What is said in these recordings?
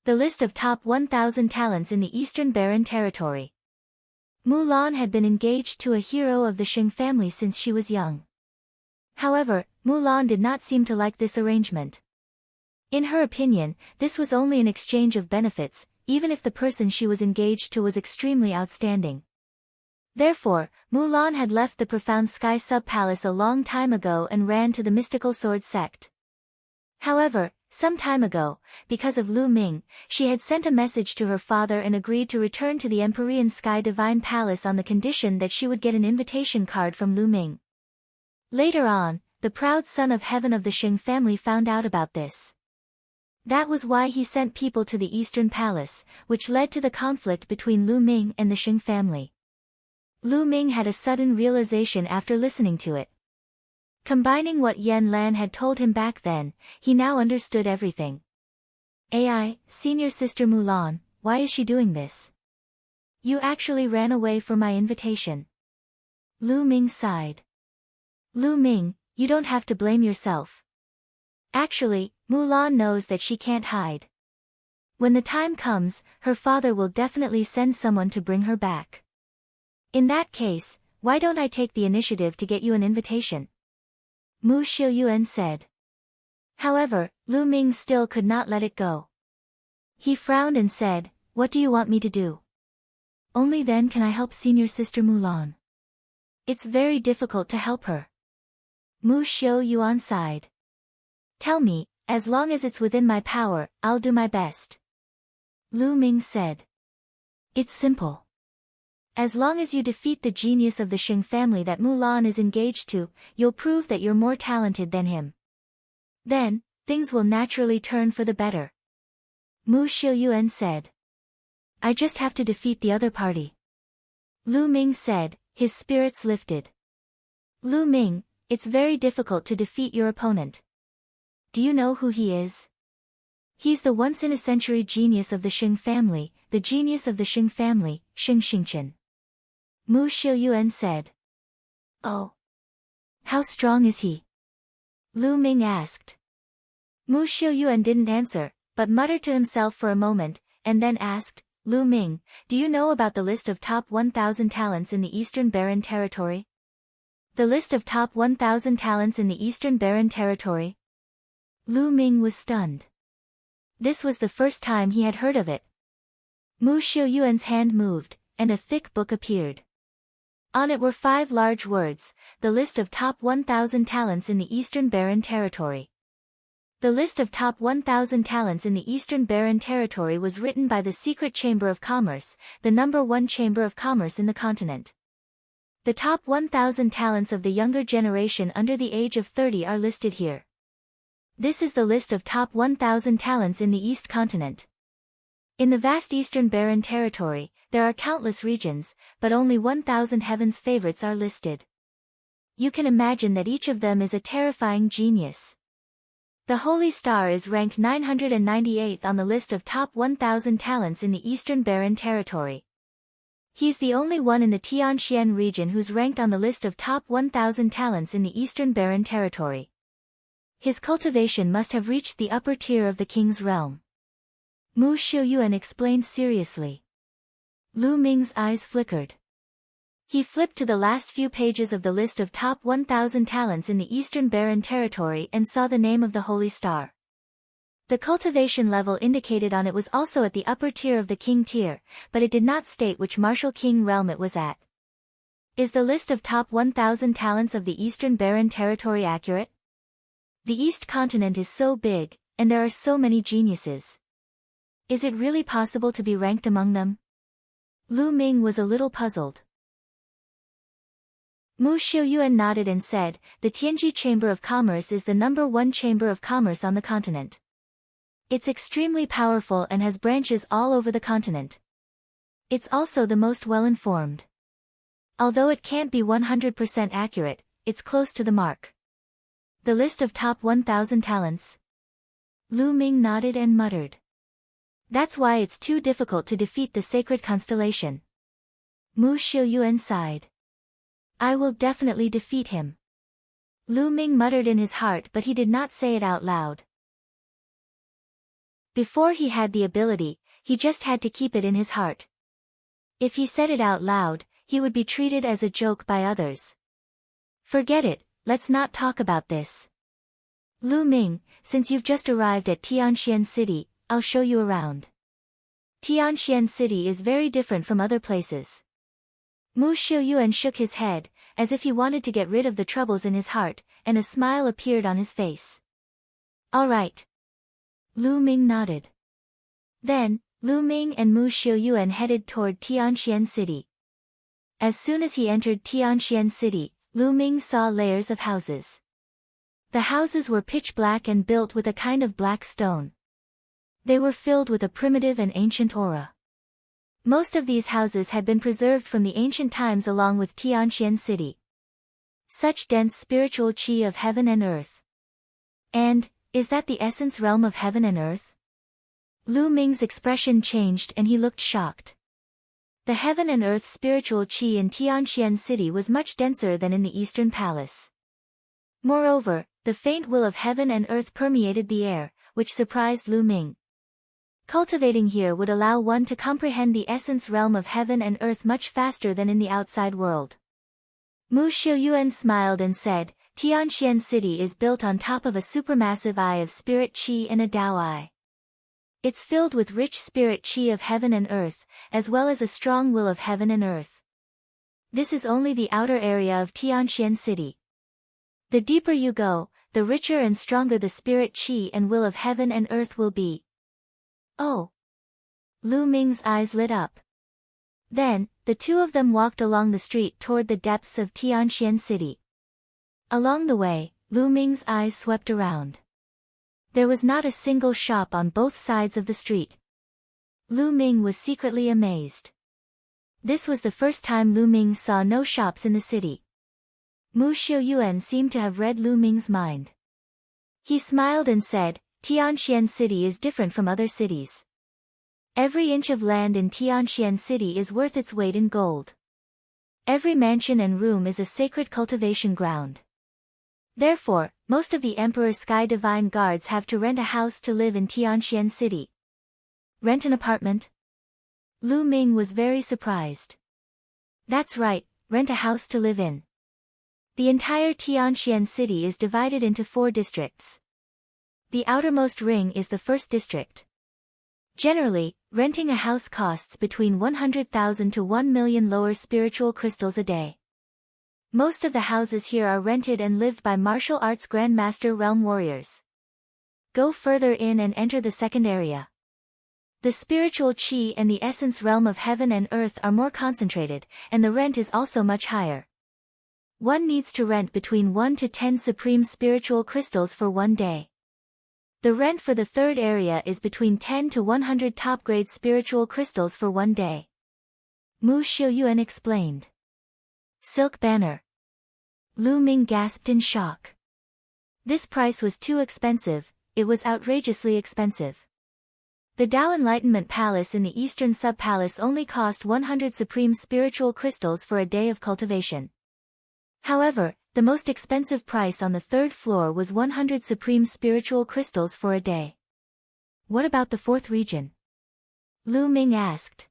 The list of top 1,000 talents in the Eastern Barren Territory. Mulan had been engaged to a hero of the Shang family since she was young. However, Mulan did not seem to like this arrangement. In her opinion, this was only an exchange of benefits, even if the person she was engaged to was extremely outstanding. Therefore, Mulan had left the Profound Sky Sub-Palace a long time ago and ran to the Mystical Sword sect. However, some time ago, because of Lu Ming, she had sent a message to her father and agreed to return to the Empyrean Sky Divine Palace on the condition that she would get an invitation card from Lu Ming. Later on, the proud son of heaven of the Shang family found out about this. That was why he sent people to the Eastern Palace, which led to the conflict between Lu Ming and the Shang family. Lu Ming had a sudden realization after listening to it. Combining what Yan Lan had told him back then, he now understood everything. Senior Sister Mulan, why is she doing this? You actually ran away for my invitation. Lu Ming sighed. Lu Ming, you don't have to blame yourself. Actually, Mulan knows that she can't hide. When the time comes, her father will definitely send someone to bring her back. In that case, why don't I take the initiative to get you an invitation? Mu Xiuyuan said. However, Lu Ming still could not let it go. He frowned and said, What do you want me to do? Only then can I help Senior Sister Mulan. It's very difficult to help her. Mu Xiuyuan sighed. Tell me, as long as it's within my power, I'll do my best. Lu Ming said. It's simple. As long as you defeat the genius of the Shang family that Mulan is engaged to, you'll prove that you're more talented than him. Then, things will naturally turn for the better. Mu Xiuyuan said. I just have to defeat the other party. Lu Ming said, his spirits lifted. Lu Ming, it's very difficult to defeat your opponent. Do you know who he is? He's the once-in-a-century genius of the Shang family, the genius of the Shang family, Shang Xingqian. Mu Xiuyuan said. Oh. How strong is he? Lu Ming asked. Mu Xiuyuan didn't answer, but muttered to himself for a moment, and then asked, Lu Ming, do you know about the list of top 1,000 talents in the Eastern Barren Territory? The list of top 1,000 talents in the Eastern Barren Territory? Lu Ming was stunned. This was the first time he had heard of it. Mu Xiuyuan's hand moved, and a thick book appeared. On it were 5 large words, the list of top 1,000 talents in the Eastern Barren Territory. The list of top 1,000 talents in the Eastern Barren Territory was written by the Secret Chamber of Commerce, the #1 chamber of commerce in the continent. The top 1,000 talents of the younger generation under the age of 30 are listed here. This is the list of top 1,000 talents in the East continent. In the vast Eastern Barren Territory, there are countless regions, but only 1,000 heaven's favorites are listed. You can imagine that each of them is a terrifying genius. The Holy Star is ranked 998th on the list of top 1,000 talents in the Eastern Barren Territory. He's the only one in the Tianxian region who's ranked on the list of top 1,000 talents in the Eastern Barren Territory. His cultivation must have reached the upper tier of the king's realm. Mu Xiuyuan explained seriously. Lu Ming's eyes flickered. He flipped to the last few pages of the list of top 1,000 talents in the Eastern Barren Territory and saw the name of the Holy Star. The cultivation level indicated on it was also at the upper tier of the king tier, but it did not state which martial king realm it was at. Is the list of top 1,000 talents of the Eastern Barren Territory accurate? The East continent is so big, and there are so many geniuses. Is it really possible to be ranked among them? Lu Ming was a little puzzled. Mu Xiuyuan nodded and said, the Tianji Chamber of Commerce is the #1 chamber of commerce on the continent. It's extremely powerful and has branches all over the continent. It's also the most well-informed. Although it can't be 100% accurate, it's close to the mark. The list of top 1,000 talents? Lu Ming nodded and muttered. That's why it's too difficult to defeat the sacred constellation. Mu Xiuyuan sighed. I will definitely defeat him. Lu Ming muttered in his heart, but he did not say it out loud. Before he had the ability, he just had to keep it in his heart. If he said it out loud, he would be treated as a joke by others. Forget it, let's not talk about this. Lu Ming, since you've just arrived at Tianxian City, I'll show you around. Tianxian City is very different from other places. Mu Xiuyuan shook his head, as if he wanted to get rid of the troubles in his heart, and a smile appeared on his face. All right. Lu Ming nodded. Then, Lu Ming and Mu Xiuyuan headed toward Tianxian City. As soon as he entered Tianxian City, Lu Ming saw layers of houses. The houses were pitch black and built with a kind of black stone. They were filled with a primitive and ancient aura. Most of these houses had been preserved from the ancient times along with Tianxian City. Such dense spiritual qi of heaven and earth. And, is that the essence realm of heaven and earth? Lu Ming's expression changed and he looked shocked. The heaven and earth spiritual qi in Tianxian City was much denser than in the Eastern Palace. Moreover, the faint will of heaven and earth permeated the air, which surprised Lu Ming. Cultivating here would allow one to comprehend the essence realm of heaven and earth much faster than in the outside world. Mu Xiuyuan smiled and said, Tianxian City is built on top of a supermassive eye of spirit qi and a Tao eye. It's filled with rich spirit qi of heaven and earth, as well as a strong will of heaven and earth. This is only the outer area of Tianxian City. The deeper you go, the richer and stronger the spirit qi and will of heaven and earth will be. Oh! Lu Ming's eyes lit up. Then, the two of them walked along the street toward the depths of Tianxian City. Along the way, Lu Ming's eyes swept around. There was not a single shop on both sides of the street. Lu Ming was secretly amazed. This was the first time Lu Ming saw no shops in the city. Mu Xiuyuan seemed to have read Lu Ming's mind. He smiled and said, Tianxian City is different from other cities. Every inch of land in Tianxian City is worth its weight in gold. Every mansion and room is a sacred cultivation ground. Therefore, most of the Emperor Sky Divine Guards have to rent a house to live in Tianxian City. Rent an apartment? Lu Ming was very surprised. That's right, rent a house to live in. The entire Tianxian City is divided into 4 districts. The outermost ring is the first district. Generally, renting a house costs between 100,000 to 1 million lower spiritual crystals a day. Most of the houses here are rented and lived by martial arts grandmaster realm warriors. Go further in and enter the second area. The spiritual qi and the essence realm of heaven and earth are more concentrated, and the rent is also much higher. One needs to rent between 1 to 10 supreme spiritual crystals for 1 day. The rent for the third area is between 10 to 100 top-grade spiritual crystals for 1 day. Mu Xiuyuan explained. Silk banner. Lu Ming gasped in shock. This price was too expensive, it was outrageously expensive. The Tao Enlightenment Palace in the Eastern Sub-Palace only cost 100 supreme spiritual crystals for a day of cultivation. However, the most expensive price on the 3rd floor was 100 supreme spiritual crystals for a day. What about the 4th region? Lu Ming asked.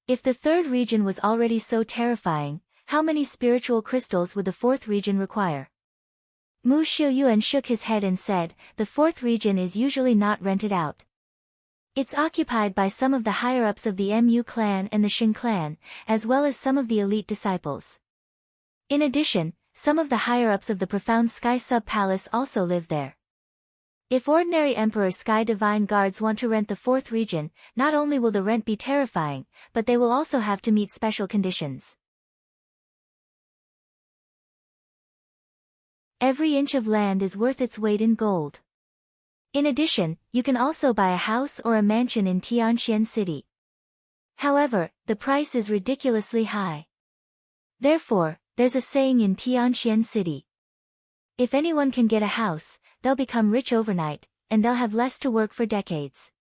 If the 3rd region was already so terrifying, how many spiritual crystals would the 4th region require? Mu Xiuyuan shook his head and said, the 4th region is usually not rented out. It's occupied by some of the higher-ups of the Mu clan and the Xing clan, as well as some of the elite disciples. In addition, some of the higher-ups of the Profound Sky Sub-Palace also live there. If ordinary Emperor Sky Divine Guards want to rent the 4th region, not only will the rent be terrifying, but they will also have to meet special conditions. Every inch of land is worth its weight in gold. In addition, you can also buy a house or a mansion in Tianxian City. However, the price is ridiculously high. Therefore, there's a saying in Tianxian City. If anyone can get a house, they'll become rich overnight, and they'll have less to work for decades.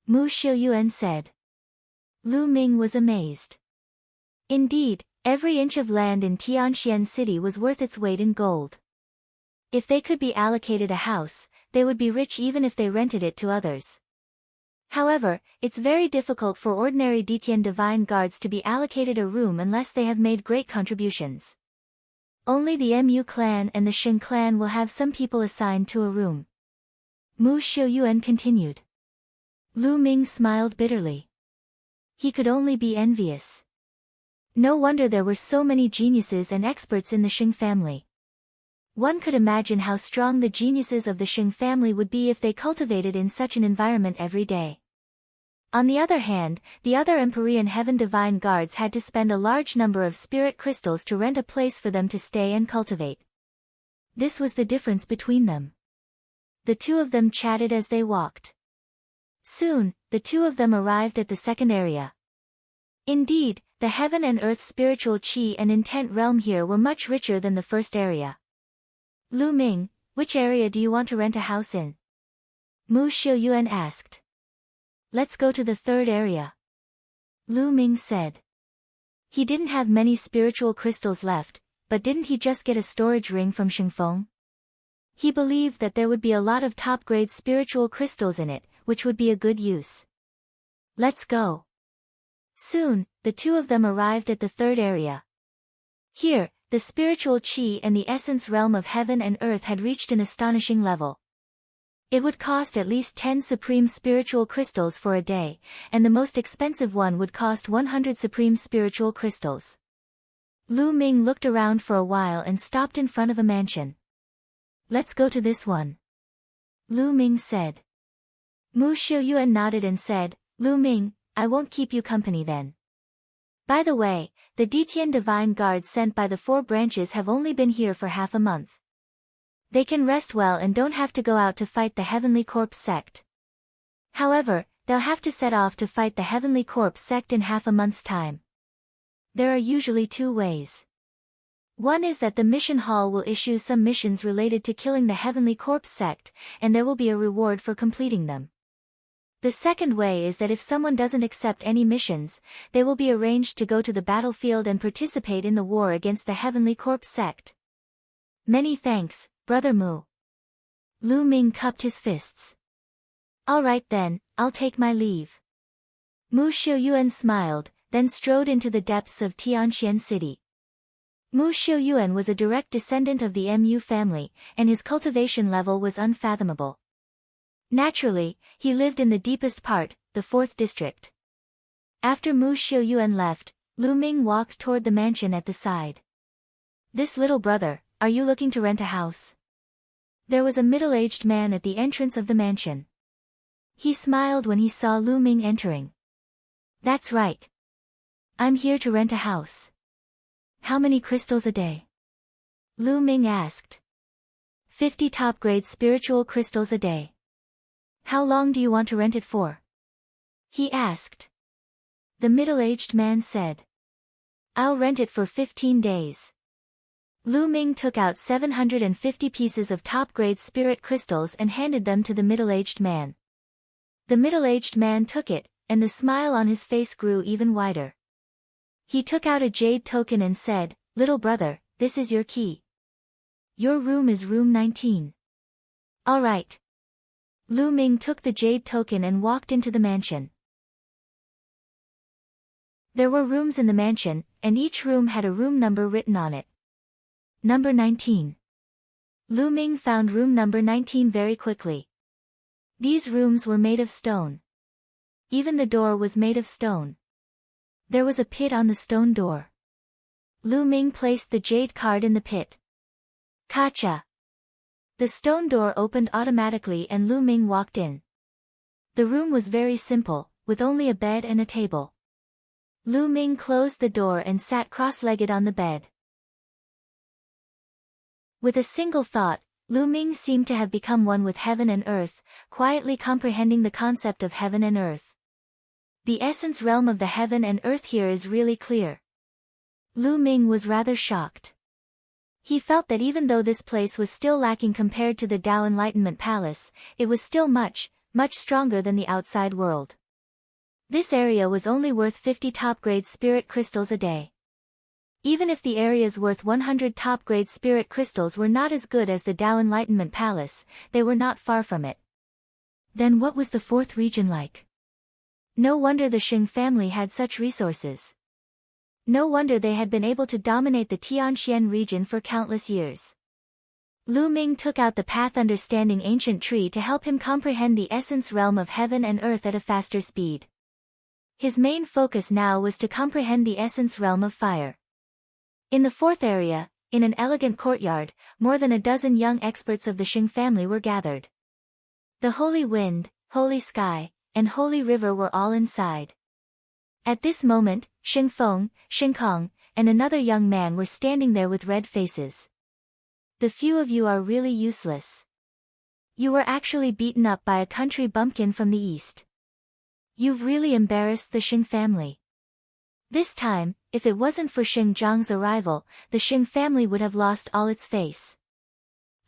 Mu Xiuyuan said. Lu Ming was amazed. Indeed, every inch of land in Tianxian City was worth its weight in gold. If they could be allocated a house, they would be rich even if they rented it to others. However, it's very difficult for ordinary Ditian divine guards to be allocated a room unless they have made great contributions. Only the Mu clan and the Xing clan will have some people assigned to a room. Mu Xiuyuan continued. Lu Ming smiled bitterly. He could only be envious. No wonder there were so many geniuses and experts in the Xing family. One could imagine how strong the geniuses of the Xing family would be if they cultivated in such an environment every day. On the other hand, the other Empyrean Heaven Divine Guards had to spend a large number of spirit crystals to rent a place for them to stay and cultivate. This was the difference between them. The two of them chatted as they walked. Soon, the two of them arrived at the second area. Indeed, the heaven and earth spiritual chi and intent realm here were much richer than the first area. Lu Ming, which area do you want to rent a house in? Mu Xiuyuan asked. Let's go to the third area. Lu Ming said. He didn't have many spiritual crystals left, but didn't he just get a storage ring from Xingfeng? He believed that there would be a lot of top-grade spiritual crystals in it, which would be a good use. Let's go. Soon, the two of them arrived at the third area. Here, the spiritual chi and the essence realm of heaven and earth had reached an astonishing level. It would cost at least 10 supreme spiritual crystals for a day, and the most expensive one would cost 100 supreme spiritual crystals. Lu Ming looked around for a while and stopped in front of a mansion. Let's go to this one. Lu Ming said. Mu Xiuyuan nodded and said, Lu Ming, I won't keep you company then. By the way, the Ditian Divine Guards sent by the 4 branches have only been here for half a month. They can rest well and don't have to go out to fight the Heavenly Corpse sect. However, they'll have to set off to fight the Heavenly Corpse sect in half a month's time. There are usually 2 ways. One is that the mission hall will issue some missions related to killing the Heavenly Corpse sect, and there will be a reward for completing them. The second way is that if someone doesn't accept any missions, they will be arranged to go to the battlefield and participate in the war against the Heavenly Corpse sect. Many thanks, Brother Mu. Lu Ming cupped his fists. All right then, I'll take my leave. Mu Xiuyuan smiled, then strode into the depths of Tianxian City. Mu Xiuyuan was a direct descendant of the Mu family, and his cultivation level was unfathomable. Naturally, he lived in the deepest part, the 4th district. After Mu Xiuyuan left, Lu Ming walked toward the mansion at the side. This little brother, are you looking to rent a house? There was a middle-aged man at the entrance of the mansion. He smiled when he saw Lu Ming entering. That's right. I'm here to rent a house. How many crystals a day? Lu Ming asked. 50 top-grade spiritual crystals a day. How long do you want to rent it for? He asked. The middle-aged man said. I'll rent it for 15 days. Lu Ming took out 750 pieces of top-grade spirit crystals and handed them to the middle-aged man. The middle-aged man took it, and the smile on his face grew even wider. He took out a jade token and said, Little brother, this is your key. Your room is room 19. All right. Lu Ming took the jade token and walked into the mansion. There were rooms in the mansion, and each room had a room number written on it. Number 19. Lu Ming found room number 19 very quickly. These rooms were made of stone. Even the door was made of stone. There was a pit on the stone door. Lu Ming placed the jade card in the pit. Kacha! The stone door opened automatically and Lu Ming walked in. The room was very simple, with only a bed and a table. Lu Ming closed the door and sat cross-legged on the bed. With a single thought, Lu Ming seemed to have become one with heaven and earth, quietly comprehending the concept of heaven and earth. The essence realm of the heaven and earth here is really clear. Lu Ming was rather shocked. He felt that even though this place was still lacking compared to the Tao Enlightenment Palace, it was still much, much stronger than the outside world. This area was only worth 50 top-grade spirit crystals a day. Even if the areas worth 100 top-grade spirit crystals were not as good as the Tao Enlightenment Palace, they were not far from it. Then what was the 4th region like? No wonder the Shing family had such resources. No wonder they had been able to dominate the Tianxian region for countless years. Lu Ming took out the Path Understanding Ancient Tree to help him comprehend the essence realm of heaven and earth at a faster speed. His main focus now was to comprehend the essence realm of fire. In the fourth area, in an elegant courtyard, more than a dozen young experts of the Shing family were gathered. The Holy Wind, Holy Sky, and Holy River were all inside. At this moment, Xing Feng, Xing Kong, and another young man were standing there with red faces. The few of you are really useless. You were actually beaten up by a country bumpkin from the east. You've really embarrassed the Xing family. This time, if it wasn't for Xing Zhang's arrival, the Xing family would have lost all its face.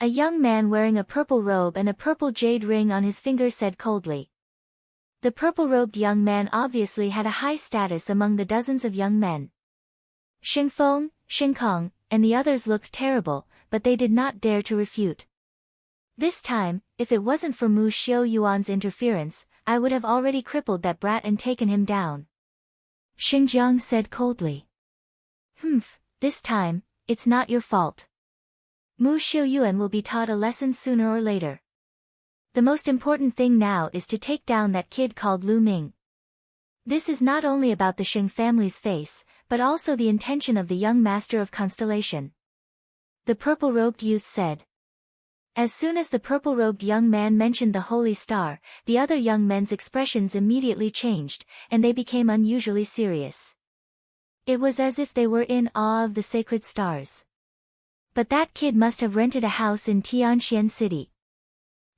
A young man wearing a purple robe and a purple jade ring on his finger said coldly. The purple-robed young man obviously had a high status among the dozens of young men. Xing Feng, Xing Kong, and the others looked terrible, but they did not dare to refute. This time, if it wasn't for Mu Xiu Yuan's interference, I would have already crippled that brat and taken him down. Xinjiang said coldly. This time, it's not your fault. Mu Xiu Yuan will be taught a lesson sooner or later. The most important thing now is to take down that kid called Lu Ming. This is not only about the Xing family's face, but also the intention of the young master of constellation. The purple-robed youth said. As soon as the purple-robed young man mentioned the holy star, the other young men's expressions immediately changed, and they became unusually serious. It was as if they were in awe of the sacred stars. But that kid must have rented a house in Tianxian City.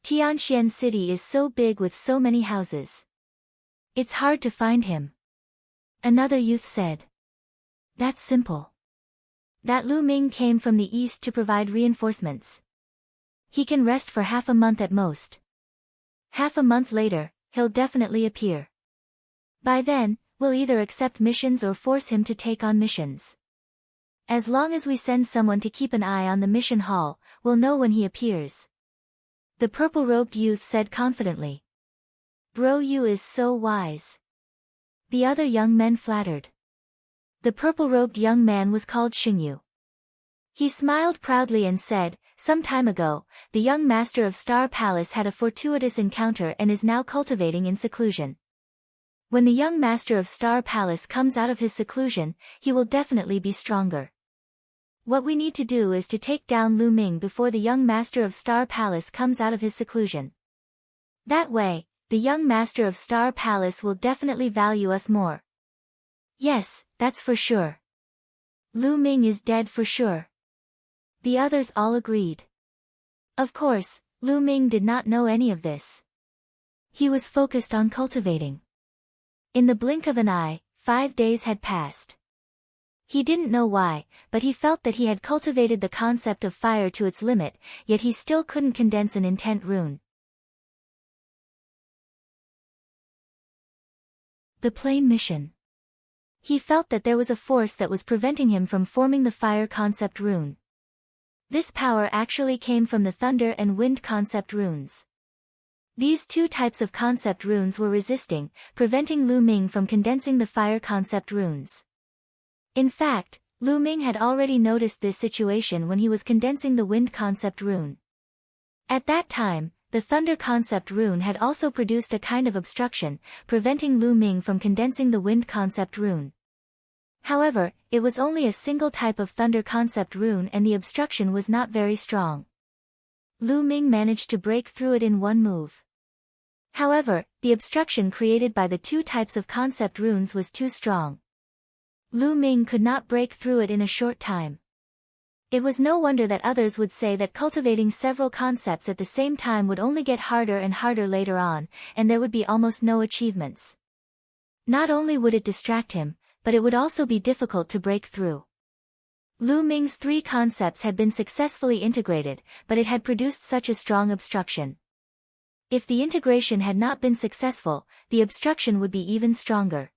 Tianxian City is so big with so many houses. It's hard to find him. Another youth said. That's simple. That Lu Ming came from the east to provide reinforcements. He can rest for half a month at most. Half a month later, he'll definitely appear. By then, we'll either accept missions or force him to take on missions. As long as we send someone to keep an eye on the mission hall, we'll know when he appears. The purple-robed youth said confidently. Bro, you is so wise. The other young men flattered. The purple-robed young man was called Xingyu. He smiled proudly and said, some time ago, the young master of Star Palace had a fortuitous encounter and is now cultivating in seclusion. When the young master of Star Palace comes out of his seclusion, he will definitely be stronger. What we need to do is to take down Lu Ming before the young master of Star Palace comes out of his seclusion. That way, the young master of Star Palace will definitely value us more. Yes, that's for sure. Lu Ming is dead for sure. The others all agreed. Of course, Lu Ming did not know any of this. He was focused on cultivating. In the blink of an eye, 5 days had passed. He didn't know why, but he felt that he had cultivated the concept of fire to its limit, yet he still couldn't condense an intent rune. The plane mission. He felt that there was a force that was preventing him from forming the fire concept rune. This power actually came from the thunder and wind concept runes. These two types of concept runes were resisting, preventing Lu Ming from condensing the fire concept runes. In fact, Lu Ming had already noticed this situation when he was condensing the wind concept rune. At that time, the thunder concept rune had also produced a kind of obstruction, preventing Lu Ming from condensing the wind concept rune. However, it was only a single type of thunder concept rune and the obstruction was not very strong. Lu Ming managed to break through it in one move. However, the obstruction created by the two types of concept runes was too strong. Lu Ming could not break through it in a short time. It was no wonder that others would say that cultivating several concepts at the same time would only get harder and harder later on, and there would be almost no achievements. Not only would it distract him, but it would also be difficult to break through. Lu Ming's 3 concepts had been successfully integrated, but it had produced such a strong obstruction. If the integration had not been successful, the obstruction would be even stronger.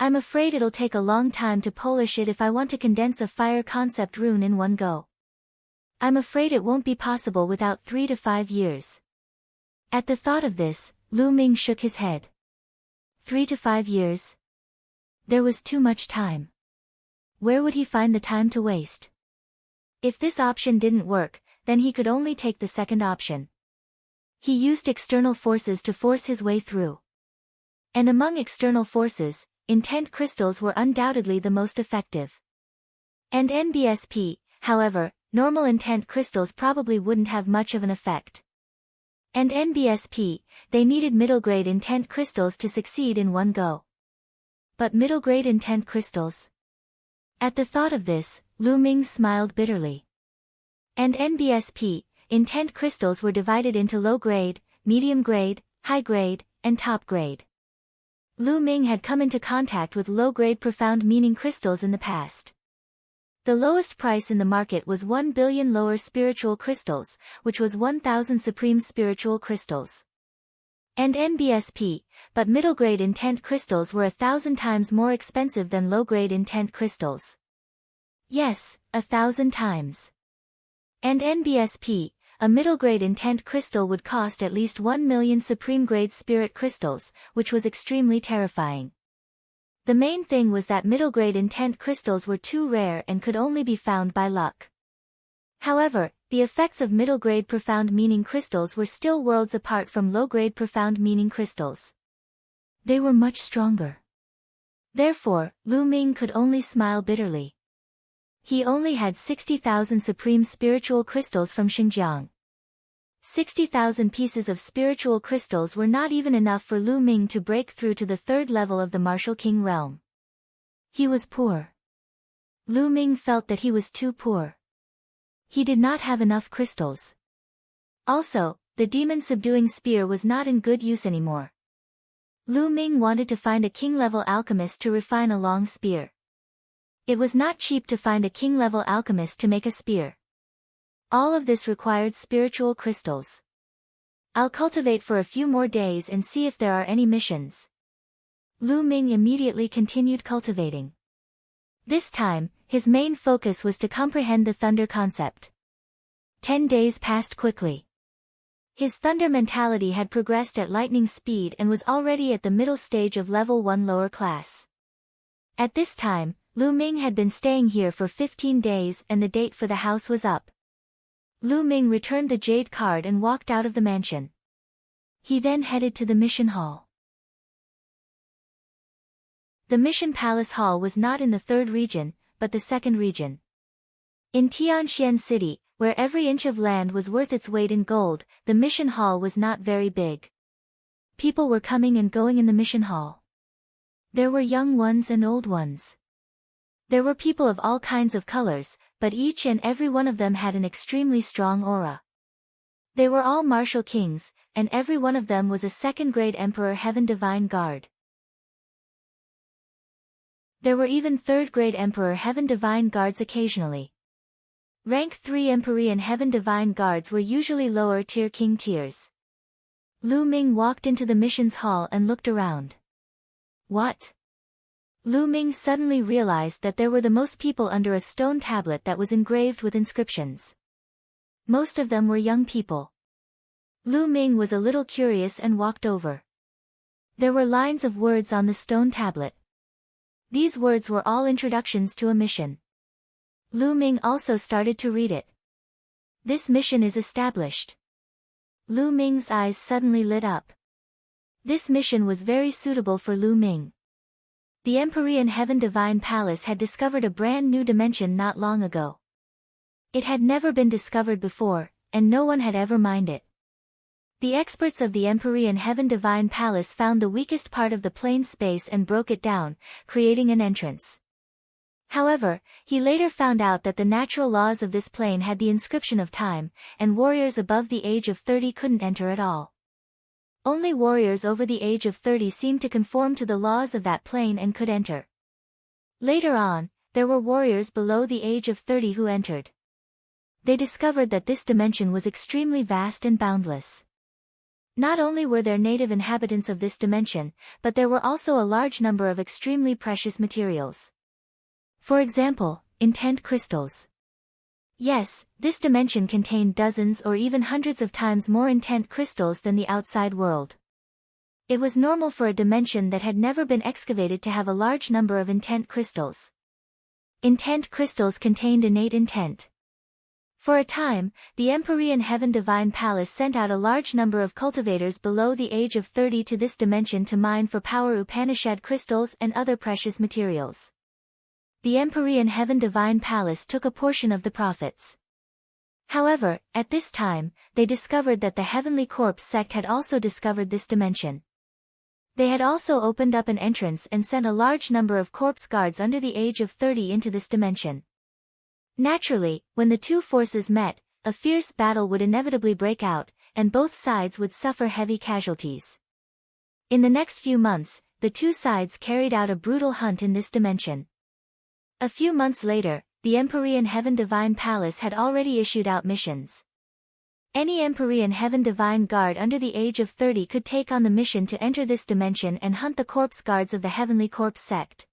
I'm afraid it'll take a long time to polish it if I want to condense a fire concept rune in one go. I'm afraid it won't be possible without 3 to 5 years. At the thought of this, Lu Ming shook his head. 3 to 5 years? There was too much time. Where would he find the time to waste? If this option didn't work, then he could only take the second option. He used external forces to force his way through. And among external forces, intent crystals were undoubtedly the most effective. And NBSP, however, normal intent crystals probably wouldn't have much of an effect. And NBSP, they needed middle-grade intent crystals to succeed in one go. But middle-grade intent crystals? At the thought of this, Lu Ming smiled bitterly. And NBSP, intent crystals were divided into low-grade, medium-grade, high-grade, and top-grade. Lu Ming had come into contact with low-grade profound meaning crystals in the past. The lowest price in the market was 1 billion lower spiritual crystals, which was 1,000 supreme spiritual crystals. And NBSP, but middle-grade intent crystals were 1,000 times more expensive than low-grade intent crystals. Yes, 1,000 times. And NBSP, a middle-grade intent crystal would cost at least 1 million supreme-grade spirit crystals, which was extremely terrifying. The main thing was that middle-grade intent crystals were too rare and could only be found by luck. However, the effects of middle-grade profound meaning crystals were still worlds apart from low-grade profound meaning crystals. They were much stronger. Therefore, Lu Ming could only smile bitterly. He only had 60,000 supreme spiritual crystals from Xinjiang. 60,000 pieces of spiritual crystals were not even enough for Lu Ming to break through to the third level of the martial king realm. He was poor. Lu Ming felt that he was too poor. He did not have enough crystals. Also, the demon-subduing spear was not in good use anymore. Lu Ming wanted to find a king-level alchemist to refine a long spear. It was not cheap to find a king-level alchemist to make a spear. All of this required spiritual crystals. I'll cultivate for a few more days and see if there are any missions. Lu Ming immediately continued cultivating. This time, his main focus was to comprehend the thunder concept. 10 days passed quickly. His thunder mentality had progressed at lightning speed and was already at the middle stage of level 1 lower class. At this time, Lu Ming had been staying here for 15 days and the date for the house was up. Lu Ming returned the jade card and walked out of the mansion. He then headed to the mission hall. The mission palace hall was not in the third region, but the second region. In Tianxian City, where every inch of land was worth its weight in gold, the mission hall was not very big. People were coming and going in the mission hall. There were young ones and old ones. There were people of all kinds of colors, but each and every one of them had an extremely strong aura. They were all martial kings, and every one of them was a second-grade Emperor Heaven Divine Guard. There were even third-grade Emperor Heaven Divine Guards occasionally. Rank 3 Empyrean Heaven Divine Guards were usually lower-tier king tiers. Lu Ming walked into the missions hall and looked around. What? Lu Ming suddenly realized that there were the most people under a stone tablet that was engraved with inscriptions. Most of them were young people. Lu Ming was a little curious and walked over. There were lines of words on the stone tablet. These words were all introductions to a mission. Lu Ming also started to read it. This mission is established. Lu Ming's eyes suddenly lit up. This mission was very suitable for Lu Ming. The Empyrean Heaven Divine Palace had discovered a brand new dimension not long ago. It had never been discovered before, and no one had ever mined it. The experts of the Empyrean Heaven Divine Palace found the weakest part of the plane space and broke it down, creating an entrance. However, he later found out that the natural laws of this plane had the inscription of time, and warriors above the age of 30 couldn't enter at all. Only warriors over the age of 30 seemed to conform to the laws of that plane and could enter. Later on, there were warriors below the age of 30 who entered. They discovered that this dimension was extremely vast and boundless. Not only were there native inhabitants of this dimension, but there were also a large number of extremely precious materials. For example, intent crystals. Yes, this dimension contained dozens or even hundreds of times more intent crystals than the outside world. It was normal for a dimension that had never been excavated to have a large number of intent crystals. Intent crystals contained innate intent. For a time, the Empyrean Heaven Divine Palace sent out a large number of cultivators below the age of 30 to this dimension to mine for power Upanishad crystals and other precious materials. The Empyrean Heaven Divine Palace took a portion of the profits. However, at this time, they discovered that the Heavenly Corpse sect had also discovered this dimension. They had also opened up an entrance and sent a large number of corpse guards under the age of 30 into this dimension. Naturally, when the two forces met, a fierce battle would inevitably break out, and both sides would suffer heavy casualties. In the next few months, the two sides carried out a brutal hunt in this dimension. A few months later, the Empyrean Heaven Divine Palace had already issued out missions. Any Empyrean Heaven Divine Guard under the age of 30 could take on the mission to enter this dimension and hunt the corpse guards of the Heavenly Corpse sect.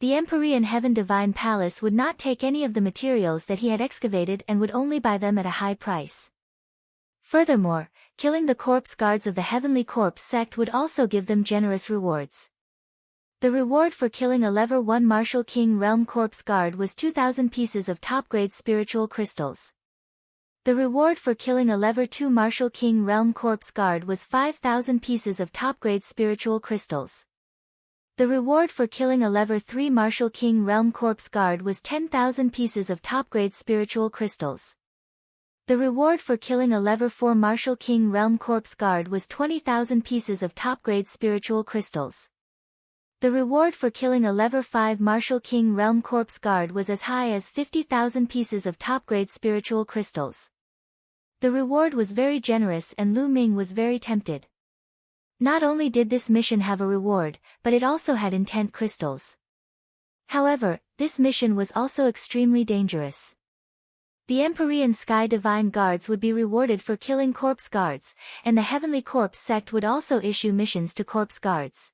The Empyrean Heaven Divine Palace would not take any of the materials that he had excavated and would only buy them at a high price. Furthermore, killing the corpse guards of the Heavenly Corpse sect would also give them generous rewards. The reward for killing a Level 1 Martial King Realm Corpse Guard was 2,000 pieces of top-grade spiritual crystals. The reward for killing a Level 2 Martial King Realm Corpse Guard was 5,000 pieces of top-grade spiritual crystals. The reward for killing a Level 3 Martial King Realm Corpse Guard was 10,000 pieces of top-grade spiritual crystals. The reward for killing a Level 4 Martial King Realm Corpse Guard was 20,000 pieces of top-grade spiritual crystals. The reward for killing a Level 5 Martial King Realm Corpse Guard was as high as 50,000 pieces of top-grade spiritual crystals. The reward was very generous and Lu Ming was very tempted. Not only did this mission have a reward, but it also had intent crystals. However, this mission was also extremely dangerous. The Empyrean Sky Divine Guards would be rewarded for killing corpse guards, and the Heavenly Corpse sect would also issue missions to corpse guards.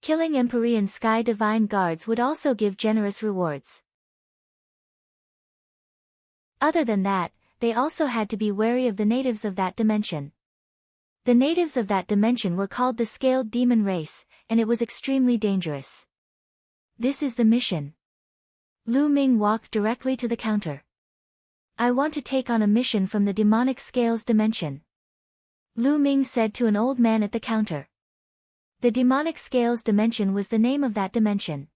Killing Empyrean Sky Divine Guards would also give generous rewards. Other than that, they also had to be wary of the natives of that dimension. The natives of that dimension were called the Scaled Demon Race, and it was extremely dangerous. This is the mission. Lu Ming walked directly to the counter. I want to take on a mission from the Demonic Scales dimension. Lu Ming said to an old man at the counter. The Demonic Scales dimension was the name of that dimension.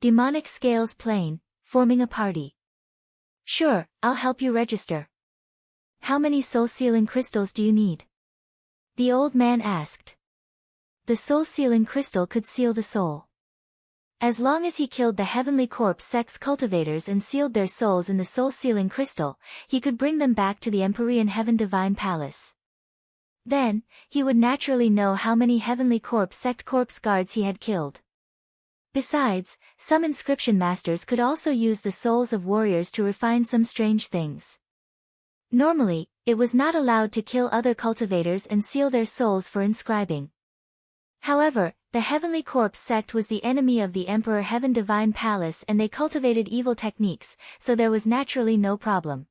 Demonic Scales Plane, forming a party. Sure, I'll help you register. How many soul-sealing crystals do you need? The old man asked. The soul-sealing crystal could seal the soul. As long as he killed the Heavenly Corpse sect's cultivators and sealed their souls in the soul-sealing crystal, he could bring them back to the Empyrean Heaven Divine Palace. Then, he would naturally know how many Heavenly Corpse sect corpse guards he had killed. Besides, some inscription masters could also use the souls of warriors to refine some strange things. Normally, it was not allowed to kill other cultivators and seal their souls for inscribing. However, the Heavenly Corpse sect was the enemy of the Emperor Heaven Divine Palace and they cultivated evil techniques, so there was naturally no problem.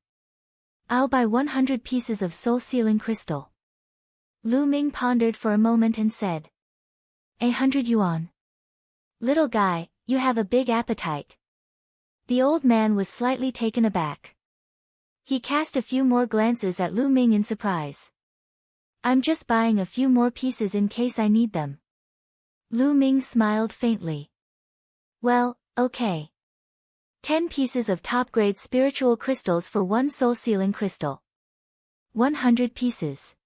I'll buy 100 pieces of soul-sealing crystal. Lu Ming pondered for a moment and said. 100 yuan. Little guy, you have a big appetite. The old man was slightly taken aback. He cast a few more glances at Lu Ming in surprise. I'm just buying a few more pieces in case I need them. Lu Ming smiled faintly. Well, okay. 10 pieces of top-grade spiritual crystals for one soul-sealing crystal. 100 pieces.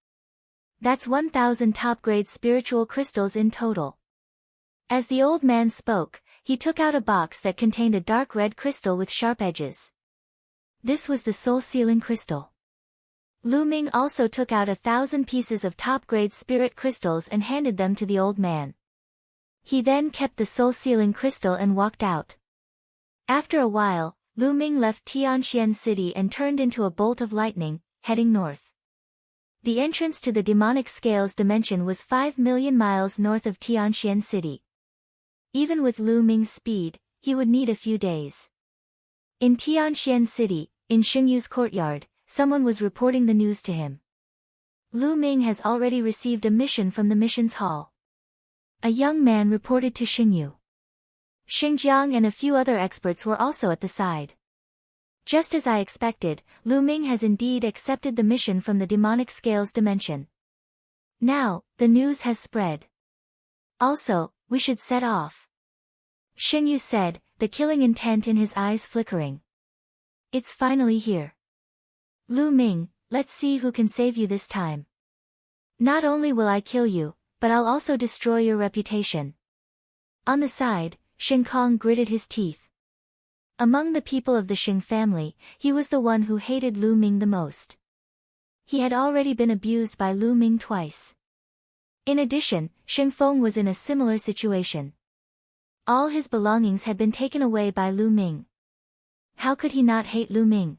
That's 1,000 top-grade spiritual crystals in total. As the old man spoke, he took out a box that contained a dark red crystal with sharp edges. This was the soul-sealing crystal. Lu Ming also took out 1,000 pieces of top-grade spirit crystals and handed them to the old man. He then kept the soul-sealing crystal and walked out. After a while, Lu Ming left Tianxian City and turned into a bolt of lightning, heading north. The entrance to the Demonic Scales dimension was 5 million miles north of Tianxian City. Even with Lu Ming's speed, he would need a few days. In Tianxian City, in Xingyu's courtyard, someone was reporting the news to him. Lu Ming has already received a mission from the missions hall. A young man reported to Xingyu. Xingjiang and a few other experts were also at the side. Just as I expected, Lu Ming has indeed accepted the mission from the demonic scales dimension. Now, the news has spread. Also, we should set off. Xingyu said, the killing intent in his eyes flickering. It's finally here. Lu Ming, let's see who can save you this time. Not only will I kill you, but I'll also destroy your reputation. On the side, Xing Kong gritted his teeth. Among the people of the Xing family, he was the one who hated Lu Ming the most. He had already been abused by Lu Ming twice. In addition, Xing Feng was in a similar situation. All his belongings had been taken away by Lu Ming. How could he not hate Lu Ming?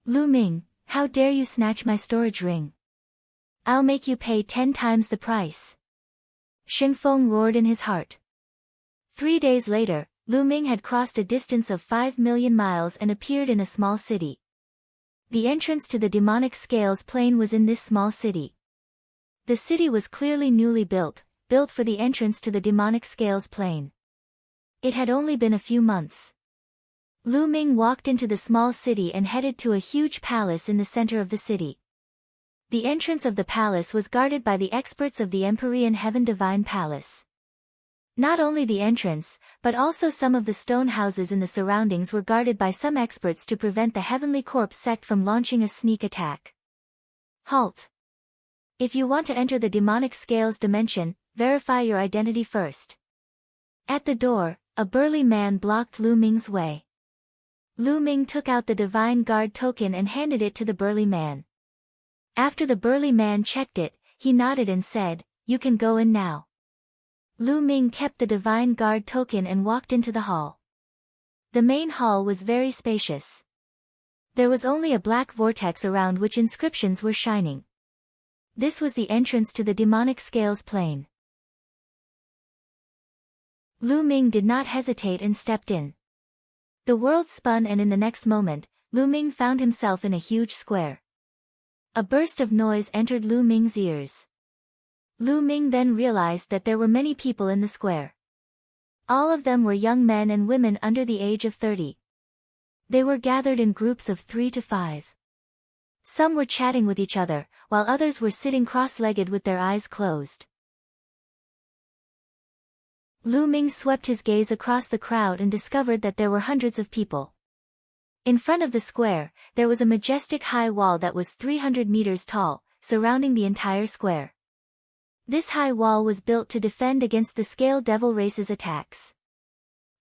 Lu Ming, how dare you snatch my storage ring? I'll make you pay 10 times the price. Xing Feng roared in his heart. 3 days later, Lu Ming had crossed a distance of 5 million miles and appeared in a small city. The entrance to the demonic scales plane was in this small city. The city was clearly newly built for the entrance to the demonic scales plane. It had only been a few months. Lu Ming walked into the small city and headed to a huge palace in the center of the city. The entrance of the palace was guarded by the experts of the Empyrean Heaven Divine Palace. Not only the entrance, but also some of the stone houses in the surroundings were guarded by some experts to prevent the Heavenly Corpse sect from launching a sneak attack. Halt! If you want to enter the demonic scales dimension, verify your identity first. At the door, a burly man blocked Lu Ming's way. Lu Ming took out the Divine Guard token and handed it to the burly man. After the burly man checked it, he nodded and said, "You can go in now." Lu Ming kept the Divine Guard token and walked into the hall. The main hall was very spacious. There was only a black vortex around which inscriptions were shining. This was the entrance to the demonic scales plane. Lu Ming did not hesitate and stepped in. The world spun and in the next moment, Lu Ming found himself in a huge square. A burst of noise entered Lu Ming's ears. Lu Ming then realized that there were many people in the square. All of them were young men and women under the age of 30. They were gathered in groups of 3 to 5. Some were chatting with each other, while others were sitting cross-legged with their eyes closed. Lu Ming swept his gaze across the crowd and discovered that there were hundreds of people. In front of the square, there was a majestic high wall that was 300 meters tall, surrounding the entire square. This high wall was built to defend against the Scale Devil race's attacks.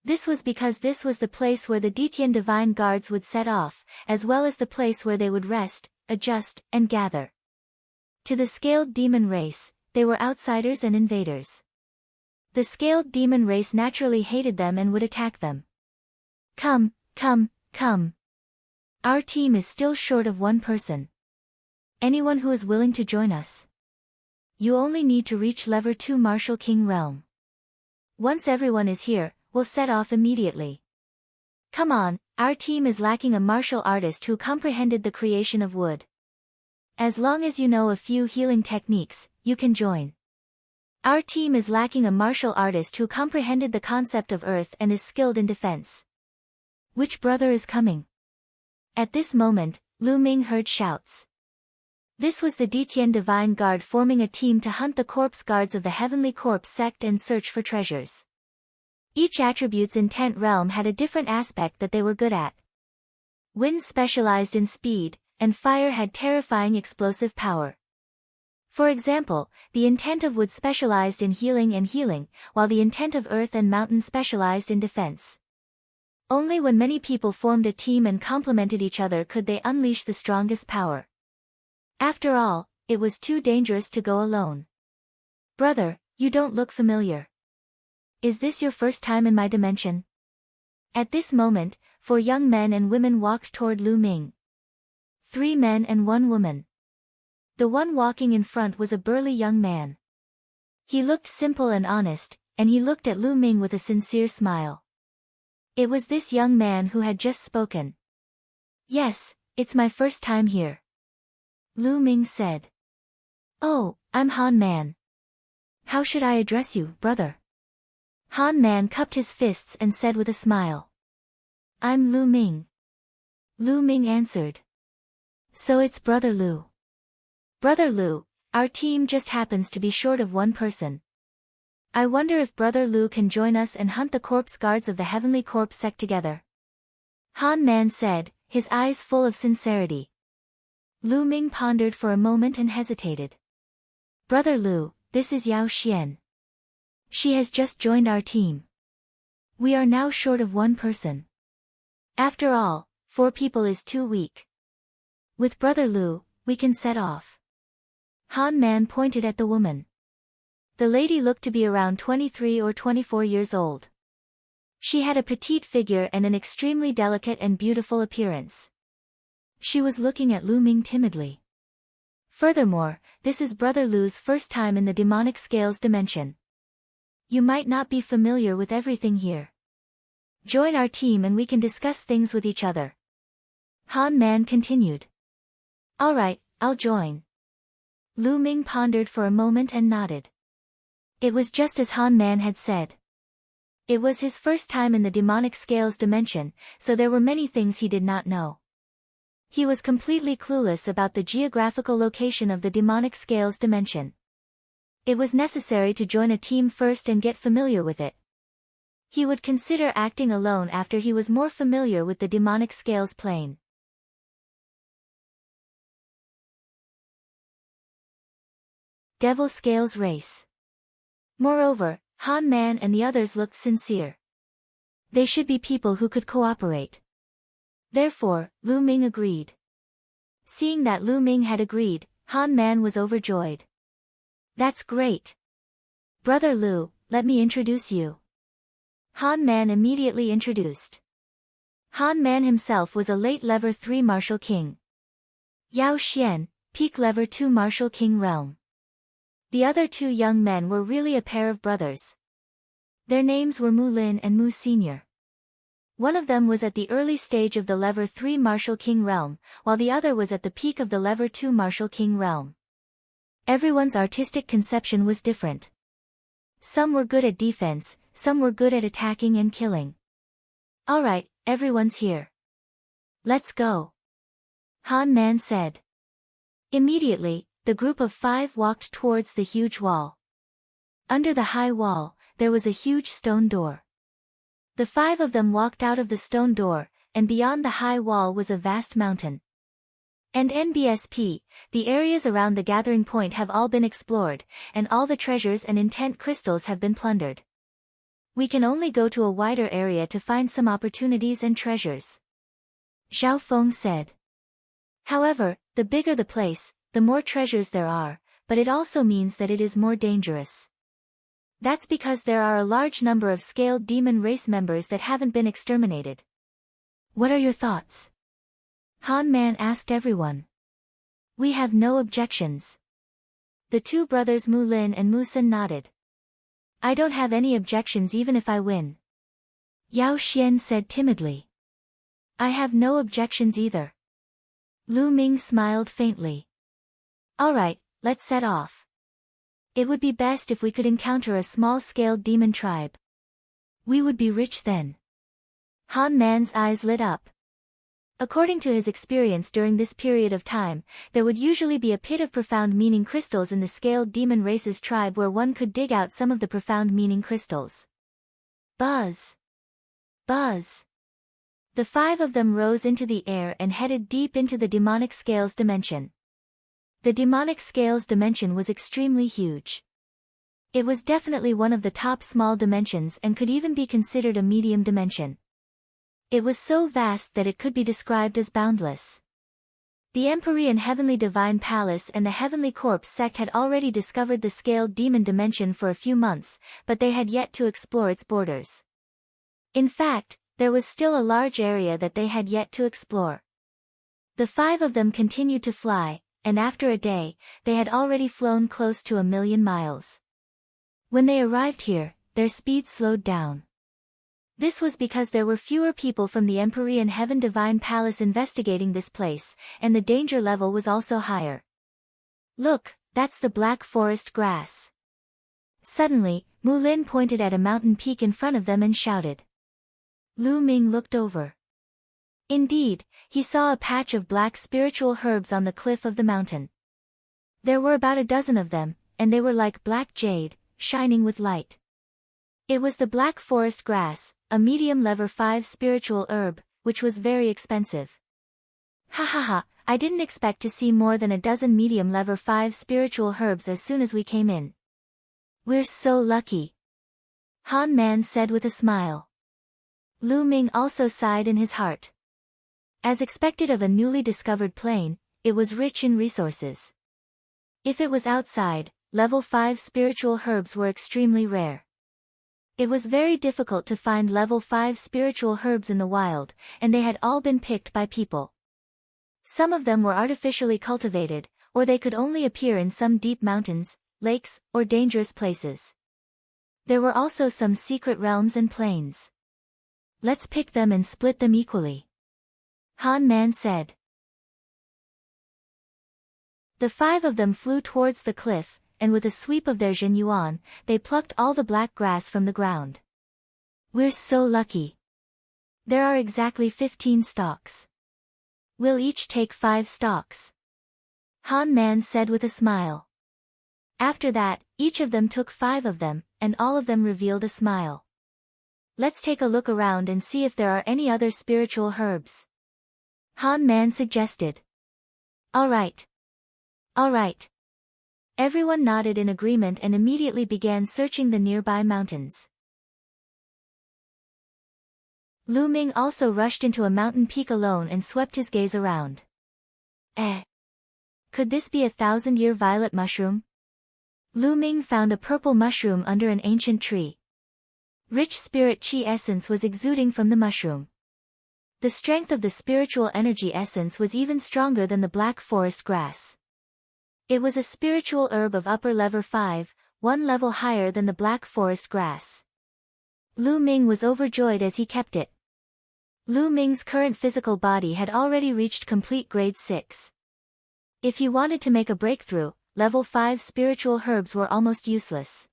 This was because this was the place where the Detian Divine Guards would set off, as well as the place where they would rest, adjust, and gather. To the Scaled Demon race, they were outsiders and invaders. The Scaled Demon race naturally hated them and would attack them. Come. Our team is still short of one person. Anyone who is willing to join us? You only need to reach level 2 Martial King Realm. Once everyone is here, we'll set off immediately. Come on, our team is lacking a martial artist who comprehended the creation of wood. As long as you know a few healing techniques, you can join. Our team is lacking a martial artist who comprehended the concept of earth and is skilled in defense. Which brother is coming? At this moment, Lu Ming heard shouts. This was the Detian Divine Guard forming a team to hunt the corpse guards of the Heavenly Corpse sect and search for treasures. Each attribute's intent realm had a different aspect that they were good at. Wind specialized in speed, and fire had terrifying explosive power. For example, the intent of wood specialized in healing, while the intent of earth and mountain specialized in defense. Only when many people formed a team and complemented each other could they unleash the strongest power. After all, it was too dangerous to go alone. Brother, you don't look familiar. Is this your first time in my dimension? At this moment, 4 young men and women walked toward Lu Ming. 3 men and 1 woman. The one walking in front was a burly young man. He looked simple and honest, and he looked at Lu Ming with a sincere smile. It was this young man who had just spoken. Yes, It's my first time here. Lu Ming said. Oh, I'm Han Man. How should I address you, brother? Han Man cupped his fists and said with a smile. I'm Lu Ming. Lu Ming answered. So it's Brother Lu. Brother Lu, our team just happens to be short of one person. I wonder if Brother Lu can join us and hunt the corpse guards of the Heavenly Corpse sect together. Han Man said, his eyes full of sincerity. Lu Ming pondered for a moment and hesitated. Brother Lu, this is Yao Xian. She has just joined our team. We are now short of one person. After all, 4 people is too weak. With Brother Lu, we can set off. Han Man pointed at the woman. The lady looked to be around 23 or 24 years old. She had a petite figure and an extremely delicate and beautiful appearance. She was looking at Lu Ming timidly. Furthermore, this is Brother Lu's first time in the demonic scales dimension. You might not be familiar with everything here. Join our team and we can discuss things with each other. Han Man continued. Alright, I'll join. Lu Ming pondered for a moment and nodded. It was just as Han Man had said. It was his first time in the demonic scales dimension, so there were many things he did not know. He was completely clueless about the geographical location of the demonic scales dimension. It was necessary to join a team first and get familiar with it. He would consider acting alone after he was more familiar with the demonic scales plane. Devil Scales Race. Moreover, Han Man and the others looked sincere. They should be people who could cooperate. Therefore, Lu Ming agreed. Seeing that Lu Ming had agreed, Han Man was overjoyed. That's great. Brother Lu, let me introduce you. Han Man immediately introduced. Han Man himself was a late Level 3 Martial King. Yao Xian, peak Level 2 Martial King realm. The other 2 young men were really a pair of brothers. Their names were Mu Lin and Mu Senior. One of them was at the early stage of the Level 3 Martial King realm, while the other was at the peak of the Level 2 Martial King realm. Everyone's artistic conception was different. Some were good at defense, some were good at attacking and killing. Alright, everyone's here. Let's go. Han Man said. Immediately, the group of 5 walked towards the huge wall. Under the high wall, there was a huge stone door. The 5 of them walked out of the stone door, and beyond the high wall was a vast mountain. And NBSP, the areas around the gathering point have all been explored, and all the treasures and intent crystals have been plundered. We can only go to a wider area to find some opportunities and treasures. Zhao Feng said. However, the bigger the place, the more treasures there are, but it also means that it is more dangerous. That's because there are a large number of scaled demon race members that haven't been exterminated. What are your thoughts? Han Man asked everyone. We have no objections. The 2 brothers Mu Lin and Mu Sen nodded. I don't have any objections even if I win. Yao Xian said timidly. I have no objections either. Lu Ming smiled faintly. Alright, let's set off. It would be best if we could encounter a small-scaled demon tribe. We would be rich then. Han Man's eyes lit up. According to his experience during this period of time, there would usually be a pit of profound meaning crystals in the scaled demon race's tribe where one could dig out some of the profound meaning crystals. Buzz! Buzz! The 5 of them rose into the air and headed deep into the demonic scales dimension. The demonic scales dimension was extremely huge. It was definitely one of the top small dimensions and could even be considered a medium dimension. It was so vast that it could be described as boundless. The Empyrean Heavenly Divine Palace and the Heavenly Corpse sect had already discovered the scaled demon dimension for a few months, but they had yet to explore its borders. In fact, there was still a large area that they had yet to explore. The 5 of them continued to fly, and after a day, they had already flown close to 1,000,000 miles. When they arrived here, their speed slowed down. This was because there were fewer people from the Empyrean Heaven Divine Palace investigating this place, and the danger level was also higher. Look, that's the Black Forest grass. Suddenly, Mulin pointed at a mountain peak in front of them and shouted. Lu Ming looked over. Indeed, he saw a patch of black spiritual herbs on the cliff of the mountain. There were about a dozen of them, and they were like black jade, shining with light. It was the Black Forest grass, a medium level 5 spiritual herb, which was very expensive. Ha ha ha, I didn't expect to see more than a dozen medium level 5 spiritual herbs as soon as we came in. We're so lucky. Han Man said with a smile. Lu Ming also sighed in his heart. As expected of a newly discovered plane, it was rich in resources. If it was outside, level 5 spiritual herbs were extremely rare. It was very difficult to find level 5 spiritual herbs in the wild, and they had all been picked by people. Some of them were artificially cultivated, or they could only appear in some deep mountains, lakes, or dangerous places. There were also some secret realms and plains. Let's pick them and split them equally. Han Man said. The 5 of them flew towards the cliff, and with a sweep of their Jin Yuan, they plucked all the black grass from the ground. We're so lucky. There are exactly 15 stalks. We'll each take 5 stalks. Han Man said with a smile. After that, each of them took 5 of them, and all of them revealed a smile. Let's take a look around and see if there are any other spiritual herbs. Han Man suggested. All right. All right. Everyone nodded in agreement and immediately began searching the nearby mountains. Lu Ming also rushed into a mountain peak alone and swept his gaze around. Could this be a 1,000-year violet mushroom? Lu Ming found a purple mushroom under an ancient tree. Rich spirit chi essence was exuding from the mushroom. The strength of the spiritual energy essence was even stronger than the Black Forest grass. It was a spiritual herb of upper level 5, 1 level higher than the Black Forest grass. Lu Ming was overjoyed as he kept it. Lu Ming's current physical body had already reached complete grade 6. If he wanted to make a breakthrough, level 5 spiritual herbs were almost useless.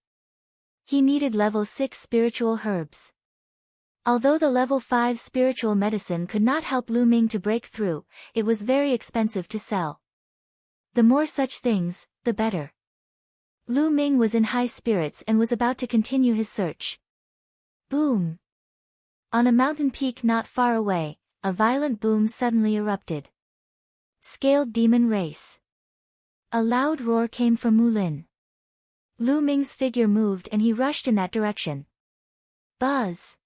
He needed level 6 spiritual herbs. Although the level 5 spiritual medicine could not help Lu Ming to break through, it was very expensive to sell. The more such things, the better. Lu Ming was in high spirits and was about to continue his search. Boom! On a mountain peak not far away, a violent boom suddenly erupted. Scaled demon race. A loud roar came from Mulin. Lu Ming's figure moved and he rushed in that direction. Buzz!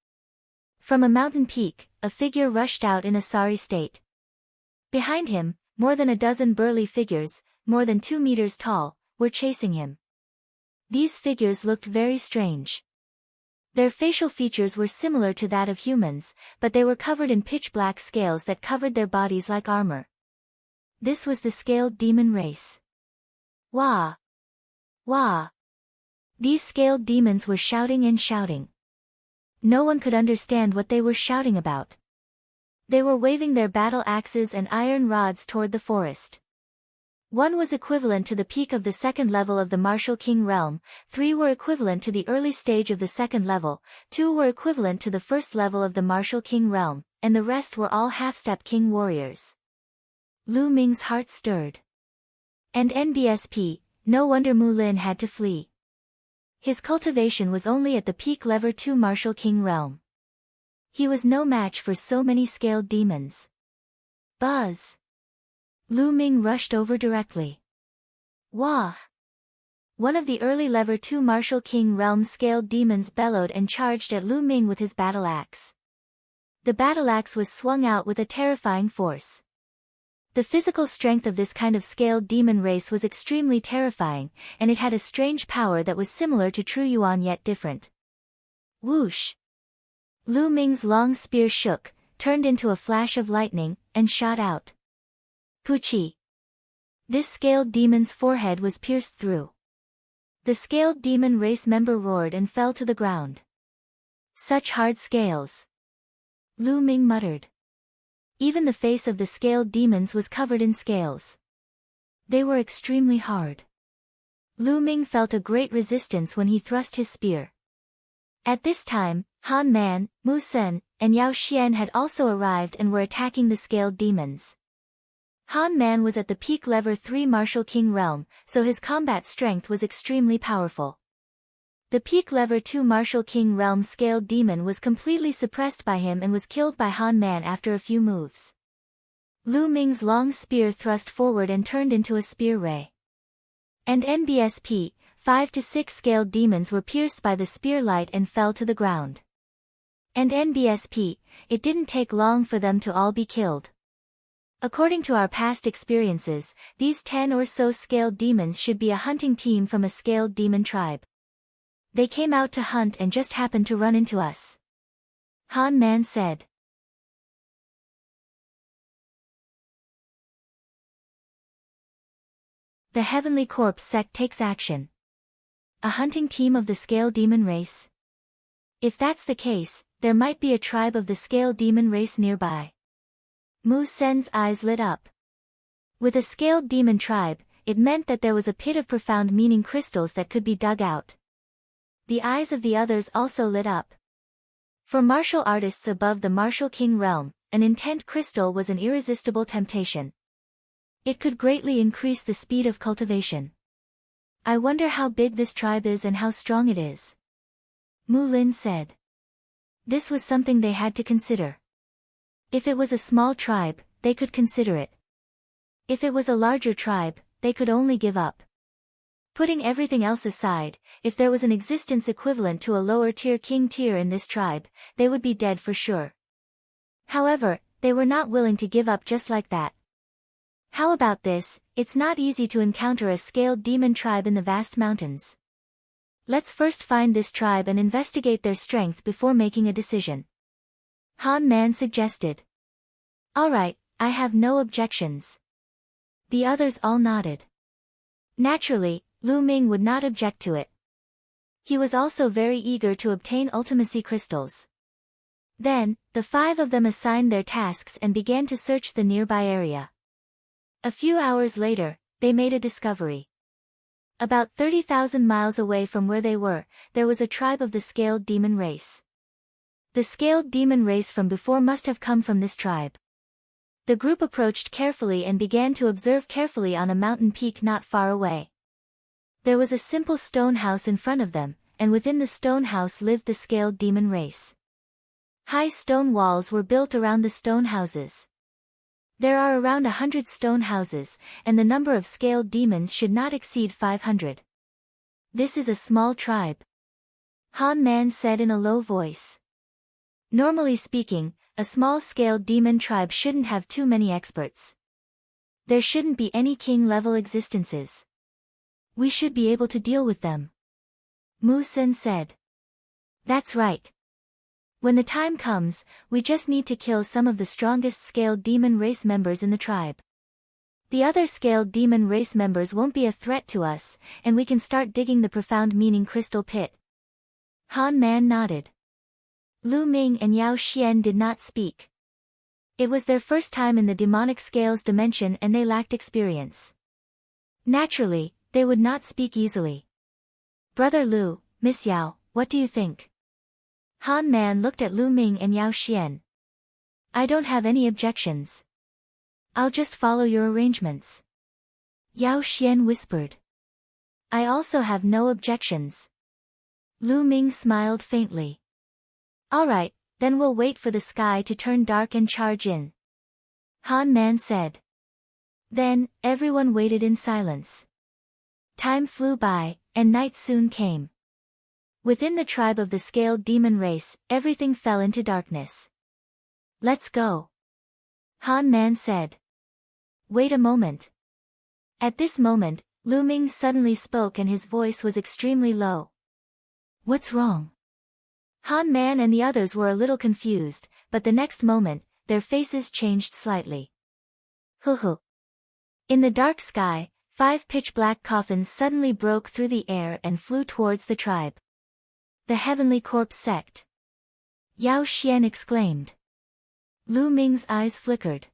From a mountain peak, a figure rushed out in a sorry state. Behind him, more than a dozen burly figures, more than 2 meters tall, were chasing him. These figures looked very strange. Their facial features were similar to that of humans, but they were covered in pitch-black scales that covered their bodies like armor. This was the scaled demon race. Wah! Wah! These scaled demons were shouting and shouting. No one could understand what they were shouting about. They were waving their battle axes and iron rods toward the forest. One was equivalent to the peak of the 2nd level of the Martial King realm, 3 were equivalent to the early stage of the 2nd level, 2 were equivalent to the 1st level of the Martial King realm, and the rest were all half-step king warriors. Lu Ming's heart stirred. And NBSP, no wonder Mulin had to flee. His cultivation was only at the peak level 2 Martial King realm. He was no match for so many scaled demons. Buzz! Lu Ming rushed over directly. Wah! One of the early level 2 Martial King realm scaled demons bellowed and charged at Lu Ming with his battle axe. The battle axe was swung out with a terrifying force. The physical strength of this kind of scaled demon race was extremely terrifying, and it had a strange power that was similar to True Yuan yet different. Whoosh! Lu Ming's long spear shook, turned into a flash of lightning, and shot out. Puchi! This scaled demon's forehead was pierced through. The scaled demon race member roared and fell to the ground. Such hard scales. Lu Ming muttered. Even the face of the scaled demons was covered in scales. They were extremely hard. Lu Ming felt a great resistance when he thrust his spear. At this time, Han Man, Mu Sen, and Yao Xian had also arrived and were attacking the scaled demons. Han Man was at the peak level 3 Martial King realm, so his combat strength was extremely powerful. The peak level 2 Martial King realm scaled demon was completely suppressed by him and was killed by Han Man after a few moves. Lu Ming's long spear thrust forward and turned into a spear ray. And NBSP, 5 to 6 scaled demons were pierced by the spear light and fell to the ground. And NBSP, it didn't take long for them to all be killed. According to our past experiences, these 10 or so scaled demons should be a hunting team from a scaled demon tribe. They came out to hunt and just happened to run into us. Han Man said. The Heavenly Corpse sect takes action. A hunting team of the scale demon race? If that's the case, there might be a tribe of the scale demon race nearby. Mu Sen's eyes lit up. With a scaled demon tribe, it meant that there was a pit of profound meaning crystals that could be dug out. The eyes of the others also lit up. For martial artists above the Martial King realm, an intent crystal was an irresistible temptation. It could greatly increase the speed of cultivation. I wonder how big this tribe is and how strong it is. Mu Lin said. This was something they had to consider. If it was a small tribe, they could consider it. If it was a larger tribe, they could only give up. Putting everything else aside, if there was an existence equivalent to a lower-tier king tier in this tribe, they would be dead for sure. However, they were not willing to give up just like that. How about this? It's not easy to encounter a scaled demon tribe in the vast mountains. Let's first find this tribe and investigate their strength before making a decision. Han Man suggested. Alright, I have no objections. The others all nodded. Naturally, Lu Ming would not object to it. He was also very eager to obtain ultimacy crystals. Then, the 5 of them assigned their tasks and began to search the nearby area. A few hours later, they made a discovery. About 30,000 miles away from where they were, there was a tribe of the scaled demon race. The scaled demon race from before must have come from this tribe. The group approached carefully and began to observe carefully on a mountain peak not far away. There was a simple stone house in front of them, and within the stone house lived the scaled demon race. High stone walls were built around the stone houses. There are around 100 stone houses, and the number of scaled demons should not exceed 500. This is a small tribe. Han Man said in a low voice. Normally speaking, a small scaled demon tribe shouldn't have too many experts. There shouldn't be any king-level existences. We should be able to deal with them. Mu Sen said. That's right. When the time comes, we just need to kill some of the strongest scaled demon race members in the tribe. The other scaled demon race members won't be a threat to us, and we can start digging the profound meaning crystal pit. Han Man nodded. Lu Ming and Yao Xian did not speak. It was their first time in the demonic scales dimension and they lacked experience. Naturally, they would not speak easily. Brother Lu, Miss Yao, what do you think? Han Man looked at Lu Ming and Yao Xian. I don't have any objections. I'll just follow your arrangements. Yao Xian whispered. I also have no objections. Lu Ming smiled faintly. Alright, then we'll wait for the sky to turn dark and charge in. Han Man said. Then, everyone waited in silence. Time flew by, and night soon came. Within the tribe of the scaled demon race, everything fell into darkness. Let's go. Han Man said. Wait a moment. At this moment, Lu Ming suddenly spoke and his voice was extremely low. What's wrong? Han Man and the others were a little confused, but the next moment, their faces changed slightly. Hoo. In the dark sky, 5 pitch-black coffins suddenly broke through the air and flew towards the tribe. The Heavenly Corpse sect. Yao Xian exclaimed. Lu Ming's eyes flickered.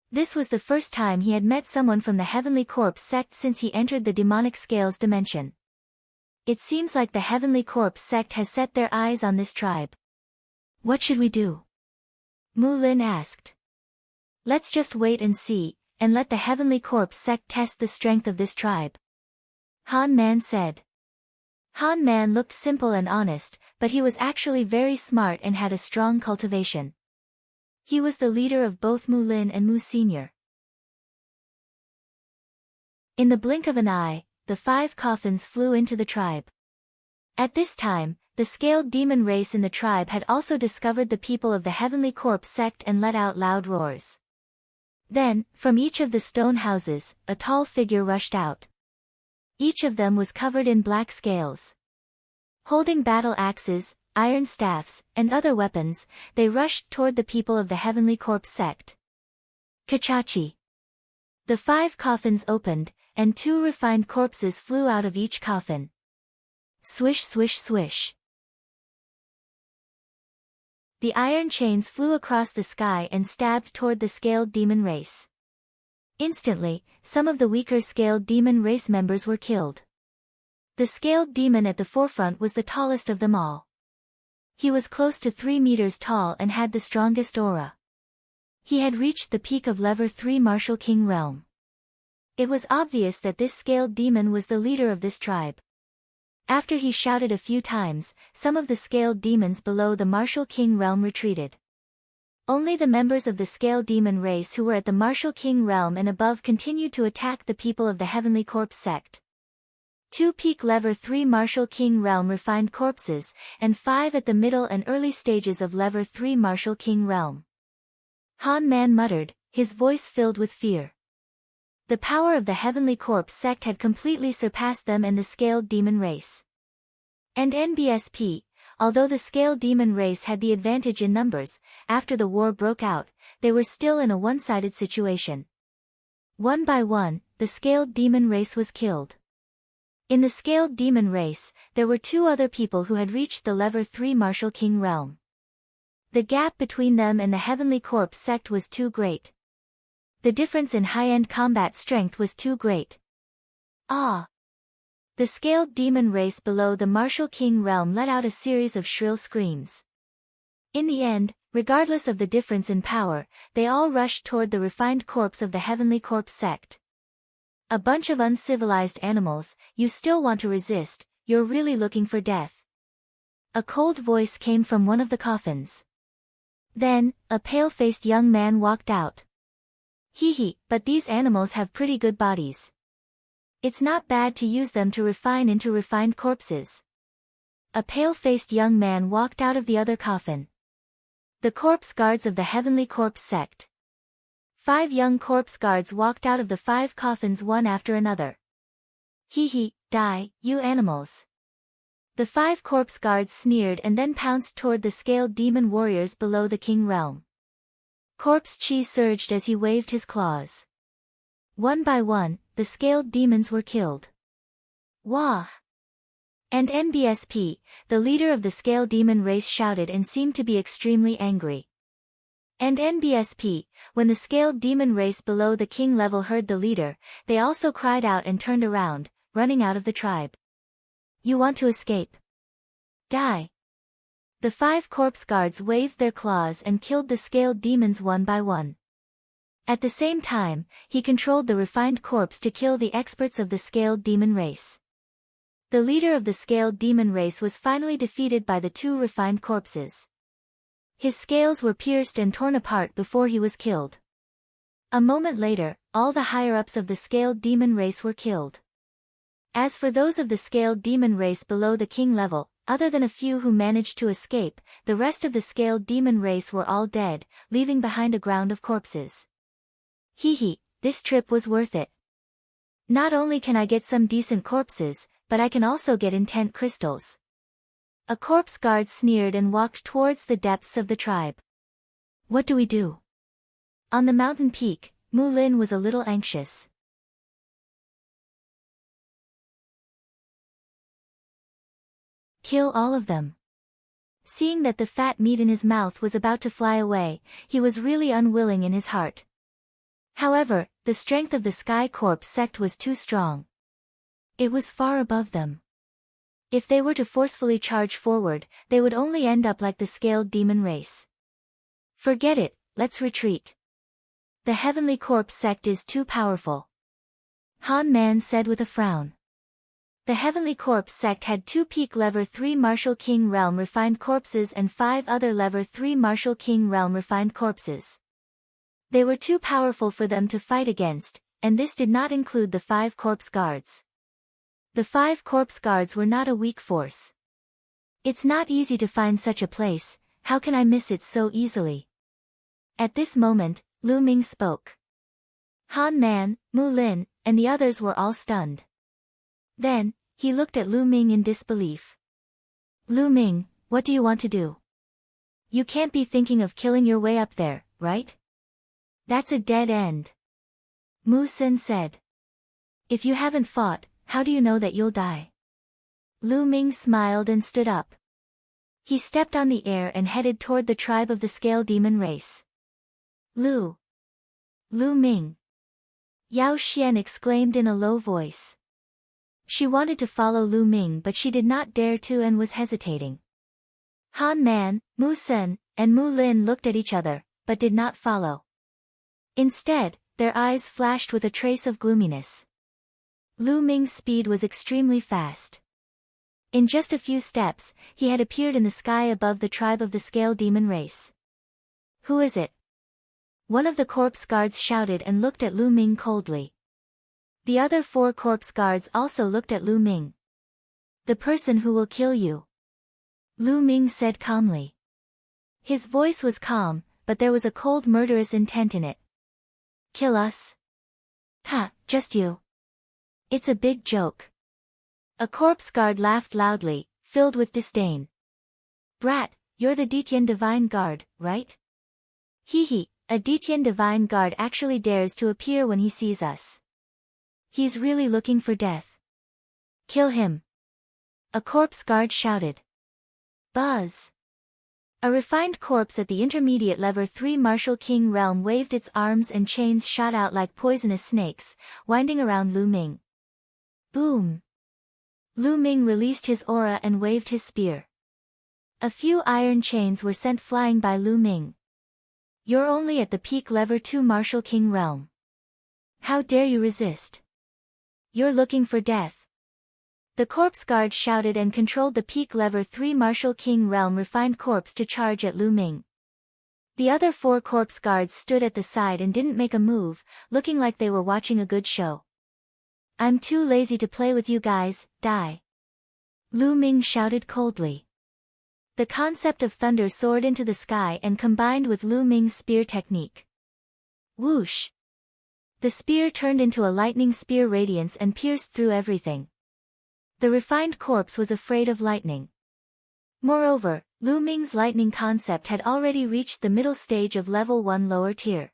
This was the first time he had met someone from the Heavenly Corpse sect since he entered the demonic scales dimension. It seems like the Heavenly Corpse sect has set their eyes on this tribe. What should we do? Mu Lin asked. Let's just wait and see, and let the Heavenly Corpse sect test the strength of this tribe. Han Man said. Han Man looked simple and honest, but he was actually very smart and had a strong cultivation. He was the leader of both Mu Lin and Mu Senior. In the blink of an eye, the 5 coffins flew into the tribe. At this time, the scaled demon race in the tribe had also discovered the people of the Heavenly Corpse sect and let out loud roars. Then, from each of the stone houses, a tall figure rushed out. Each of them was covered in black scales. Holding battle axes, iron staffs, and other weapons, they rushed toward the people of the Heavenly Corpse sect. Kachachi. The 5 coffins opened, and 2 refined corpses flew out of each coffin. Swish swish swish. The iron chains flew across the sky and stabbed toward the scaled demon race. Instantly, some of the weaker scaled demon race members were killed. The scaled demon at the forefront was the tallest of them all. He was close to 3 meters tall and had the strongest aura. He had reached the peak of Level 3 Martial King realm. It was obvious that this scaled demon was the leader of this tribe. After he shouted a few times, some of the scaled demons below the Martial King realm retreated. Only the members of the scaled demon race who were at the Martial King realm and above continued to attack the people of the Heavenly Corpse sect. 2 peak Level 3 Martial King realm refined corpses, and 5 at the middle and early stages of Level 3 Martial King realm. Han Man muttered, his voice filled with fear. The power of the Heavenly Corpse sect had completely surpassed them and the scaled demon race. And NBSP, although the scaled demon race had the advantage in numbers, after the war broke out, they were still in a one-sided situation. One by one, the scaled demon race was killed. In the scaled demon race, there were 2 other people who had reached the Level 3 Martial King realm. The gap between them and the Heavenly Corpse sect was too great. The difference in high-end combat strength was too great. Ah! The scaled demon race below the Martial King realm let out a series of shrill screams. In the end, regardless of the difference in power, they all rushed toward the refined corpse of the Heavenly Corpse sect. A bunch of uncivilized animals, you still want to resist, you're really looking for death. A cold voice came from one of the coffins. Then, a pale-faced young man walked out. Hee, but these animals have pretty good bodies. It's not bad to use them to refine into refined corpses. A pale-faced young man walked out of the other coffin. The corpse guards of the Heavenly Corpse sect. 5 young corpse guards walked out of the 5 coffins one after another. Hee, die, you animals. The 5 corpse guards sneered and then pounced toward the scaled demon warriors below the king realm. Corpse Chi surged as he waved his claws. One by one, the scaled demons were killed. Wah! And NBSP, the leader of the scaled demon race, shouted and seemed to be extremely angry. And NBSP, when the scaled demon race below the king level heard the leader, they also cried out and turned around, running out of the tribe. You want to escape? Die! The 5 corpse guards waved their claws and killed the scaled demons one by one. At the same time, he controlled the refined corpse to kill the experts of the scaled demon race. The leader of the scaled demon race was finally defeated by the 2 refined corpses. His scales were pierced and torn apart before he was killed. A moment later, all the higher-ups of the scaled demon race were killed. As for those of the scaled demon race below the king level, other than a few who managed to escape, the rest of the scaled demon race were all dead, leaving behind a ground of corpses. Hee, this trip was worth it. Not only can I get some decent corpses, but I can also get intent crystals. A corpse guard sneered and walked towards the depths of the tribe. What do we do? On the mountain peak, Mu Lin was a little anxious. Kill all of them. Seeing that the fat meat in his mouth was about to fly away, he was really unwilling in his heart. However, the strength of the Sky Corpse sect was too strong. It was far above them. If they were to forcefully charge forward, they would only end up like the Scaled Demon race. Forget it, let's retreat. The Heavenly Corpse sect is too powerful. Han Man said with a frown. The Heavenly Corpse sect had 2 peak Level 3 Martial King Realm refined corpses and 5 other Level 3 Martial King Realm refined corpses. They were too powerful for them to fight against, and this did not include the 5 corpse guards. The 5 corpse guards were not a weak force. It's not easy to find such a place, how can I miss it so easily? At this moment, Lu Ming spoke. Han Man, Mu Lin, and the others were all stunned. Then, he looked at Lu Ming in disbelief. Lu Ming, what do you want to do? You can't be thinking of killing your way up there, right? That's a dead end. Mu Sin said. If you haven't fought, how do you know that you'll die? Lu Ming smiled and stood up. He stepped on the air and headed toward the tribe of the Scale Demon race. Lu Ming. Yao Xian exclaimed in a low voice. She wanted to follow Lu Ming but she did not dare to and was hesitating. Han Man, Mu Sen, and Mu Lin looked at each other, but did not follow. Instead, their eyes flashed with a trace of gloominess. Lu Ming's speed was extremely fast. In just a few steps, he had appeared in the sky above the tribe of the Scale Demon race. Who is it? One of the corpse guards shouted and looked at Lu Ming coldly. The other 4 corpse guards also looked at Lu Ming. The person who will kill you. Lu Ming said calmly. His voice was calm, but there was a cold murderous intent in it. Kill us? Ha, just you. It's a big joke. A corpse guard laughed loudly, filled with disdain. Brat, you're the Detian Divine Guard, right? Hee, a Detian Divine Guard actually dares to appear when he sees us. He's really looking for death. Kill him. A corpse guard shouted. Buzz. A refined corpse at the intermediate Level 3 Martial King realm waved its arms and chains shot out like poisonous snakes, winding around Lu Ming. Boom. Lu Ming released his aura and waved his spear. A few iron chains were sent flying by Lu Ming. You're only at the peak Level 2 Martial King realm. How dare you resist? You're looking for death. The corpse guard shouted and controlled the peak Level 3 Martial King realm refined corpse to charge at Lu Ming. The other 4 corpse guards stood at the side and didn't make a move, looking like they were watching a good show. I'm too lazy to play with you guys, die. Lu Ming shouted coldly. The concept of thunder soared into the sky and combined with Lu Ming's spear technique. Whoosh! The spear turned into a lightning spear radiance and pierced through everything. The refined corpse was afraid of lightning. Moreover, Lu Ming's lightning concept had already reached the middle stage of Level 1 lower tier.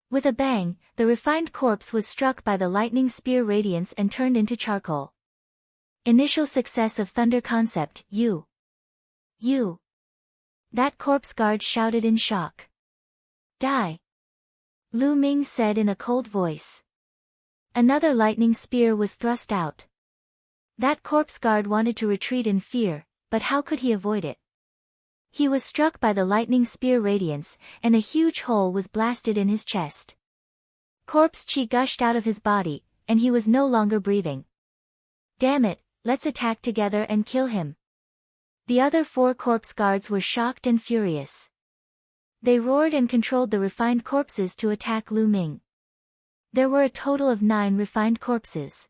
With a bang, the refined corpse was struck by the lightning spear radiance and turned into charcoal. Initial success of thunder concept, You. That corpse guard shouted in shock. Die. Lu Ming said in a cold voice. Another lightning spear was thrust out. That corpse guard wanted to retreat in fear, but how could he avoid it? He was struck by the lightning spear radiance, and a huge hole was blasted in his chest. Corpse chi gushed out of his body, and he was no longer breathing. Damn it, let's attack together and kill him. The other 4 corpse guards were shocked and furious. They roared and controlled the refined corpses to attack Lu Ming. There were a total of 9 refined corpses.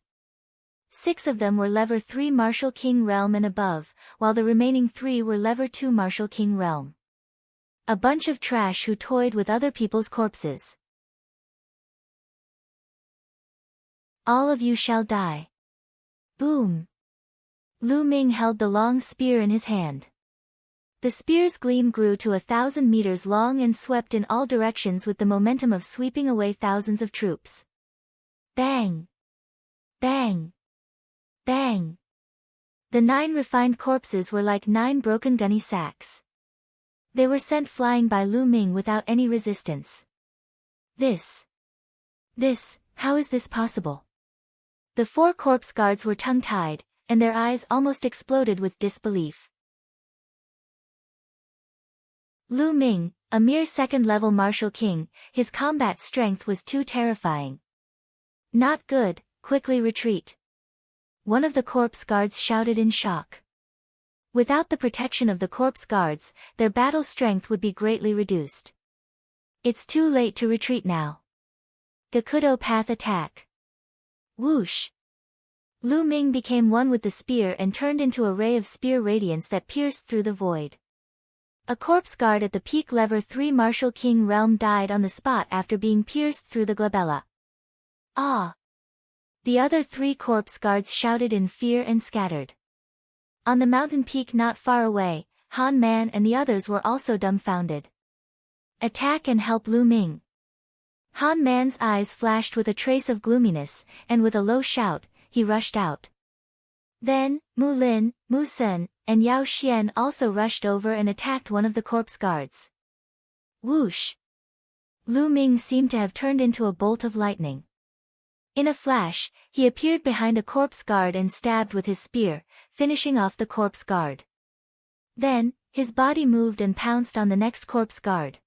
6 of them were Level 3 Martial King Realm and above, while the remaining 3 were Level 2 Martial King Realm. A bunch of trash who toyed with other people's corpses. All of you shall die. Boom. Lu Ming held the long spear in his hand. The spear's gleam grew to 1,000 meters long and swept in all directions with the momentum of sweeping away thousands of troops. Bang! Bang! Bang! The 9 refined corpses were like 9 broken gunny sacks. They were sent flying by Lu Ming without any resistance. How is this possible? The 4 corpse guards were tongue-tied, and their eyes almost exploded with disbelief. Lu Ming, a mere second-level martial king, his combat strength was too terrifying. Not good, quickly retreat. One of the corpse guards shouted in shock. Without the protection of the corpse guards, their battle strength would be greatly reduced. It's too late to retreat now. Gakudo path attack. Whoosh! Lu Ming became one with the spear and turned into a ray of spear radiance that pierced through the void. A corpse guard at the peak level 3 martial king realm died on the spot after being pierced through the glabella. Ah! The other 3 corpse guards shouted in fear and scattered. On the mountain peak not far away, Han Man and the others were also dumbfounded. Attack and help Lu Ming. Han Man's eyes flashed with a trace of gloominess, and with a low shout, he rushed out. Then, Mu Lin, Mu Sun, and Yao Xian also rushed over and attacked one of the corpse guards. Whoosh! Lu Ming seemed to have turned into a bolt of lightning. In a flash, he appeared behind a corpse guard and stabbed with his spear, finishing off the corpse guard. Then, his body moved and pounced on the next corpse guard.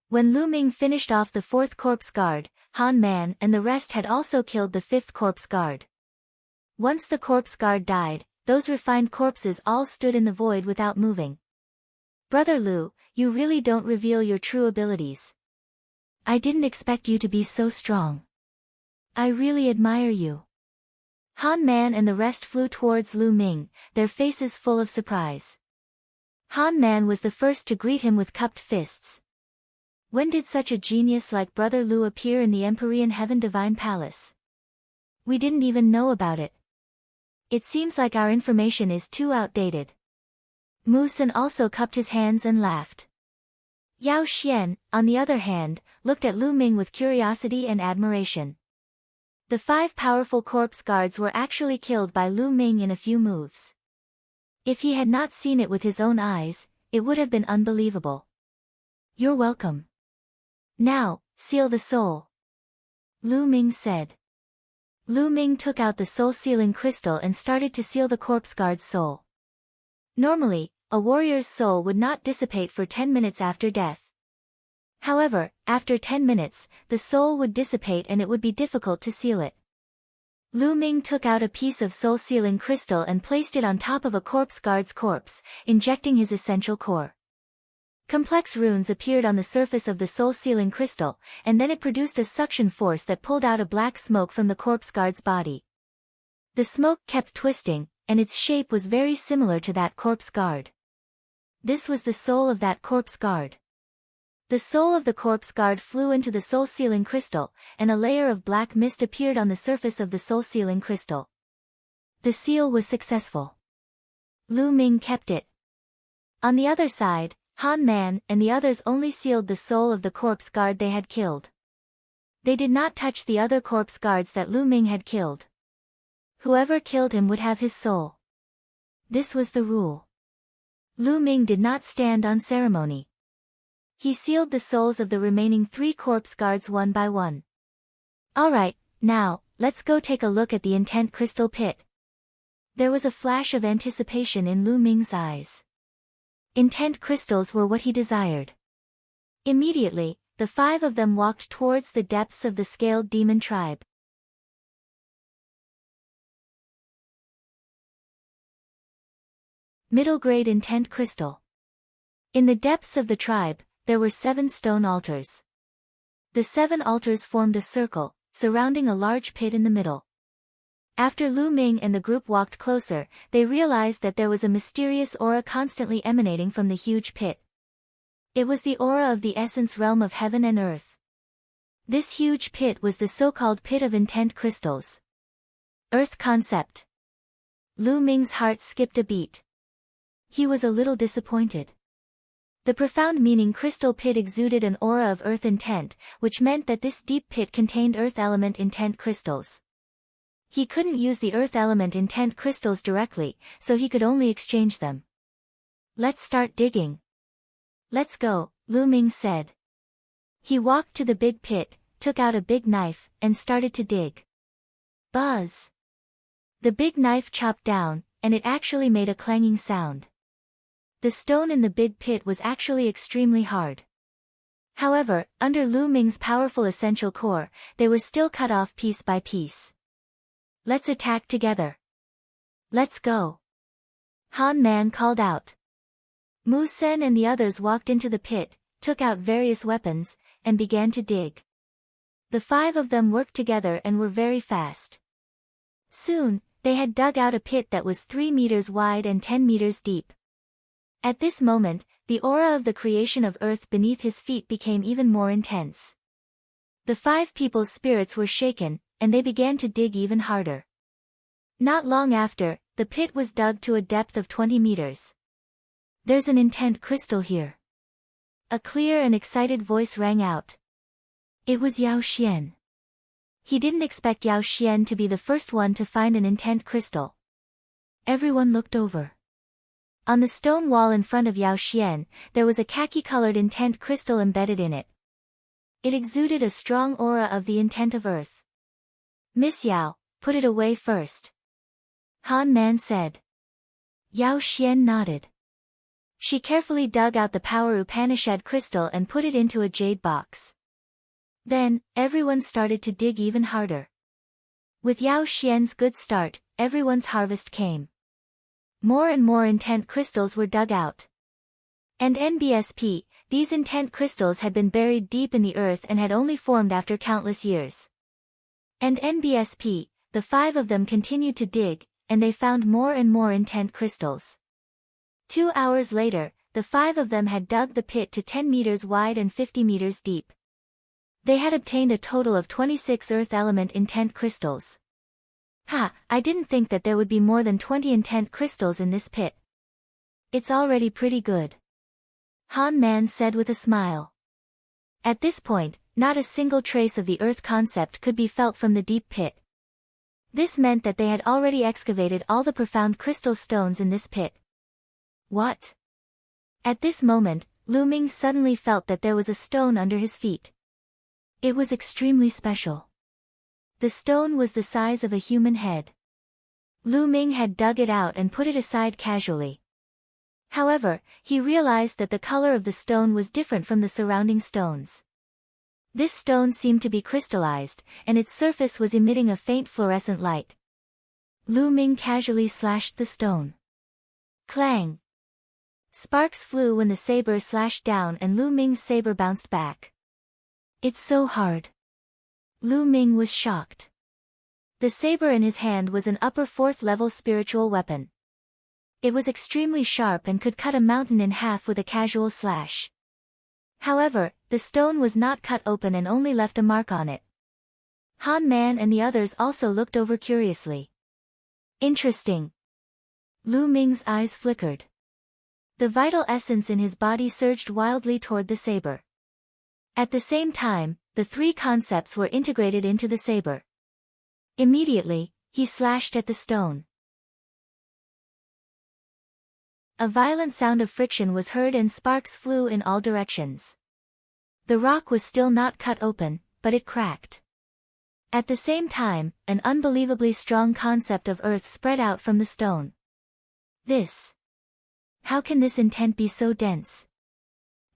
When Lu Ming finished off the 4th corpse guard, Han Man and the rest had also killed the 5th corpse guard. Once the corpse guard died, those refined corpses all stood in the void without moving. Brother Lu, you really don't reveal your true abilities. I didn't expect you to be so strong. I really admire you. Han Man and the rest flew towards Lu Ming, their faces full of surprise. Han Man was the first to greet him with cupped fists. When did such a genius like Brother Lu appear in the Empyrean Heaven Divine Palace? We didn't even know about it. It seems like our information is too outdated. Mu Sun also cupped his hands and laughed. Yao Xian, on the other hand, looked at Lu Ming with curiosity and admiration. The 5 powerful corpse guards were actually killed by Lu Ming in a few moves. If he had not seen it with his own eyes, it would have been unbelievable. You're welcome. Now, seal the soul. Lu Ming said. Lu Ming took out the soul-sealing crystal and started to seal the corpse guard's soul. Normally, a warrior's soul would not dissipate for 10 minutes after death. However, after 10 minutes, the soul would dissipate and it would be difficult to seal it. Lu Ming took out a piece of soul-sealing crystal and placed it on top of a corpse guard's corpse, injecting his essential core. Complex runes appeared on the surface of the soul-sealing crystal, and then it produced a suction force that pulled out a black smoke from the corpse guard's body. The smoke kept twisting, and its shape was very similar to that corpse guard. This was the soul of that corpse guard. The soul of the corpse guard flew into the soul-sealing crystal, and a layer of black mist appeared on the surface of the soul-sealing crystal. The seal was successful. Lu Ming kept it. On the other side, Han Man and the others only sealed the soul of the corpse guard they had killed. They did not touch the other corpse guards that Lu Ming had killed. Whoever killed him would have his soul. This was the rule. Lu Ming did not stand on ceremony. He sealed the souls of the remaining 3 corpse guards one by one. Alright, now, let's go take a look at the intent crystal pit. There was a flash of anticipation in Lu Ming's eyes. Intent crystals were what he desired. Immediately, the 5 of them walked towards the depths of the scaled demon tribe. Middle grade intent crystal. In the depths of the tribe, there were 7 stone altars. The 7 altars formed a circle, surrounding a large pit in the middle. After Lu Ming and the group walked closer, they realized that there was a mysterious aura constantly emanating from the huge pit. It was the aura of the essence realm of heaven and earth. This huge pit was the so-called pit of intent crystals. Earth concept. Lu Ming's heart skipped a beat. He was a little disappointed. The profound meaning crystal pit exuded an aura of earth intent, which meant that this deep pit contained earth element intent crystals. He couldn't use the earth element intent crystals directly, so he could only exchange them. Let's start digging. Let's go, Lu Ming said. He walked to the big pit, took out a big knife, and started to dig. Buzz! The big knife chopped down, and it actually made a clanging sound. The stone in the big pit was actually extremely hard. However, under Lu Ming's powerful essential core, they were still cut off piece by piece. Let's attack together. Let's go. Han Man called out. Mu Sen and the others walked into the pit, took out various weapons, and began to dig. The 5 of them worked together and were very fast. Soon, they had dug out a pit that was 3 meters wide and 10 meters deep. At this moment, the aura of the creation of earth beneath his feet became even more intense. The 5 people's spirits were shaken, and they began to dig even harder. Not long after, the pit was dug to a depth of 20 meters. There's an intent crystal here. A clear and excited voice rang out. It was Yao Xian. He didn't expect Yao Xian to be the first one to find an intent crystal. Everyone looked over. On the stone wall in front of Yao Xian, there was a khaki-colored intent crystal embedded in it. It exuded a strong aura of the intent of earth. Miss Yao, put it away first. Han Man said. Yao Xian nodded. She carefully dug out the power Upanishad crystal and put it into a jade box. Then, everyone started to dig even harder. With Yao Xian's good start, everyone's harvest came. More and more intent crystals were dug out. And NBSP, these intent crystals had been buried deep in the earth and had only formed after countless years. And NBSP, the 5 of them continued to dig, and they found more and more intent crystals. 2 hours later, the 5 of them had dug the pit to 10 meters wide and 50 meters deep. They had obtained a total of 26 earth element intent crystals. I didn't think that there would be more than 20 intent crystals in this pit. It's already pretty good. Han Man said with a smile. At this point, not a single trace of the earth concept could be felt from the deep pit. This meant that they had already excavated all the profound crystal stones in this pit. What? At this moment, Lu Ming suddenly felt that there was a stone under his feet. It was extremely special. The stone was the size of a human head. Lu Ming had dug it out and put it aside casually. However, he realized that the color of the stone was different from the surrounding stones. This stone seemed to be crystallized, and its surface was emitting a faint fluorescent light. Lu Ming casually slashed the stone. Clang! Sparks flew when the saber slashed down and Lu Ming's saber bounced back. It's so hard. Lu Ming was shocked. The saber in his hand was an upper 4th level spiritual weapon. It was extremely sharp and could cut a mountain in half with a casual slash. However, the stone was not cut open and only left a mark on it. Han Man and the others also looked over curiously. Interesting. Lu Ming's eyes flickered. The vital essence in his body surged wildly toward the saber. At the same time, the 3 concepts were integrated into the saber. Immediately, he slashed at the stone. A violent sound of friction was heard and sparks flew in all directions. The rock was still not cut open, but it cracked. At the same time, an unbelievably strong concept of earth spread out from the stone. How can this intent be so dense?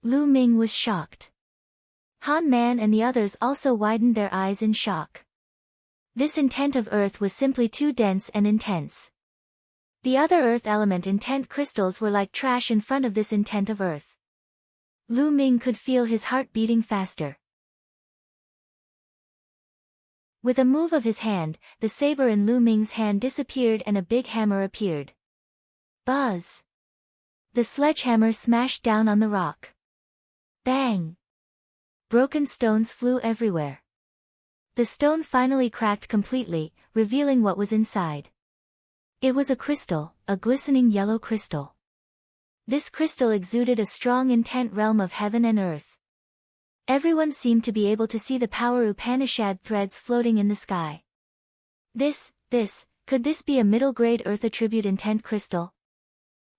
Lu Ming was shocked. Han Man and the others also widened their eyes in shock. This intent of earth was simply too dense and intense. The other earth element intent crystals were like trash in front of this intent of earth. Lu Ming could feel his heart beating faster. With a move of his hand, the saber in Lu Ming's hand disappeared and a big hammer appeared. Buzz! The sledgehammer smashed down on the rock. Bang! Broken stones flew everywhere. The stone finally cracked completely, revealing what was inside. It was a crystal, a glistening yellow crystal. This crystal exuded a strong intent realm of heaven and earth. Everyone seemed to be able to see the power Upanishad threads floating in the sky. This Could this be a middle-grade Earth attribute intent crystal?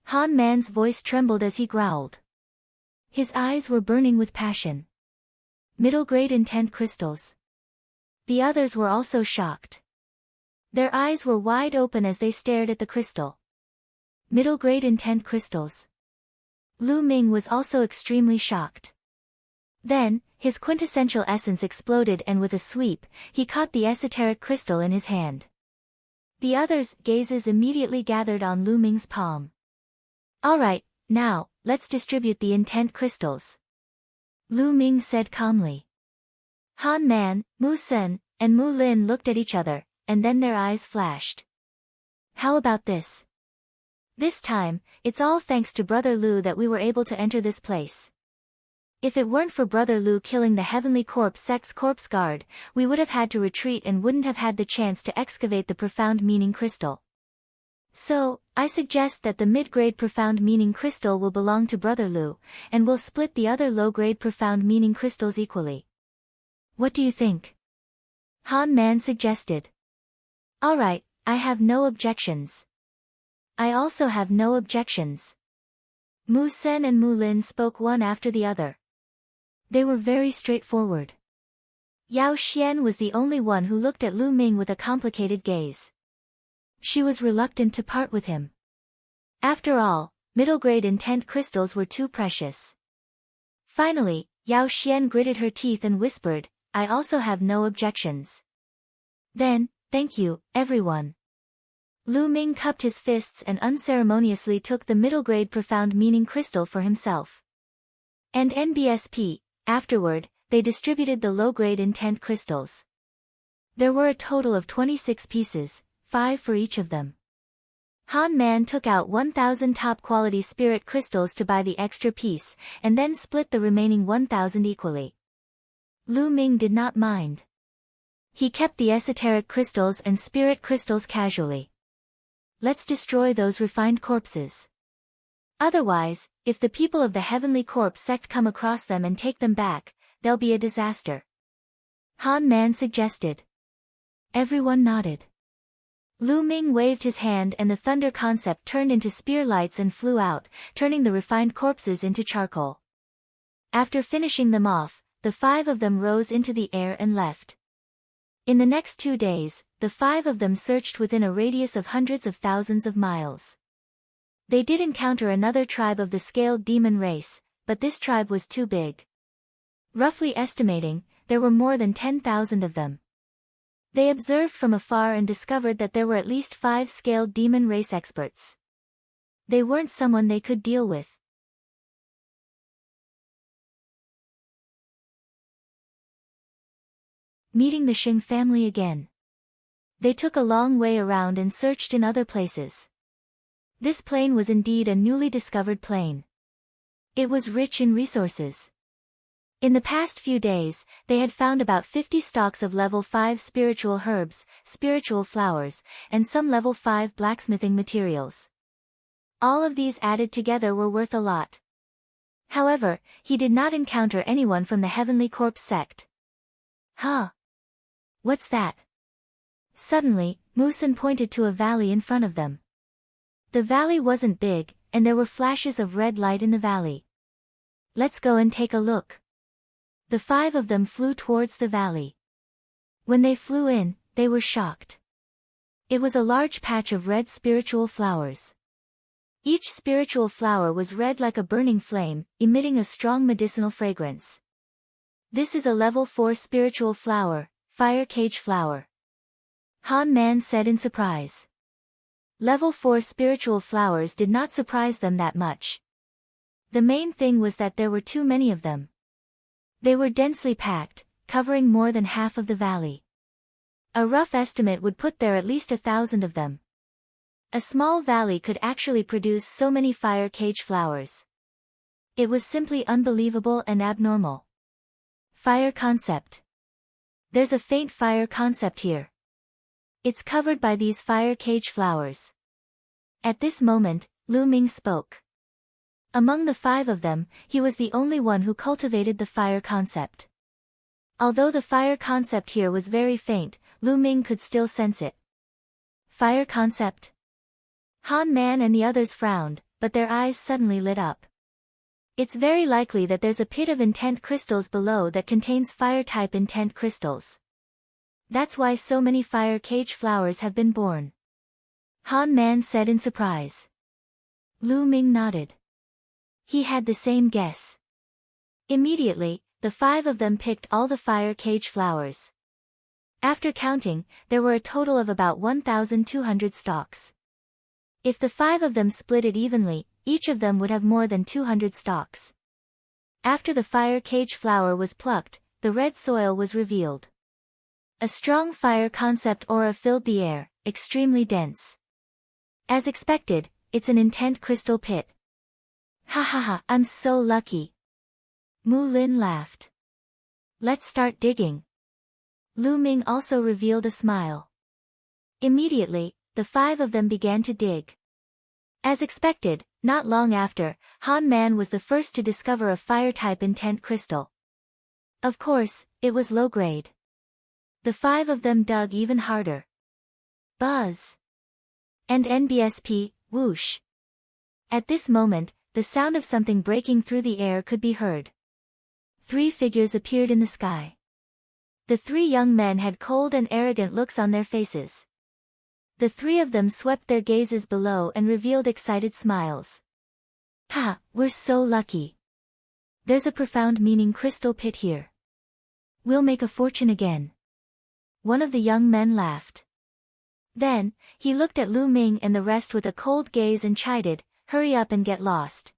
Han Man's voice trembled as he growled. His eyes were burning with passion. Middle-grade intent crystals. The others were also shocked. Their eyes were wide open as they stared at the crystal. Middle-grade intent crystals. Lu Ming was also extremely shocked. Then, his quintessential essence exploded and with a sweep, he caught the esoteric crystal in his hand. The others' gazes immediately gathered on Lu Ming's palm. Alright, now, let's distribute the intent crystals. Lu Ming said calmly. Han Man, Mu Sen, and Mu Lin looked at each other, and then their eyes flashed. How about this? This time, it's all thanks to Brother Lu that we were able to enter this place. If it weren't for Brother Lu killing the Heavenly Corpse Sect's corpse guard, we would have had to retreat and wouldn't have had the chance to excavate the profound meaning crystal. So, I suggest that the mid-grade profound meaning crystal will belong to Brother Lu, and we'll split the other low-grade profound meaning crystals equally. What do you think? Han Man suggested. Alright, I have no objections. I also have no objections. Mu Sen and Mu Lin spoke one after the other. They were very straightforward. Yao Xian was the only one who looked at Lu Ming with a complicated gaze. She was reluctant to part with him. After all, middle-grade intent crystals were too precious. Finally, Yao Xian gritted her teeth and whispered, I also have no objections. Then, thank you, everyone. Lu Ming cupped his fists and unceremoniously took the middle-grade profound meaning crystal for himself. And NBSP, afterward, they distributed the low-grade intent crystals. There were a total of 26 pieces, 5 for each of them. Han Man took out 1,000 top-quality spirit crystals to buy the extra piece, and then split the remaining 1,000 equally. Lu Ming did not mind. He kept the esoteric crystals and spirit crystals casually. Let's destroy those refined corpses. Otherwise, if the people of the Heavenly Corpse Sect come across them and take them back, there'll be a disaster. Han Man suggested. Everyone nodded. Lu Ming waved his hand and the thunder concept turned into spear lights and flew out, turning the refined corpses into charcoal. After finishing them off, the 5 of them rose into the air and left. In the next 2 days, the 5 of them searched within a radius of hundreds of thousands of miles. They did encounter another tribe of the scaled demon race, but this tribe was too big. Roughly estimating, there were more than 10,000 of them. They observed from afar and discovered that there were at least 5 scaled demon race experts. They weren't someone they could deal with. Meeting the Xing family again. They took a long way around and searched in other places. This plain was indeed a newly discovered plain. It was rich in resources. In the past few days, they had found about 50 stalks of level 5 spiritual herbs, spiritual flowers, and some level 5 blacksmithing materials. All of these added together were worth a lot. However, he did not encounter anyone from the Heavenly Corpse Sect. Huh? What's that? Suddenly, Mu Sen pointed to a valley in front of them. The valley wasn't big, and there were flashes of red light in the valley. Let's go and take a look. The 5 of them flew towards the valley. When they flew in, they were shocked. It was a large patch of red spiritual flowers. Each spiritual flower was red like a burning flame, emitting a strong medicinal fragrance. This is a level 4 spiritual flower, fire cage flower. Han Man said in surprise. Level 4 spiritual flowers did not surprise them that much. The main thing was that there were too many of them. They were densely packed, covering more than half of the valley. A rough estimate would put there at least 1,000 of them. A small valley could actually produce so many fire cage flowers. It was simply unbelievable and abnormal. Fire concept. There's a faint fire concept here. It's covered by these fire cage flowers. At this moment, Lu Ming spoke. Among the 5 of them, he was the only one who cultivated the fire concept. Although the fire concept here was very faint, Lu Ming could still sense it. Fire concept? Han Man and the others frowned, but their eyes suddenly lit up. It's very likely that there's a pit of intent crystals below that contains fire-type intent crystals. That's why so many fire cage flowers have been born. Han Man said in surprise. Lu Ming nodded. He had the same guess. Immediately, the 5 of them picked all the fire cage flowers. After counting, there were a total of about 1,200 stalks. If the 5 of them split it evenly, each of them would have more than 200 stalks. After the fire cage flower was plucked, the red soil was revealed. A strong fire concept aura filled the air, extremely dense. As expected, it's an intent crystal pit. Ha ha ha, I'm so lucky. Mu Lin laughed. Let's start digging. Lu Ming also revealed a smile. Immediately, the 5 of them began to dig. As expected, not long after, Han Man was the first to discover a fire-type intent crystal. Of course, it was low-grade. The 5 of them dug even harder. Buzz. And NBSP, whoosh. At this moment, the sound of something breaking through the air could be heard. 3 figures appeared in the sky. The 3 young men had cold and arrogant looks on their faces. The 3 of them swept their gazes below and revealed excited smiles. Ha, we're so lucky. There's a profound meaning crystal pit here. We'll make a fortune again. One of the young men laughed. Then, he looked at Lu Ming and the rest with a cold gaze and chided, hurry up and get lost.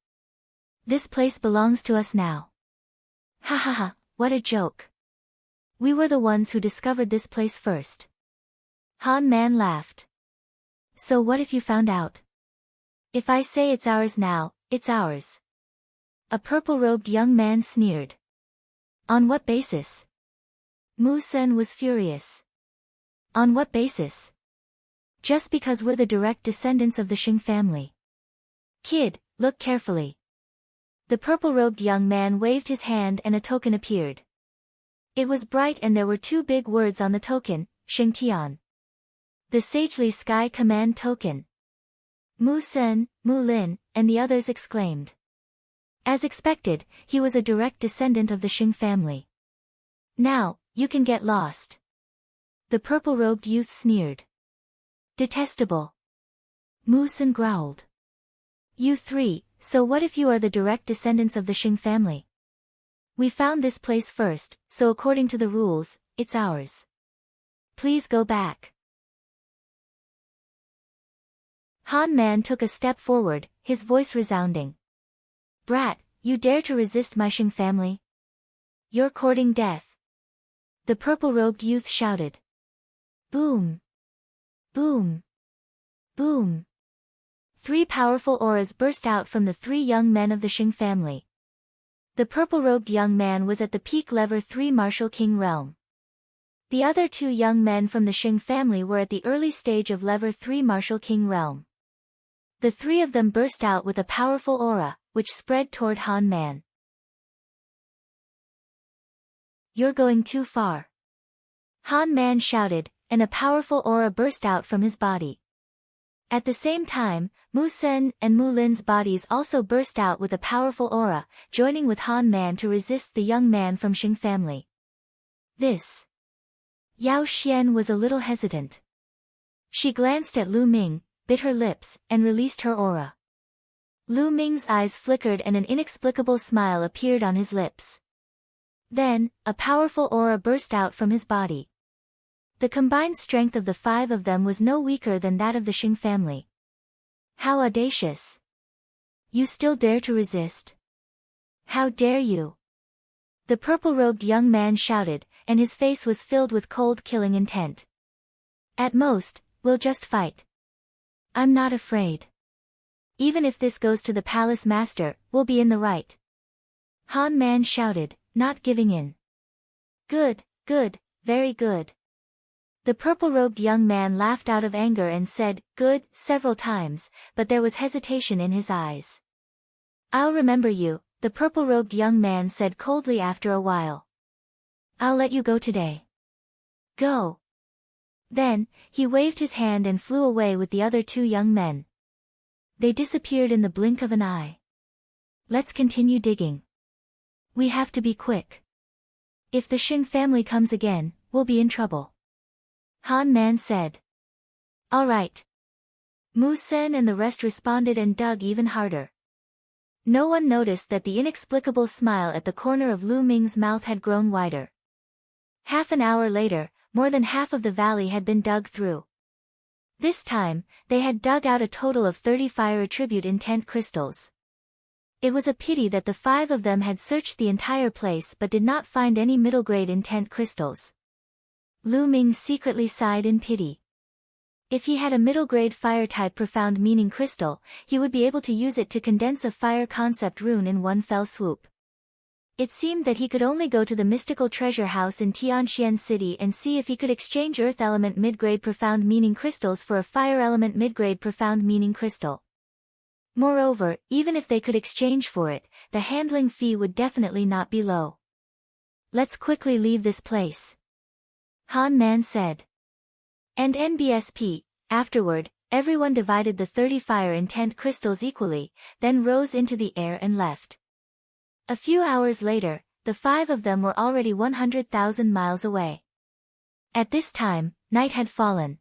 This place belongs to us now. Ha ha ha, what a joke. We were the ones who discovered this place first. Han Man laughed. So what if you found out? If I say it's ours now, it's ours. A purple-robed young man sneered. On what basis? Mu Sen was furious. On what basis? Just because we're the direct descendants of the Xing family. Kid, look carefully. The purple-robed young man waved his hand and a token appeared. It was bright and there were 2 big words on the token, Xing Tian. The Sagely Sky Command Token. Mu Sen, Mu Lin, and the others exclaimed. As expected, he was a direct descendant of the Xing family. Now, you can get lost. The purple-robed youth sneered. Detestable. Mu Sen growled. You 3, so what if you are the direct descendants of the Xing family? We found this place first, so according to the rules, it's ours. Please go back. Han Man took a step forward, his voice resounding. Brat, you dare to resist my Xing family? You're courting death. The purple-robed youth shouted. Boom. Boom. Boom. 3 powerful auras burst out from the 3 young men of the Xing family. The purple-robed young man was at the peak level 3 Martial King realm. The other 2 young men from the Xing family were at the early stage of level 3 Martial King realm. The 3 of them burst out with a powerful aura, which spread toward Han Man. You're going too far. Han Man shouted, and a powerful aura burst out from his body. At the same time, Mu Sen and Mu Lin's bodies also burst out with a powerful aura, joining with Han Man to resist the young man from Xing family. This. Yao Xian was a little hesitant. She glanced at Lu Ming, bit her lips, and released her aura. Lu Ming's eyes flickered and an inexplicable smile appeared on his lips. Then, a powerful aura burst out from his body. The combined strength of the 5 of them was no weaker than that of the Xing family. How audacious! You still dare to resist? How dare you? The purple-robed young man shouted, and his face was filled with cold killing intent. At most, we'll just fight. I'm not afraid. Even if this goes to the palace master, we'll be in the right. Han Man shouted, not giving in. Good, good, very good. The purple-robed young man laughed out of anger and said, good, several times, but there was hesitation in his eyes. I'll remember you, the purple-robed young man said coldly after a while. I'll let you go today. Go. Then, he waved his hand and flew away with the other two young men. They disappeared in the blink of an eye. Let's continue digging. We have to be quick. If the Xing family comes again, we'll be in trouble. Han Man said. All right. Mu Sen and the rest responded and dug even harder. No one noticed that the inexplicable smile at the corner of Lu Ming's mouth had grown wider. Half an hour later, more than half of the valley had been dug through. This time, they had dug out a total of 30 fire attribute intent crystals. It was a pity that the 5 of them had searched the entire place but did not find any middle-grade intent crystals. Lu Ming secretly sighed in pity. If he had a middle-grade fire-type profound meaning crystal, he would be able to use it to condense a fire concept rune in one fell swoop. It seemed that he could only go to the mystical treasure house in Tianxian City and see if he could exchange earth element mid-grade profound meaning crystals for a fire element mid-grade profound meaning crystal. Moreover, even if they could exchange for it, the handling fee would definitely not be low. Let's quickly leave this place. Han Man said. And NBSP, afterward, everyone divided the 30 fire intent crystals equally, then rose into the air and left. A few hours later, the 5 of them were already 100,000 miles away. At this time, night had fallen.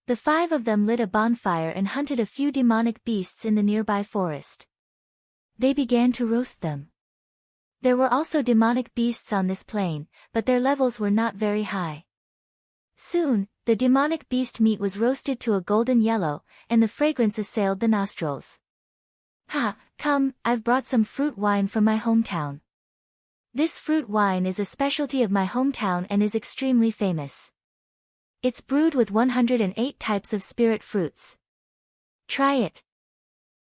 The 5 of them lit a bonfire and hunted a few demonic beasts in the nearby forest. They began to roast them. There were also demonic beasts on this plain, but their levels were not very high. Soon, the demonic beast meat was roasted to a golden yellow, and the fragrance assailed the nostrils. Ha, come, I've brought some fruit wine from my hometown. This fruit wine is a specialty of my hometown and is extremely famous. It's brewed with 108 types of spirit fruits. Try it.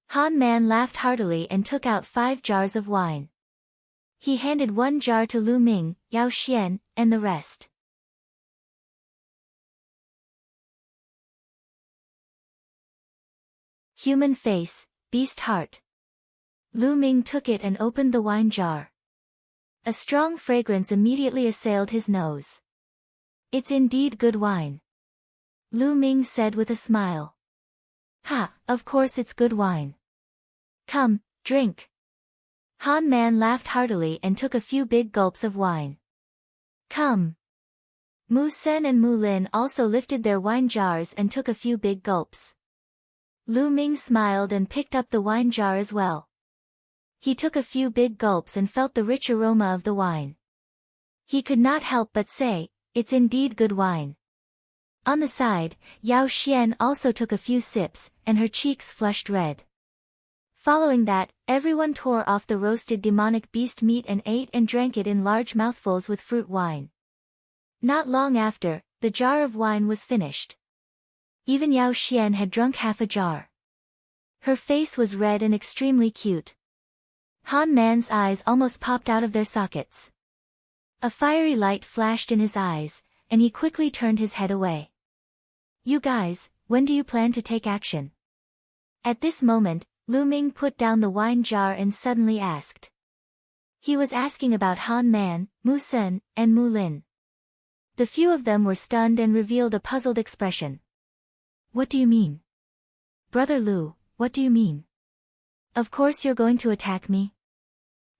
Han Man laughed heartily and took out 5 jars of wine. He handed 1 jar to Lu Ming, Yao Xian, and the rest. Human face, beast heart. Lu Ming took it and opened the wine jar. A strong fragrance immediately assailed his nose. It's indeed good wine. Lu Ming said with a smile. Ha, of course it's good wine. Come, drink. Han Man laughed heartily and took a few big gulps of wine. Come. Mu Sen and Mu Lin also lifted their wine jars and took a few big gulps. Lu Ming smiled and picked up the wine jar as well. He took a few big gulps and felt the rich aroma of the wine. He could not help but say, it's indeed good wine. On the side, Yao Xian also took a few sips, and her cheeks flushed red. Following that, everyone tore off the roasted demonic beast meat and ate and drank it in large mouthfuls with fruit wine. Not long after, the jar of wine was finished. Even Yao Xian had drunk half a jar. Her face was red and extremely cute. Han Man's eyes almost popped out of their sockets. A fiery light flashed in his eyes, and he quickly turned his head away. You guys, when do you plan to take action? At this moment, Lu Ming put down the wine jar and suddenly asked. He was asking about Han Man, Mu Sen, and Mu Lin. The few of them were stunned and revealed a puzzled expression. What do you mean? Brother Lu, what do you mean? Of course you're going to attack me?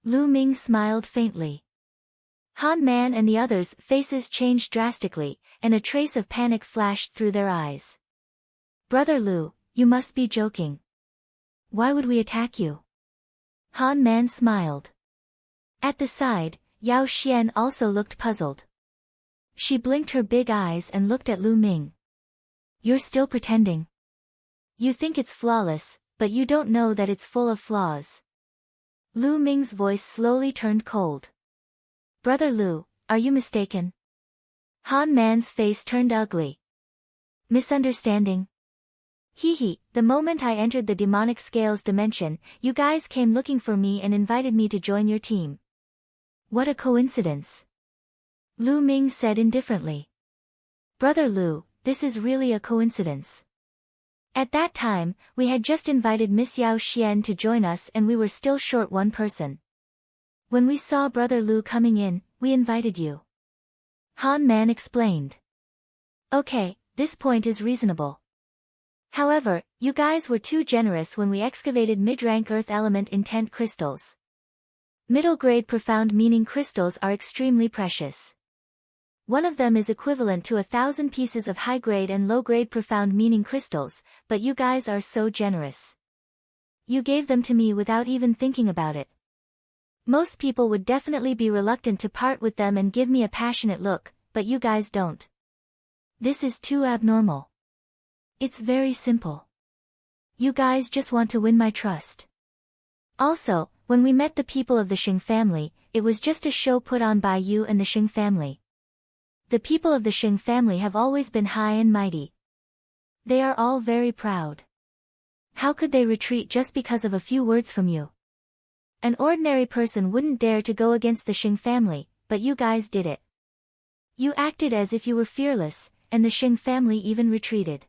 Lu Ming smiled faintly. Han Man and the others' faces changed drastically, and a trace of panic flashed through their eyes. Brother Lu, you must be joking. Why would we attack you? Han Man smiled. At the side, Yao Xian also looked puzzled. She blinked her big eyes and looked at Lu Ming. You're still pretending. You think it's flawless, but you don't know that it's full of flaws. Lu Ming's voice slowly turned cold. Brother Lu, are you mistaken? Han Man's face turned ugly. Misunderstanding? Hee, the moment I entered the demonic scales dimension, you guys came looking for me and invited me to join your team. What a coincidence. Lu Ming said indifferently. Brother Lu, this is really a coincidence. At that time, we had just invited Miss Yao Xian to join us and we were still short one person. When we saw Brother Lu coming in, we invited you. Han Man explained. Okay, this point is reasonable. However, you guys were too generous when we excavated mid-rank earth element intent crystals. Middle-grade profound meaning crystals are extremely precious. One of them is equivalent to 1,000 pieces of high-grade and low-grade profound meaning crystals, but you guys are so generous. You gave them to me without even thinking about it. Most people would definitely be reluctant to part with them and give me a passionate look, but you guys don't. This is too abnormal. It's very simple. You guys just want to win my trust. Also, when we met the people of the Xing family, it was just a show put on by you and the Xing family. The people of the Xing family have always been high and mighty. They are all very proud. How could they retreat just because of a few words from you? An ordinary person wouldn't dare to go against the Xing family, but you guys did it. You acted as if you were fearless, and the Xing family even retreated.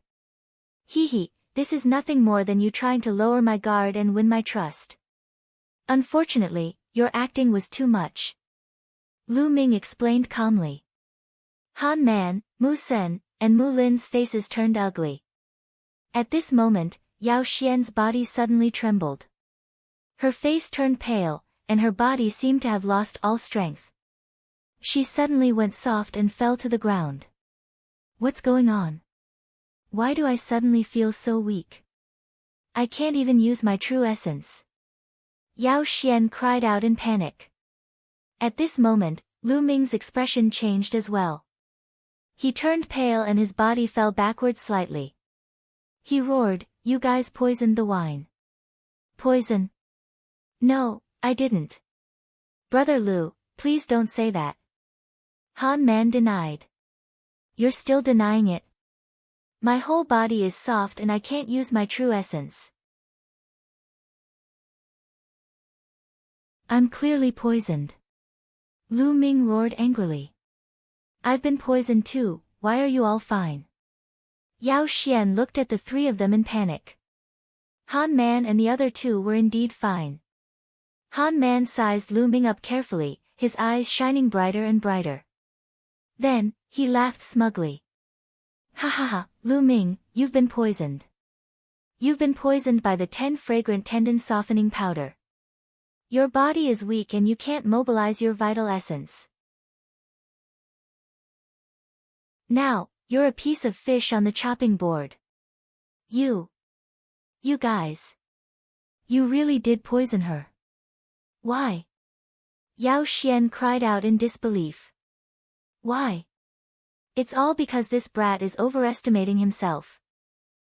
Hee, this is nothing more than you trying to lower my guard and win my trust. Unfortunately, your acting was too much. Lu Ming explained calmly. Han Man, Mu Sen, and Mu Lin's faces turned ugly. At this moment, Yao Xian's body suddenly trembled. Her face turned pale, and her body seemed to have lost all strength. She suddenly went soft and fell to the ground. What's going on? Why do I suddenly feel so weak? I can't even use my true essence. Yao Xian cried out in panic. At this moment, Lu Ming's expression changed as well. He turned pale and his body fell backward slightly. He roared, "You guys poisoned the wine." Poison? No, I didn't. Brother Lu, please don't say that. Han Man denied. You're still denying it? My whole body is soft and I can't use my true essence. I'm clearly poisoned. Lu Ming roared angrily. I've been poisoned too, why are you all fine? Yao Xian looked at the three of them in panic. Han Man and the other two were indeed fine. Han Man sized Lu Ming up carefully, his eyes shining brighter and brighter. Then, he laughed smugly. Ha ha ha, Lu Ming, you've been poisoned. You've been poisoned by the 10 fragrant tendon softening powder. Your body is weak and you can't mobilize your vital essence. Now, you're a piece of fish on the chopping board. You guys. You really did poison her. Why? Yao Xian cried out in disbelief. Why? It's all because this brat is overestimating himself.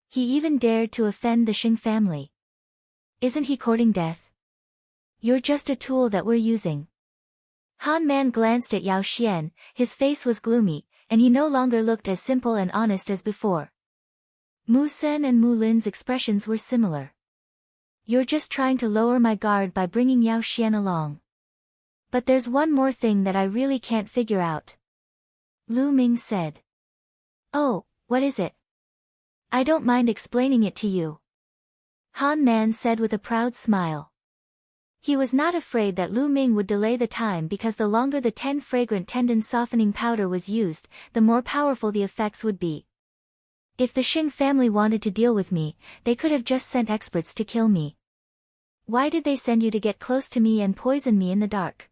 He even dared to offend the Xing family. Isn't he courting death? You're just a tool that we're using. Han Man glanced at Yao Xian, his face was gloomy, and he no longer looked as simple and honest as before. Mu Sen and Mu Lin's expressions were similar. You're just trying to lower my guard by bringing Yao Xian along. But there's one more thing that I really can't figure out. Lu Ming said. Oh, what is it? I don't mind explaining it to you. Han Man said with a proud smile. He was not afraid that Lu Ming would delay the time because the longer the 10 fragrant tendon softening powder was used, the more powerful the effects would be. If the Xing family wanted to deal with me, they could have just sent experts to kill me. Why did they send you to get close to me and poison me in the dark?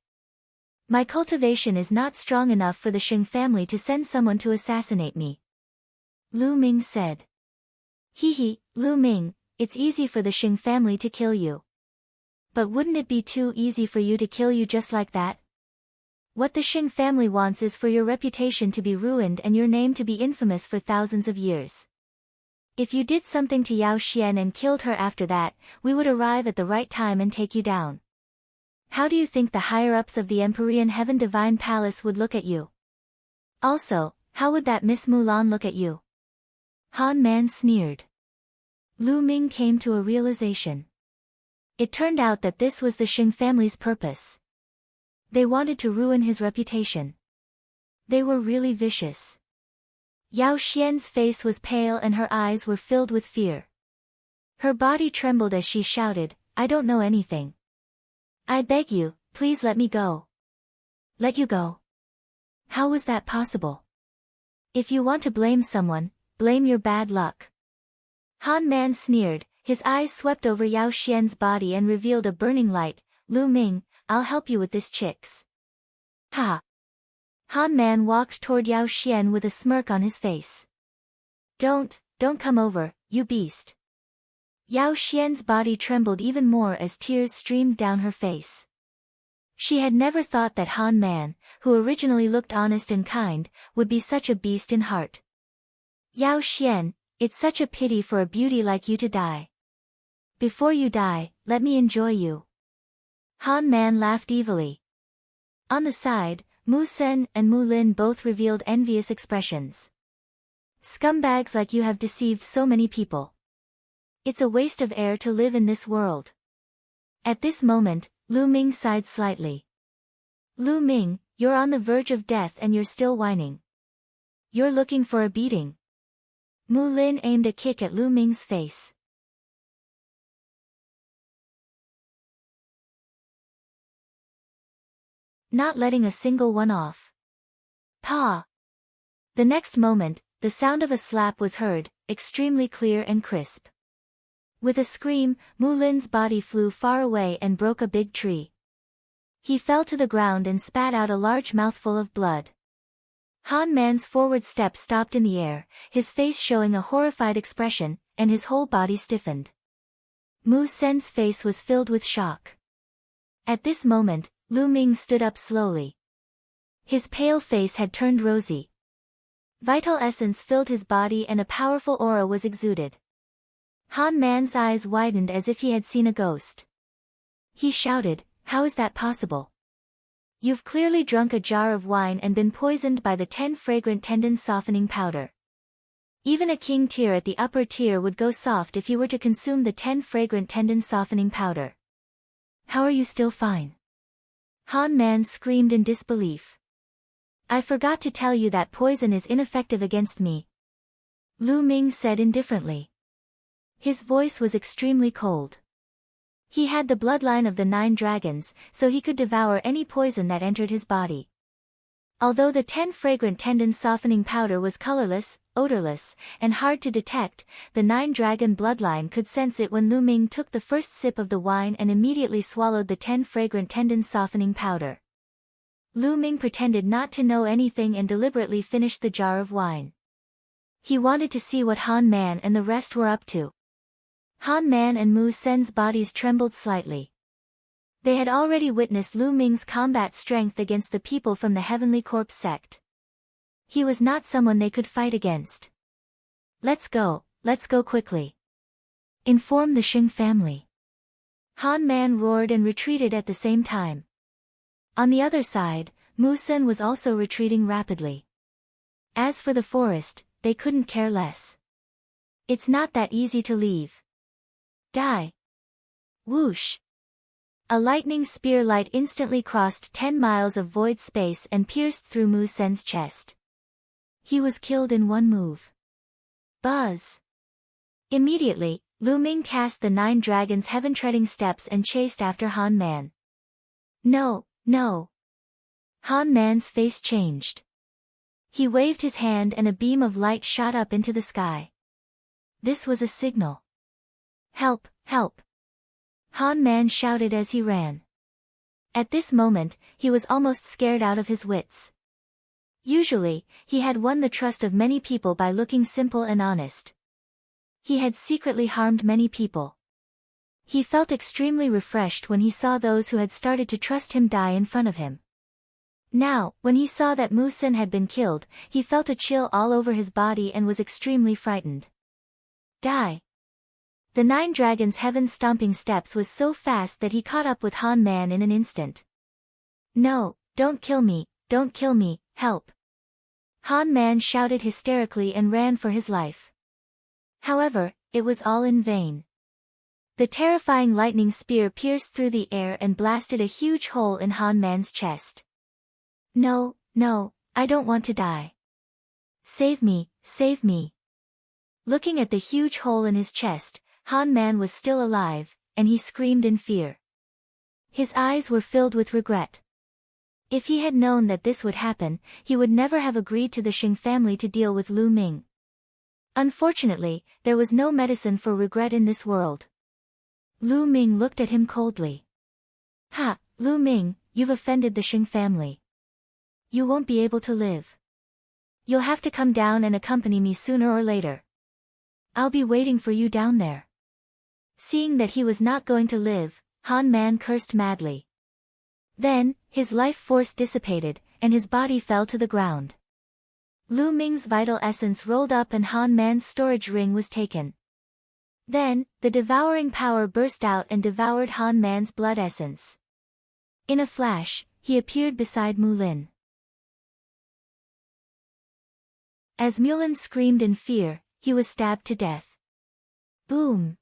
My cultivation is not strong enough for the Xing family to send someone to assassinate me. Lu Ming said. Hee, Lu Ming, it's easy for the Xing family to kill you. But wouldn't it be too easy for you to kill you just like that? What the Xing family wants is for your reputation to be ruined and your name to be infamous for thousands of years. If you did something to Yao Xian and killed her after that, we would arrive at the right time and take you down. How do you think the higher-ups of the Empyrean Heaven Divine Palace would look at you? Also, how would that Miss Mulan look at you? Han Man sneered. Lu Ming came to a realization. It turned out that this was the Xing family's purpose. They wanted to ruin his reputation. They were really vicious. Yao Xian's face was pale and her eyes were filled with fear. Her body trembled as she shouted, I don't know anything. I beg you, please let me go. Let you go? How was that possible? If you want to blame someone, blame your bad luck. Han Man sneered, his eyes swept over Yao Xian's body and revealed a burning light. Lu Ming, I'll help you with this chicks. Ha! Han Man walked toward Yao Xian with a smirk on his face. Don't come over, you beast. Yao Xian's body trembled even more as tears streamed down her face. She had never thought that Han Man, who originally looked honest and kind, would be such a beast in heart. Yao Xian, it's such a pity for a beauty like you to die. Before you die, let me enjoy you. Han Man laughed evilly. On the side, Mu Sen and Mu Lin both revealed envious expressions. Scumbags like you have deceived so many people. It's a waste of air to live in this world. At this moment, Lu Ming sighed slightly. Lu Ming, you're on the verge of death and you're still whining. You're looking for a beating. Mu Lin aimed a kick at Lu Ming's face. Not letting a single one off. Pa! The next moment, the sound of a slap was heard, extremely clear and crisp. With a scream, Mu Lin's body flew far away and broke a big tree. He fell to the ground and spat out a large mouthful of blood. Han Man's forward step stopped in the air, his face showing a horrified expression, and his whole body stiffened. Mu Sen's face was filled with shock. At this moment, Lu Ming stood up slowly. His pale face had turned rosy. Vital essence filled his body and a powerful aura was exuded. Han Man's eyes widened as if he had seen a ghost. He shouted, "How is that possible? You've clearly drunk a jar of wine and been poisoned by the 10 fragrant tendon softening powder. Even a king tier at the upper tier would go soft if he were to consume the 10 fragrant tendon softening powder. How are you still fine?" Han Man screamed in disbelief. "I forgot to tell you that poison is ineffective against me," Lu Ming said indifferently. His voice was extremely cold. He had the bloodline of the 9 dragons, so he could devour any poison that entered his body. Although the 10 fragrant tendon softening powder was colorless, odorless, and hard to detect, the 9 dragon bloodline could sense it when Lu Ming took the first sip of the wine and immediately swallowed the 10 fragrant tendon softening powder. Lu Ming pretended not to know anything and deliberately finished the jar of wine. He wanted to see what Han Man and the rest were up to. Han Man and Mu Sen's bodies trembled slightly. They had already witnessed Lu Ming's combat strength against the people from the Heavenly Corpse sect. He was not someone they could fight against. Let's go quickly. Inform the Xing family." Han Man roared and retreated at the same time. On the other side, Mu Sen was also retreating rapidly. As for the forest, they couldn't care less. It's not that easy to leave. Die. Whoosh. A lightning spear light instantly crossed 10 miles of void space and pierced through Mu Sen's chest. He was killed in one move. Buzz. Immediately, Lu Ming cast the 9 dragons' heaven-treading steps and chased after Han Man. No. Han Man's face changed. He waved his hand and a beam of light shot up into the sky. This was a signal. Help! Han Man shouted as he ran. At this moment, he was almost scared out of his wits. Usually, he had won the trust of many people by looking simple and honest. He had secretly harmed many people. He felt extremely refreshed when he saw those who had started to trust him die in front of him. Now, when he saw that Mu Sen had been killed, he felt a chill all over his body and was extremely frightened. Die! The 9 dragons' heaven-stomping steps was so fast that he caught up with Han Man in an instant. No, don't kill me, help! Han Man shouted hysterically and ran for his life. However, it was all in vain. The terrifying lightning spear pierced through the air and blasted a huge hole in Han Man's chest. No, I don't want to die. Save me! Looking at the huge hole in his chest, Han Man was still alive, and he screamed in fear. His eyes were filled with regret. If he had known that this would happen, he would never have agreed to the Xing family to deal with Lu Ming. Unfortunately, there was no medicine for regret in this world. Lu Ming looked at him coldly. Ha, Lu Ming, you've offended the Xing family. You won't be able to live. You'll have to come down and accompany me sooner or later. I'll be waiting for you down there. Seeing that he was not going to live, Han Man cursed madly. Then, his life force dissipated, and his body fell to the ground. Lu Ming's vital essence rolled up and Han Man's storage ring was taken. Then, the devouring power burst out and devoured Han Man's blood essence. In a flash, he appeared beside Mulin. As Mulin screamed in fear, he was stabbed to death. Boom!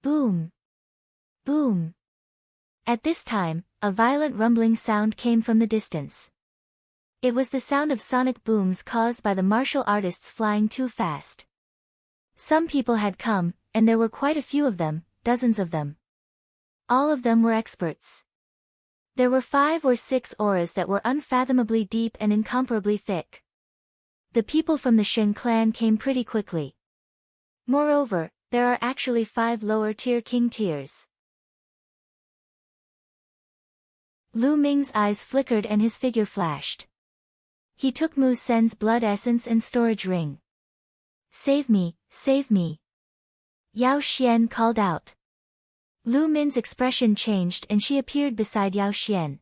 Boom! Boom! At this time, a violent rumbling sound came from the distance. It was the sound of sonic booms caused by the martial artists flying too fast. Some people had come, and there were quite a few of them, dozens of them. All of them were experts. There were 5 or 6 auras that were unfathomably deep and incomparably thick. The people from the Xing clan came pretty quickly. Moreover, there are actually 5 lower-tier king tiers. Lu Ming's eyes flickered and his figure flashed. He took Mu Sen's blood essence and storage ring. Save me, save me. Yao Xian called out. Lu Ming's expression changed and she appeared beside Yao Xian.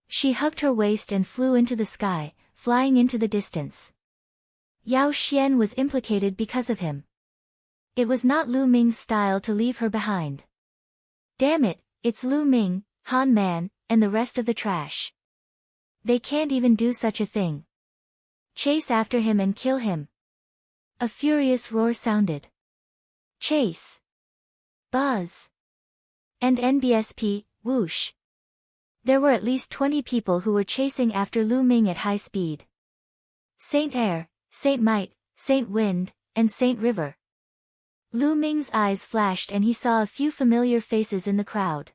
She hugged her waist and flew into the sky, flying into the distance. Yao Xian was implicated because of him. It was not Lu Ming's style to leave her behind. Damn it, it's Lu Ming, Han Man, and the rest of the trash. They can't even do such a thing. Chase after him and kill him. A furious roar sounded. Chase. Buzz. And NBSP, whoosh. There were at least 20 people who were chasing after Lu Ming at high speed. Saint Air, Saint Might, Saint Wind, and Saint River. Lu Ming's eyes flashed and he saw a few familiar faces in the crowd.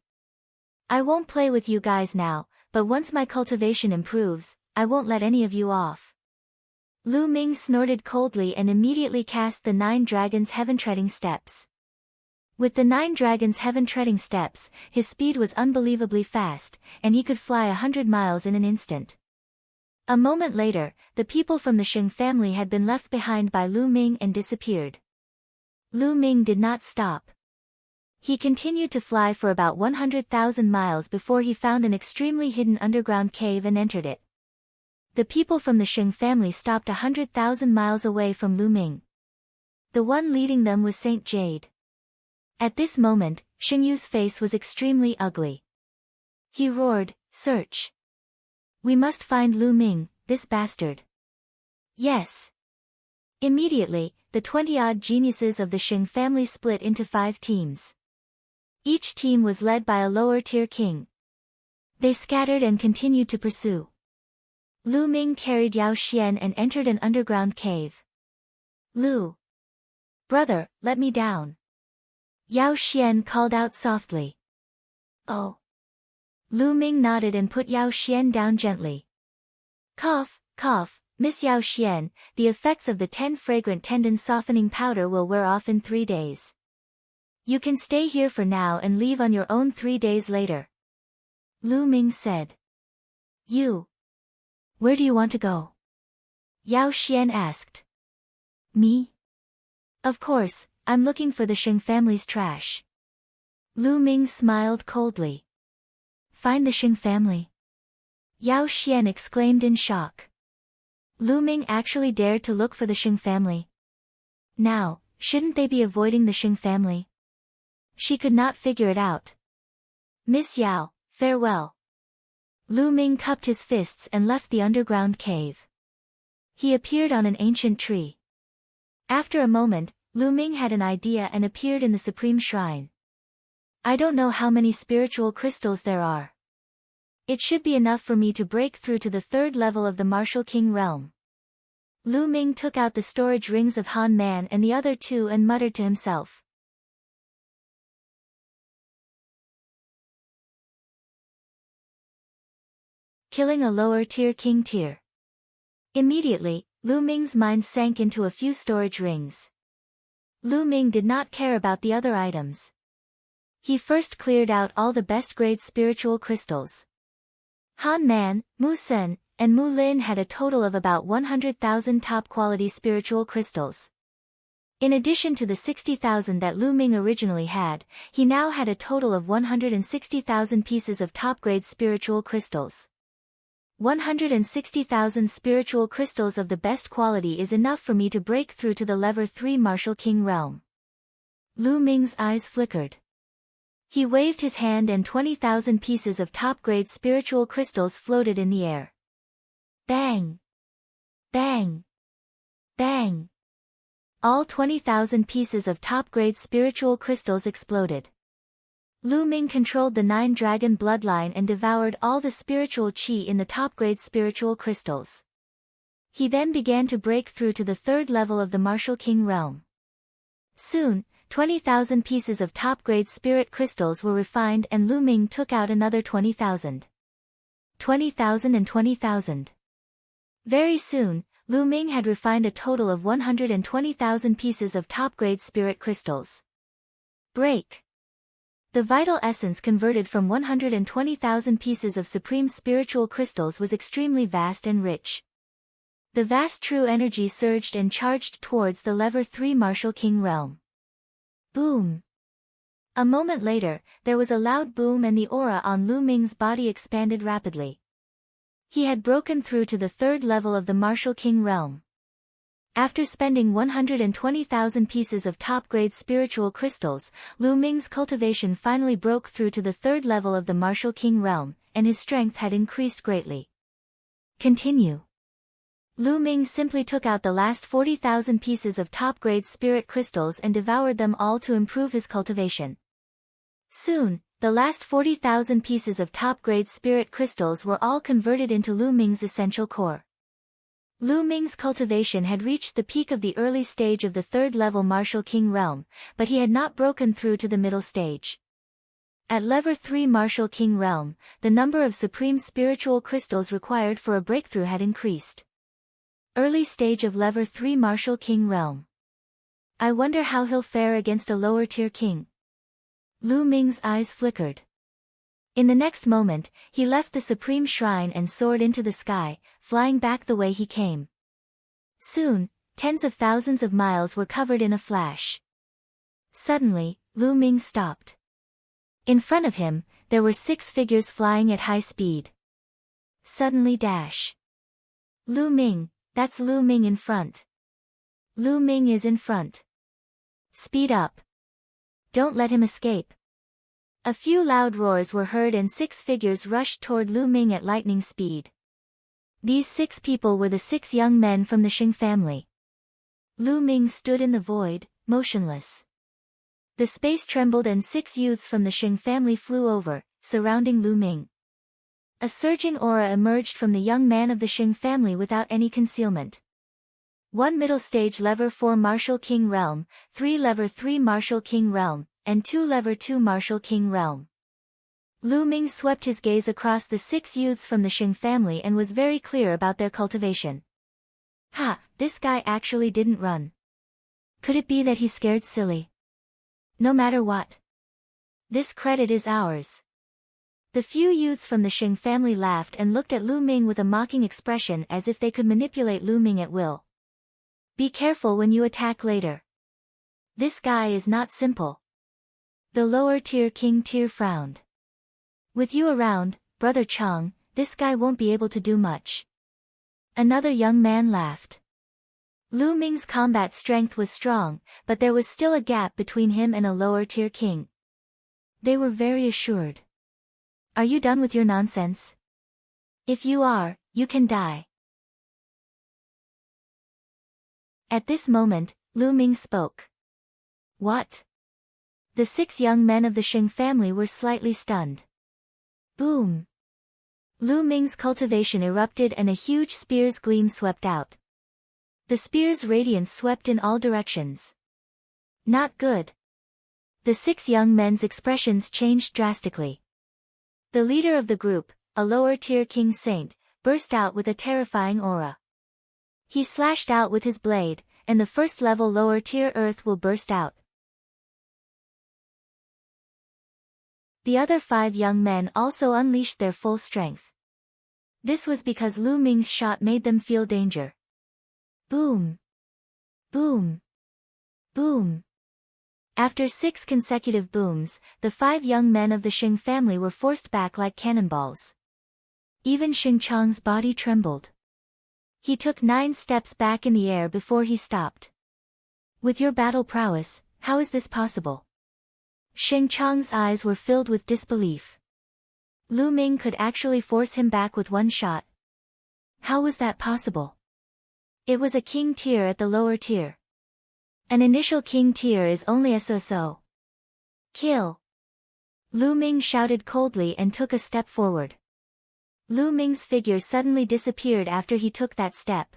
I won't play with you guys now, but once my cultivation improves, I won't let any of you off. Lu Ming snorted coldly and immediately cast the 9 dragons' heaven-treading steps. With the 9 dragons' heaven-treading steps, his speed was unbelievably fast, and he could fly 100 miles in an instant. A moment later, the people from the Xing family had been left behind by Lu Ming and disappeared. Lu Ming did not stop. He continued to fly for about 100,000 miles before he found an extremely hidden underground cave and entered it. The people from the Xing family stopped 100,000 miles away from Lu Ming. The one leading them was Saint Jade. At this moment, Xing Yu's face was extremely ugly. He roared, "Search! We must find Lu Ming, this bastard." Yes. Immediately, the 20-odd geniuses of the Xing family split into 5 teams. Each team was led by a lower-tier king. They scattered and continued to pursue. Lu Ming carried Yao Xian and entered an underground cave. Lu! Brother, let me down. Yao Xian called out softly. Oh. Lu Ming nodded and put Yao Xian down gently. Cough, cough, Miss Yao Xian, the effects of the 10 fragrant tendon softening powder will wear off in 3 days. You can stay here for now and leave on your own 3 days later. Lu Ming said. You. Where do you want to go? Yao Xian asked. Me? Of course, I'm looking for the Xing family's trash. Lu Ming smiled coldly. Find the Xing family? Yao Xian exclaimed in shock. Lu Ming actually dared to look for the Xing family. Now, shouldn't they be avoiding the Xing family? She could not figure it out. Miss Yao, farewell. Lu Ming cupped his fists and left the underground cave. He appeared on an ancient tree. After a moment, Lu Ming had an idea and appeared in the Supreme Shrine. I don't know how many spiritual crystals there are. It should be enough for me to break through to the 3rd level of the Martial King realm. Lu Ming took out the storage rings of Han Man and the other 2 and muttered to himself. killing a lower-tier king tier. Immediately, Lu Ming's mind sank into a few storage rings. Lu Ming did not care about the other items. He first cleared out all the best-grade spiritual crystals. Han Man, Mu Sen, and Mu Lin had a total of about 100,000 top-quality spiritual crystals. In addition to the 60,000 that Lu Ming originally had, he now had a total of 160,000 pieces of top-grade spiritual crystals. 160,000 spiritual crystals of the best quality is enough for me to break through to the level 3 Martial King realm. Lu Ming's eyes flickered. He waved his hand and 20,000 pieces of top-grade spiritual crystals floated in the air. Bang! Bang! Bang! All 20,000 pieces of top-grade spiritual crystals exploded. Lu Ming controlled the 9-dragon bloodline and devoured all the spiritual qi in the top-grade spiritual crystals. He then began to break through to the 3rd level of the Martial King realm. Soon, 20,000 pieces of top-grade spirit crystals were refined and Lu Ming took out another 20,000. 20,000 and 20,000. Very soon, Lu Ming had refined a total of 120,000 pieces of top-grade spirit crystals. Break. The vital essence converted from 120,000 pieces of supreme spiritual crystals was extremely vast and rich. The vast true energy surged and charged towards the level 3 Martial King realm. Boom. A moment later, there was a loud boom and the aura on Lu Ming's body expanded rapidly. He had broken through to the 3rd level of the Martial King realm. After spending 120,000 pieces of top-grade spiritual crystals, Lu Ming's cultivation finally broke through to the 3rd level of the Martial King realm, and his strength had increased greatly. Continue. Lu Ming simply took out the last 40,000 pieces of top-grade spirit crystals and devoured them all to improve his cultivation. Soon, the last 40,000 pieces of top-grade spirit crystals were all converted into Lu Ming's essential core. Lu Ming's cultivation had reached the peak of the early stage of the 3rd level Martial King realm, but he had not broken through to the middle stage. At level 3 Martial King realm, the number of supreme spiritual crystals required for a breakthrough had increased. Early stage of level 3 Martial King realm. I wonder how he'll fare against a lower-tier king. Lu Ming's eyes flickered. In the next moment, he left the supreme shrine and soared into the sky, flying back the way he came. Soon, tens of thousands of miles were covered in a flash. Suddenly, Lu Ming stopped. In front of him, there were 6 figures flying at high speed. Suddenly dash. Lu Ming, that's Lu Ming in front. Lu Ming is in front. Speed up. Don't let him escape. A few loud roars were heard and 6 figures rushed toward Lu Ming at lightning speed. These 6 people were the 6 young men from the Xing family. Lu Ming stood in the void, motionless. The space trembled and 6 youths from the Xing family flew over, surrounding Lu Ming. A surging aura emerged from the young man of the Xing family without any concealment. 1 middle stage level 4 Martial King realm, 3 level 3 Martial King realm, and 2 level 2 Martial King realm. Lu Ming swept his gaze across the 6 youths from the Xing family and was very clear about their cultivation. Ha, this guy actually didn't run. Could it be that he's scared silly? No matter what. This credit is ours. The few youths from the Xing family laughed and looked at Lu Ming with a mocking expression as if they could manipulate Lu Ming at will. Be careful when you attack later. This guy is not simple. The lower-tier king tier frowned. With you around, Brother Chang, this guy won't be able to do much. Another young man laughed. Lu Ming's combat strength was strong, but there was still a gap between him and a lower-tier king. They were very assured. Are you done with your nonsense? If you are, you can die. At this moment, Lu Ming spoke. What? The 6 young men of the Xing family were slightly stunned. Boom! Lu Ming's cultivation erupted and a huge spear's gleam swept out. The spear's radiance swept in all directions. Not good. The 6 young men's expressions changed drastically. The leader of the group, a lower-tier king saint, burst out with a terrifying aura. He slashed out with his blade, and the first-level lower-tier earth will burst out. The other 5 young men also unleashed their full strength. This was because Lu Ming's shot made them feel danger. Boom! Boom! Boom! After 6 consecutive booms, the 5 young men of the Xing family were forced back like cannonballs. Even Xing Chang's body trembled. He took 9 steps back in the air before he stopped. With your battle prowess, how is this possible? Xing Chang's eyes were filled with disbelief. Lu Ming could actually force him back with one shot. How was that possible? It was a king tier at the lower tier. An initial king tier is only a so-so. Kill! Lu Ming shouted coldly and took a step forward. Lu Ming's figure suddenly disappeared after he took that step.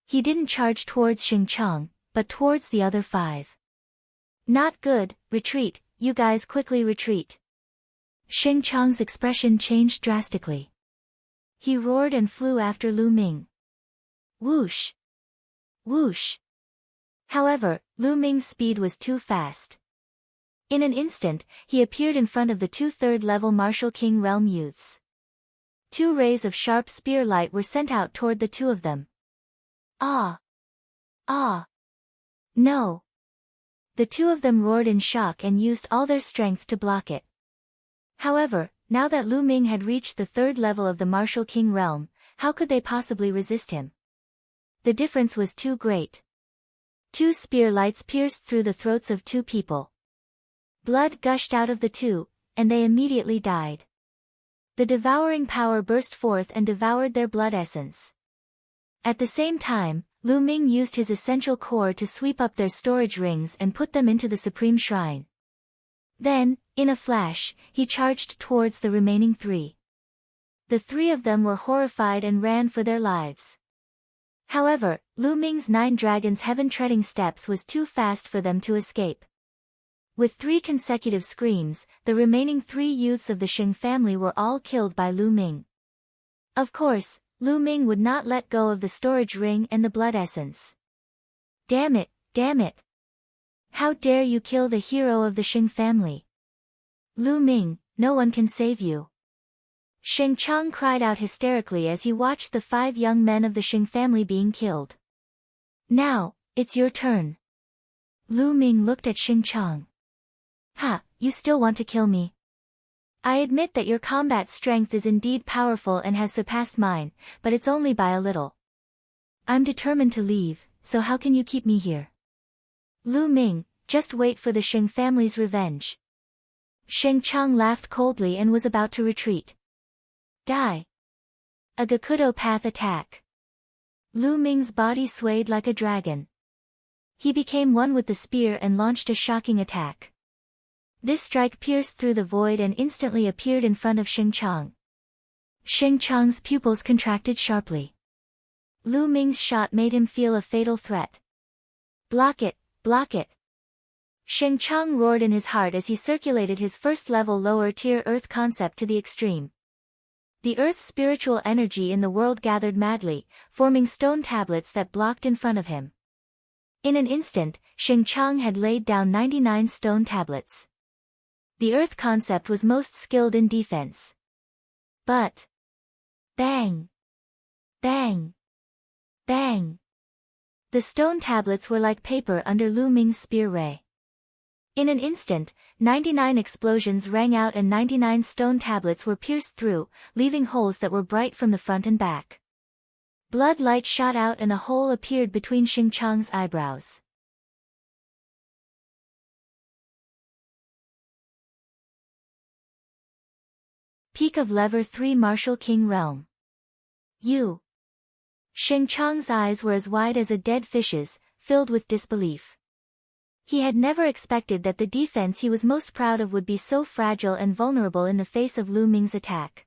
He didn't charge towards Xing Chang, but towards the other 5. Not good, retreat, you guys quickly retreat. Xing Chang's expression changed drastically. He roared and flew after Lu Ming. Whoosh! Whoosh! However, Lu Ming's speed was too fast. In an instant, he appeared in front of the 2 third-level Martial King Realm youths. 2 rays of sharp spear light were sent out toward the 2 of them. Ah! Ah! No! The 2 of them roared in shock and used all their strength to block it. However, now that Lu Ming had reached the 3rd level of the Martial King realm, how could they possibly resist him? The difference was too great. 2 spear lights pierced through the throats of 2 people. Blood gushed out of the 2, and they immediately died. The devouring power burst forth and devoured their blood essence. At the same time, Lu Ming used his essential core to sweep up their storage rings and put them into the Supreme Shrine. Then, in a flash, he charged towards the remaining 3. The 3 of them were horrified and ran for their lives. However, Lu Ming's 9 dragons heaven-treading steps was too fast for them to escape. With 3 consecutive screams, the remaining 3 youths of the Xing family were all killed by Lu Ming. Of course, Lu Ming would not let go of the storage ring and the blood essence. Damn it, damn it! How dare you kill the hero of the Xing family? Lu Ming, no one can save you. Xing Chang cried out hysterically as he watched the 5 young men of the Xing family being killed. Now, it's your turn. Lu Ming looked at Xing Chang. Ha, you still want to kill me? I admit that your combat strength is indeed powerful and has surpassed mine, but it's only by a little. I'm determined to leave, so how can you keep me here? Lu Ming, just wait for the Xing family's revenge. Xing Chang laughed coldly and was about to retreat. Die! A Gakudo path attack. Lu Ming's body swayed like a dragon. He became one with the spear and launched a shocking attack. This strike pierced through the void and instantly appeared in front of Xing Chang. Xing Chang's pupils contracted sharply. Lu Ming's shot made him feel a fatal threat. Block it, block it! Xing Chang roared in his heart as he circulated his first-level lower-tier earth concept to the extreme. The earth's spiritual energy in the world gathered madly, forming stone tablets that blocked in front of him. In an instant, Xing Chang had laid down 99 stone tablets. The earth concept was most skilled in defense. But... bang! Bang! Bang! The stone tablets were like paper under Lu Ming's spear ray. In an instant, 99 explosions rang out and 99 stone tablets were pierced through, leaving holes that were bright from the front and back. Blood light shot out and a hole appeared between Xing Chang's eyebrows. Peak of Lever 3 Martial King Realm. You. Xing Chang's eyes were as wide as a dead fish's, filled with disbelief. He had never expected that the defense he was most proud of would be so fragile and vulnerable in the face of Lu Ming's attack.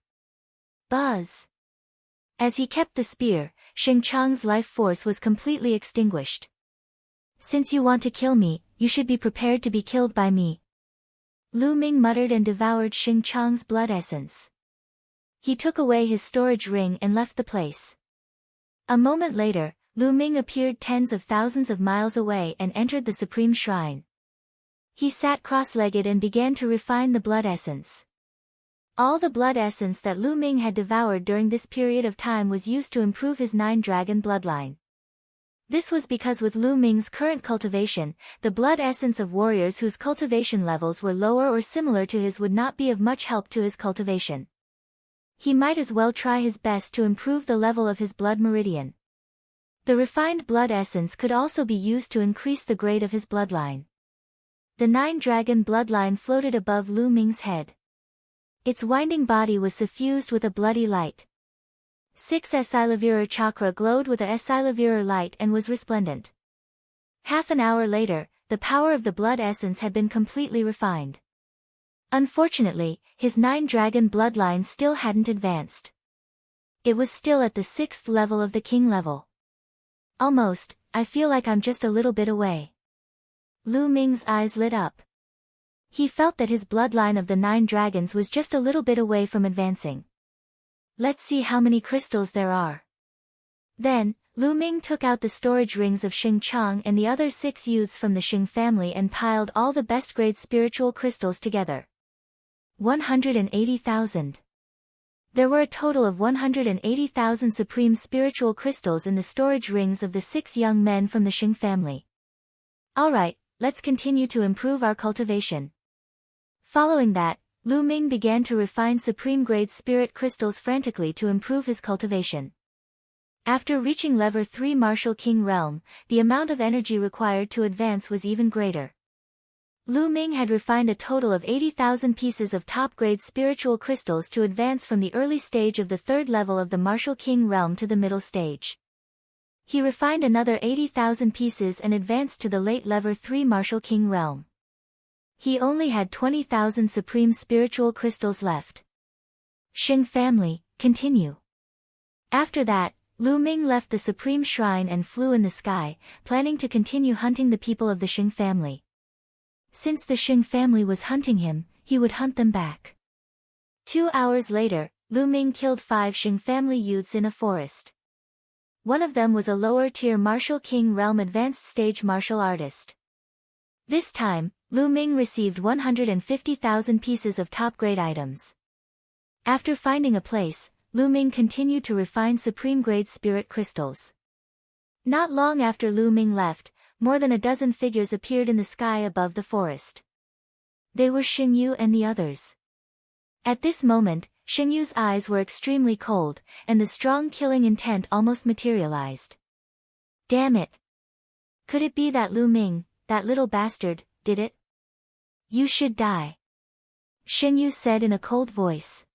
Buzz! As he kept the spear, Xing Chang's life force was completely extinguished. Since you want to kill me, you should be prepared to be killed by me. Lu Ming muttered and devoured Xing Chang's blood essence. He took away his storage ring and left the place. A moment later, Lu Ming appeared tens of thousands of miles away and entered the supreme shrine. He sat cross-legged and began to refine the blood essence. All the blood essence that Lu Ming had devoured during this period of time was used to improve his 9-dragon bloodline. This was because with Lu Ming's current cultivation, the blood essence of warriors whose cultivation levels were lower or similar to his would not be of much help to his cultivation. He might as well try his best to improve the level of his blood meridian. The refined blood essence could also be used to increase the grade of his bloodline. The 9-dragon bloodline floated above Lu Ming's head. Its winding body was suffused with a bloody light. 6 Esilavirar chakra glowed with a Esilavirar light and was resplendent. Half an hour later, the power of the blood essence had been completely refined. Unfortunately, his 9-dragon bloodline still hadn't advanced. It was still at the 6th level of the king level. Almost, I feel like I'm just a little bit away. Lu Ming's eyes lit up. He felt that his bloodline of the 9 dragons was just a little bit away from advancing. Let's see how many crystals there are. Then, Lu Ming took out the storage rings of Xing Chang and the other 6 youths from the Xing family and piled all the best-grade spiritual crystals together. 180,000. There were a total of 180,000 supreme spiritual crystals in the storage rings of the 6 young men from the Xing family. Alright, let's continue to improve our cultivation. Following that, Lu Ming began to refine supreme-grade spirit crystals frantically to improve his cultivation. After reaching level 3 Martial King Realm, the amount of energy required to advance was even greater. Lu Ming had refined a total of 80,000 pieces of top-grade spiritual crystals to advance from the early stage of the 3rd level of the Martial King Realm to the middle stage. He refined another 80,000 pieces and advanced to the late level 3 Martial King Realm. He only had 20,000 supreme spiritual crystals left. Xing family, continue. After that, Lu Ming left the supreme shrine and flew in the sky, planning to continue hunting the people of the Xing family. Since the Xing family was hunting him, he would hunt them back. 2 hours later, Lu Ming killed 5 Xing family youths in a forest. One of them was a lower-tier Martial King Realm advanced stage martial artist. This time, Lu Ming received 150,000 pieces of top-grade items. After finding a place, Lu Ming continued to refine supreme-grade spirit crystals. Not long after Lu Ming left, more than a dozen figures appeared in the sky above the forest. They were Xingyu and the others. At this moment, Xingyu's eyes were extremely cold, and the strong killing intent almost materialized. Damn it! Could it be that Lu Ming, that little bastard, did it? You should die. Xingyu said in a cold voice.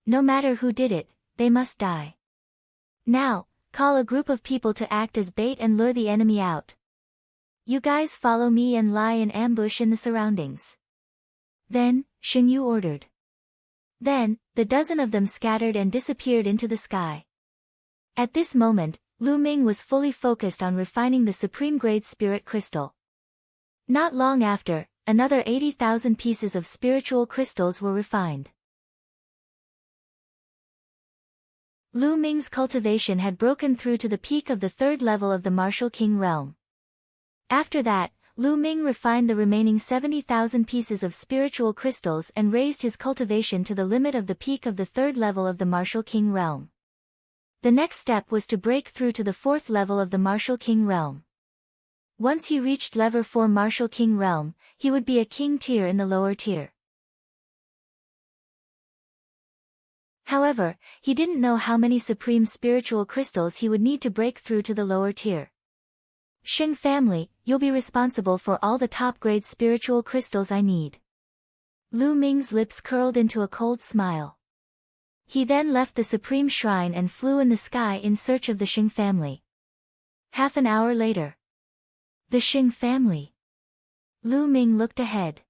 No matter who did it, they must die. Now, call a group of people to act as bait and lure the enemy out. You guys follow me and lie in ambush in the surroundings. Then, Xingyu ordered. Then, the dozen of them scattered and disappeared into the sky. At this moment, Lu Ming was fully focused on refining the supreme-grade spirit crystal. Not long after, another 80,000 pieces of spiritual crystals were refined. Lu Ming's cultivation had broken through to the peak of the 3rd level of the Martial King Realm. After that, Lu Ming refined the remaining 70,000 pieces of spiritual crystals and raised his cultivation to the limit of the peak of the 3rd level of the Martial King Realm. The next step was to break through to the 4th level of the Martial King Realm. Once he reached level 4 Martial King Realm, he would be a king tier in the lower tier. However, he didn't know how many supreme spiritual crystals he would need to break through to the lower tier. Xing family, you'll be responsible for all the top-grade spiritual crystals I need. Lu Ming's lips curled into a cold smile. He then left the supreme shrine and flew in the sky in search of the Xing family. Half an hour later. The Xing family. Lu Ming looked ahead.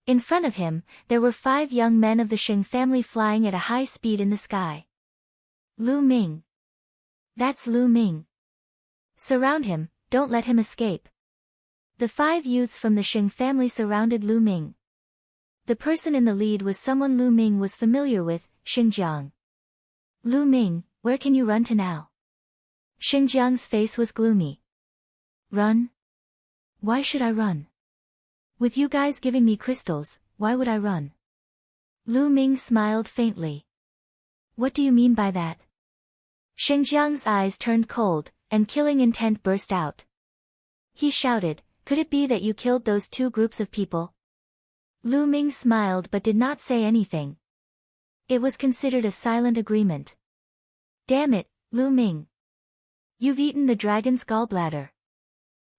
In front of him, there were 5 young men of the Xing family flying at a high speed in the sky. Lu Ming. That's Lu Ming. Surround him. Don't let him escape. The 5 youths from the Xing family surrounded Lu Ming. The person in the lead was someone Lu Ming was familiar with, Xinjiang. Lu Ming, where can you run to now? Xinjiang's face was gloomy. Run? Why should I run? With you guys giving me crystals, why would I run? Lu Ming smiled faintly. What do you mean by that? Xinjiang's eyes turned cold, and killing intent burst out. He shouted, could it be that you killed those two groups of people? Lu Ming smiled but did not say anything. It was considered a silent agreement. Damn it, Lu Ming. You've eaten the dragon's gallbladder.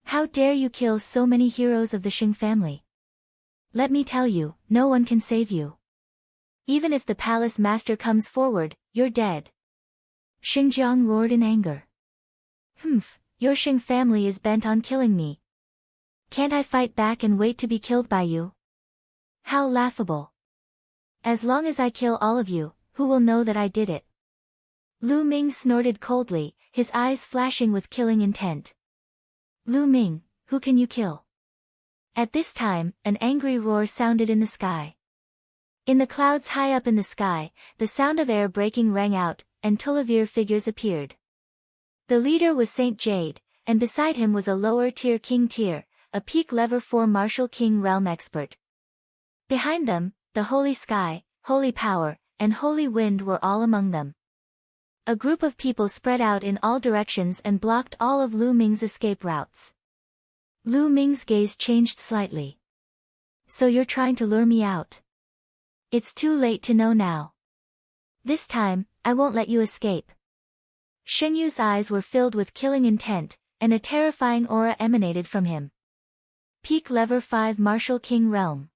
How dare you kill so many heroes of the Xing family? Let me tell you, no one can save you. Even if the palace master comes forward, you're dead. Xinjiang roared in anger. Humph, your Xing family is bent on killing me. Can't I fight back and wait to be killed by you? How laughable. As long as I kill all of you, who will know that I did it? Lu Ming snorted coldly, his eyes flashing with killing intent. Lu Ming, who can you kill? At this time, an angry roar sounded in the sky. In the clouds high up in the sky, the sound of air breaking rang out, and Tulivir figures appeared. The leader was Saint Jade, and beside him was a lower-tier King Tier, a peak level 4 martial king realm expert. Behind them, the Holy Sky, Holy Power, and Holy Wind were all among them. A group of people spread out in all directions and blocked all of Lu Ming's escape routes. Lu Ming's gaze changed slightly. So you're trying to lure me out? It's too late to know now. This time, I won't let you escape. Shengyu's eyes were filled with killing intent, and a terrifying aura emanated from him. Peak level 5 martial king realm.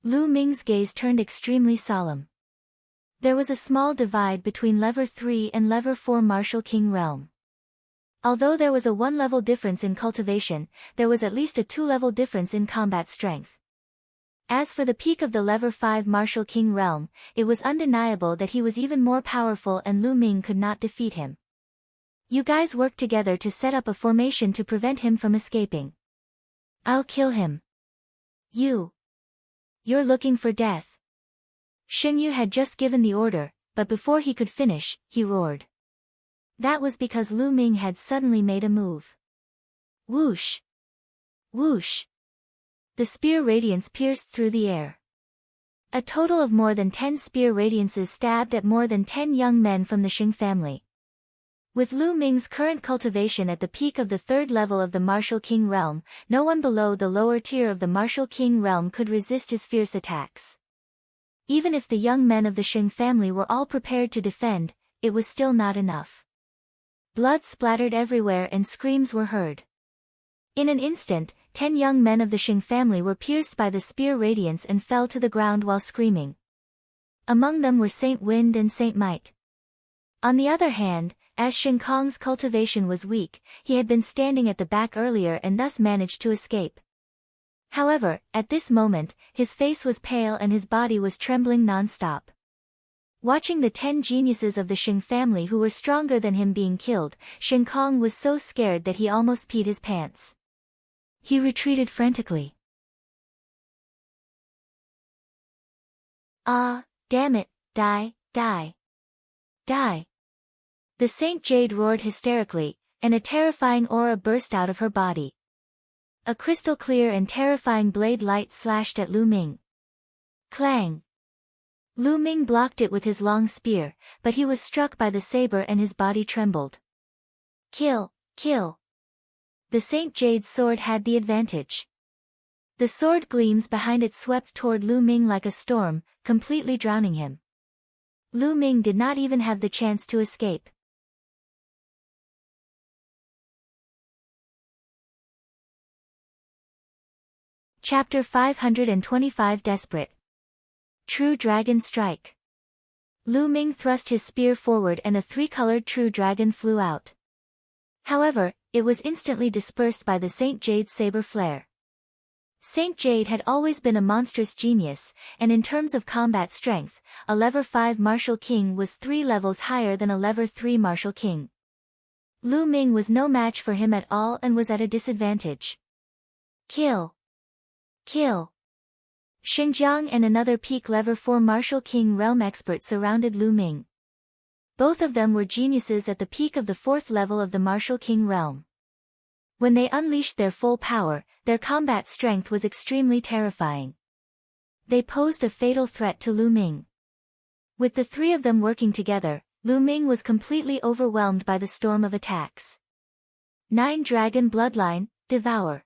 Lu Ming's gaze turned extremely solemn. There was a small divide between level 3 and level 4 martial king realm. Although there was a 1-level difference in cultivation, there was at least a 2-level difference in combat strength. As for the peak of the level 5 martial king realm, it was undeniable that he was even more powerful and Lu Ming could not defeat him. You guys worked together to set up a formation to prevent him from escaping. I'll kill him. You're looking for death. Xingyu had just given the order, but before he could finish, he roared. That was because Lu Ming had suddenly made a move. Whoosh! Whoosh! The spear radiance pierced through the air. A total of more than 10 spear radiances stabbed at more than 10 young men from the Xing family. With Lu Ming's current cultivation at the peak of the 3rd level of the Martial King realm, no one below the lower tier of the Martial King realm could resist his fierce attacks. Even if the young men of the Xing family were all prepared to defend, it was still not enough. Blood splattered everywhere and screams were heard. In an instant, 10 young men of the Xing family were pierced by the spear radiance and fell to the ground while screaming. Among them were Saint Wind and Saint Might. On the other hand, as Xing Kong's cultivation was weak, he had been standing at the back earlier and thus managed to escape. However, at this moment, his face was pale and his body was trembling non-stop. Watching the 10 geniuses of the Xing family who were stronger than him being killed, Xing Kong was so scared that he almost peed his pants. He retreated frantically. Ah, damn it, die, die. Die. The Saint Jade roared hysterically, and a terrifying aura burst out of her body. A crystal clear and terrifying blade light slashed at Lu Ming. Clang! Lu Ming blocked it with his long spear, but he was struck by the saber and his body trembled. Kill, kill! The Saint Jade's sword had the advantage. The sword gleams behind it swept toward Lu Ming like a storm, completely drowning him. Lu Ming did not even have the chance to escape. Chapter 525 Desperate. True Dragon Strike. Lu Ming thrust his spear forward and a 3-colored true dragon flew out. However, it was instantly dispersed by the Saint Jade's saber flare. Saint Jade had always been a monstrous genius, and in terms of combat strength, a level 5 martial king was 3 levels higher than a level 3 martial king. Lu Ming was no match for him at all and was at a disadvantage. Kill! Kill! Xinjiang and another peak level 4 martial king realm expert surrounded Lu Ming. Both of them were geniuses at the peak of the 4th level of the martial king realm. When they unleashed their full power, their combat strength was extremely terrifying. They posed a fatal threat to Lu Ming. With the three of them working together, Lu Ming was completely overwhelmed by the storm of attacks. 9 Dragon Bloodline, Devour.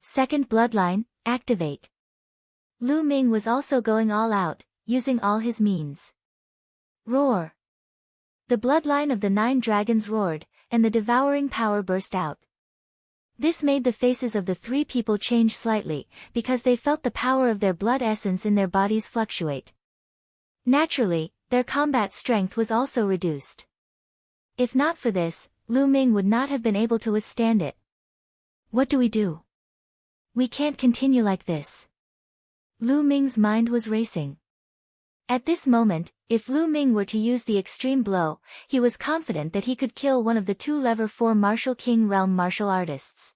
2nd Bloodline, Activate. Lu Ming was also going all out, using all his means. Roar. The bloodline of the 9 dragons roared, and the devouring power burst out. This made the faces of the 3 people change slightly, because they felt the power of their blood essence in their bodies fluctuate. Naturally, their combat strength was also reduced. If not for this, Lu Ming would not have been able to withstand it. What do we do? We can't continue like this. Lu Ming's mind was racing. At this moment, if Lu Ming were to use the extreme blow, he was confident that he could kill one of the 2 level 4 martial king realm martial artists.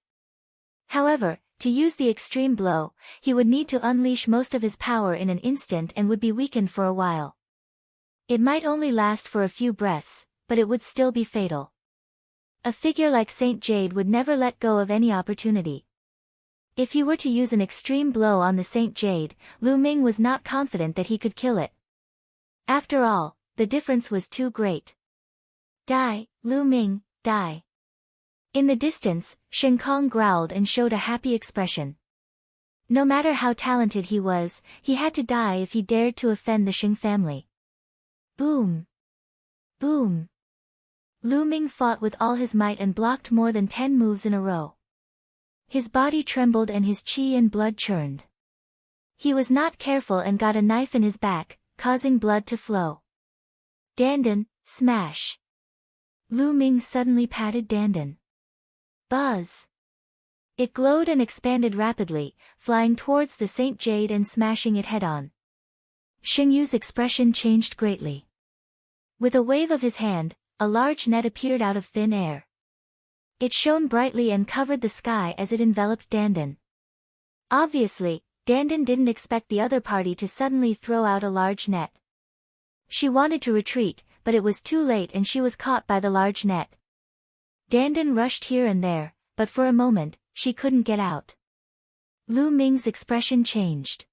However, to use the extreme blow, he would need to unleash most of his power in an instant and would be weakened for a while. It might only last for a few breaths, but it would still be fatal. A figure like Saint Jade would never let go of any opportunity. If he were to use an extreme blow on the Saint Jade, Lu Ming was not confident that he could kill it. After all, the difference was too great. Die, Lu Ming, die. In the distance, Shen Kong growled and showed a happy expression. No matter how talented he was, he had to die if he dared to offend the Sheng family. Boom! Boom! Lu Ming fought with all his might and blocked more than 10 moves in a row. His body trembled and his qi and blood churned. He was not careful and got a knife in his back, causing blood to flow. Dandan, smash! Lu Ming suddenly patted Dandan. Buzz! It glowed and expanded rapidly, flying towards the Saint Jade and smashing it head-on. Xing Yu's expression changed greatly. With a wave of his hand, a large net appeared out of thin air. It shone brightly and covered the sky as it enveloped Dandan. Obviously, Dandan didn't expect the other party to suddenly throw out a large net. She wanted to retreat, but it was too late and she was caught by the large net. Dandan rushed here and there, but for a moment, she couldn't get out. Lu Ming's expression changed.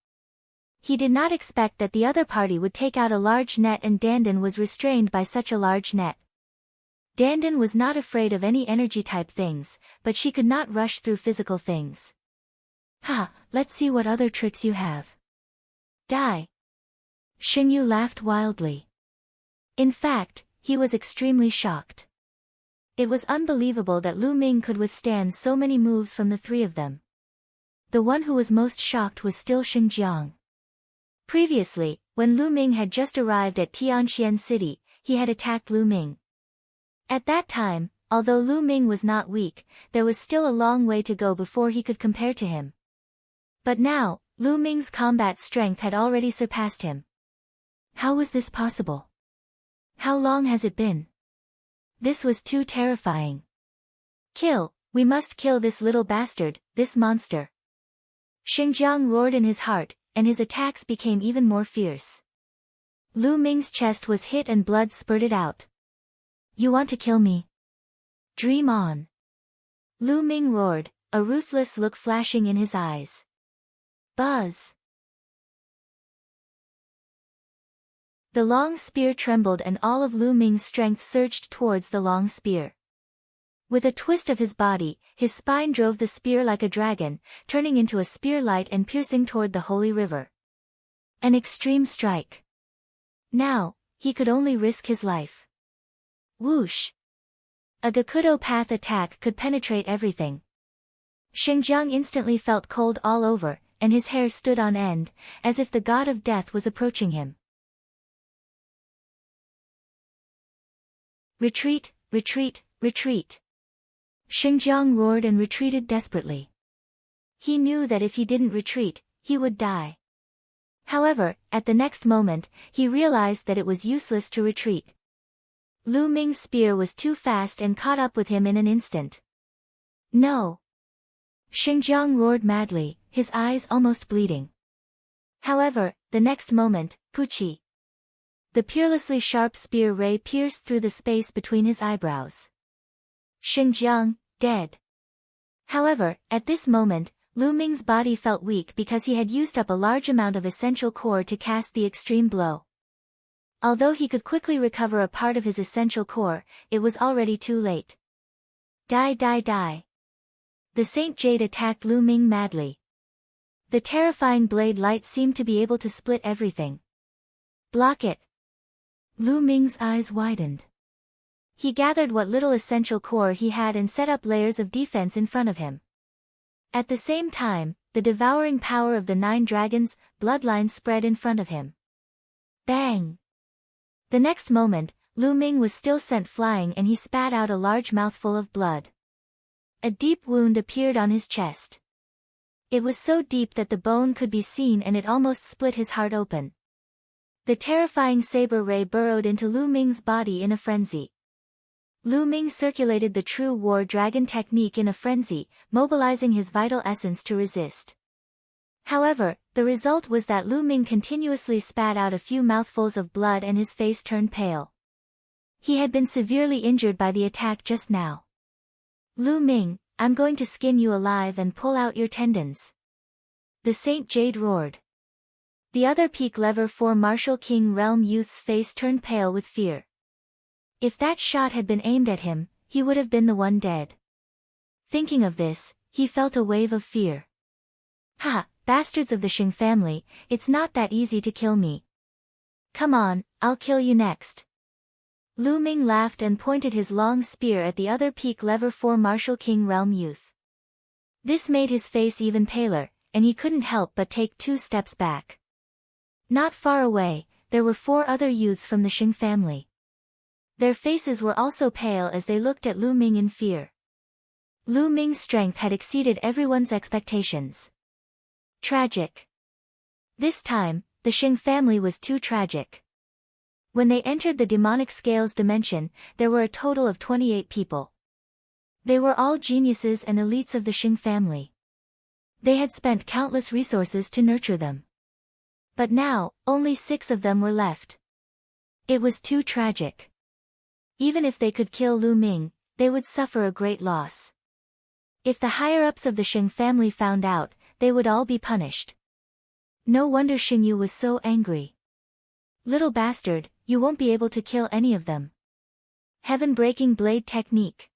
He did not expect that the other party would take out a large net and Dandan was restrained by such a large net. Dandan was not afraid of any energy-type things, but she could not rush through physical things. Ha, let's see what other tricks you have. Die. Xing Yu laughed wildly. In fact, he was extremely shocked. It was unbelievable that Lu Ming could withstand so many moves from the 3 of them. The one who was most shocked was still Xinjiang. Previously, when Lu Ming had just arrived at Tianxian City, he had attacked Lu Ming. At that time, although Lu Ming was not weak, there was still a long way to go before he could compare to him. But now, Lu Ming's combat strength had already surpassed him. How was this possible? How long has it been? This was too terrifying. Kill, we must kill this little bastard, this monster. Xinjiang roared in his heart, and his attacks became even more fierce. Lu Ming's chest was hit and blood spurted out. You want to kill me? Dream on. Lu Ming roared, a ruthless look flashing in his eyes. Buzz. The long spear trembled and all of Lu Ming's strength surged towards the long spear. With a twist of his body, his spine drove the spear like a dragon, turning into a spear light and piercing toward the holy river. An extreme strike. Now, he could only risk his life. Whoosh! A Gakudo path attack could penetrate everything. Xinjiang instantly felt cold all over, and his hair stood on end, as if the god of death was approaching him. Retreat, retreat, retreat! Xinjiang roared and retreated desperately. He knew that if he didn't retreat, he would die. However, at the next moment, he realized that it was useless to retreat. Lu Ming's spear was too fast and caught up with him in an instant. No! Xinjiang roared madly, his eyes almost bleeding. However, the next moment, Pucci. The peerlessly sharp spear ray pierced through the space between his eyebrows. Xingjiang, dead. However, at this moment, Lu Ming's body felt weak because he had used up a large amount of essential core to cast the extreme blow. Although he could quickly recover a part of his essential core, it was already too late. Die die die. The Saint Jade attacked Lu Ming madly. The terrifying blade light seemed to be able to split everything. Block it. Lu Ming's eyes widened. He gathered what little essential core he had and set up layers of defense in front of him. At the same time, the devouring power of the 9 dragons' bloodline spread in front of him. Bang! The next moment, Lu Ming was still sent flying and he spat out a large mouthful of blood. A deep wound appeared on his chest. It was so deep that the bone could be seen and it almost split his heart open. The terrifying saber ray burrowed into Lu Ming's body in a frenzy. Lu Ming circulated the true war dragon technique in a frenzy, mobilizing his vital essence to resist. However, the result was that Lu Ming continuously spat out a few mouthfuls of blood and his face turned pale. He had been severely injured by the attack just now. Lu Ming, I'm going to skin you alive and pull out your tendons. The Saint Jade roared. The other peak lever 4 Martial King Realm youth's face turned pale with fear. If that shot had been aimed at him, he would have been the one dead. Thinking of this, he felt a wave of fear. Ha, bastards of the Xing family, it's not that easy to kill me. Come on, I'll kill you next. Lu Ming laughed and pointed his long spear at the other peak lever 4 Martial King Realm youth. This made his face even paler, and he couldn't help but take 2 steps back. Not far away, there were 4 other youths from the Xing family. Their faces were also pale as they looked at Lu Ming in fear. Lu Ming's strength had exceeded everyone's expectations. Tragic. This time, the Xing family was too tragic. When they entered the demonic scales dimension, there were a total of 28 people. They were all geniuses and elites of the Xing family. They had spent countless resources to nurture them. But now, only 6 of them were left. It was too tragic. Even if they could kill Lu Ming, they would suffer a great loss. If the higher-ups of the Xing family found out, they would all be punished. No wonder Xingyu was so angry. Little bastard, you won't be able to kill any of them. Heaven-breaking blade technique.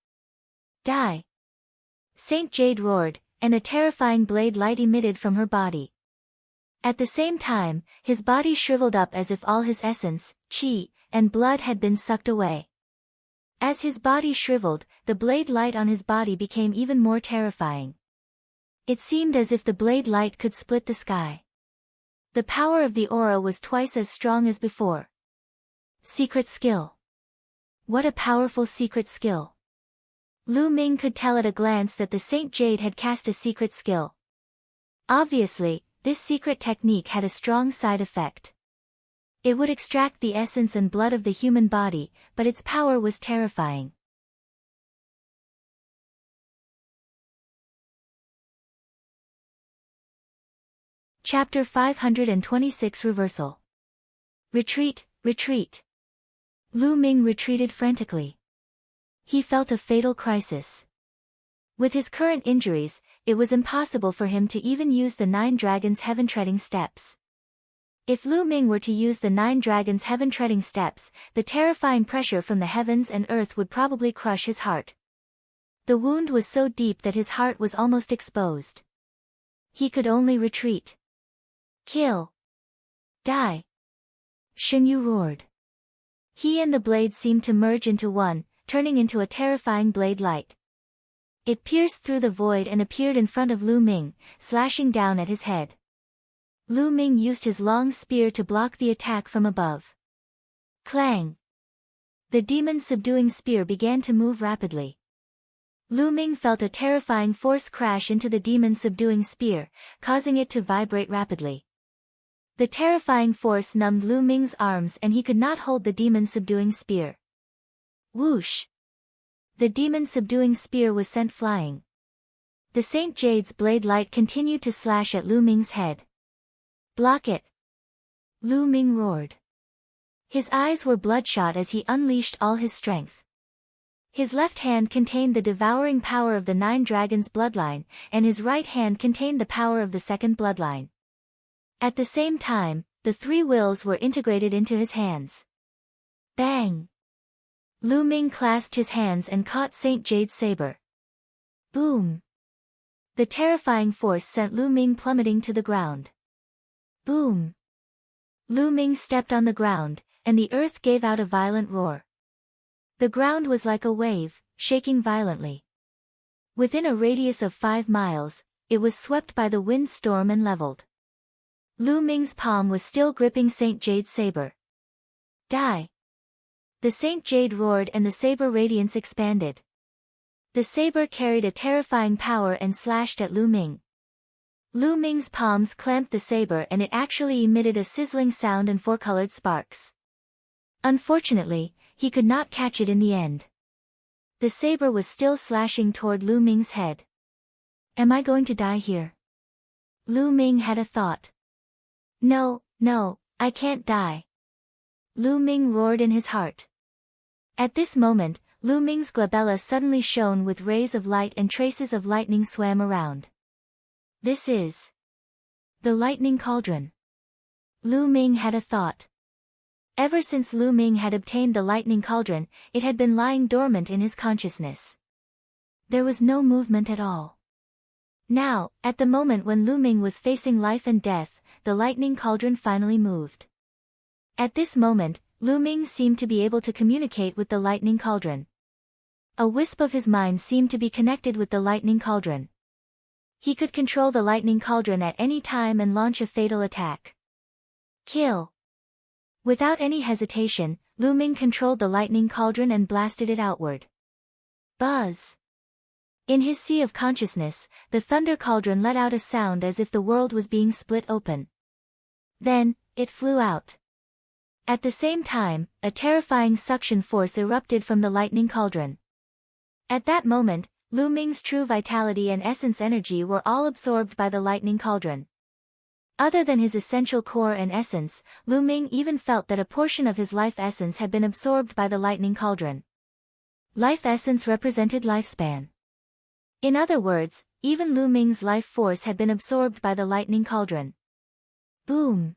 Die! Saint Jade roared, and a terrifying blade light emitted from her body. At the same time, his body shriveled up as if all his essence, qi, and blood had been sucked away. As his body shriveled, the blade light on his body became even more terrifying. It seemed as if the blade light could split the sky. The power of the aura was twice as strong as before. Secret skill. What a powerful secret skill. Lu Ming could tell at a glance that the Saint Jade had cast a secret skill. Obviously, this secret technique had a strong side effect. It would extract the essence and blood of the human body, but its power was terrifying. Chapter 526 Reversal. Retreat, retreat. Lu Ming retreated frantically. He felt a fatal crisis. With his current injuries, it was impossible for him to even use the 9 dragons' heaven-treading steps. If Lu Ming were to use the 9 dragons' heaven-treading steps, the terrifying pressure from the heavens and earth would probably crush his heart. The wound was so deep that his heart was almost exposed. He could only retreat. Kill. Die. Xingyu roared. He and the blade seemed to merge into one, turning into a terrifying blade light. It pierced through the void and appeared in front of Lu Ming, slashing down at his head. Lu Ming used his long spear to block the attack from above. Clang! The demon's subduing spear began to move rapidly. Lu Ming felt a terrifying force crash into the demon's subduing spear, causing it to vibrate rapidly. The terrifying force numbed Lu Ming's arms and he could not hold the demon's subduing spear. Whoosh! The demon's subduing spear was sent flying. The Saint Jade's blade light continued to slash at Lu Ming's head. Block it! Lu Ming roared. His eyes were bloodshot as he unleashed all his strength. His left hand contained the devouring power of the 9 dragons bloodline, and his right hand contained the power of the second bloodline. At the same time, the 3 wills were integrated into his hands. Bang! Lu Ming clasped his hands and caught Saint Jade's saber. Boom! The terrifying force sent Lu Ming plummeting to the ground. Boom! Lu Ming stepped on the ground, and the earth gave out a violent roar. The ground was like a wave, shaking violently. Within a radius of 5 miles, it was swept by the windstorm and leveled. Lu Ming's palm was still gripping Saint Jade's saber. Die! The Saint Jade roared and the saber radiance expanded. The saber carried a terrifying power and slashed at Lu Ming. Lu Ming's palms clamped the saber and it actually emitted a sizzling sound and 4-colored sparks. Unfortunately, he could not catch it in the end. The saber was still slashing toward Lu Ming's head. Am I going to die here? Lu Ming had a thought. No, I can't die. Lu Ming roared in his heart. At this moment, Lu Ming's glabella suddenly shone with rays of light and traces of lightning swam around. This is the lightning cauldron. Lu Ming had a thought. Ever since Lu Ming had obtained the lightning cauldron, it had been lying dormant in his consciousness. There was no movement at all. Now, at the moment when Lu Ming was facing life and death, the lightning cauldron finally moved. At this moment, Lu Ming seemed to be able to communicate with the lightning cauldron. A wisp of his mind seemed to be connected with the lightning cauldron. He could control the lightning cauldron at any time and launch a fatal attack. Kill! Without any hesitation, Lu Ming controlled the lightning cauldron and blasted it outward. Buzz! In his sea of consciousness, the thunder cauldron let out a sound as if the world was being split open. Then, it flew out. At the same time, a terrifying suction force erupted from the lightning cauldron. At that moment, Lu Ming's true vitality and essence energy were all absorbed by the lightning cauldron. Other than his essential core and essence, Lu Ming even felt that a portion of his life essence had been absorbed by the lightning cauldron. Life essence represented lifespan. In other words, even Lu Ming's life force had been absorbed by the lightning cauldron. Boom!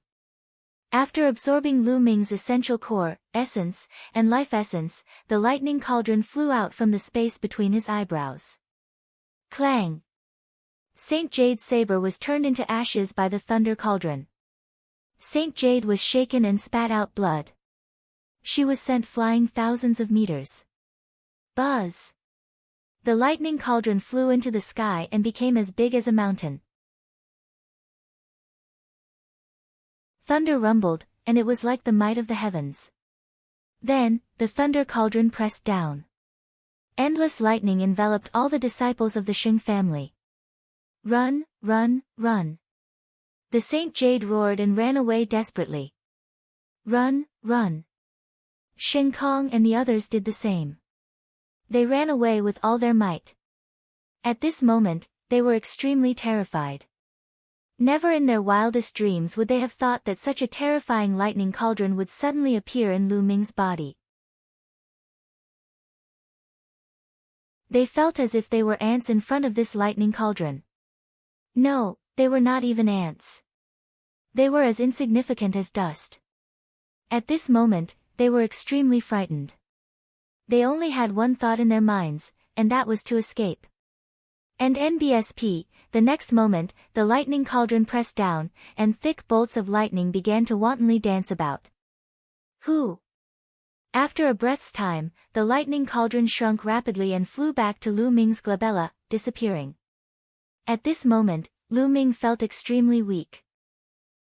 After absorbing Lu Ming's essential core, essence, and life essence, the lightning cauldron flew out from the space between his eyebrows. Clang! Saint Jade's saber was turned into ashes by the thunder cauldron. Saint Jade was shaken and spat out blood. She was sent flying thousands of meters. Buzz! The lightning cauldron flew into the sky and became as big as a mountain. Thunder rumbled, and it was like the might of the heavens. Then, the thunder cauldron pressed down. Endless lightning enveloped all the disciples of the Shing family. Run, run, run! The Saint Jade roared and ran away desperately. Run, run! Shin Kong and the others did the same. They ran away with all their might. At this moment, they were extremely terrified. Never in their wildest dreams would they have thought that such a terrifying lightning cauldron would suddenly appear in Lu Ming's body. They felt as if they were ants in front of this lightning cauldron. No, they were not even ants. They were as insignificant as dust. At this moment, they were extremely frightened. They only had one thought in their minds, and that was to escape. And NBSP, the next moment, the lightning cauldron pressed down, and thick bolts of lightning began to wantonly dance about. Who? After a breath's time, the lightning cauldron shrunk rapidly and flew back to Lu Ming's glabella, disappearing. At this moment, Lu Ming felt extremely weak.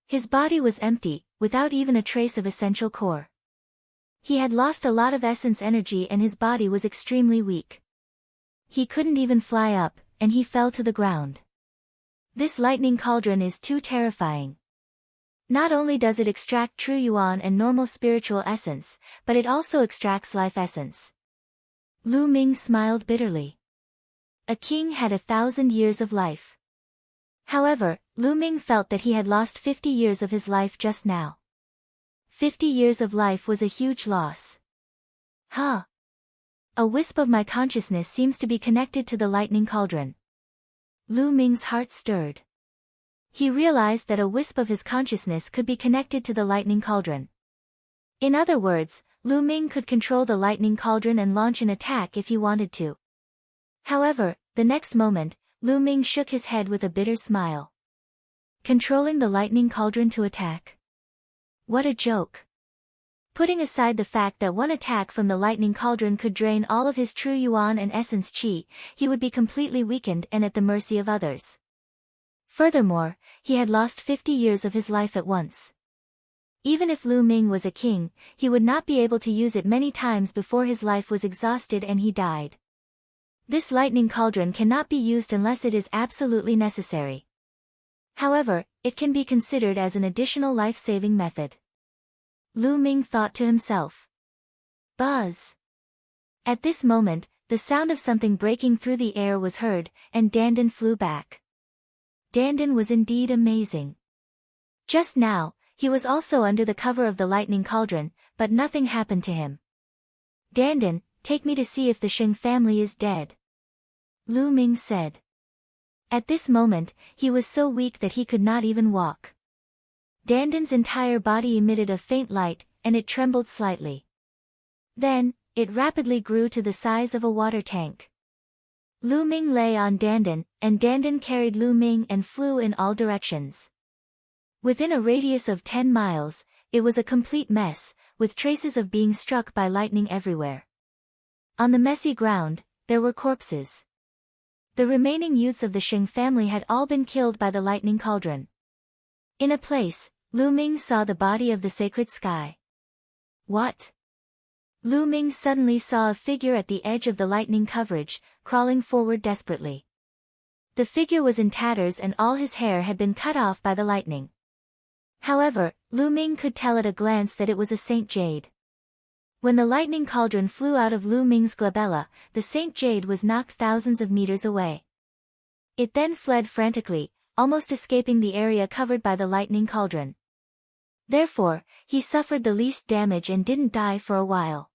His body was empty, without even a trace of essential core. He had lost a lot of essence energy and his body was extremely weak. He couldn't even fly up, and he fell to the ground. This lightning cauldron is too terrifying. Not only does it extract true yuan and normal spiritual essence, but it also extracts life essence. Lu Ming smiled bitterly. A king had 1,000 years of life. However, Lu Ming felt that he had lost 50 years of his life just now. 50 years of life was a huge loss. Huh. A wisp of my consciousness seems to be connected to the lightning cauldron. Lu Ming's heart stirred. He realized that a wisp of his consciousness could be connected to the lightning cauldron. In other words, Lu Ming could control the lightning cauldron and launch an attack if he wanted to. However, the next moment, Lu Ming shook his head with a bitter smile. Controlling the lightning cauldron to attack? What a joke. Putting aside the fact that one attack from the lightning cauldron could drain all of his true yuan and essence qi, he would be completely weakened and at the mercy of others. Furthermore, he had lost 50 years of his life at once. Even if Lu Ming was a king, he would not be able to use it many times before his life was exhausted and he died. This lightning cauldron cannot be used unless it is absolutely necessary. However, it can be considered as an additional life-saving method. Lu Ming thought to himself. Buzz. At this moment, the sound of something breaking through the air was heard, and Dandan flew back. Dandan was indeed amazing. Just now, he was also under the cover of the lightning cauldron, but nothing happened to him. Dandan, take me to see if the Sheng family is dead. Lu Ming said. At this moment, he was so weak that he could not even walk. Dandan's entire body emitted a faint light, and it trembled slightly. Then, it rapidly grew to the size of a water tank. Lu Ming lay on Dandan, and Dandan carried Lu Ming and flew in all directions. Within a radius of 10 miles, it was a complete mess, with traces of being struck by lightning everywhere. On the messy ground, there were corpses. The remaining youths of the Sheng family had all been killed by the lightning cauldron. In a place, Lu Ming saw the body of the sacred sky. What? Lu Ming suddenly saw a figure at the edge of the lightning coverage, crawling forward desperately. The figure was in tatters and all his hair had been cut off by the lightning. However, Lu Ming could tell at a glance that it was a Saint Jade. When the lightning cauldron flew out of Lu Ming's glabella, the Saint Jade was knocked thousands of meters away. It then fled frantically, almost escaping the area covered by the lightning cauldron. Therefore, he suffered the least damage and didn't die for a while.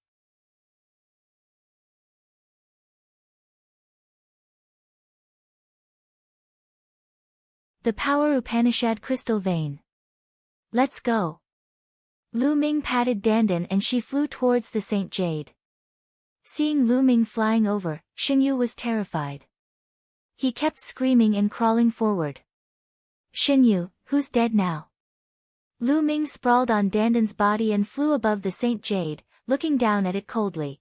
The Power Upanishad Crystal Vein. Let's go. Lu Ming patted Dandan and she flew towards the Saint Jade. Seeing Lu Ming flying over, Xingyu was terrified. He kept screaming and crawling forward. Xingyu, who's dead now? Lu Ming sprawled on Dandan's body and flew above the Saint Jade, looking down at it coldly.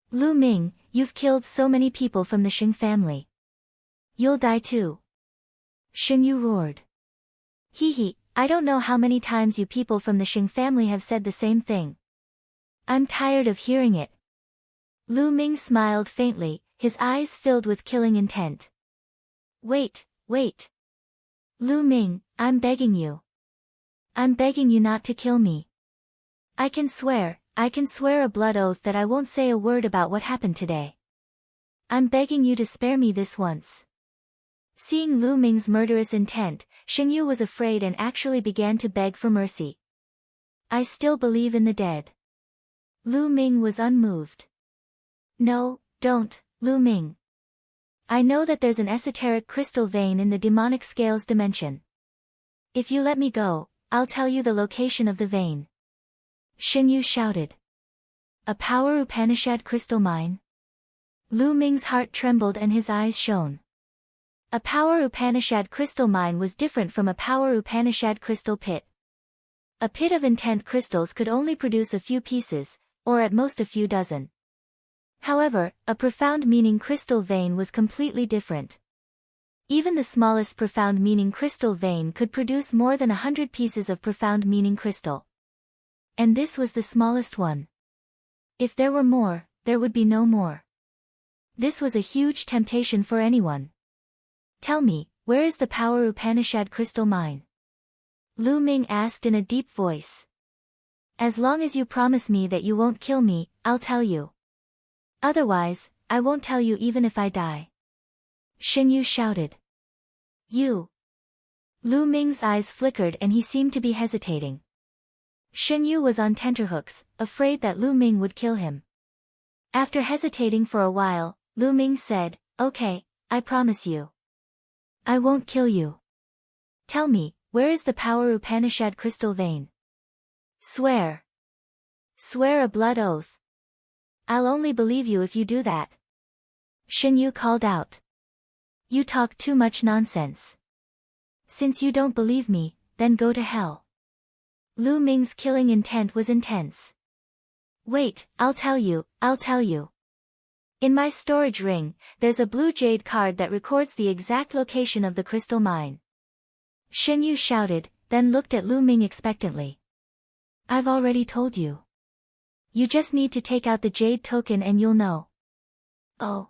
Lu Ming, you've killed so many people from the Sheng family. You'll die too. Xingyu roared. Hee, I don't know how many times you people from the Sheng family have said the same thing. I'm tired of hearing it. Lu Ming smiled faintly, his eyes filled with killing intent. Wait. Lu Ming, I'm begging you. I'm begging you not to kill me. I can swear a blood oath that I won't say a word about what happened today. I'm begging you to spare me this once. Seeing Lu Ming's murderous intent, Xingyu was afraid and actually began to beg for mercy. I still believe in the dead. Lu Ming was unmoved. No, don't, Lu Ming. I know that there's an esoteric crystal vein in the demonic scales dimension. If you let me go, I'll tell you the location of the vein. Xingyu shouted. A Power Upanishad crystal mine? Lu Ming's heart trembled and his eyes shone. A Power Upanishad crystal mine was different from a Power Upanishad crystal pit. A pit of intent crystals could only produce a few pieces, or at most a few dozen. However, a profound meaning crystal vein was completely different. Even the smallest profound meaning crystal vein could produce more than 100 pieces of profound meaning crystal. And this was the smallest one. If there were more, there would be no more. This was a huge temptation for anyone. Tell me, where is the Power Upanishad crystal mine? Lu Ming asked in a deep voice. As long as you promise me that you won't kill me, I'll tell you. Otherwise, I won't tell you even if I die. Xingyu shouted. You. Lu Ming's eyes flickered and he seemed to be hesitating. Shen Yu was on tenterhooks, afraid that Lu Ming would kill him. After hesitating for a while, Lu Ming said, "Okay, I promise you. I won't kill you. Tell me, where is the Power Upanishad crystal vein? Swear. Swear a blood oath. I'll only believe you if you do that." Shen Yu called out. "You talk too much nonsense. Since you don't believe me, then go to hell." Lu Ming's killing intent was intense. "Wait, I'll tell you. In my storage ring, there's a blue jade card that records the exact location of the crystal mine." Shen Yu shouted, then looked at Lu Ming expectantly. "I've already told you. You just need to take out the jade token and you'll know." "Oh."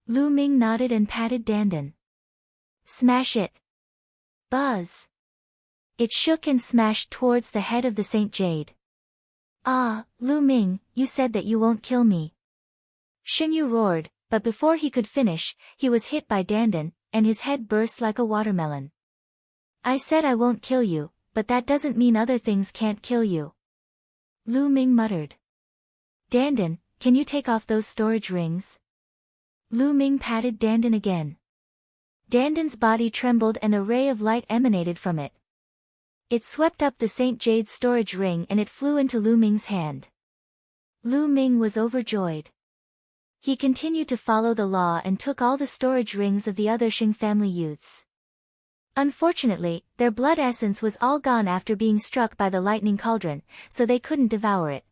Lu Ming nodded and patted Dandan. "Smash it." Buzz. It shook and smashed towards the head of the Saint Jade. "Ah, Lu Ming, you said that you won't kill me." Shen Yu roared, but before he could finish, he was hit by Dandan, and his head burst like a watermelon. "I said I won't kill you, but that doesn't mean other things can't kill you." Lu Ming muttered. "Dandan, can you take off those storage rings?" Lu Ming patted Dandan again. Dandan's body trembled and a ray of light emanated from it. It swept up the Saint Jade's storage ring and it flew into Lu Ming's hand. Lu Ming was overjoyed. He continued to follow the law and took all the storage rings of the other Xing family youths. Unfortunately, their blood essence was all gone after being struck by the lightning cauldron, so they couldn't devour it.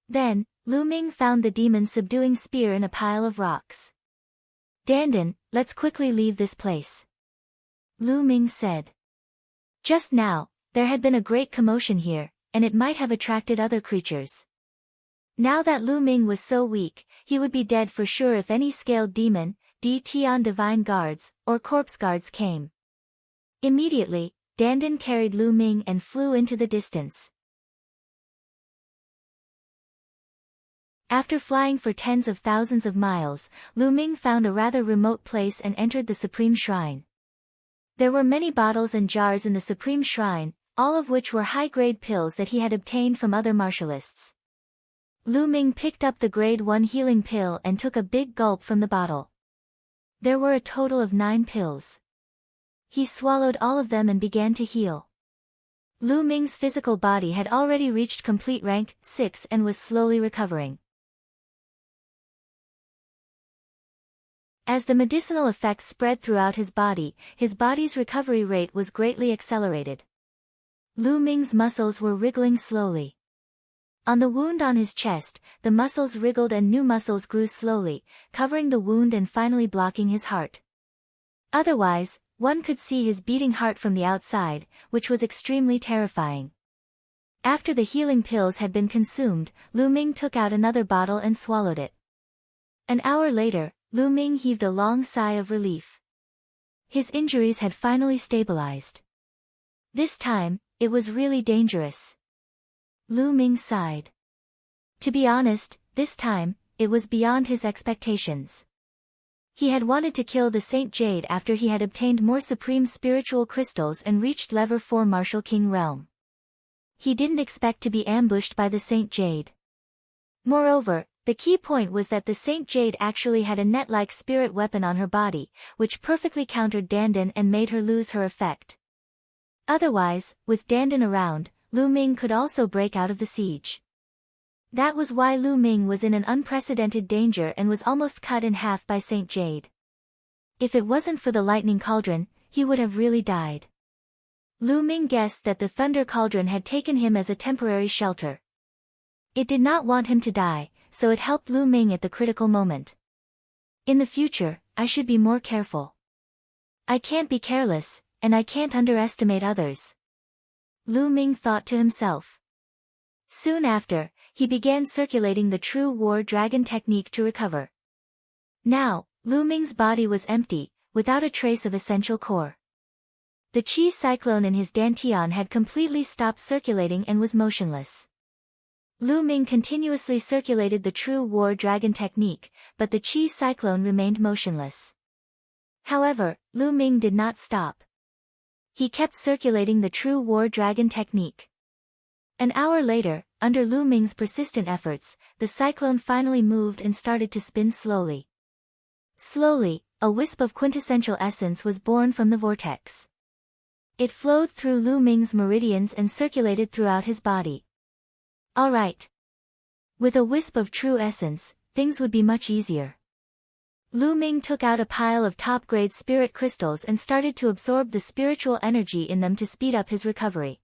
Then, Lu Ming found the demon's subduing spear in a pile of rocks. "Dandan, let's quickly leave this place," Lu Ming said. Just now, there had been a great commotion here, and it might have attracted other creatures. Now that Lu Ming was so weak, he would be dead for sure if any scaled demon, Tian divine guards, or corpse guards came. Immediately, Dandan carried Lu Ming and flew into the distance. After flying for tens of thousands of miles, Lu Ming found a rather remote place and entered the Supreme Shrine. There were many bottles and jars in the Supreme Shrine, all of which were high-grade pills that he had obtained from other martialists. Lu Ming picked up the grade 1 healing pill and took a big gulp from the bottle. There were a total of 9 pills. He swallowed all of them and began to heal. Lu Ming's physical body had already reached complete rank 6 and was slowly recovering. As the medicinal effects spread throughout his body's recovery rate was greatly accelerated. Lu Ming's muscles were wriggling slowly. On the wound on his chest, the muscles wriggled and new muscles grew slowly, covering the wound and finally blocking his heart. Otherwise, one could see his beating heart from the outside, which was extremely terrifying. After the healing pills had been consumed, Lu Ming took out another bottle and swallowed it. An hour later, Lu Ming heaved a long sigh of relief. His injuries had finally stabilized. This time, it was really dangerous. Lu Ming sighed. To be honest, this time, it was beyond his expectations. He had wanted to kill the Saint Jade after he had obtained more supreme spiritual crystals and reached level 4 Martial King realm. He didn't expect to be ambushed by the Saint Jade. Moreover, the key point was that the Saint Jade actually had a net-like spirit weapon on her body, which perfectly countered Dandan and made her lose her effect. Otherwise, with Dandan around, Lu Ming could also break out of the siege. That was why Lu Ming was in an unprecedented danger and was almost cut in half by Saint Jade. If it wasn't for the lightning cauldron, he would have really died. Lu Ming guessed that the thunder cauldron had taken him as a temporary shelter. It did not want him to die, so it helped Lu Ming at the critical moment. In the future, I should be more careful. I can't be careless, and I can't underestimate others. Lu Ming thought to himself. Soon after, he began circulating the true war dragon technique to recover. Now, Lu Ming's body was empty, without a trace of essential core. The chi cyclone in his dantian had completely stopped circulating and was motionless. Lu Ming continuously circulated the true war dragon technique, but the chi cyclone remained motionless. However, Lu Ming did not stop. He kept circulating the true war dragon technique. An hour later, under Lu Ming's persistent efforts, the cyclone finally moved and started to spin slowly. Slowly, a wisp of quintessential essence was born from the vortex. It flowed through Lu Ming's meridians and circulated throughout his body. All right. With a wisp of true essence, things would be much easier. Lu Ming took out a pile of top-grade spirit crystals and started to absorb the spiritual energy in them to speed up his recovery.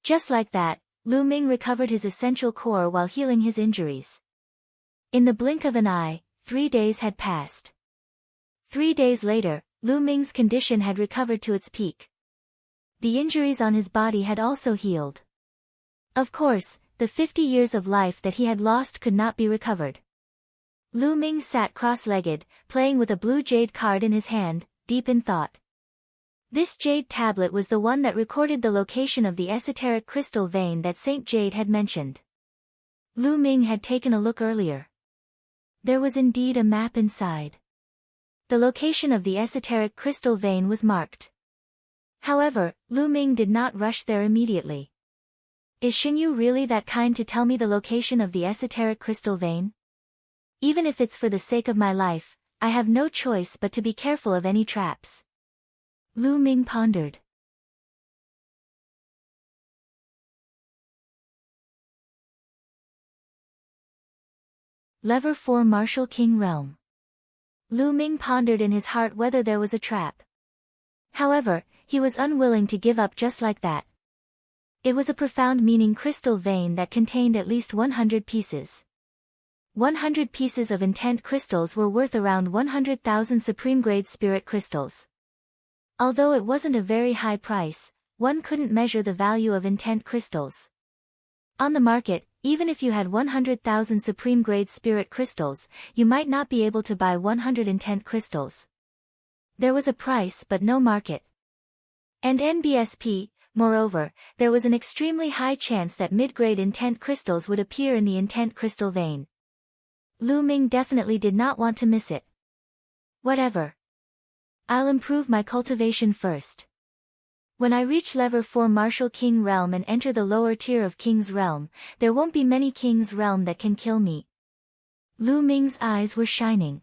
Just like that, Lu Ming recovered his essential core while healing his injuries. In the blink of an eye, 3 days had passed. 3 days later, Lu Ming's condition had recovered to its peak. The injuries on his body had also healed. Of course, the 50 years of life that he had lost could not be recovered. Lu Ming sat cross-legged, playing with a blue jade card in his hand, deep in thought. This jade tablet was the one that recorded the location of the esoteric crystal vein that Saint Jade had mentioned. Lu Ming had taken a look earlier. There was indeed a map inside. The location of the esoteric crystal vein was marked. However, Lu Ming did not rush there immediately. Is Xingyu really that kind to tell me the location of the esoteric crystal vein? Even if it's for the sake of my life, I have no choice but to be careful of any traps. Lu Ming pondered. Lever 4 Martial King Realm. Lu Ming pondered in his heart whether there was a trap. However, he was unwilling to give up just like that. It was a profound meaning crystal vein that contained at least 100 pieces. 100 pieces of intent crystals were worth around 100,000 supreme-grade spirit crystals. Although it wasn't a very high price, one couldn't measure the value of intent crystals. On the market, even if you had 100,000 supreme-grade spirit crystals, you might not be able to buy 100 intent crystals. There was a price but no market. And NBSP, moreover, there was an extremely high chance that mid-grade intent crystals would appear in the intent crystal vein. Lu Ming definitely did not want to miss it. Whatever. I'll improve my cultivation first. When I reach level 4 Martial King Realm and enter the lower tier of King's Realm, there won't be many King's Realm that can kill me. Lu Ming's eyes were shining.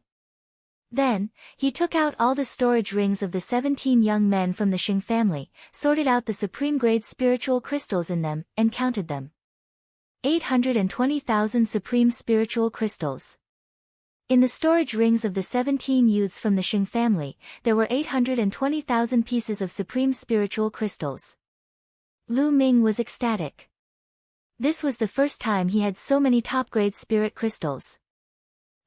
Then, he took out all the storage rings of the 17 young men from the Xing family, sorted out the supreme-grade spiritual crystals in them, and counted them. 820,000 supreme spiritual crystals. In the storage rings of the 17 youths from the Xing family, there were 820,000 pieces of supreme spiritual crystals. Lu Ming was ecstatic. This was the first time he had so many top-grade spirit crystals.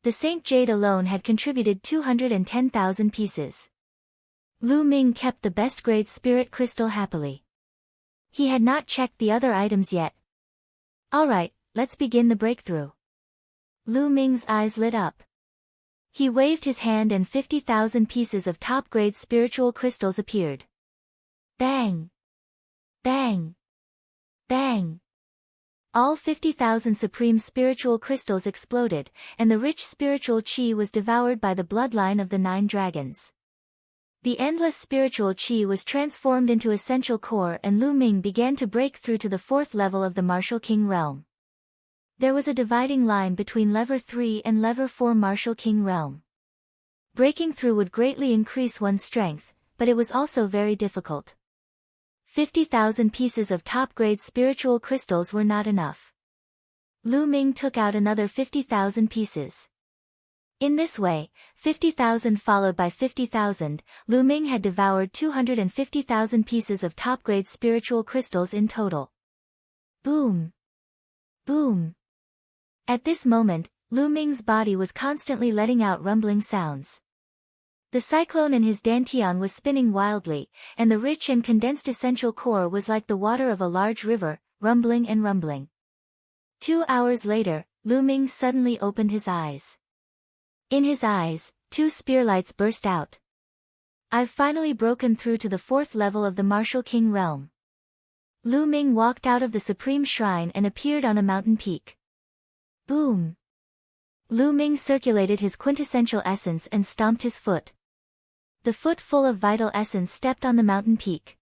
The Saint Jade alone had contributed 210,000 pieces. Lu Ming kept the best-grade spirit crystal happily. He had not checked the other items yet. Alright, let's begin the breakthrough. Lu Ming's eyes lit up. He waved his hand and 50,000 pieces of top-grade spiritual crystals appeared. Bang! Bang! Bang! All 50,000 supreme spiritual crystals exploded, and the rich spiritual chi was devoured by the bloodline of the 9 dragons. The endless spiritual chi was transformed into essential core and Lu Ming began to break through to the 4th level of the Martial King Realm. There was a dividing line between level 3 and level 4 Martial King Realm. Breaking through would greatly increase one's strength, but it was also very difficult. 50,000 pieces of top-grade spiritual crystals were not enough. Lu Ming took out another 50,000 pieces. In this way, 50,000 followed by 50,000, Lu Ming had devoured 250,000 pieces of top-grade spiritual crystals in total. Boom! Boom! At this moment, Lu Ming's body was constantly letting out rumbling sounds. The cyclone in his dantian was spinning wildly, and the rich and condensed essential core was like the water of a large river, rumbling and rumbling. 2 hours later, Lu Ming suddenly opened his eyes. In his eyes, 2 spearlights burst out. I've finally broken through to the 4th level of the Martial King Realm. Lu Ming walked out of the Supreme Shrine and appeared on a mountain peak. Boom! Lu Ming circulated his quintessential essence and stomped his foot. The foot full of vital essence stepped on the mountain peak.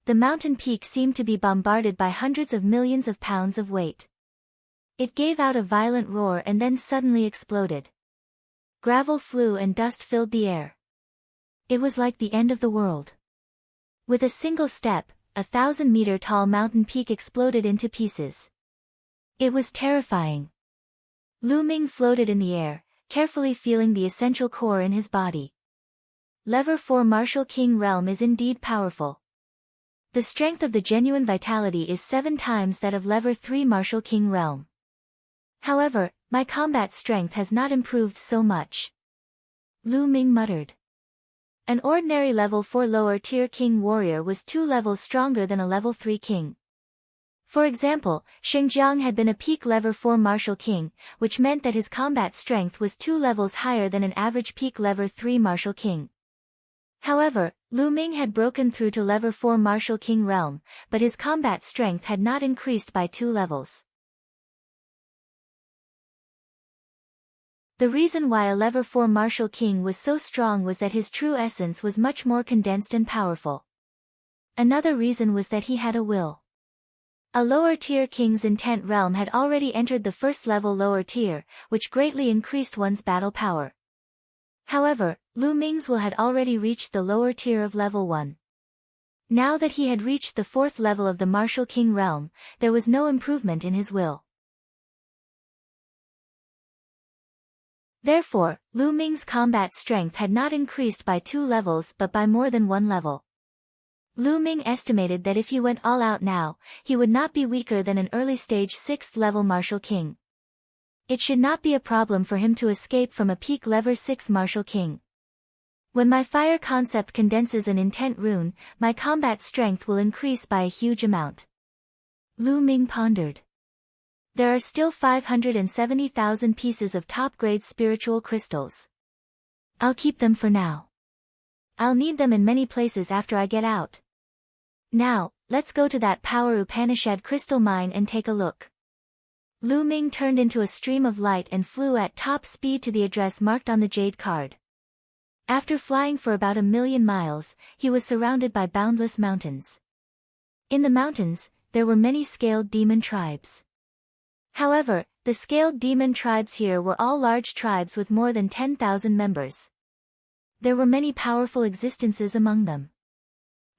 The mountain peak seemed to be bombarded by hundreds of millions of pounds of weight. It gave out a violent roar and then suddenly exploded. Gravel flew and dust filled the air. It was like the end of the world. With a single step, a 1,000-meter-tall mountain peak exploded into pieces. It was terrifying. Lu Ming floated in the air, carefully feeling the essential core in his body. Lever 4 Martial King Realm is indeed powerful. The strength of the genuine vitality is 7 times that of Lever 3 Martial King Realm. However, my combat strength has not improved so much. Lu Ming muttered. An ordinary level 4 lower tier king warrior was 2 levels stronger than a level 3 king. For example, Xingjiang had been a peak level 4 martial king, which meant that his combat strength was 2 levels higher than an average peak level 3 martial king. However, Lu Ming had broken through to level 4 martial king realm, but his combat strength had not increased by 2 levels. The reason why a level 4 martial king was so strong was that his true essence was much more condensed and powerful. Another reason was that he had a will. A lower tier king's intent realm had already entered the first level lower tier, which greatly increased one's battle power. However, Lu Ming's will had already reached the lower tier of level 1. Now that he had reached the 4th level of the martial king realm, there was no improvement in his will. Therefore, Lu Ming's combat strength had not increased by 2 levels but by more than 1 level. Lu Ming estimated that if he went all out now, he would not be weaker than an early stage 6th level martial king. It should not be a problem for him to escape from a peak level 6 martial king. When my fire concept condenses an intent rune, my combat strength will increase by a huge amount. Lu Ming pondered. There are still 570,000 pieces of top-grade spiritual crystals. I'll keep them for now. I'll need them in many places after I get out. Now, let's go to that Power Upanishad crystal mine and take a look. Lu Ming turned into a stream of light and flew at top speed to the address marked on the jade card. After flying for about 1,000,000 miles, he was surrounded by boundless mountains. In the mountains, there were many scaled demon tribes. However, the scaled demon tribes here were all large tribes with more than 10,000 members. There were many powerful existences among them.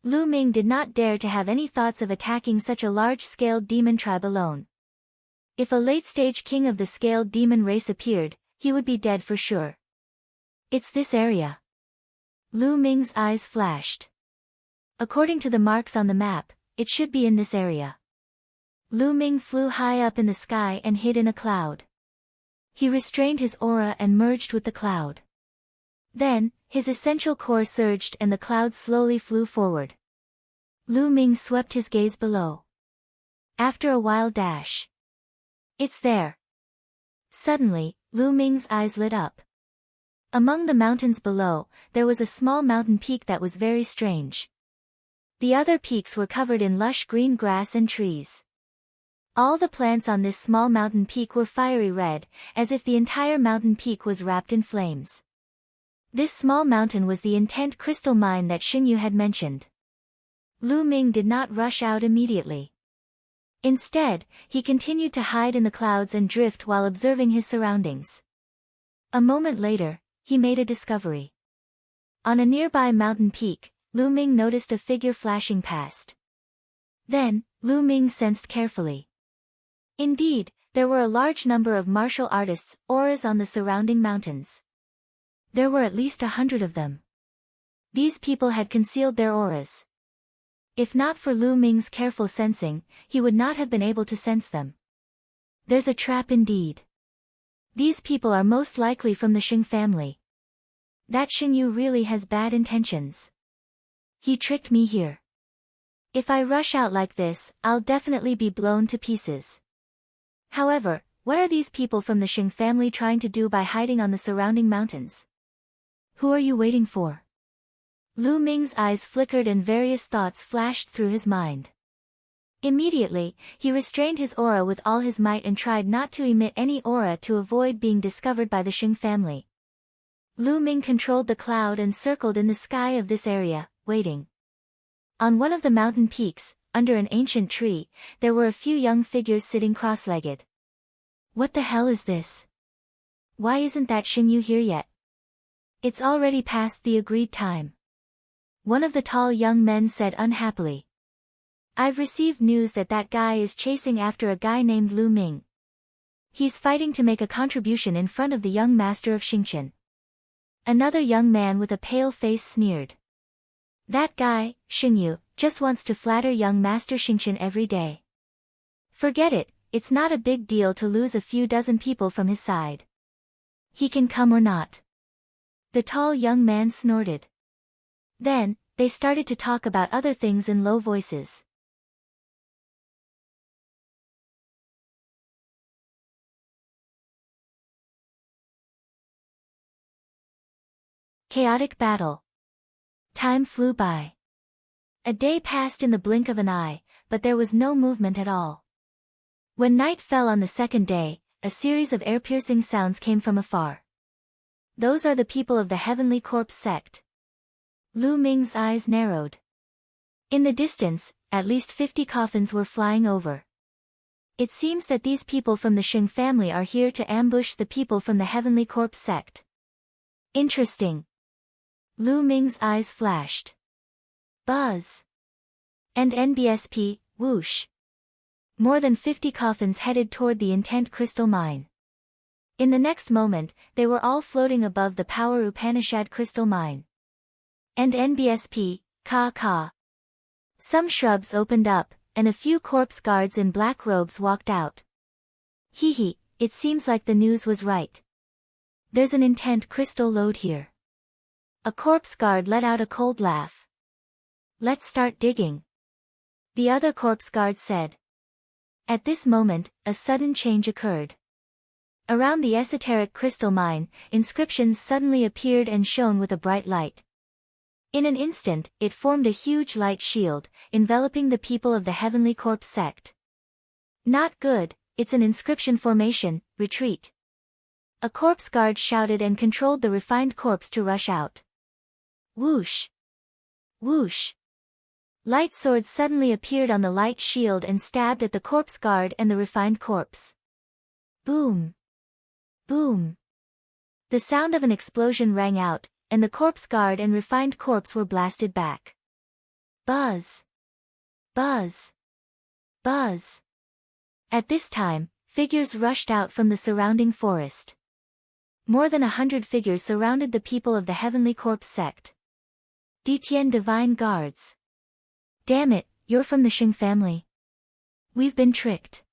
Lu Ming did not dare to have any thoughts of attacking such a large-scaled demon tribe alone. If a late-stage king of the scaled demon race appeared, he would be dead for sure. It's this area. Lu Ming's eyes flashed. According to the marks on the map, it should be in this area. Lu Ming flew high up in the sky and hid in a cloud. He restrained his aura and merged with the cloud. Then, his essential core surged and the cloud slowly flew forward. Lu Ming swept his gaze below. After a wild dash. It's there. Suddenly, Lu Ming's eyes lit up. Among the mountains below, there was a small mountain peak that was very strange. The other peaks were covered in lush green grass and trees. All the plants on this small mountain peak were fiery red, as if the entire mountain peak was wrapped in flames. This small mountain was the intent crystal mine that Xingyu had mentioned. Lu Ming did not rush out immediately. Instead, he continued to hide in the clouds and drift while observing his surroundings. A moment later, he made a discovery. On a nearby mountain peak, Lu Ming noticed a figure flashing past. Then, Lu Ming sensed carefully. Indeed, there were a large number of martial artists' auras on the surrounding mountains. There were at least 100 of them. These people had concealed their auras. If not for Lu Ming's careful sensing, he would not have been able to sense them. There's a trap indeed. These people are most likely from the Xing family. That Xingyu really has bad intentions. He tricked me here. If I rush out like this, I'll definitely be blown to pieces. However, what are these people from the Xing family trying to do by hiding on the surrounding mountains? Who are you waiting for? Lu Ming's eyes flickered and various thoughts flashed through his mind. Immediately, he restrained his aura with all his might and tried not to emit any aura to avoid being discovered by the Xing family. Lu Ming controlled the cloud and circled in the sky of this area, waiting. On one of the mountain peaks, under an ancient tree, there were a few young figures sitting cross-legged. What the hell is this? Why isn't that Xingyu here yet? It's already past the agreed time. One of the tall young men said unhappily. I've received news that guy is chasing after a guy named Lu Ming. He's fighting to make a contribution in front of the young master of Xingchen. Another young man with a pale face sneered. That guy, Xingyu, just wants to flatter young master Xingchen every day. Forget it, it's not a big deal to lose a few dozen people from his side. He can come or not. The tall young man snorted. Then, they started to talk about other things in low voices. Chaotic battle. Time flew by. A day passed in the blink of an eye, but there was no movement at all. When night fell on the second day, a series of ear-piercing sounds came from afar. Those are the people of the Heavenly Corpse sect. Lu Ming's eyes narrowed. In the distance, at least 50 coffins were flying over. It seems that these people from the Xing family are here to ambush the people from the Heavenly Corpse sect. Interesting. Lu Ming's eyes flashed. Buzz. And NBSP, whoosh. More than 50 coffins headed toward the intent crystal mine. In the next moment, they were all floating above the Power Upanishad crystal mine. And NBSP, ka. Some shrubs opened up, and a few corpse guards in black robes walked out. Hee, it seems like the news was right. There's an intent crystal lode here. A corpse guard let out a cold laugh. Let's start digging. The other corpse guard said. At this moment, a sudden change occurred. Around the esoteric crystal mine, inscriptions suddenly appeared and shone with a bright light. In an instant, it formed a huge light shield, enveloping the people of the Heavenly Corpse sect. Not good, it's an inscription formation, retreat. A corpse guard shouted and controlled the refined corpse to rush out. Whoosh! Whoosh! Light swords suddenly appeared on the light shield and stabbed at the corpse guard and the refined corpse. Boom! Boom! The sound of an explosion rang out, and the corpse guard and refined corpse were blasted back. Buzz! Buzz! Buzz! At this time, figures rushed out from the surrounding forest. More than 100 figures surrounded the people of the Heavenly Corpse sect. Detian Divine Guards. Damn it, you're from the Xing family. We've been tricked.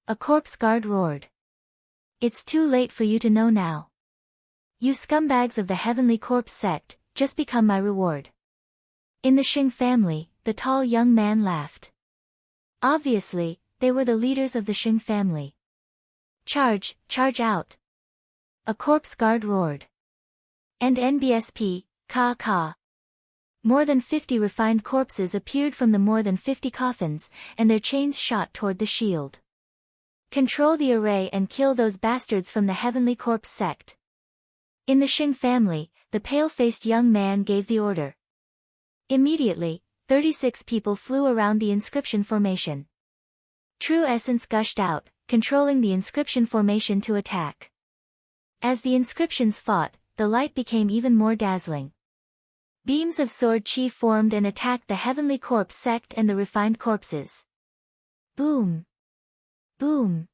A corpse guard roared. It's too late for you to know now. You scumbags of the Heavenly Corpse sect, just become my reward. In the Xing family, the tall young man laughed. Obviously, they were the leaders of the Xing family. Charge out. A corpse guard roared. And NBSP, ka. More than 50 refined corpses appeared from the more than 50 coffins, and their chains shot toward the shield. Control the array and kill those bastards from the Heavenly Corpse sect. In the Xing family, the pale-faced young man gave the order. Immediately, 36 people flew around the inscription formation. True essence gushed out, controlling the inscription formation to attack. As the inscriptions fought, the light became even more dazzling. Beams of sword chi formed and attacked the Heavenly Corpse sect and the refined corpses. Boom! Boom!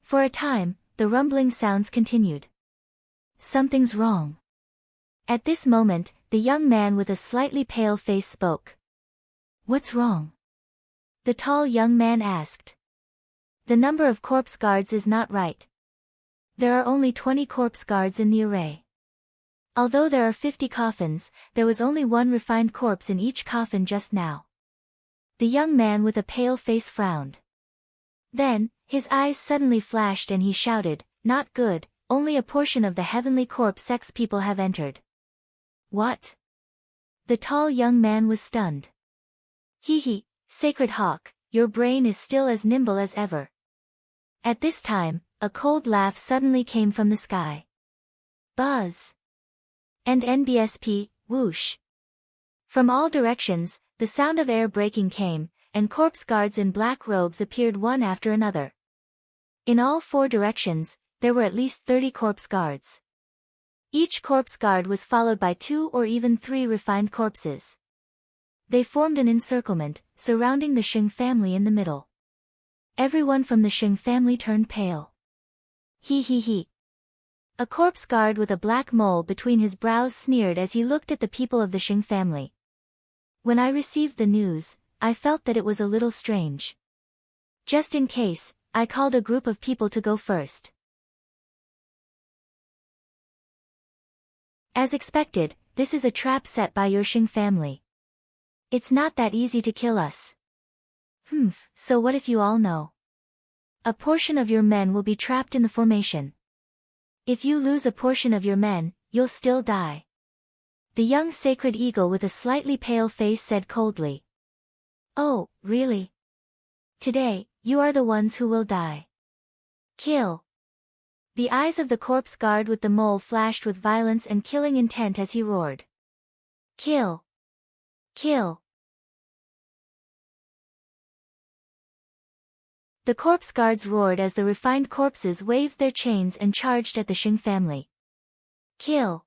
For a time, the rumbling sounds continued. Something's wrong. At this moment, the young man with a slightly pale face spoke. What's wrong? The tall young man asked. The number of corpse guards is not right. There are only 20 corpse guards in the array. Although there are 50 coffins, there was only one refined corpse in each coffin just now. The young man with a pale face frowned. Then, his eyes suddenly flashed and he shouted, not good, only a portion of the Heavenly Corpse sect's people have entered. What? The tall young man was stunned. Hee, Sacred Hawk, your brain is still as nimble as ever. At this time, a cold laugh suddenly came from the sky. Buzz! And NBSP, whoosh! From all directions, the sound of air breaking came, and corpse guards in black robes appeared one after another. In all 4 directions, there were at least 30 corpse guards. Each corpse guard was followed by 2 or even 3 refined corpses. They formed an encirclement, surrounding the Shing family in the middle. Everyone from the Shing family turned pale. He. A corpse guard with a black mole between his brows sneered as he looked at the people of the Shing family. When I received the news, I felt that it was a little strange. Just in case, I called a group of people to go first. As expected, this is a trap set by your Shing family. It's not that easy to kill us. So what if you all know? A portion of your men will be trapped in the formation. If you lose a portion of your men, you'll still die. The young sacred eagle with a slightly pale face said coldly. Oh, really? Today, you are the ones who will die. Kill. The eyes of the corpse guard with the mole flashed with violence and killing intent as he roared. Kill. Kill. The corpse guards roared as the refined corpses waved their chains and charged at the Shing family. Kill.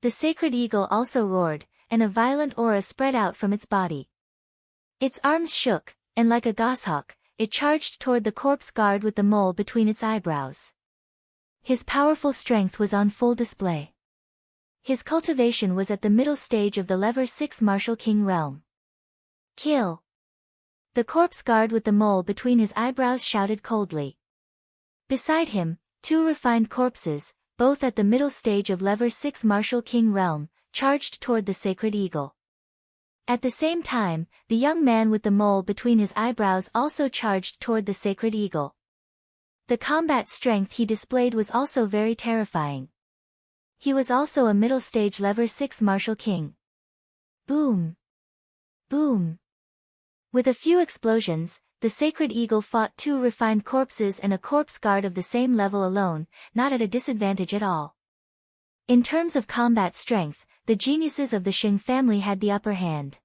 The sacred eagle also roared, and a violent aura spread out from its body. Its arms shook, and like a goshawk, it charged toward the corpse guard with the mole between its eyebrows. His powerful strength was on full display. His cultivation was at the middle stage of the level 6 martial king realm. Kill. The corpse guard with the mole between his eyebrows shouted coldly. Beside him, 2 refined corpses, both at the middle stage of level 6 martial king realm, charged toward the sacred eagle. At the same time, the young man with the mole between his eyebrows also charged toward the sacred eagle. The combat strength he displayed was also very terrifying. He was also a middle stage level 6 martial king. Boom. Boom. With a few explosions, the sacred eagle fought 2 refined corpses and a corpse guard of the same level alone, not at a disadvantage at all. In terms of combat strength, the geniuses of the Shing family had the upper hand.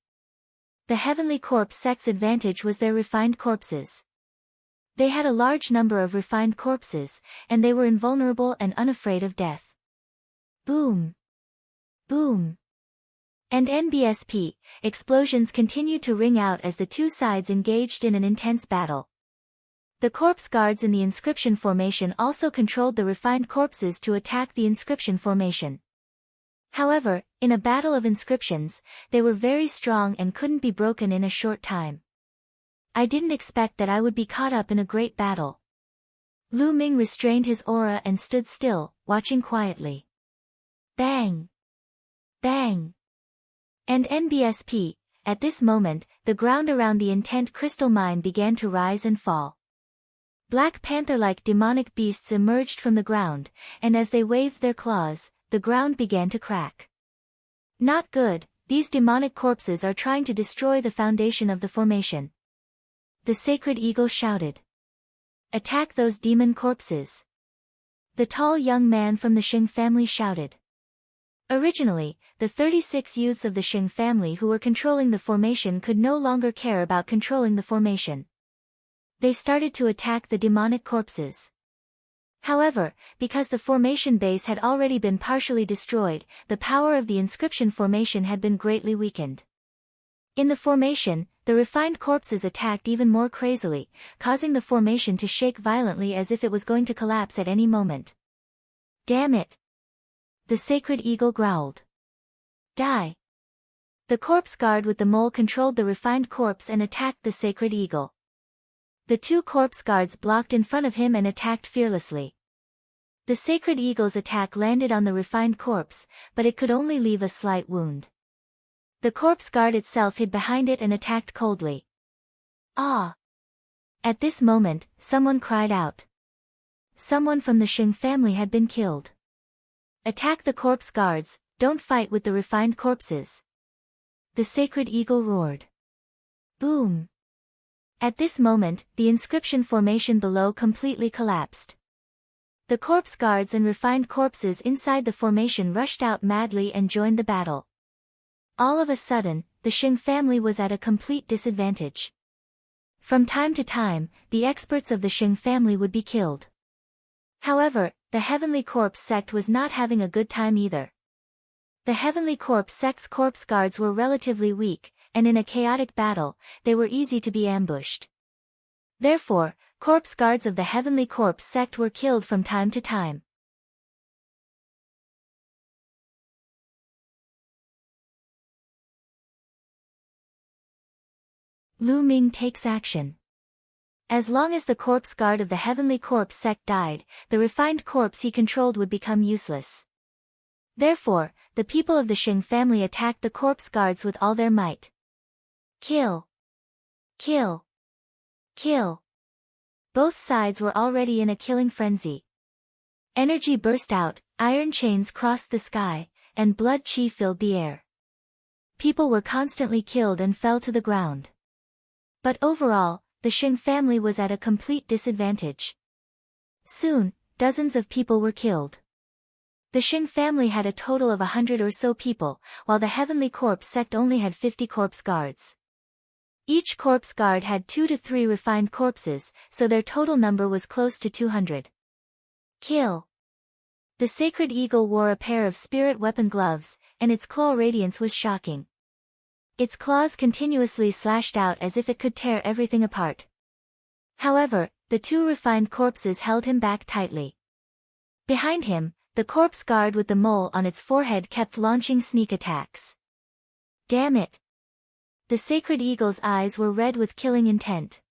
The heavenly corpse sect's advantage was their refined corpses. They had a large number of refined corpses, and they were invulnerable and unafraid of death. Boom. Boom. And NBSP, explosions continued to ring out as the 2 sides engaged in an intense battle. The corpse guards in the inscription formation also controlled the refined corpses to attack the inscription formation. However, in a battle of inscriptions, they were very strong and couldn't be broken in a short time. I didn't expect that I would be caught up in a great battle. Lu Ming restrained his aura and stood still, watching quietly. Bang! Bang! And NBSP, at this moment, the ground around the intent crystal mine began to rise and fall. Black panther-like demonic beasts emerged from the ground, and as they waved their claws, the ground began to crack. Not good, these demonic corpses are trying to destroy the foundation of the formation. The sacred eagle shouted. Attack those demon corpses. The tall young man from the Shing family shouted. Originally, the 36 youths of the Shing family who were controlling the formation could no longer care about controlling the formation. They started to attack the demonic corpses. However, because the formation base had already been partially destroyed, the power of the inscription formation had been greatly weakened. In the formation, the refined corpses attacked even more crazily, causing the formation to shake violently as if it was going to collapse at any moment. Damn it! The sacred eagle growled. Die! The corpse guard with the mole controlled the refined corpse and attacked the sacred eagle. The 2 corpse guards blocked in front of him and attacked fearlessly. The sacred eagle's attack landed on the refined corpse, but it could only leave a slight wound. The corpse guard itself hid behind it and attacked coldly. Ah! At this moment, someone cried out. Someone from the Shing family had been killed. Attack the corpse guards, don't fight with the refined corpses. The sacred eagle roared. Boom! At this moment, the inscription formation below completely collapsed. The corpse guards and refined corpses inside the formation rushed out madly and joined the battle. All of a sudden, the Shing family was at a complete disadvantage. From time to time, the experts of the Shing family would be killed. However, the Heavenly Corpse sect was not having a good time either. The Heavenly Corpse sect's corpse guards were relatively weak, and in a chaotic battle, they were easy to be ambushed. Therefore, corpse guards of the Heavenly Corpse sect were killed from time to time. Lu Ming takes action. As long as the corpse guard of the Heavenly Corpse sect died, the refined corpse he controlled would become useless. Therefore, the people of the Shing family attacked the corpse guards with all their might. Kill! Kill! Kill! Both sides were already in a killing frenzy. Energy burst out, iron chains crossed the sky, and blood chi filled the air. People were constantly killed and fell to the ground. But overall, the Shing family was at a complete disadvantage. Soon, dozens of people were killed. The Shing family had a total of 100 or so people, while the Heavenly Corpse sect only had 50 corpse guards. Each corpse guard had 2 to 3 refined corpses, so their total number was close to 200. Kill! The Sacred Eagle wore a pair of spirit weapon gloves, and its claw radiance was shocking. Its claws continuously slashed out as if it could tear everything apart. However, the 2 refined corpses held him back tightly. Behind him, the corpse guard with the mole on its forehead kept launching sneak attacks. Damn it! The Sacred Eagle's eyes were red with killing intent.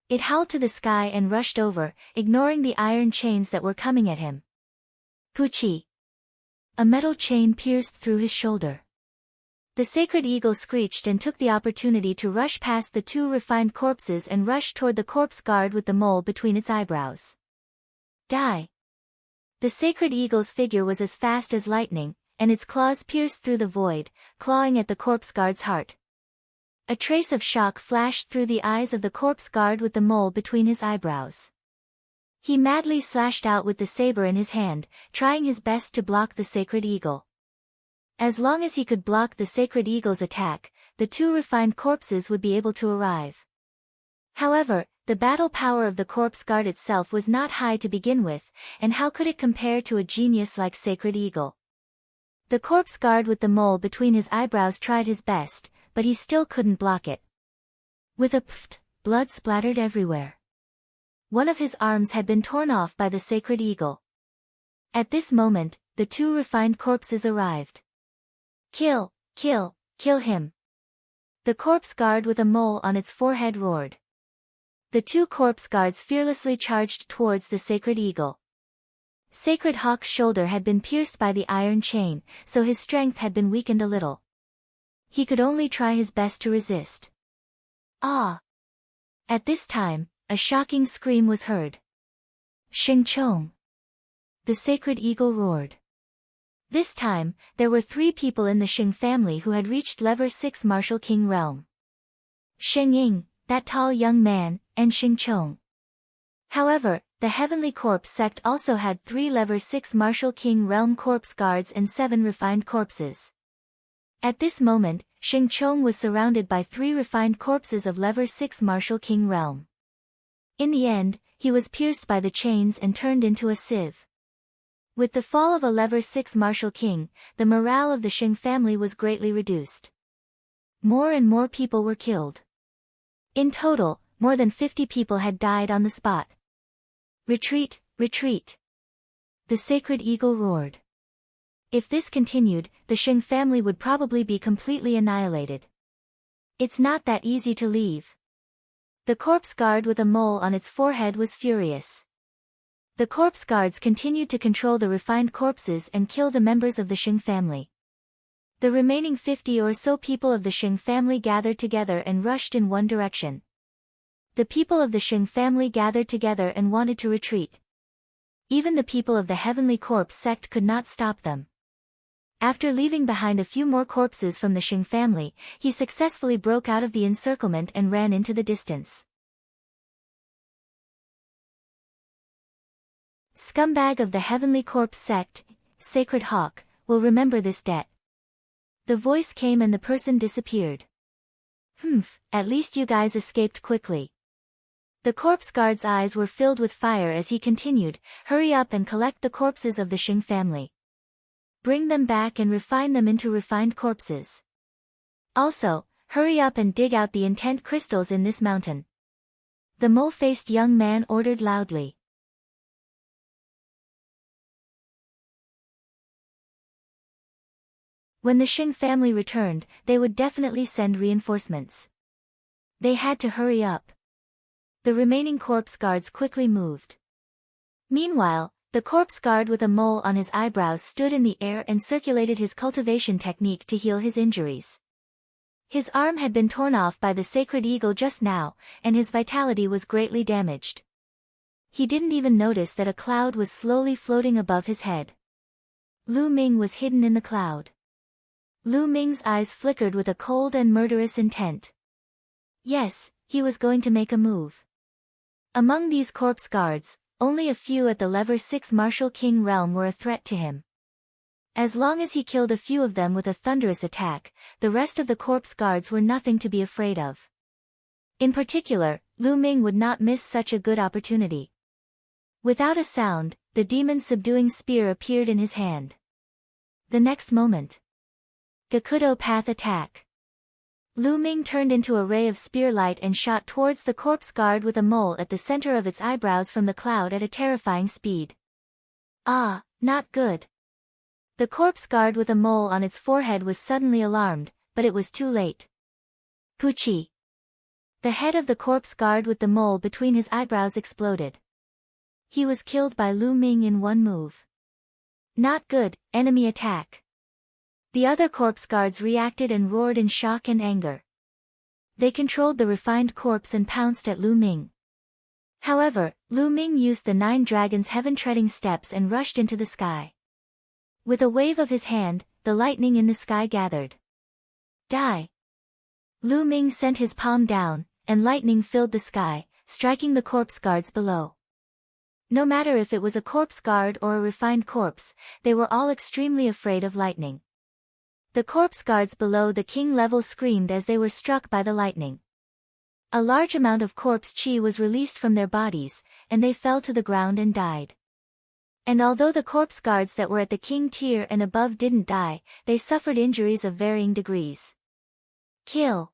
It howled to the sky and rushed over, ignoring the iron chains that were coming at him. Puchi! A metal chain pierced through his shoulder. The Sacred Eagle screeched and took the opportunity to rush past the 2 refined corpses and rush toward the corpse guard with the mole between its eyebrows. Die! The Sacred Eagle's figure was as fast as lightning, and its claws pierced through the void, clawing at the corpse guard's heart. A trace of shock flashed through the eyes of the corpse guard with the mole between his eyebrows. He madly slashed out with the saber in his hand, trying his best to block the Sacred Eagle. As long as he could block the Sacred Eagle's attack, the 2 refined corpses would be able to arrive. However, the battle power of the corpse guard itself was not high to begin with, and how could it compare to a genius like Sacred Eagle? The corpse guard with the mole between his eyebrows tried his best, but he still couldn't block it. With a pft, blood splattered everywhere. One of his arms had been torn off by the Sacred Eagle. At this moment, the 2 refined corpses arrived. Kill, kill, kill him! The corpse guard with a mole on its forehead roared. The 2 corpse guards fearlessly charged towards the Sacred Eagle. Sacred Hawk's shoulder had been pierced by the iron chain, so his strength had been weakened a little. He could only try his best to resist. Ah! At this time, a shocking scream was heard. Xing Chong! The Sacred Eagle roared. This time, there were 3 people in the Shing family who had reached level 6 Martial King realm. Sheng Ying, that tall young man, and Xing Chong. However, the Heavenly Corpse sect also had 3 level 6 Martial King realm corpse guards and 7 refined corpses. At this moment, Xing Chong was surrounded by 3 refined corpses of level 6 Martial King realm. In the end, he was pierced by the chains and turned into a sieve. With the fall of a level 6 Martial King, the morale of the Shing family was greatly reduced. More and more people were killed. In total, more than 50 people had died on the spot. Retreat, retreat! The Sacred Eagle roared. If this continued, the Shing family would probably be completely annihilated. It's not that easy to leave. The corpse guard with a mole on its forehead was furious. The corpse guards continued to control the refined corpses and kill the members of the Shing family. The remaining 50 or so people of the Shing family gathered together and rushed in one direction. The people of the Shing family gathered together and wanted to retreat. Even the people of the Heavenly Corpse sect could not stop them. After leaving behind a few more corpses from the Shing family, he successfully broke out of the encirclement and ran into the distance. Scumbag of the Heavenly Corpse sect, Sacred Hawk, will remember this debt. The voice came and the person disappeared. Humph, at least you guys escaped quickly. The corpse guard's eyes were filled with fire as he continued, hurry up and collect the corpses of the Xing family. Bring them back and refine them into refined corpses. Also, hurry up and dig out the intent crystals in this mountain. The mole-faced young man ordered loudly. When the Xing family returned, they would definitely send reinforcements. They had to hurry up. The remaining corpse guards quickly moved. Meanwhile, the corpse guard with a mole on his eyebrows stood in the air and circulated his cultivation technique to heal his injuries. His arm had been torn off by the sacred eagle just now, and his vitality was greatly damaged. He didn't even notice that a cloud was slowly floating above his head. Lu Ming was hidden in the cloud. Lu Ming's eyes flickered with a cold and murderous intent. Yes, he was going to make a move. Among these corpse guards, only a few at the level 6 Martial King realm were a threat to him. As long as he killed a few of them with a thunderous attack, the rest of the corpse guards were nothing to be afraid of. In particular, Lu Ming would not miss such a good opportunity. Without a sound, the demon's subduing spear appeared in his hand. The next moment, Gakudo Path attack. Lu Ming turned into a ray of spear light and shot towards the corpse guard with a mole at the center of its eyebrows from the cloud at a terrifying speed. Ah, not good. The corpse guard with a mole on its forehead was suddenly alarmed, but it was too late. Puchi. The head of the corpse guard with the mole between his eyebrows exploded. He was killed by Lu Ming in one move. Not good, enemy attack. The other corpse guards reacted and roared in shock and anger. They controlled the refined corpse and pounced at Lu Ming. However, Lu Ming used the 9 dragons' heaven-treading steps and rushed into the sky. With a wave of his hand, the lightning in the sky gathered. Die! Lu Ming sent his palm down, and lightning filled the sky, striking the corpse guards below. No matter if it was a corpse guard or a refined corpse, they were all extremely afraid of lightning. The corpse guards below the king level screamed as they were struck by the lightning. A large amount of corpse chi was released from their bodies, and they fell to the ground and died. And although the corpse guards that were at the king tier and above didn't die, they suffered injuries of varying degrees. Kill!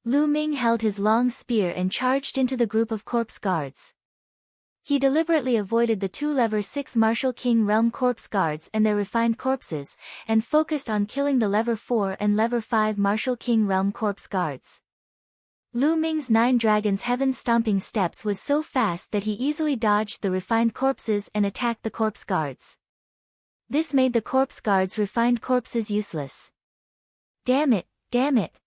Lu Ming held his long spear and charged into the group of corpse guards. He deliberately avoided the 2 level 6 Martial King realm corpse guards and their refined corpses, and focused on killing the level 4 and level 5 Martial King realm corpse guards. Lu Ming's 9 dragons heaven stomping steps was so fast that he easily dodged the refined corpses and attacked the corpse guards. This made the corpse guards' refined corpses useless. Damn it, damn it!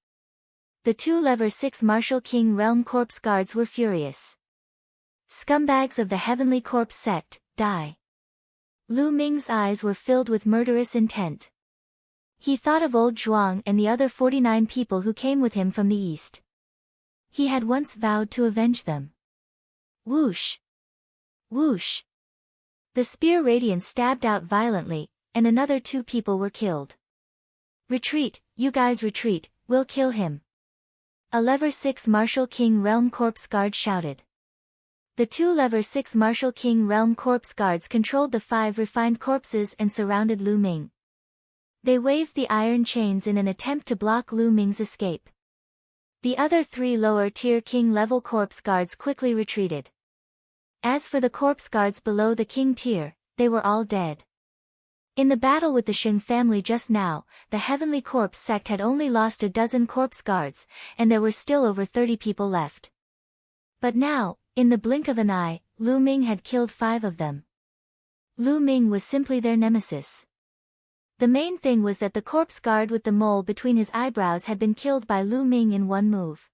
The 2 level 6 Martial King realm corpse guards were furious. Scumbags of the Heavenly Corpse sect, die! Lu Ming's eyes were filled with murderous intent. He thought of old Zhuang and the other 49 people who came with him from the east. He had once vowed to avenge them. Whoosh! Whoosh! The spear radiance stabbed out violently, and another 2 people were killed. Retreat, you guys retreat, we'll kill him. A level 6 Martial King realm corpse guard shouted. The 2 level 6 Martial King realm corpse guards controlled the 5 refined corpses and surrounded Lu Ming. They waved the iron chains in an attempt to block Lu Ming's escape. The other 3 lower-tier king level corpse guards quickly retreated. As for the corpse guards below the king tier, they were all dead. In the battle with the Xing family just now, the Heavenly Corpse sect had only lost a dozen corpse guards, and there were still over 30 people left. But now, in the blink of an eye, Lu Ming had killed 5 of them. Lu Ming was simply their nemesis. The main thing was that the corpse guard with the mole between his eyebrows had been killed by Lu Ming in one move.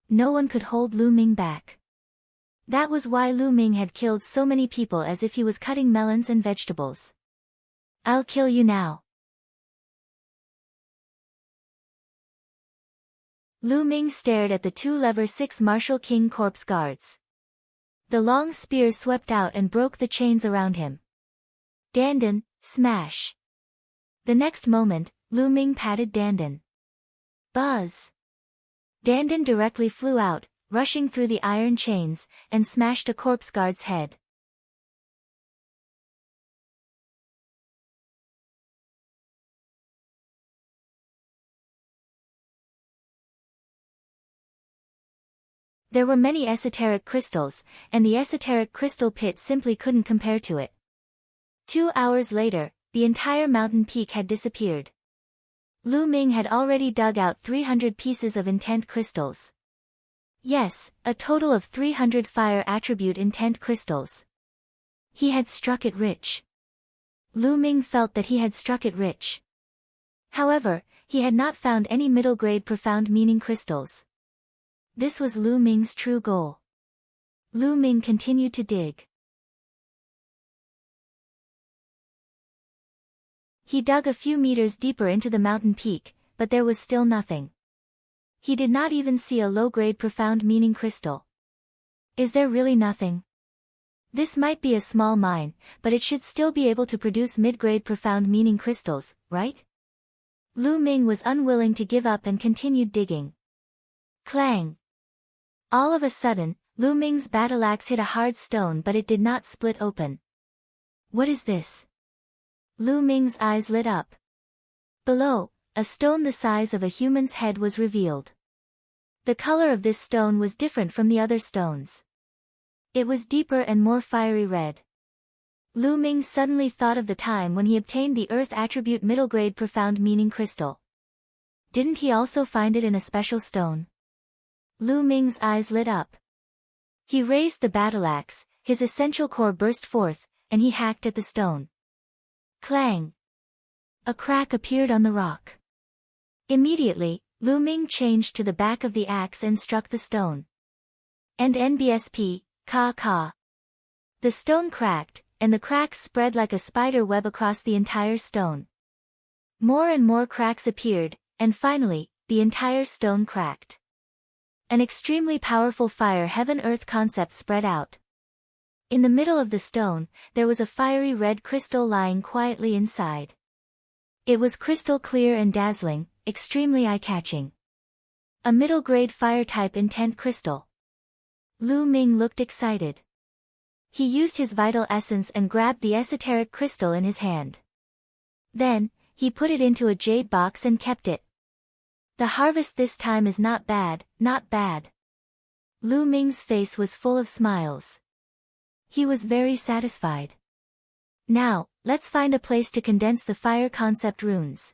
No one could hold Lu Ming back. That was why Lu Ming had killed so many people as if he was cutting melons and vegetables. I'll kill you now. Lu Ming stared at the 2 level 6 Martial King corpse guards. The long spear swept out and broke the chains around him. Dandan, smash! The next moment, Lu Ming patted Dandan. Buzz! Dandan directly flew out, rushing through the iron chains, and smashed a corpse guard's head. There were many esoteric crystals, and the esoteric crystal pit simply couldn't compare to it. 2 hours later, the entire mountain peak had disappeared. Lu Ming had already dug out 300 pieces of intent crystals. Yes, a total of 300 fire attribute intent crystals. He had struck it rich. Lu Ming felt that he had struck it rich. However, he had not found any middle-grade profound meaning crystals. This was Lu Ming's true goal. Lu Ming continued to dig. He dug a few meters deeper into the mountain peak, but there was still nothing. He did not even see a low-grade profound meaning crystal. Is there really nothing? This might be a small mine, but it should still be able to produce mid-grade profound meaning crystals, right? Lu Ming was unwilling to give up and continued digging. Clang! All of a sudden, Lu Ming's battle axe hit a hard stone, but it did not split open. What is this? Lu Ming's eyes lit up. Below, a stone the size of a human's head was revealed. The color of this stone was different from the other stones. It was deeper and more fiery red. Lu Ming suddenly thought of the time when he obtained the Earth Attribute Middle Grade Profound Meaning Crystal. Didn't he also find it in a special stone? Lu Ming's eyes lit up. He raised the battle axe, his essential core burst forth, and he hacked at the stone. Clang! A crack appeared on the rock. Immediately, Lu Ming changed to the back of the axe and struck the stone. And NBSP, ka. The stone cracked, and the cracks spread like a spider web across the entire stone. More and more cracks appeared, and finally, the entire stone cracked. An extremely powerful fire heaven-earth concept spread out. In the middle of the stone, there was a fiery red crystal lying quietly inside. It was crystal clear and dazzling, extremely eye-catching. A middle-grade fire-type intent crystal. Lu Ming looked excited. He used his vital essence and grabbed the esoteric crystal in his hand. Then, he put it into a jade box and kept it. The harvest this time is not bad, not bad. Lu Ming's face was full of smiles. He was very satisfied. Now, let's find a place to condense the fire concept runes.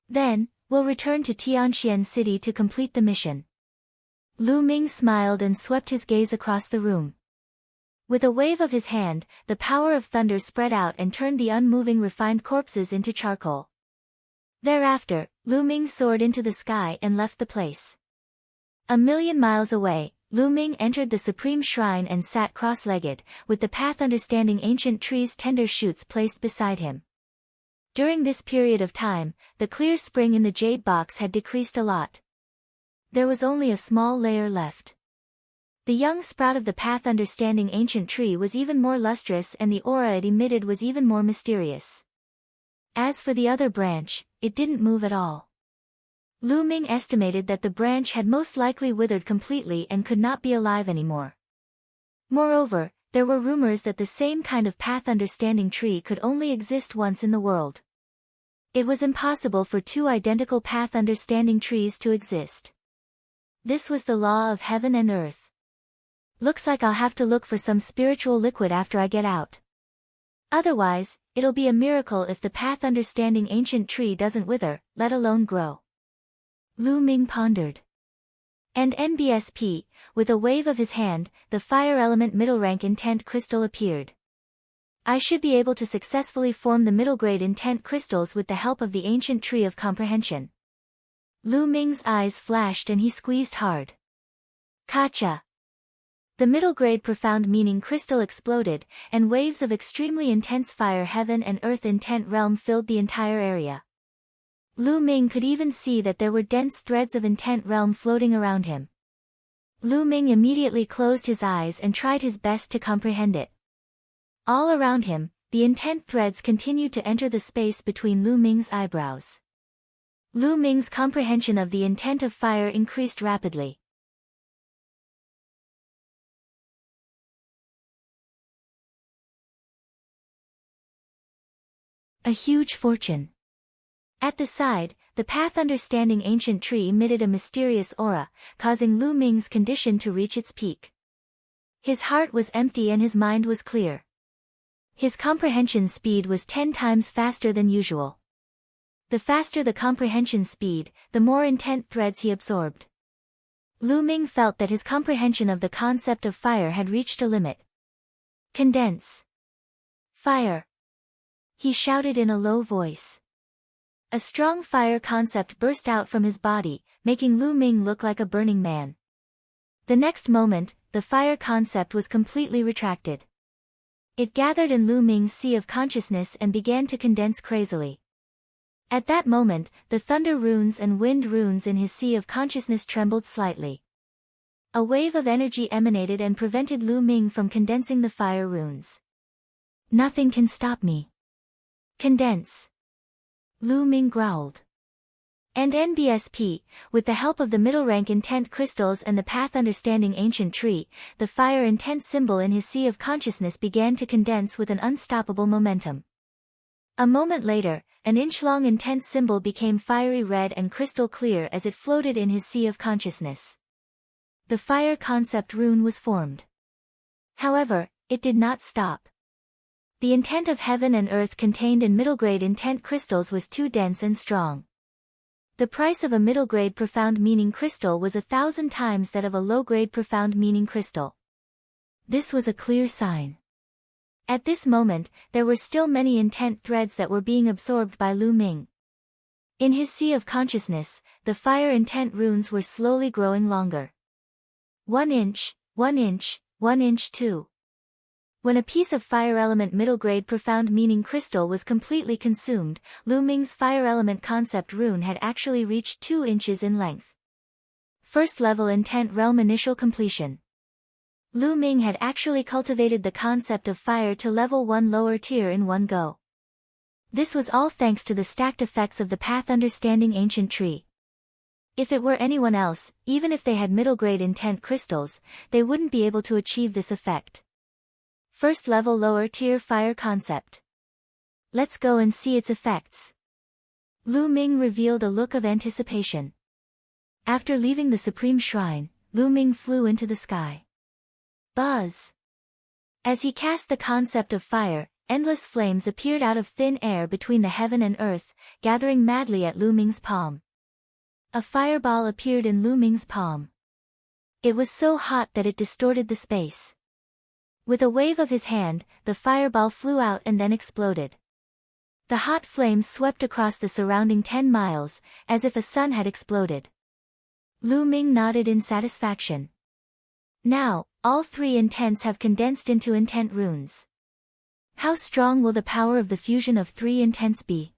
Then, we'll return to Tianxian City to complete the mission. Lu Ming smiled and swept his gaze across the room. With a wave of his hand, the power of thunder spread out and turned the unmoving refined corpses into charcoal. Thereafter, Lu Ming soared into the sky and left the place. 1,000,000 miles away, Lu Ming entered the Supreme Shrine and sat cross-legged, with the path understanding ancient tree's tender shoots placed beside him. During this period of time, the clear spring in the jade box had decreased a lot. There was only a small layer left. The young sprout of the path understanding ancient tree was even more lustrous and the aura it emitted was even more mysterious. As for the other branch, it didn't move at all. Lu Ming estimated that the branch had most likely withered completely and could not be alive anymore. Moreover, there were rumors that the same kind of path understanding tree could only exist once in the world. It was impossible for two identical path understanding trees to exist. This was the law of heaven and earth. Looks like I'll have to look for some spiritual liquid after I get out. Otherwise, it'll be a miracle if the path understanding ancient tree doesn't wither, let alone grow. Lu Ming pondered. And NBSP, with a wave of his hand, the fire element middle rank intent crystal appeared. I should be able to successfully form the middle grade intent crystals with the help of the ancient tree of comprehension. Lu Ming's eyes flashed and he squeezed hard. Kacha! The middle-grade profound meaning crystal exploded, and waves of extremely intense fire heaven and earth intent realm filled the entire area. Lu Ming could even see that there were dense threads of intent realm floating around him. Lu Ming immediately closed his eyes and tried his best to comprehend it. All around him, the intent threads continued to enter the space between Lu Ming's eyebrows. Lu Ming's comprehension of the intent of fire increased rapidly. A huge fortune. At the side, the path understanding ancient tree emitted a mysterious aura, causing Lu Ming's condition to reach its peak. His heart was empty and his mind was clear. His comprehension speed was 10 times faster than usual. The faster the comprehension speed, the more intent threads he absorbed. Lu Ming felt that his comprehension of the concept of fire had reached a limit. Condense. Fire. He shouted in a low voice. A strong fire concept burst out from his body, making Lu Ming look like a burning man. The next moment, the fire concept was completely retracted. It gathered in Lu Ming's sea of consciousness and began to condense crazily. At that moment, the thunder runes and wind runes in his sea of consciousness trembled slightly. A wave of energy emanated and prevented Lu Ming from condensing the fire runes. Nothing can stop me. Condense. Lu Ming growled. And NBSP, with the help of the middle rank intent crystals and the path understanding ancient tree, the fire intent symbol in his sea of consciousness began to condense with an unstoppable momentum. A moment later, an inch-long intense symbol became fiery red and crystal clear as it floated in his sea of consciousness. The fire concept rune was formed. However, it did not stop. The intent of heaven and earth contained in middle-grade intent crystals was too dense and strong. The price of a middle-grade profound meaning crystal was 1,000 times that of a low-grade profound meaning crystal. This was a clear sign. At this moment, there were still many intent threads that were being absorbed by Lu Ming. In his sea of consciousness, the fire intent runes were slowly growing longer. 1 inch, 1 inch, 1 inch 2. When a piece of fire element middle grade profound meaning crystal was completely consumed, Lu Ming's fire element concept rune had actually reached 2 inches in length. First level intent realm initial completion. Lu Ming had actually cultivated the concept of fire to level 1 lower tier in one go. This was all thanks to the stacked effects of the path understanding ancient tree. If it were anyone else, even if they had middle grade intent crystals, they wouldn't be able to achieve this effect. First level lower tier fire concept. Let's go and see its effects. Lu Ming revealed a look of anticipation. After leaving the Supreme Shrine, Lu Ming flew into the sky. Buzz! As he cast the concept of fire, endless flames appeared out of thin air between the heaven and earth, gathering madly at Lu Ming's palm. A fireball appeared in Lu Ming's palm. It was so hot that it distorted the space. With a wave of his hand, the fireball flew out and then exploded. The hot flames swept across the surrounding 10 miles, as if a sun had exploded. Lu Ming nodded in satisfaction. Now, all 3 intents have condensed into intent runes. How strong will the power of the fusion of 3 intents be?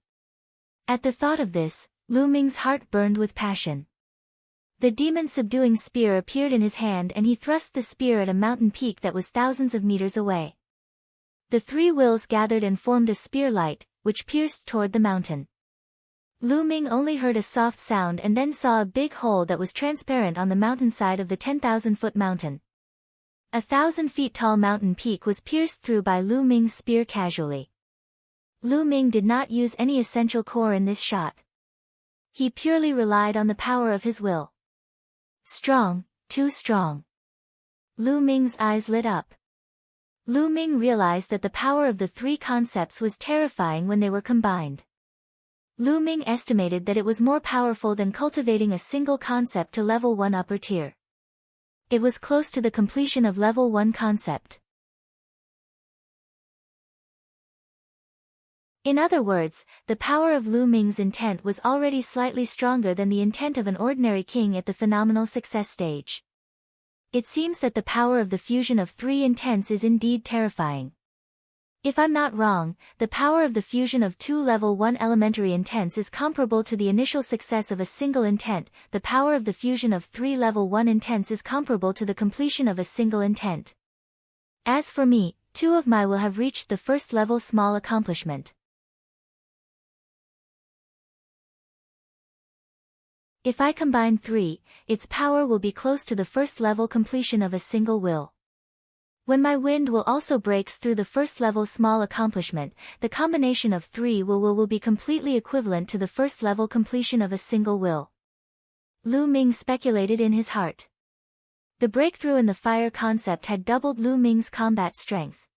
At the thought of this, Lu Ming's heart burned with passion. The demon-subduing spear appeared in his hand and he thrust the spear at a mountain peak that was thousands of meters away. The 3 wills gathered and formed a spear light, which pierced toward the mountain. Lu Ming only heard a soft sound and then saw a big hole that was transparent on the mountainside of the 10,000-foot mountain. 1,000 feet tall mountain peak was pierced through by Lu Ming's spear casually. Lu Ming did not use any essential core in this shot. He purely relied on the power of his will. Strong, too strong. Lu Ming's eyes lit up. Lu Ming realized that the power of the 3 concepts was terrifying when they were combined. Lu Ming estimated that it was more powerful than cultivating a single concept to level 1 upper tier. It was close to the completion of level 1 concept. In other words, the power of Lu Ming's intent was already slightly stronger than the intent of an ordinary king at the phenomenal success stage. It seems that the power of the fusion of 3 intents is indeed terrifying. If I'm not wrong, the power of the fusion of 2 level 1 elementary intents is comparable to the initial success of a single intent. The power of the fusion of 3 level 1 intents is comparable to the completion of a single intent. As for me, 2 of my will have reached the first level small accomplishment. If I combine 3, its power will be close to the first level completion of a single will. When my wind will also breaks through the first level small accomplishment, the combination of 3 will be completely equivalent to the first level completion of a single will. Lu Ming speculated in his heart. The breakthrough in the fire concept had doubled Lu Ming's combat strength.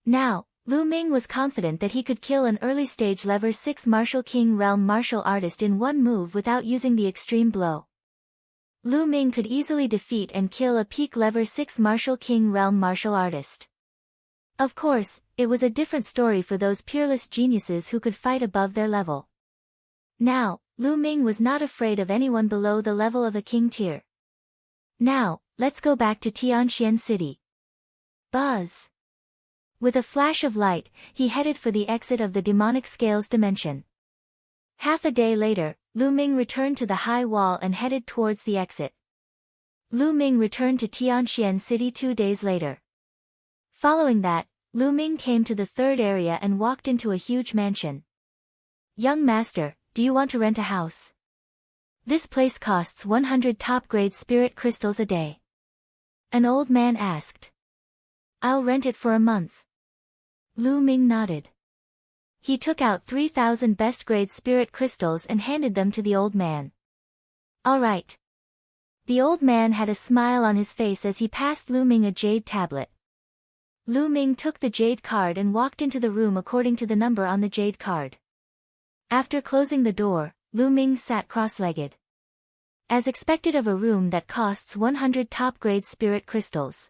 Now, Lu Ming was confident that he could kill an early-stage level 6 martial king realm martial artist in one move without using the extreme blow. Lu Ming could easily defeat and kill a peak level 6 martial king realm martial artist. Of course, it was a different story for those peerless geniuses who could fight above their level. Now, Lu Ming was not afraid of anyone below the level of a king tier. Now, let's go back to Tianxian City. Buzz! With a flash of light, he headed for the exit of the demonic scales dimension. Half a day later, Lu Ming returned to the high wall and headed towards the exit. Lu Ming returned to Tianxian City 2 days later. Following that, Lu Ming came to the third area and walked into a huge mansion. Young master, do you want to rent a house? This place costs 100 top-grade spirit crystals a day. An old man asked. I'll rent it for a month. Lu Ming nodded. He took out 3,000 best-grade spirit crystals and handed them to the old man. All right. The old man had a smile on his face as he passed Lu Ming a jade tablet. Lu Ming took the jade card and walked into the room according to the number on the jade card. After closing the door, Lu Ming sat cross-legged. As expected of a room that costs 100 top-grade spirit crystals.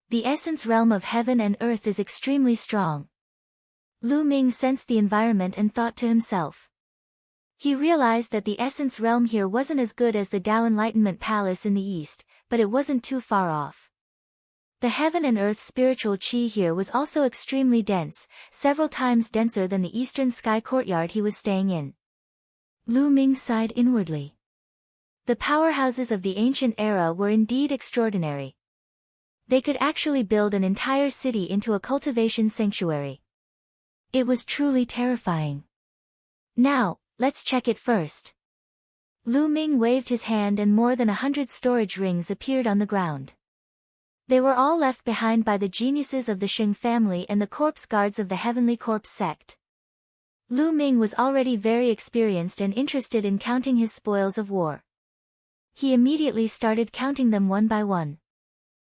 The essence realm of heaven and earth is extremely strong. Lu Ming sensed the environment and thought to himself. He realized that the essence realm here wasn't as good as the Tao Enlightenment Palace in the east, but it wasn't too far off. The heaven and earth spiritual chi here was also extremely dense, several times denser than the eastern sky courtyard he was staying in. Lu Ming sighed inwardly. The powerhouses of the ancient era were indeed extraordinary. They could actually build an entire city into a cultivation sanctuary. It was truly terrifying. Now, let's check it first. Lu Ming waved his hand and more than 100 storage rings appeared on the ground. They were all left behind by the geniuses of the Sheng family and the corpse guards of the Heavenly Corpse sect. Lu Ming was already very experienced and interested in counting his spoils of war. He immediately started counting them one by one.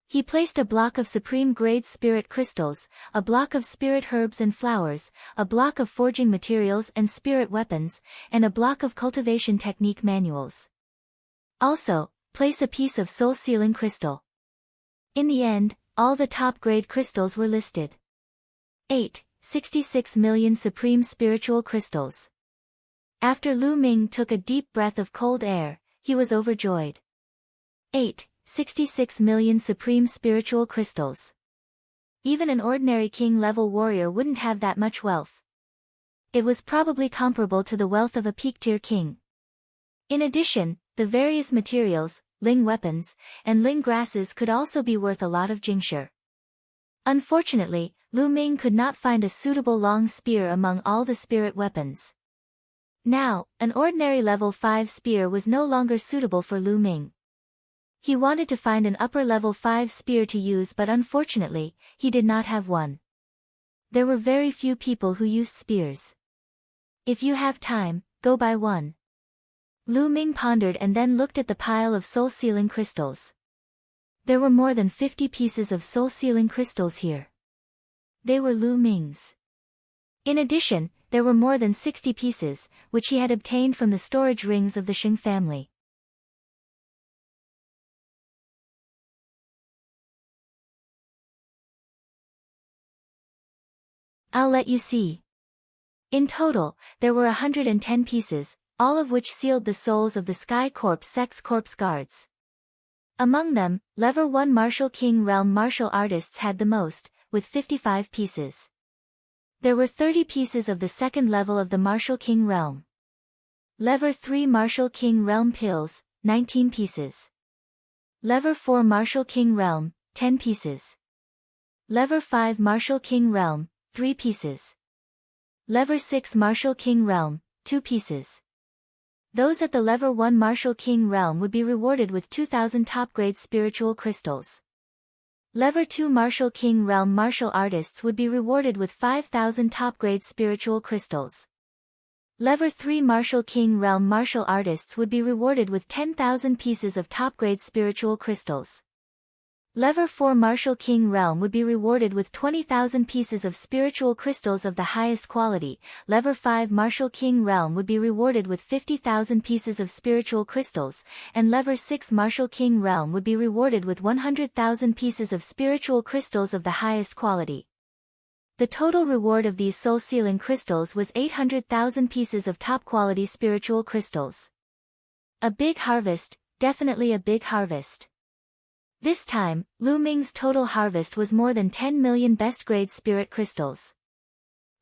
He placed a block of supreme-grade spirit crystals, a block of spirit herbs and flowers, a block of forging materials and spirit weapons, and a block of cultivation technique manuals. Also, place a piece of soul-sealing crystal. In the end, all the top-grade crystals were listed. 66 million supreme spiritual crystals. After Lu Ming took a deep breath of cold air, he was overjoyed. 66 million supreme spiritual crystals. Even an ordinary king-level warrior wouldn't have that much wealth. It was probably comparable to the wealth of a peak-tier king. In addition, the various materials, ling weapons, and ling grasses could also be worth a lot of jingshi. Unfortunately, Lu Ming could not find a suitable long spear among all the spirit weapons. Now, an ordinary level 5 spear was no longer suitable for Lu Ming. He wanted to find an upper level 5 spear to use, but unfortunately, he did not have one. There were very few people who used spears. If you have time, go buy one. Lu Ming pondered and then looked at the pile of soul-sealing crystals. There were more than 50 pieces of soul-sealing crystals here. They were Lu Ming's. In addition, there were more than 60 pieces, which he had obtained from the storage rings of the Sheng family. I'll let you see. In total, there were 110 pieces, all of which sealed the souls of the Sky Corps Sect's corpse guards. Among them, Level 1 Martial King Realm martial artists had the most, with 55 pieces. There were 30 pieces of the second level of the Martial King Realm. Level 3 Martial King Realm Pills, 19 pieces. Level 4 Martial King Realm, 10 pieces. Level 5 Martial King Realm, 3 pieces. Level 6 Martial King Realm, 2 pieces. Those at the Level 1 Martial King realm would be rewarded with 2,000 top-grade spiritual crystals. Level 2 Martial King realm martial artists would be rewarded with 5,000 top-grade spiritual crystals. Level 3 Martial King realm martial artists would be rewarded with 10,000 pieces of top-grade spiritual crystals. Level 4 Martial King realm would be rewarded with 20,000 pieces of spiritual crystals of the highest quality. Level 5 Martial King realm would be rewarded with 50,000 pieces of spiritual crystals, and Level 6 Martial King realm would be rewarded with 100,000 pieces of spiritual crystals of the highest quality. The total reward of these soul-sealing crystals was 800,000 pieces of top-quality spiritual crystals. A big harvest, definitely a big harvest. This time, Lu Ming's total harvest was more than 10 million best-grade spirit crystals.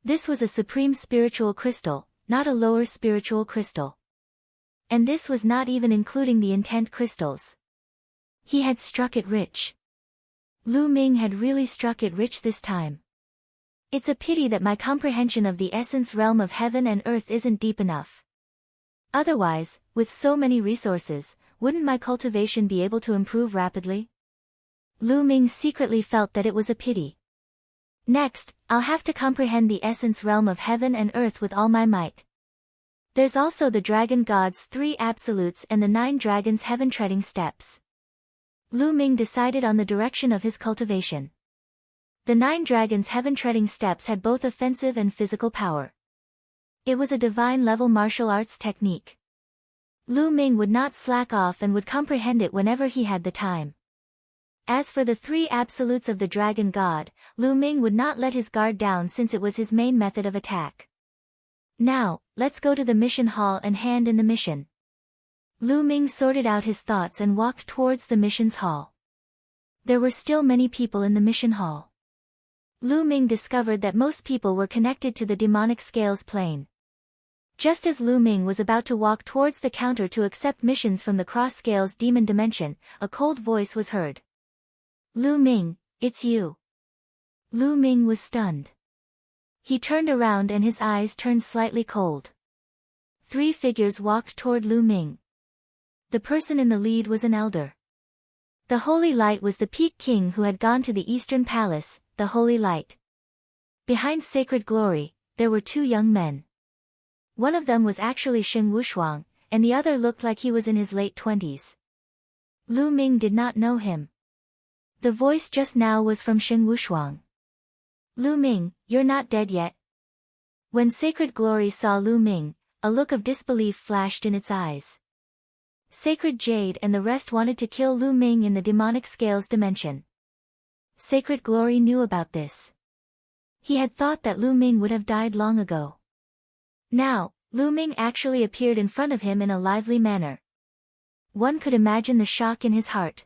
This was a supreme spiritual crystal, not a lower spiritual crystal. And this was not even including the intent crystals. He had struck it rich. Lu Ming had really struck it rich this time. It's a pity that my comprehension of the essence realm of heaven and earth isn't deep enough. Otherwise, with so many resources, wouldn't my cultivation be able to improve rapidly? Lu Ming secretly felt that it was a pity. Next, I'll have to comprehend the essence realm of heaven and earth with all my might. There's also the dragon god's 3 absolutes and the 9 dragons heaven-treading steps. Lu Ming decided on the direction of his cultivation. The 9 dragons heaven-treading steps had both offensive and physical power. It was a divine-level martial arts technique. Lu Ming would not slack off and would comprehend it whenever he had the time. As for the 3 absolutes of the dragon god, Lu Ming would not let his guard down since it was his main method of attack. Now, let's go to the mission hall and hand in the mission. Lu Ming sorted out his thoughts and walked towards the missions hall. There were still many people in the mission hall. Lu Ming discovered that most people were connected to the demonic scales plane. Just as Lu Ming was about to walk towards the counter to accept missions from the cross scales demon dimension, a cold voice was heard. Lu Ming, it's you. Lu Ming was stunned. He turned around and his eyes turned slightly cold. 3 figures walked toward Lu Ming. The person in the lead was an elder. The Holy Light was the Peak King who had gone to the Eastern Palace, the Holy Light. Behind Sacred Glory, there were 2 young men. One of them was actually Sheng Wushuang, and the other looked like he was in his late 20s. Lu Ming did not know him. The voice just now was from Sheng Wushuang. Lu Ming, you're not dead yet. When Sacred Glory saw Lu Ming, a look of disbelief flashed in its eyes. Sacred Jade and the rest wanted to kill Lu Ming in the demonic scales dimension. Sacred Glory knew about this. He had thought that Lu Ming would have died long ago. Now, Lu Ming actually appeared in front of him in a lively manner. One could imagine the shock in his heart.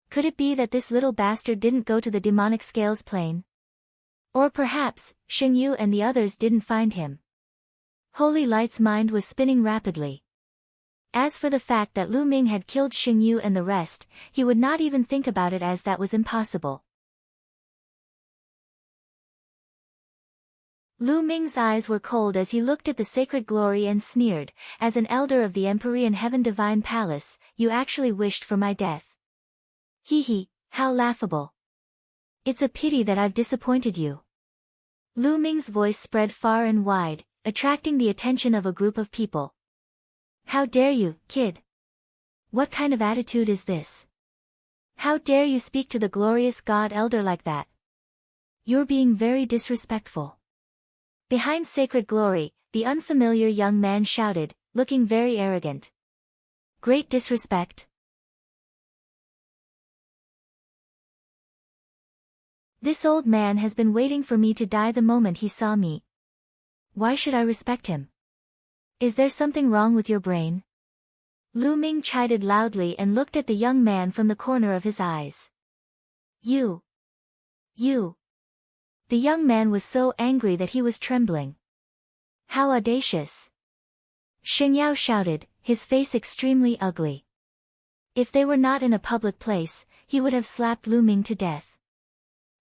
Could it be that this little bastard didn't go to the demonic scales plane? Or perhaps, Xing Yu and the others didn't find him. Holy Light's mind was spinning rapidly. As for the fact that Lu Ming had killed Xing Yu and the rest, he would not even think about it as that was impossible. Lu Ming's eyes were cold as he looked at the Sacred Glory and sneered, as an elder of the Empyrean Heaven Divine Palace, you actually wished for my death. Hee hee, how laughable. It's a pity that I've disappointed you. Lu Ming's voice spread far and wide, attracting the attention of a group of people. How dare you, kid? What kind of attitude is this? How dare you speak to the glorious God Elder like that? You're being very disrespectful. Behind Sacred Glory, the unfamiliar young man shouted, looking very arrogant. Great disrespect. This old man has been waiting for me to die the moment he saw me. Why should I respect him? Is there something wrong with your brain? Lu Ming chided loudly and looked at the young man from the corner of his eyes. You. The young man was so angry that he was trembling. How audacious. Xing Yao shouted, his face extremely ugly. If they were not in a public place, he would have slapped Lu Ming to death.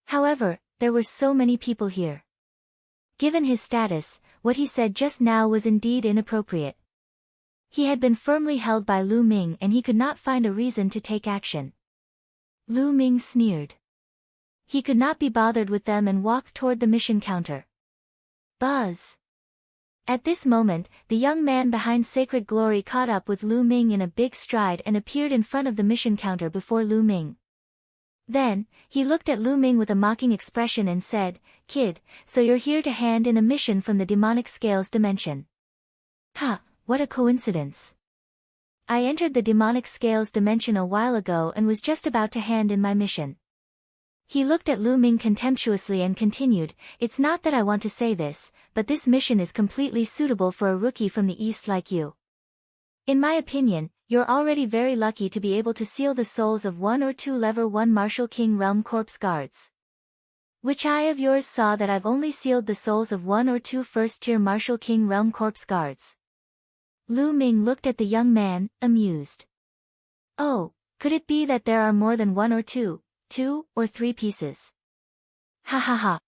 However, there were so many people here. Given his status, what he said just now was indeed inappropriate. He had been firmly held by Lu Ming and he could not find a reason to take action. Lu Ming sneered. He could not be bothered with them and walked toward the mission counter. Buzz! At this moment, the young man behind Sacred Glory caught up with Lu Ming in a big stride and appeared in front of the mission counter before Lu Ming. Then, he looked at Lu Ming with a mocking expression and said, "Kid, so you're here to hand in a mission from the demonic scales dimension." Ha, what a coincidence. I entered the demonic scales dimension a while ago and was just about to hand in my mission. He looked at Lu Ming contemptuously and continued, "It's not that I want to say this, but this mission is completely suitable for a rookie from the East like you. In my opinion, you're already very lucky to be able to seal the souls of 1 or 2 Level 1 Martial King Realm Corpse Guards. Which eye of yours saw that I've only sealed the souls of 1 or 2 first-tier Martial King Realm Corpse Guards?" Lu Ming looked at the young man, amused. "Oh, could it be that there are more than 1 or 2 or 3 pieces?" Ha ha ha.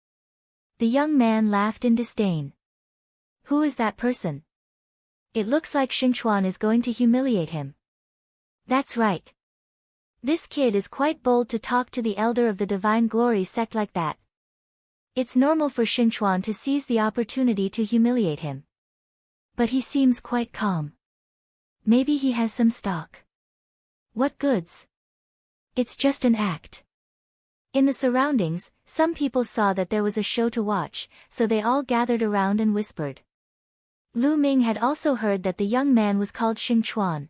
The young man laughed in disdain. "Who is that person? It looks like Xingchuan is going to humiliate him." "That's right. This kid is quite bold to talk to the elder of the Divine Glory sect like that. It's normal for Xingchuan to seize the opportunity to humiliate him. But he seems quite calm. Maybe he has some stock. What goods? It's just an act." In the surroundings, some people saw that there was a show to watch, so they all gathered around and whispered. Lu Ming had also heard that the young man was called Xingchuan.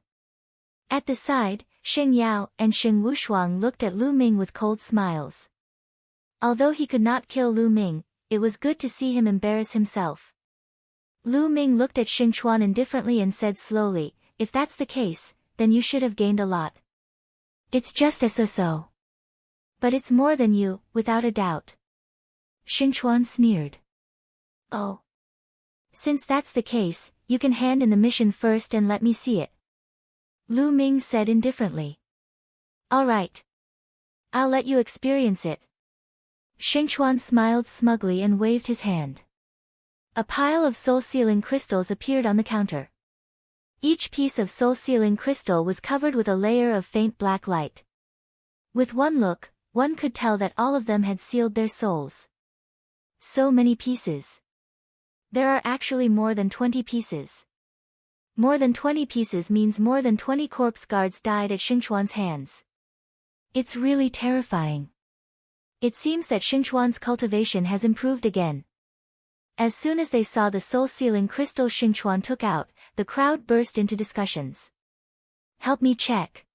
At the side, Xing Yao and Xing Wushuang looked at Lu Ming with cold smiles. Although he could not kill Lu Ming, it was good to see him embarrass himself. Lu Ming looked at Xingchuan indifferently and said slowly, "If that's the case, then you should have gained a lot. It's just a so-so. But it's more than you, without a doubt." Xingchuan sneered. "Oh. Since that's the case, you can hand in the mission first and let me see it," Lu Ming said indifferently. "All right. I'll let you experience it." Xingchuan smiled smugly and waved his hand. A pile of soul-sealing crystals appeared on the counter. Each piece of soul-sealing crystal was covered with a layer of faint black light. With one look, one could tell that all of them had sealed their souls. So many pieces. There are actually more than 20 pieces. More than 20 pieces means more than 20 corpse guards died at Xingchuan's hands. It's really terrifying. It seems that Xingchuan's cultivation has improved again. As soon as they saw the soul-sealing crystal Xingchuan took out, the crowd burst into discussions. "Help me check."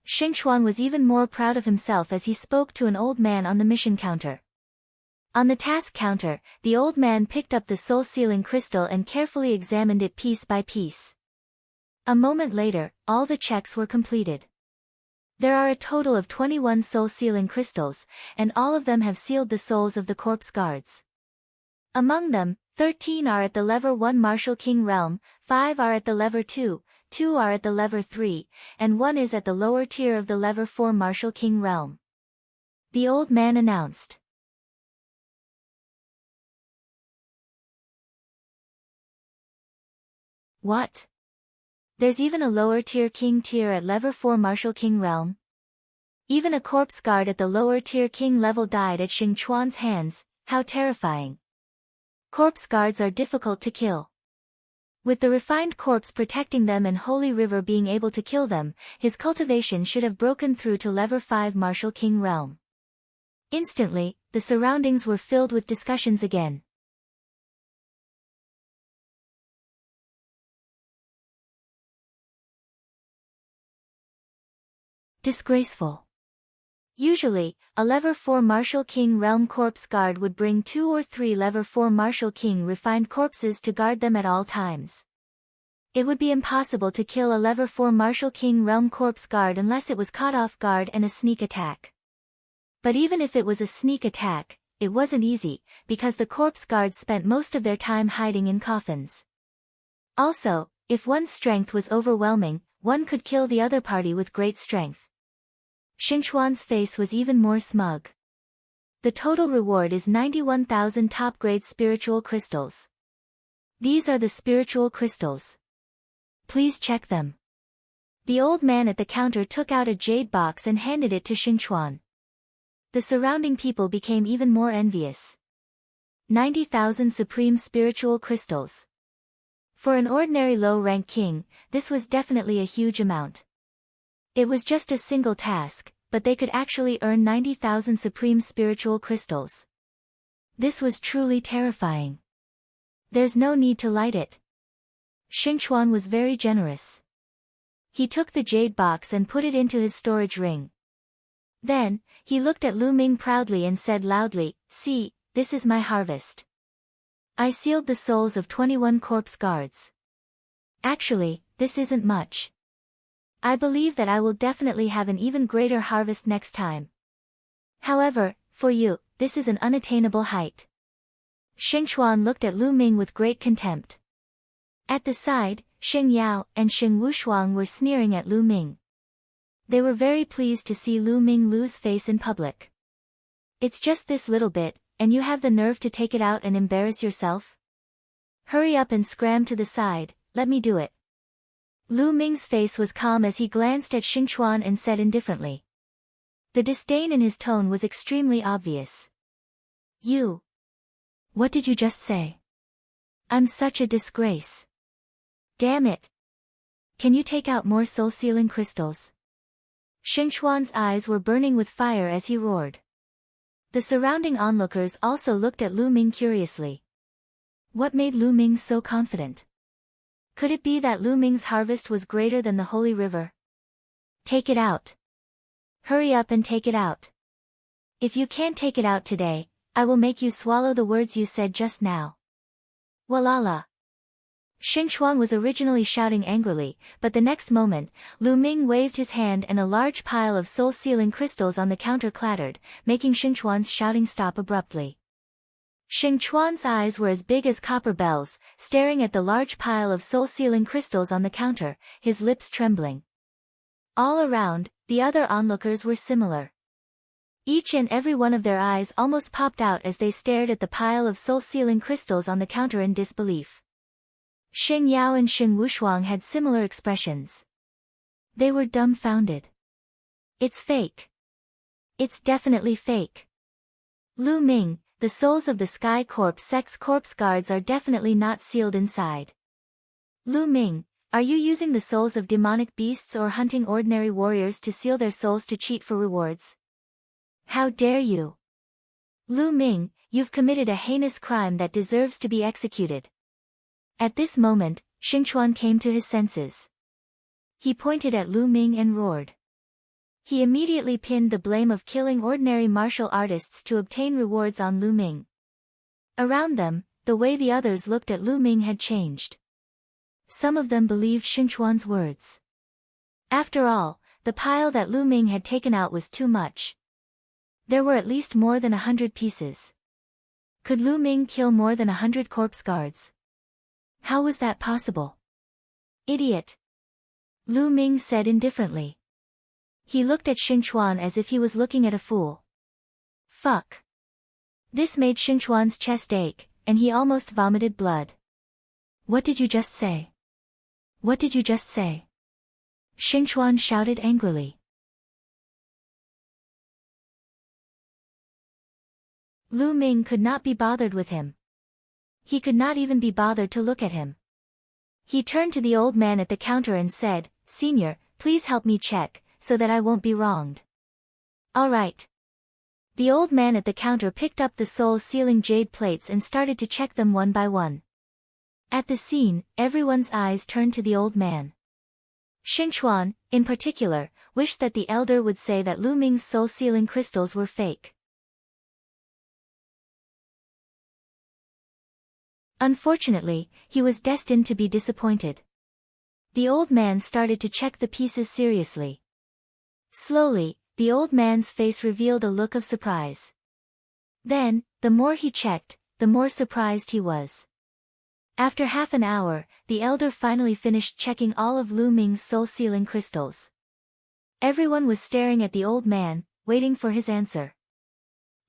Xingchuan was even more proud of himself as he spoke to an old man on the mission counter. On the task counter, the old man picked up the soul-sealing crystal and carefully examined it piece by piece. A moment later, all the checks were completed. There are a total of 21 soul-sealing crystals, and all of them have sealed the souls of the corpse guards. Among them, 13 are at the Level 1 Martial King Realm, 5 are at the Level 2, 2 are at the Level 3, and 1 is at the lower tier of the Level 4 Martial King Realm. The old man announced. "What? There's even a lower tier king tier at Level 4 Martial King Realm? Even a corpse guard at the lower tier king level died at Xingchuan's hands, how terrifying. Corpse guards are difficult to kill. With the refined corpse protecting them and Holy River being able to kill them, his cultivation should have broken through to Level 5 Martial King Realm." Instantly, the surroundings were filled with discussions again. Disgraceful. Usually, a Level 4 Martial King Realm Corpse Guard would bring 2 or 3 Level 4 Martial King refined corpses to guard them at all times. It would be impossible to kill a Level 4 Martial King Realm Corpse Guard unless it was caught off guard and a sneak attack. But even if it was a sneak attack, it wasn't easy, because the corpse guards spent most of their time hiding in coffins. Also, if one's strength was overwhelming, one could kill the other party with great strength. Xingchuan's face was even more smug. The total reward is 91,000 top-grade spiritual crystals. These are the spiritual crystals. Please check them. The old man at the counter took out a jade box and handed it to Xingchuan. The surrounding people became even more envious. 90,000 supreme spiritual crystals. For an ordinary low-rank king, this was definitely a huge amount. It was just a single task, but they could actually earn 90,000 supreme spiritual crystals. This was truly terrifying. There's no need to light it. Xingchuan was very generous. He took the jade box and put it into his storage ring. Then, he looked at Lu Ming proudly and said loudly, "See, this is my harvest. I sealed the souls of 21 corpse guards. Actually, this isn't much. I believe that I will definitely have an even greater harvest next time. However, for you, this is an unattainable height." Xingchuan looked at Lu Ming with great contempt. At the side, Xing Yao and Xing Wushuang were sneering at Lu Ming. They were very pleased to see Lu Ming lose face in public. "It's just this little bit, and you have the nerve to take it out and embarrass yourself? Hurry up and scram to the side, let me do it." Lu Ming's face was calm as he glanced at Xingchuan and said indifferently. The disdain in his tone was extremely obvious. "You. What did you just say? I'm such a disgrace. Damn it. Can you take out more soul-sealing crystals?" Xingchuan's eyes were burning with fire as he roared. The surrounding onlookers also looked at Lu Ming curiously. What made Lu Ming so confident? Could it be that Lu Ming's harvest was greater than the holy river? "Take it out. Hurry up and take it out. If you can't take it out today, I will make you swallow the words you said just now." Walala. Xingchuan was originally shouting angrily, but the next moment, Lu Ming waved his hand and a large pile of soul-sealing crystals on the counter clattered, making Xingchuan's shouting stop abruptly. Xingchuan's eyes were as big as copper bells, staring at the large pile of soul-sealing crystals on the counter, his lips trembling. All around, the other onlookers were similar. Each and every one of their eyes almost popped out as they stared at the pile of soul-sealing crystals on the counter in disbelief. Xing Yao and Xing Wushuang had similar expressions. They were dumbfounded. "It's fake. It's definitely fake. Lu Ming, the souls of the Sky Corp Sex Corpse Guards are definitely not sealed inside. Lu Ming, are you using the souls of demonic beasts or hunting ordinary warriors to seal their souls to cheat for rewards? How dare you? Lu Ming, you've committed a heinous crime that deserves to be executed." At this moment, Xingchuan came to his senses. He pointed at Lu Ming and roared. He immediately pinned the blame of killing ordinary martial artists to obtain rewards on Lu Ming. Around them, the way the others looked at Lu Ming had changed. Some of them believed Xingchuan's words. After all, the pile that Lu Ming had taken out was too much. There were at least more than 100 pieces. Could Lu Ming kill more than 100 corpse guards? How was that possible? Idiot. Lu Ming said indifferently. He looked at Xingchuan as if he was looking at a fool. Fuck. This made Xingchuan's chest ache, and he almost vomited blood. What did you just say? What did you just say? Xingchuan shouted angrily. Lu Ming could not be bothered with him. He could not even be bothered to look at him. He turned to the old man at the counter and said, "Senior, please help me check, so that I won't be wronged." "All right." The old man at the counter picked up the soul-sealing jade plates and started to check them one by one. At the scene, everyone's eyes turned to the old man. Xingchuan, in particular, wished that the elder would say that Lu Ming's soul-sealing crystals were fake. Unfortunately, he was destined to be disappointed. The old man started to check the pieces seriously. Slowly, the old man's face revealed a look of surprise. Then, the more he checked, the more surprised he was. After half an hour, the elder finally finished checking all of Lu Ming's soul-sealing crystals. Everyone was staring at the old man, waiting for his answer.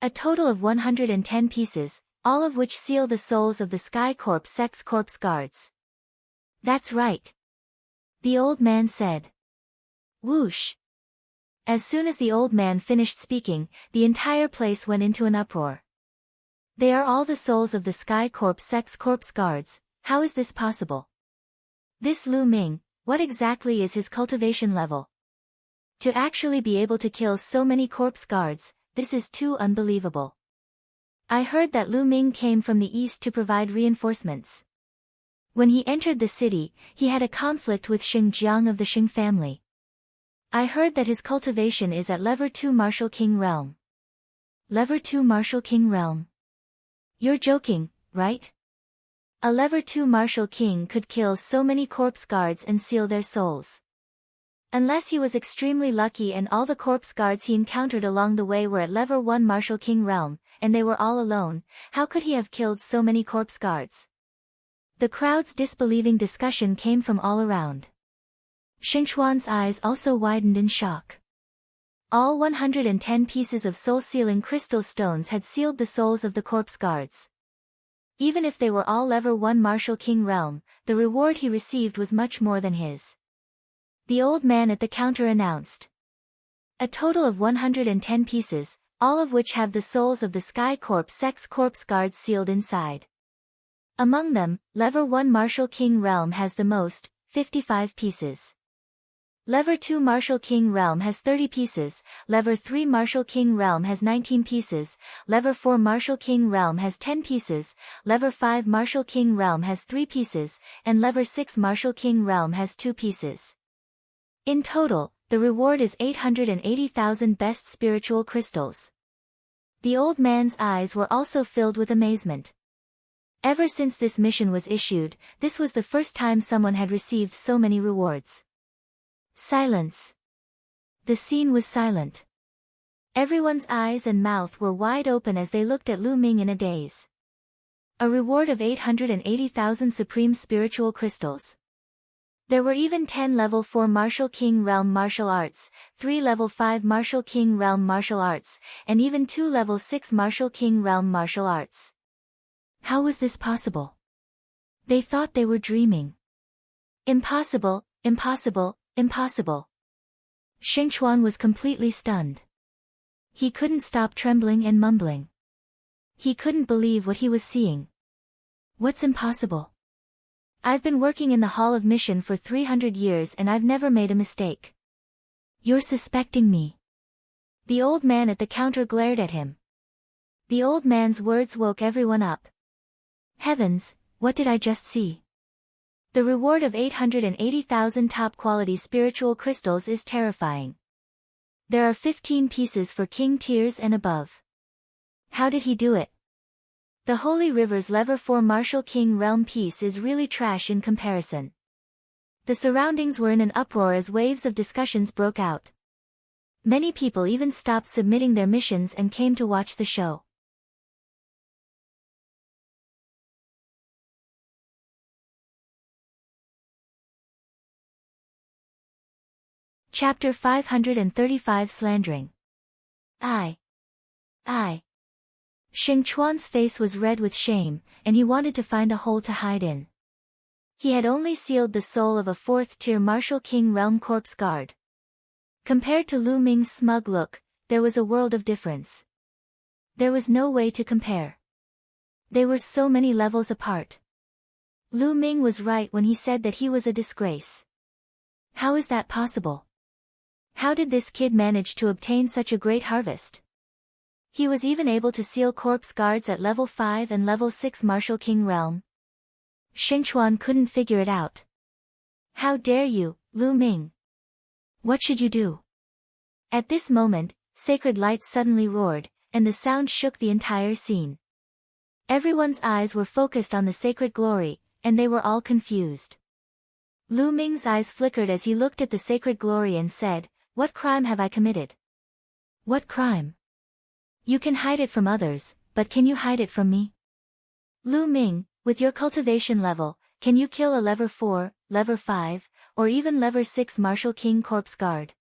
A total of 110 pieces, all of which seal the souls of the Sky Corp Sex Corpse Guards. That's right. The old man said. Whoosh! As soon as the old man finished speaking, the entire place went into an uproar. They are all the souls of the Sky Corps Sex Corps guards. How is this possible? This Lu Ming, what exactly is his cultivation level? To actually be able to kill so many corpse guards, this is too unbelievable. I heard that Lu Ming came from the east to provide reinforcements. When he entered the city, he had a conflict with Xing Jiang of the Xing family. I heard that his cultivation is at Level 2 Martial King Realm. Level 2 Martial King Realm? You're joking, right? A Level 2 Martial King could kill so many corpse guards and seal their souls. Unless he was extremely lucky and all the corpse guards he encountered along the way were at Level 1 Martial King Realm, and they were all alone, how could he have killed so many corpse guards? The crowd's disbelieving discussion came from all around. Xingchuan's eyes also widened in shock. All 110 pieces of soul-sealing crystal stones had sealed the souls of the corpse guards. Even if they were all Level 1 Martial King Realm, the reward he received was much more than his. The old man at the counter announced. A total of 110 pieces, all of which have the souls of the Sky Corps Sex Corps guards sealed inside. Among them, Level 1 Martial King Realm has the most, 55 pieces. Level 2 Martial King Realm has 30 pieces, Level 3 Martial King Realm has 19 pieces, Level 4 Martial King Realm has 10 pieces, Level 5 Martial King Realm has 3 pieces, and Level 6 Martial King Realm has 2 pieces. In total, the reward is 880,000 best spiritual crystals. The old man's eyes were also filled with amazement. Ever since this mission was issued, this was the first time someone had received so many rewards. Silence. The scene was silent. Everyone's eyes and mouth were wide open as they looked at Lu Ming in a daze. A reward of 880,000 supreme spiritual crystals. There were even 10 Level 4 Martial King Realm martial arts, 3 Level 5 Martial King Realm martial arts, and even 2 Level 6 Martial King Realm martial arts. How was this possible? They thought they were dreaming. Impossible, impossible, impossible. Xingchuan was completely stunned. He couldn't stop trembling and mumbling. He couldn't believe what he was seeing. What's impossible? I've been working in the Hall of Mission for 300 years and I've never made a mistake. You're suspecting me. The old man at the counter glared at him. The old man's words woke everyone up. Heavens, what did I just see? The reward of 880,000 top-quality spiritual crystals is terrifying. There are 15 pieces for King tiers and above. How did he do it? The Holy River's Level 4 Martial King Realm piece is really trash in comparison. The surroundings were in an uproar as waves of discussions broke out. Many people even stopped submitting their missions and came to watch the show. Chapter 535 Slandering. I. Xingchuan's face was red with shame, and he wanted to find a hole to hide in. He had only sealed the soul of a 4th-tier Martial King Realm Corpse Guard. Compared to Lu Ming's smug look, there was a world of difference. There was no way to compare. They were so many levels apart. Lu Ming was right when he said that he was a disgrace. How is that possible? How did this kid manage to obtain such a great harvest? He was even able to seal corpse guards at Level 5 and Level 6 Martial King Realm. Xingchuan couldn't figure it out. How dare you, Lu Ming? What should you do? At this moment, sacred lights suddenly roared, and the sound shook the entire scene. Everyone's eyes were focused on the sacred glory, and they were all confused. Lu Ming's eyes flickered as he looked at the sacred glory and said, "What crime have I committed?" What crime? You can hide it from others, but can you hide it from me? Lu Ming, with your cultivation level, can you kill a Level 4, Level 5, or even Level 6 Martial King Corpse Guard?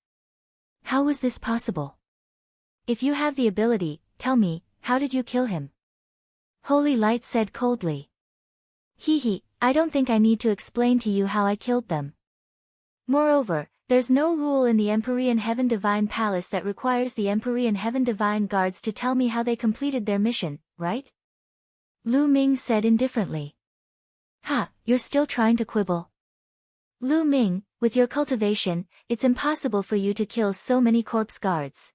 How was this possible? If you have the ability, tell me, how did you kill him? Holy Light said coldly. I don't think I need to explain to you how I killed them. Moreover, there's no rule in the Empyrean Heaven Divine Palace that requires the Empyrean Heaven Divine Guards to tell me how they completed their mission, right? Lu Ming said indifferently. Ha, you're still trying to quibble. Lu Ming, with your cultivation, it's impossible for you to kill so many corpse guards.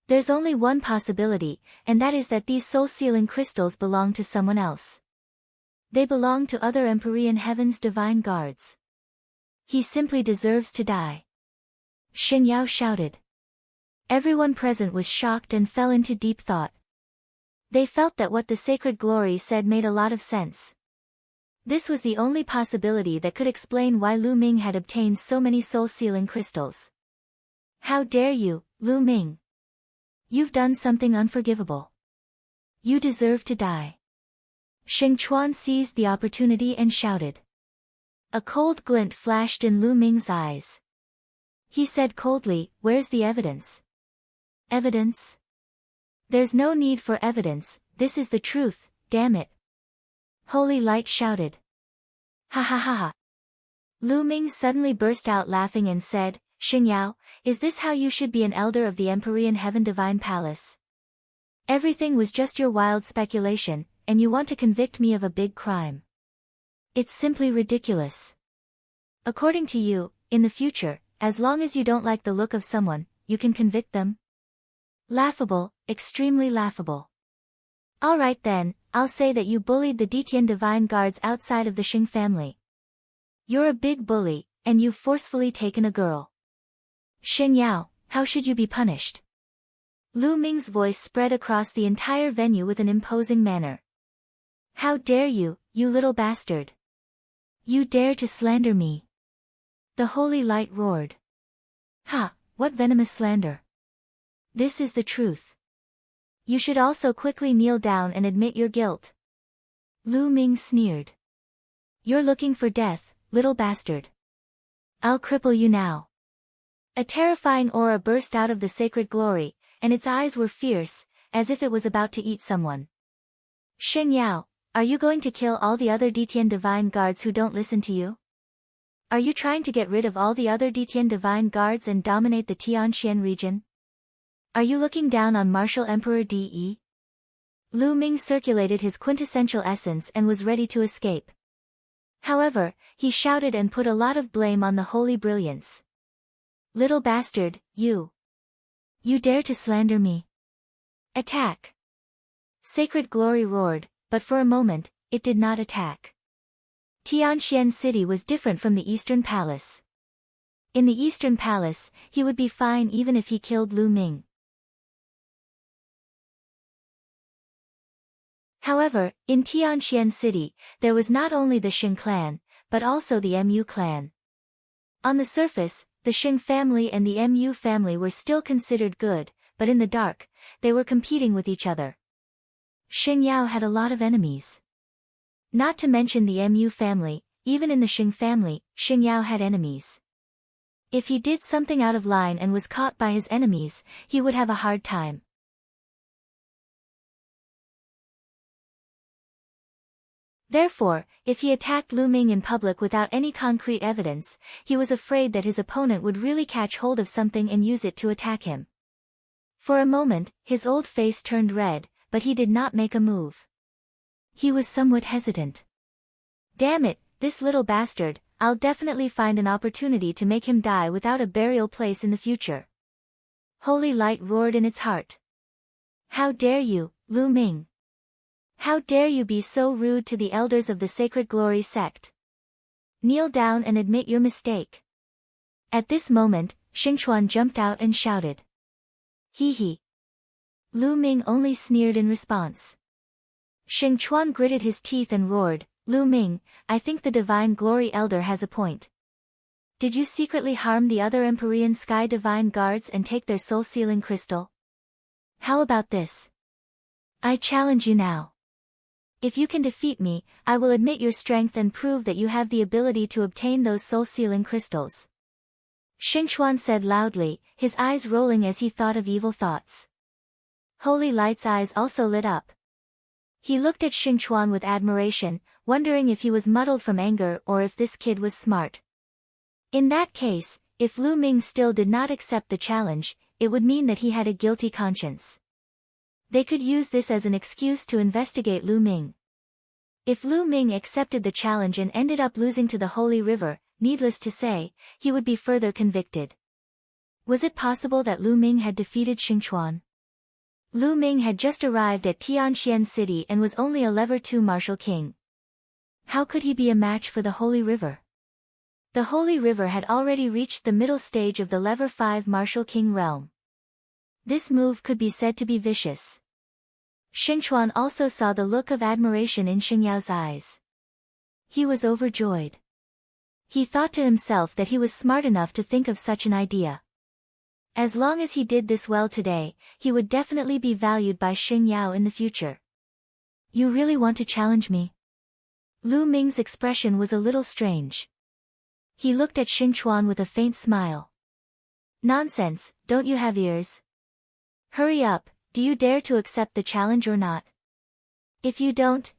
There's only one possibility, and that is that these soul-sealing crystals belong to someone else. They belong to other Empyrean Heaven's divine guards. He simply deserves to die. Xing Yao shouted. Everyone present was shocked and fell into deep thought. They felt that what the sacred glory said made a lot of sense. This was the only possibility that could explain why Lu Ming had obtained so many soul-sealing crystals. How dare you, Lu Ming? You've done something unforgivable. You deserve to die. Xing Chuan seized the opportunity and shouted. A cold glint flashed in Lu Ming's eyes. He said coldly, "Where's the evidence?" Evidence? There's no need for evidence, this is the truth, damn it. Holy Light shouted. Ha ha ha ha. Lu Ming suddenly burst out laughing and said, Xing Yao, is this how you should be an elder of the Empyrean Heaven Divine Palace? Everything was just your wild speculation, and you want to convict me of a big crime. It's simply ridiculous. According to you, in the future, as long as you don't like the look of someone, you can convict them? Laughable, extremely laughable. Alright then, I'll say that you bullied the Detian Divine Guards outside of the Xing family. You're a big bully, and you've forcefully taken a girl. Xing Yao, how should you be punished? Lu Ming's voice spread across the entire venue with an imposing manner. How dare you, you little bastard! You dare to slander me! The Holy Light roared. Ha, what venomous slander! This is the truth. You should also quickly kneel down and admit your guilt. Lu Ming sneered. You're looking for death, little bastard. I'll cripple you now. A terrifying aura burst out of the sacred glory, and its eyes were fierce, as if it was about to eat someone. Xing Yao, are you going to kill all the other Detian Divine Guards who don't listen to you? Are you trying to get rid of all the other Detian Divine Guards and dominate the Tianxian region? Are you looking down on Martial Emperor De? Lu Ming circulated his quintessential essence and was ready to escape. However, he shouted and put a lot of blame on the holy brilliance. Little bastard, you! You dare to slander me! Attack! Sacred glory roared, but for a moment, it did not attack. Tianxian City was different from the Eastern Palace. In the Eastern Palace, he would be fine even if he killed Lu Ming. However, in Tianxian City, there was not only the Xing clan, but also the Mu clan. On the surface, the Xing family and the Mu family were still considered good, but in the dark, they were competing with each other. Xing Yao had a lot of enemies. Not to mention the Mu family, even in the Xing family, Xing Yao had enemies. If he did something out of line and was caught by his enemies, he would have a hard time. Therefore, if he attacked Lu Ming in public without any concrete evidence, he was afraid that his opponent would really catch hold of something and use it to attack him. For a moment, his old face turned red, but he did not make a move. He was somewhat hesitant. Damn it, this little bastard, I'll definitely find an opportunity to make him die without a burial place in the future. Holy Light roared in its heart. How dare you, Lu Ming! How dare you be so rude to the elders of the Sacred Glory sect? Kneel down and admit your mistake. At this moment, Xing Chuan jumped out and shouted. Hee hee. Lu Ming only sneered in response. Xing Chuan gritted his teeth and roared, Lu Ming, I think the Divine Glory Elder has a point. Did you secretly harm the other Empyrean Sky Divine Guards and take their soul-sealing crystal? How about this? I challenge you now. If you can defeat me, I will admit your strength and prove that you have the ability to obtain those soul-sealing crystals. Xing Chuan said loudly, his eyes rolling as he thought of evil thoughts. Holy Light's eyes also lit up. He looked at Xing Chuan with admiration, wondering if he was muddled from anger or if this kid was smart. In that case, if Lu Ming still did not accept the challenge, it would mean that he had a guilty conscience. They could use this as an excuse to investigate Lu Ming. If Lu Ming accepted the challenge and ended up losing to the Holy River, needless to say, he would be further convicted. Was it possible that Lu Ming had defeated Xingchuan? Lu Ming had just arrived at Tianxian City and was only a level 2 martial king. How could he be a match for the Holy River? The Holy River had already reached the middle stage of the level 5 martial king realm. This move could be said to be vicious. Xingchuan also saw the look of admiration in Xingyao's eyes. He was overjoyed. He thought to himself that he was smart enough to think of such an idea. As long as he did this well today, he would definitely be valued by Xingyao in the future. You really want to challenge me? Lu Ming's expression was a little strange. He looked at Xingchuan with a faint smile. Nonsense, don't you have ears? Hurry up, do you dare to accept the challenge or not? If you don't,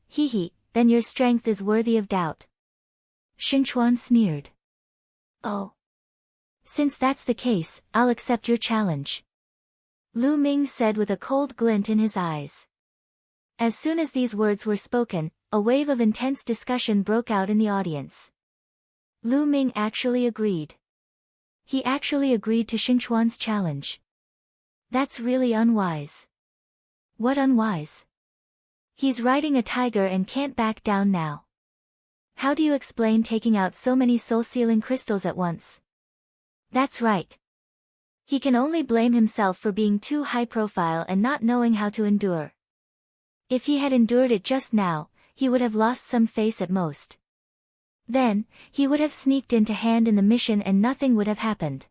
then your strength is worthy of doubt. Xingchuan sneered. Oh. Since that's the case, I'll accept your challenge. Lu Ming said with a cold glint in his eyes. As soon as these words were spoken, a wave of intense discussion broke out in the audience. Lu Ming actually agreed. He actually agreed to Xingchuan's challenge. That's really unwise. What unwise? He's riding a tiger and can't back down now. How do you explain taking out so many soul-sealing crystals at once? That's right. He can only blame himself for being too high-profile and not knowing how to endure. If he had endured it just now, he would have lost some face at most. Then, he would have sneaked in to hand in the mission and nothing would have happened.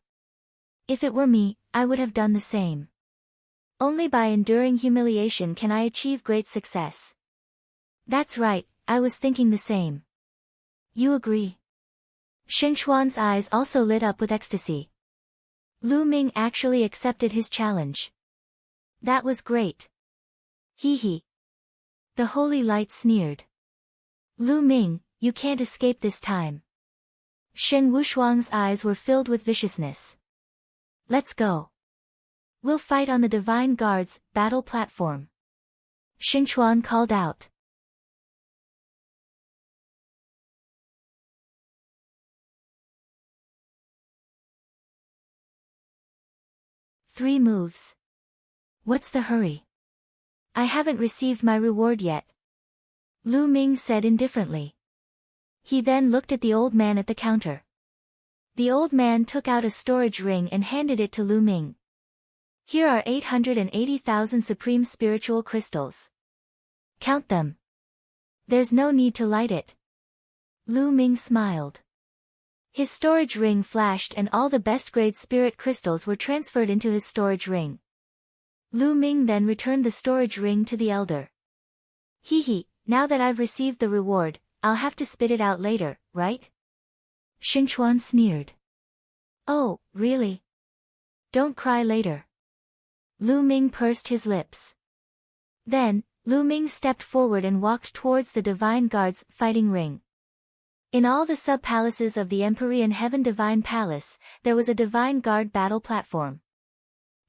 If it were me, I would have done the same. Only by enduring humiliation can I achieve great success. That's right, I was thinking the same. You agree? Xingchuan's eyes also lit up with ecstasy. Lu Ming actually accepted his challenge. That was great. The holy light sneered. Lu Ming, you can't escape this time. Shen Wushuang's eyes were filled with viciousness. Let's go. We'll fight on the Divine Guard's battle platform. Xingchuan called out. Three moves. What's the hurry? I haven't received my reward yet. Lu Ming said indifferently. He then looked at the old man at the counter. The old man took out a storage ring and handed it to Lu Ming. Here are 880,000 supreme spiritual crystals. Count them. There's no need to light it. Lu Ming smiled. His storage ring flashed and all the best-grade spirit crystals were transferred into his storage ring. Lu Ming then returned the storage ring to the elder. Now that I've received the reward, I'll have to spit it out later, right? Xingchuan sneered. Oh, really? Don't cry later. Lu Ming pursed his lips. Then, Lu Ming stepped forward and walked towards the Divine Guard's fighting ring. In all the sub-palaces of the Empyrean Heaven Divine Palace, there was a Divine Guard battle platform.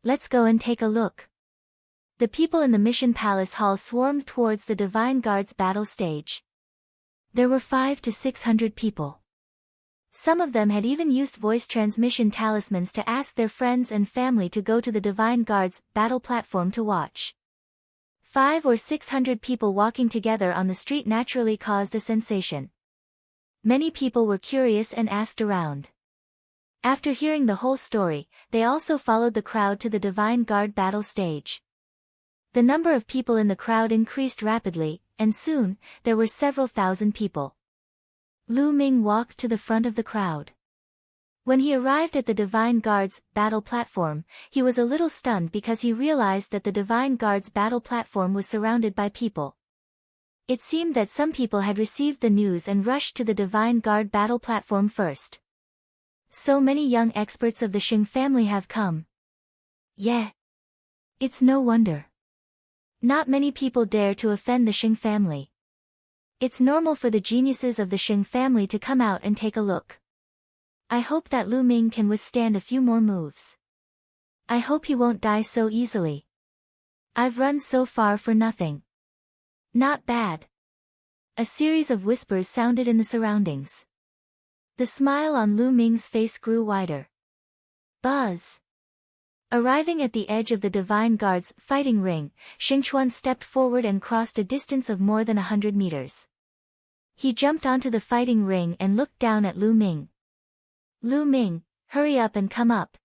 Let's go and take a look. The people in the Mission Palace Hall swarmed towards the Divine Guard's battle stage. There were 500 to 600 people. Some of them had even used voice transmission talismans to ask their friends and family to go to the Divine Guard's battle platform to watch. 500 or 600 people walking together on the street naturally caused a sensation. Many people were curious and asked around. After hearing the whole story, they also followed the crowd to the Divine Guard battle stage. The number of people in the crowd increased rapidly, and soon, there were several thousand people. Lu Ming walked to the front of the crowd. When he arrived at the Divine Guard's battle platform, he was a little stunned because he realized that the Divine Guard's battle platform was surrounded by people. It seemed that some people had received the news and rushed to the Divine Guard battle platform first. So many young experts of the Xing family have come. Yeah. It's no wonder. Not many people dare to offend the Xing family. It's normal for the geniuses of the Xing family to come out and take a look. I hope that Lu Ming can withstand a few more moves. I hope he won't die so easily. I've run so far for nothing. Not bad. A series of whispers sounded in the surroundings. The smile on Lu Ming's face grew wider. Buzz. Arriving at the edge of the Divine Guard's fighting ring, Xingchuan stepped forward and crossed a distance of more than 100 meters. He jumped onto the fighting ring and looked down at Lu Ming. Lu Ming, hurry up and come up.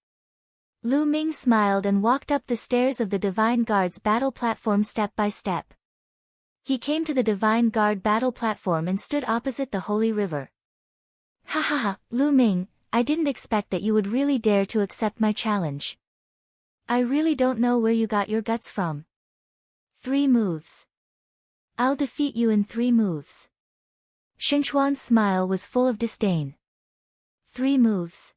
Lu Ming smiled and walked up the stairs of the Divine Guard's battle platform step by step. He came to the Divine Guard battle platform and stood opposite the Holy River. Ha ha ha, Lu Ming, I didn't expect that you would really dare to accept my challenge. I really don't know where you got your guts from. 3 moves. I'll defeat you in 3 moves. Xingchuan's smile was full of disdain. 3 moves.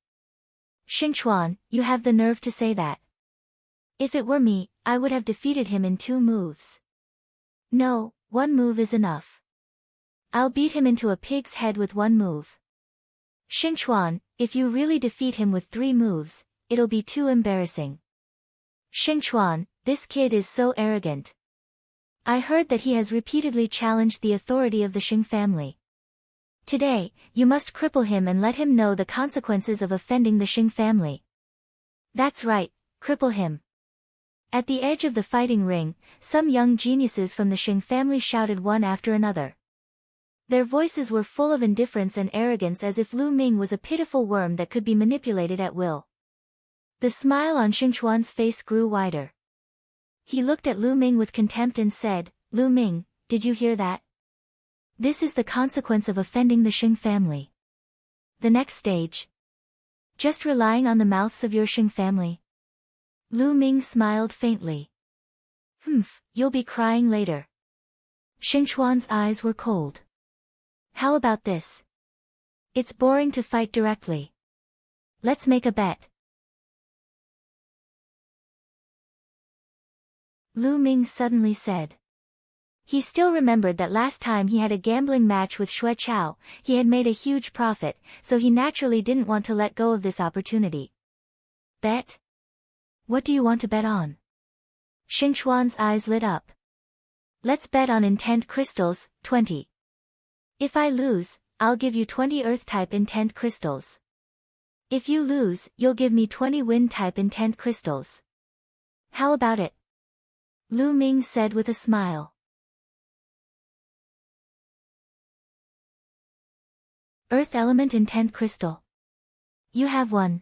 Xingchuan, you have the nerve to say that. If it were me, I would have defeated him in 2 moves. No, 1 move is enough. I'll beat him into a pig's head with 1 move. Xingchuan, if you really defeat him with 3 moves, it'll be too embarrassing. Xingchuan, this kid is so arrogant. I heard that he has repeatedly challenged the authority of the Xing family. Today, you must cripple him and let him know the consequences of offending the Xing family. That's right, cripple him. At the edge of the fighting ring, some young geniuses from the Xing family shouted one after another. Their voices were full of indifference and arrogance, as if Lu Ming was a pitiful worm that could be manipulated at will. The smile on Xingchuan's face grew wider. He looked at Lu Ming with contempt and said, Lu Ming, did you hear that? This is the consequence of offending the Xing family. The next stage. Just relying on the mouths of your Xing family. Lu Ming smiled faintly. You'll be crying later. Xingchuan's eyes were cold. How about this? It's boring to fight directly. Let's make a bet. Lu Ming suddenly said. He still remembered that last time he had a gambling match with Xue Chao, he had made a huge profit, so he naturally didn't want to let go of this opportunity. Bet? What do you want to bet on? Xingchuan's eyes lit up. Let's bet on intent crystals, 20. If I lose, I'll give you 20 Earth-type intent crystals. If you lose, you'll give me 20 Wind-type intent crystals. How about it? Lu Ming said with a smile. Earth element intent crystal. You have one.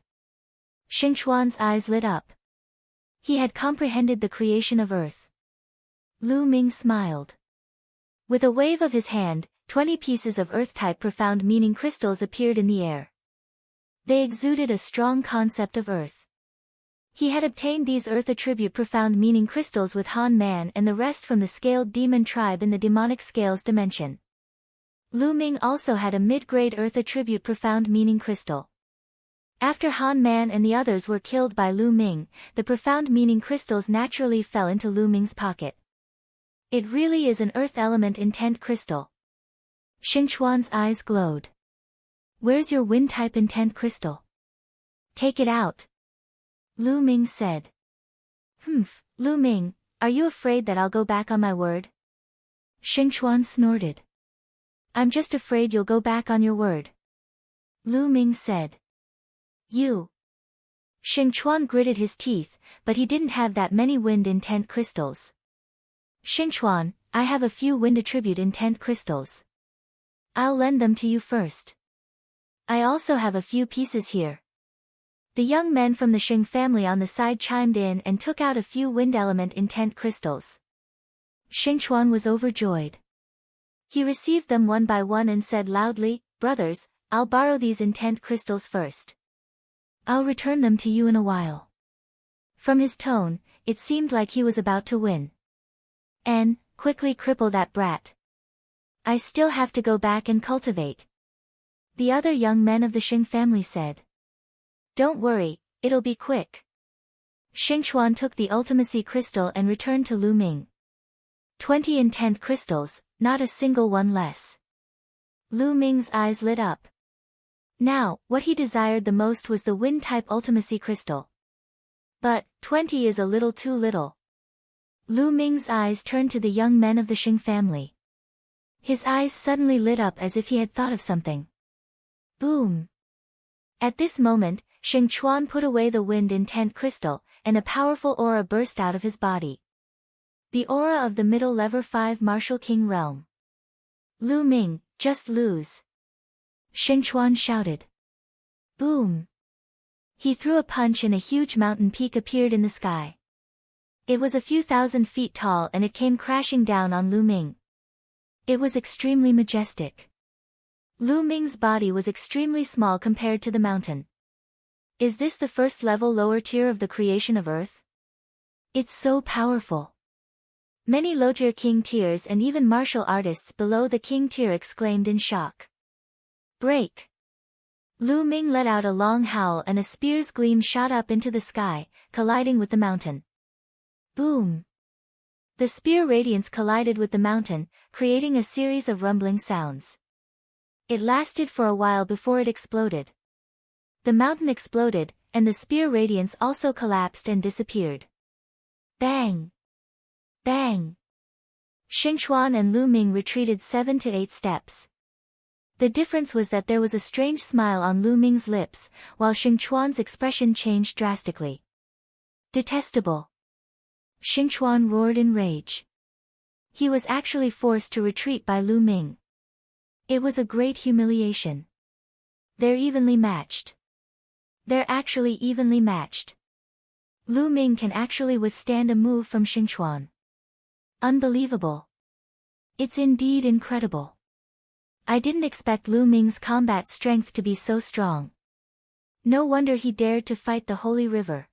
Xingchuan's eyes lit up. He had comprehended the creation of Earth. Lu Ming smiled. With a wave of his hand, 20 pieces of Earth-type profound meaning crystals appeared in the air. They exuded a strong concept of Earth. He had obtained these Earth attribute profound meaning crystals with Han Man and the rest from the scaled demon tribe in the demonic scales dimension. Lu Ming also had a mid-grade Earth attribute profound meaning crystal. After Han Man and the others were killed by Lu Ming, the profound meaning crystals naturally fell into Lu Ming's pocket. It really is an Earth element intent crystal. Xingchuan's eyes glowed. Where's your Wind-type intent crystal? Take it out. Lu Ming said. Lu Ming, are you afraid that I'll go back on my word? Xingchuan snorted. I'm just afraid you'll go back on your word. Lu Ming said. You. Xingchuan gritted his teeth, but he didn't have that many wind intent crystals. Xingchuan, I have a few wind attribute intent crystals. I'll lend them to you first. I also have a few pieces here. The young men from the Xing family on the side chimed in and took out a few wind element intent crystals. Xingchuan was overjoyed. He received them one by one and said loudly, Brothers, I'll borrow these intent crystals first. I'll return them to you in a while. From his tone, it seemed like he was about to win. And, quickly cripple that brat. I still have to go back and cultivate. The other young men of the Xing family said. Don't worry, it'll be quick. Xingchuan took the ultimacy crystal and returned to Lu Ming. 20 intent crystals, not a single one less. Lu Ming's eyes lit up. Now, what he desired the most was the wind-type ultimacy crystal. But, 20 is a little too little. Lu Ming's eyes turned to the young men of the Xing family. His eyes suddenly lit up as if he had thought of something. Boom! At this moment, Xing Chuan put away the wind-intent crystal, and a powerful aura burst out of his body. The aura of the middle lever 5 martial king realm. Lu Ming, just lose. Xing Chuan shouted. Boom! He threw a punch and a huge mountain peak appeared in the sky. It was a few thousand feet tall and it came crashing down on Lu Ming. It was extremely majestic. Lu Ming's body was extremely small compared to the mountain. Is this the first level lower tier of the creation of Earth? It's so powerful. Many low-tier king tiers and even martial artists below the king tier exclaimed in shock. Break! Lu Ming let out a long howl and a spear's gleam shot up into the sky, colliding with the mountain. Boom! The spear radiance collided with the mountain, creating a series of rumbling sounds. It lasted for a while before it exploded. The mountain exploded, and the spear radiance also collapsed and disappeared. Bang! Bang! Xing Chuan and Lu Ming retreated 7 to 8 steps. The difference was that there was a strange smile on Lu Ming's lips, while Xing Chuan's expression changed drastically. Detestable! Xing Chuan roared in rage. He was actually forced to retreat by Lu Ming. It was a great humiliation. They're evenly matched. They're actually evenly matched. Lu Ming can actually withstand a move from Xing Chuan. Unbelievable. It's indeed incredible. I didn't expect Lu Ming's combat strength to be so strong. No wonder he dared to fight the Holy River.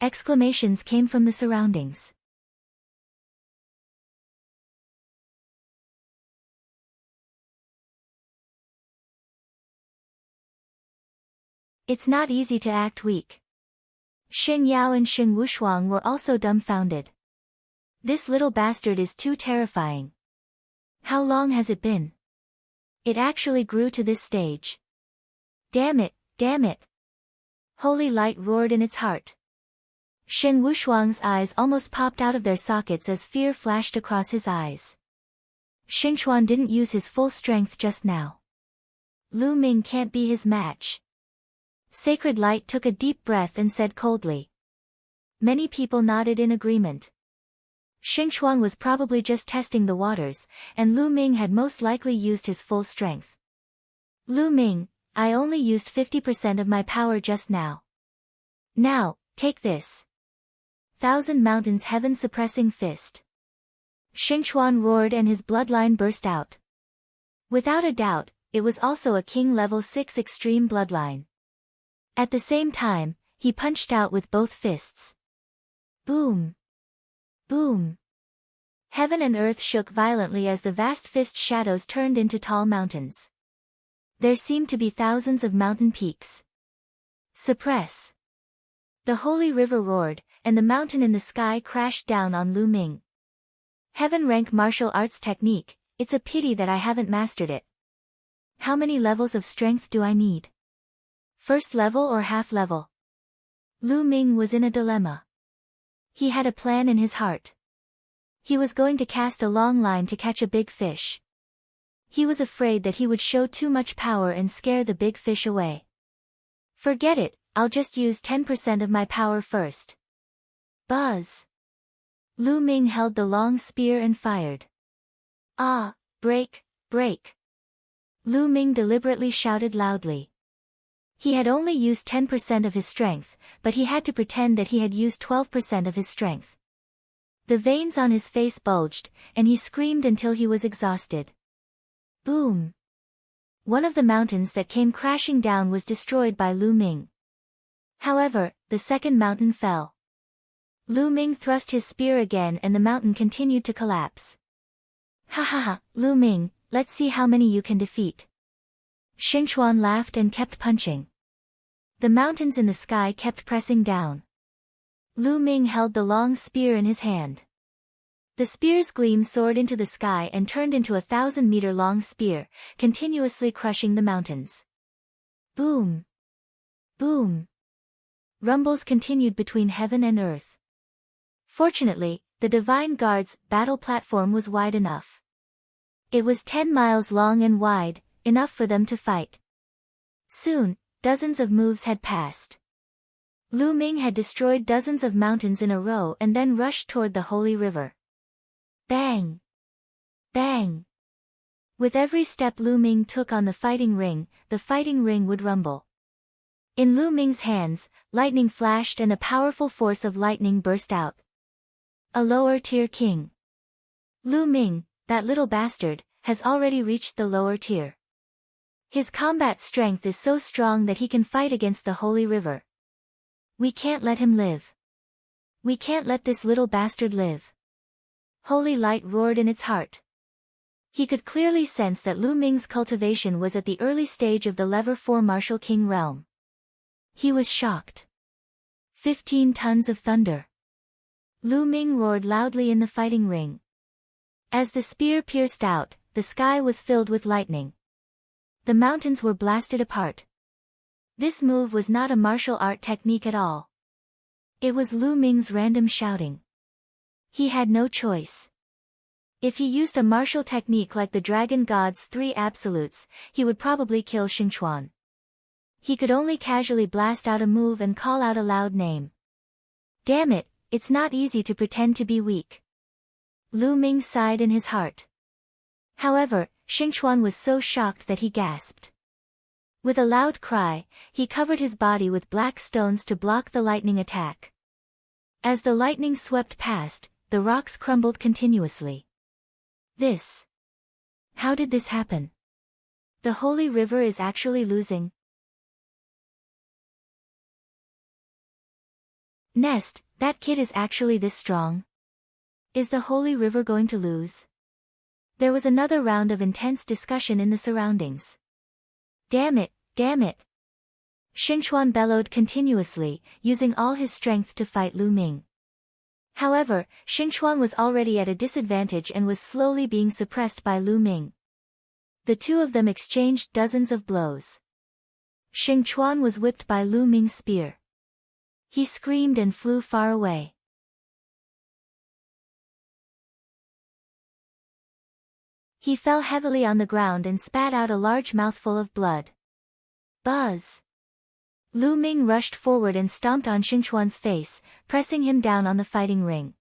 Exclamations came from the surroundings. It's not easy to act weak. Xing Yao and Xing Wushuang were also dumbfounded. This little bastard is too terrifying. How long has it been? It actually grew to this stage. Damn it, damn it. Holy light roared in its heart. Xing Wushuang's eyes almost popped out of their sockets as fear flashed across his eyes. Xing Chuan didn't use his full strength just now. Lu Ming can't be his match. Sacred Light took a deep breath and said coldly. Many people nodded in agreement. Xing Chuan was probably just testing the waters, and Lu Ming had most likely used his full strength. Lu Ming, I only used 50% of my power just now. Now, take this. Thousand Mountains Heaven-suppressing fist. Xing Chuan roared and his bloodline burst out. Without a doubt, it was also a King Level 6 extreme bloodline. At the same time, he punched out with both fists. Boom! Boom! Heaven and earth shook violently as the vast fist shadows turned into tall mountains. There seemed to be thousands of mountain peaks. Suppress! The holy river roared, and the mountain in the sky crashed down on Lu Ming. Heaven rank martial arts technique, it's a pity that I haven't mastered it. How many levels of strength do I need? First level or half level? Lu Ming was in a dilemma. He had a plan in his heart. He was going to cast a long line to catch a big fish. He was afraid that he would show too much power and scare the big fish away. Forget it, I'll just use 10% of my power first. Buzz! Lu Ming held the long spear and fired. Ah, break, break! Lu Ming deliberately shouted loudly. He had only used 10% of his strength, but he had to pretend that he had used 12% of his strength. The veins on his face bulged, and he screamed until he was exhausted. Boom! One of the mountains that came crashing down was destroyed by Lu Ming. However, the second mountain fell. Lu Ming thrust his spear again and the mountain continued to collapse. Ha ha ha, Lu Ming, let's see how many you can defeat. Xing Chuan laughed and kept punching. The mountains in the sky kept pressing down. Lu Ming held the long spear in his hand. The spear's gleam soared into the sky and turned into a 1,000-meter-long spear, continuously crushing the mountains. Boom! Boom! Rumbles continued between heaven and earth. Fortunately, the Divine Guard's battle platform was wide enough. It was 10 miles long and wide, enough for them to fight. Soon, dozens of moves had passed. Lu Ming had destroyed dozens of mountains in a row and then rushed toward the holy river. Bang! Bang! With every step Lu Ming took on the fighting ring would rumble. In Lu Ming's hands, lightning flashed and a powerful force of lightning burst out. A lower-tier king. Lu Ming, that little bastard, has already reached the lower tier. His combat strength is so strong that he can fight against the holy river. We can't let him live. We can't let this little bastard live. Holy light roared in its heart. He could clearly sense that Lu Ming's cultivation was at the early stage of the level 4 martial king realm. He was shocked. 15 tons of thunder. Lu Ming roared loudly in the fighting ring. As the spear pierced out, the sky was filled with lightning. The mountains were blasted apart. This move was not a martial art technique at all. It was Lu Ming's random shouting. He had no choice. If he used a martial technique like the Dragon God's 3 absolutes, he would probably kill Xingchuan. He could only casually blast out a move and call out a loud name. Damn it, it's not easy to pretend to be weak. Lu Ming sighed in his heart. However, Xingchuan was so shocked that he gasped. With a loud cry, he covered his body with black stones to block the lightning attack. As the lightning swept past, the rocks crumbled continuously. How did this happen? The holy river is actually losing. Nest, that kid is actually this strong. Is the holy river going to lose? There was another round of intense discussion in the surroundings. Damn it, damn it. Xingchuan bellowed continuously, using all his strength to fight Lu Ming. However, Xingchuan was already at a disadvantage and was slowly being suppressed by Lu Ming. The two of them exchanged dozens of blows. Xingchuan was whipped by Lu Ming's spear. He screamed and flew far away. He fell heavily on the ground and spat out a large mouthful of blood. Buzz! Lu Ming rushed forward and stomped on Xingchuan's face, pressing him down on the fighting ring.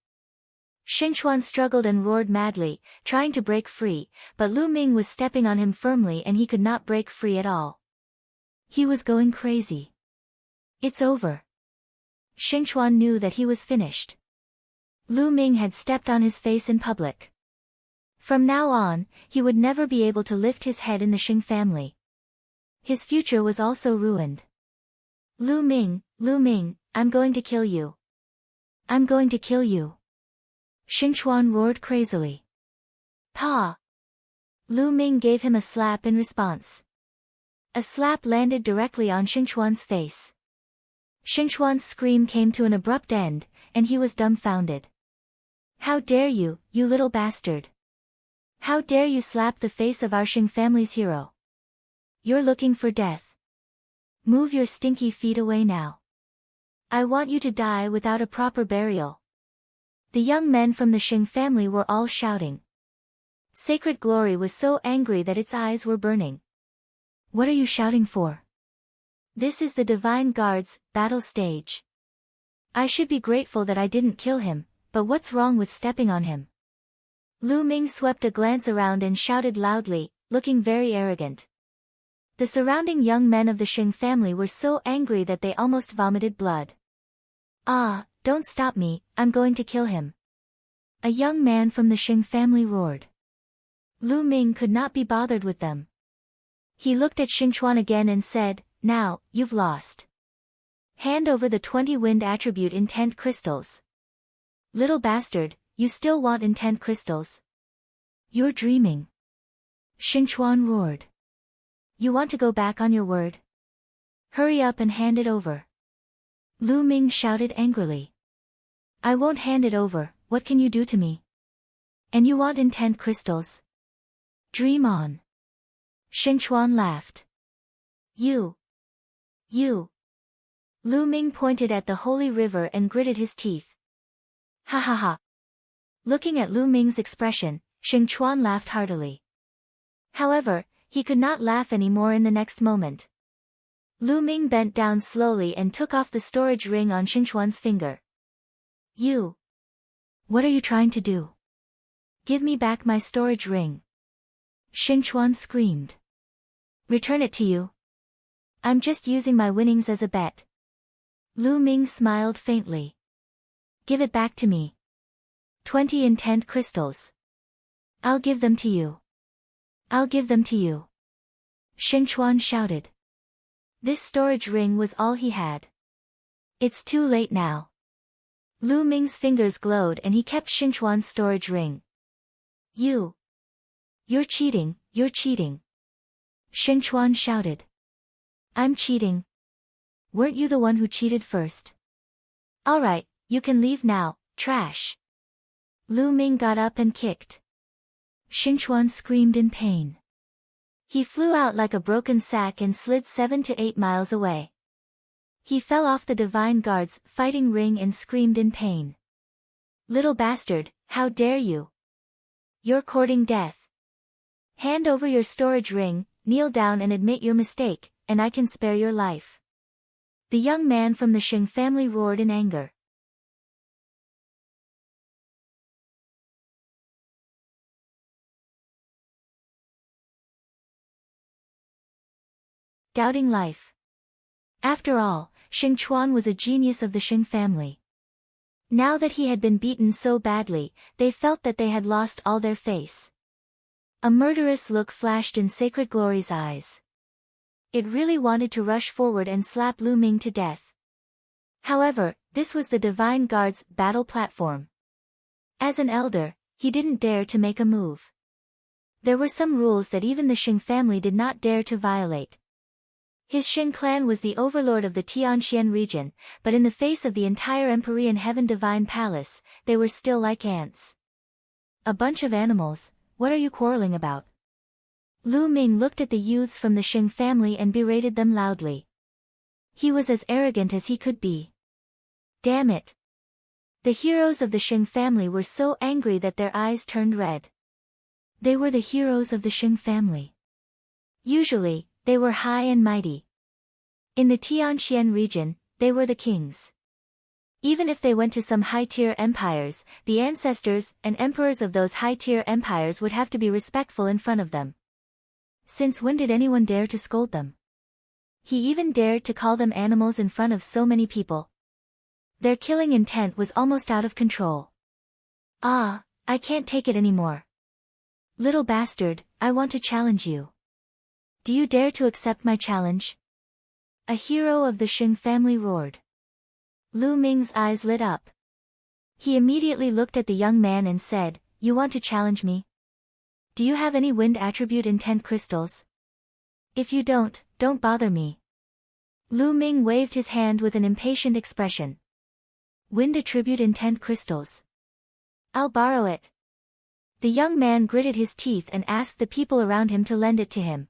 Xingchuan struggled and roared madly, trying to break free, but Lu Ming was stepping on him firmly and he could not break free at all. He was going crazy. It's over. Xingchuan knew that he was finished. Lu Ming had stepped on his face in public. From now on, he would never be able to lift his head in the Xing family. His future was also ruined. Lu Ming, I'm going to kill you. I'm going to kill you. Xingchuan roared crazily. Pa! Lu Ming gave him a slap in response. A slap landed directly on Xingchuan's face. Xingchuan's scream came to an abrupt end, and he was dumbfounded. How dare you, you little bastard! How dare you slap the face of our Xing family's hero? You're looking for death. Move your stinky feet away now. I want you to die without a proper burial. The young men from the Xing family were all shouting. Sacred Glory was so angry that its eyes were burning. What are you shouting for? This is the Divine Guard's battle stage. I should be grateful that I didn't kill him, but what's wrong with stepping on him? Lu Ming swept a glance around and shouted loudly, looking very arrogant. The surrounding young men of the Xing family were so angry that they almost vomited blood. Ah, don't stop me, I'm going to kill him. A young man from the Xing family roared. Lu Ming could not be bothered with them. He looked at Xingchuan again and said, Now, you've lost. Hand over the 20 wind attribute intent crystals. Little bastard, you still want intent crystals? You're dreaming. Xingchuan roared. You want to go back on your word? Hurry up and hand it over. Lu Ming shouted angrily. I won't hand it over, what can you do to me? And you want intent crystals? Dream on. Xingchuan laughed. You. You. Lu Ming pointed at the holy river and gritted his teeth. Ha ha ha. Looking at Lu Ming's expression, Xing Chuan laughed heartily. However, he could not laugh any more in the next moment. Lu Ming bent down slowly and took off the storage ring on Xing Chuan's finger. You. What are you trying to do? Give me back my storage ring. Xing Chuan screamed. Return it to you. I'm just using my winnings as a bet. Lu Ming smiled faintly. Give it back to me. 20 intent crystals. I'll give them to you. I'll give them to you. Xing Chuan shouted. This storage ring was all he had. It's too late now. Lu Ming's fingers glowed and he kept Xing Chuan's storage ring. You. You're cheating, you're cheating. Xing Chuan shouted. I'm cheating. Weren't you the one who cheated first? Alright, you can leave now, trash. Lu Ming got up and kicked. Xing Chuan screamed in pain. He flew out like a broken sack and slid 7 to 8 miles away. He fell off the Divine Guard's fighting ring and screamed in pain. Little bastard, how dare you? You're courting death. Hand over your storage ring, kneel down and admit your mistake, and I can spare your life. The young man from the Xing family roared in anger. Doubting life. After all, Xing Chuan was a genius of the Xing family. Now that he had been beaten so badly, they felt that they had lost all their face. A murderous look flashed in Sacred Glory's eyes. It really wanted to rush forward and slap Lu Ming to death. However, this was the Divine Guard's battle platform. As an elder, he didn't dare to make a move. There were some rules that even the Xing family did not dare to violate. His Xing clan was the overlord of the Tianxian region, but in the face of the entire Empyrean Heaven Divine Palace, they were still like ants. A bunch of animals, what are you quarreling about? Lu Ming looked at the youths from the Xing family and berated them loudly. He was as arrogant as he could be. Damn it! The heroes of the Xing family were so angry that their eyes turned red. They were the heroes of the Xing family. Usually, they were high and mighty. In the Tianxian region, they were the kings. Even if they went to some high-tier empires, the ancestors and emperors of those high-tier empires would have to be respectful in front of them. Since when did anyone dare to scold them? He even dared to call them animals in front of so many people. Their killing intent was almost out of control. Ah, I can't take it anymore. Little bastard, I want to challenge you. Do you dare to accept my challenge? A hero of the Xing family roared. Lu Ming's eyes lit up. He immediately looked at the young man and said, You want to challenge me? Do you have any wind attribute intent crystals? If you don't bother me. Lu Ming waved his hand with an impatient expression. Wind attribute intent crystals. I'll borrow it. The young man gritted his teeth and asked the people around him to lend it to him.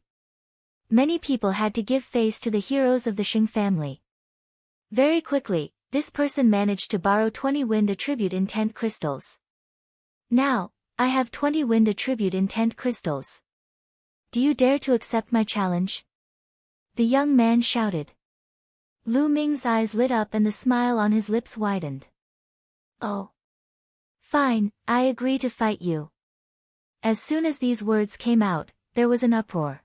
Many people had to give face to the heroes of the Xing family. Very quickly, this person managed to borrow 20 wind attribute intent crystals. Now, I have 20 wind attribute intent crystals. Do you dare to accept my challenge? The young man shouted. Lu Ming's eyes lit up and the smile on his lips widened. Oh. Fine, I agree to fight you. As soon as these words came out, there was an uproar.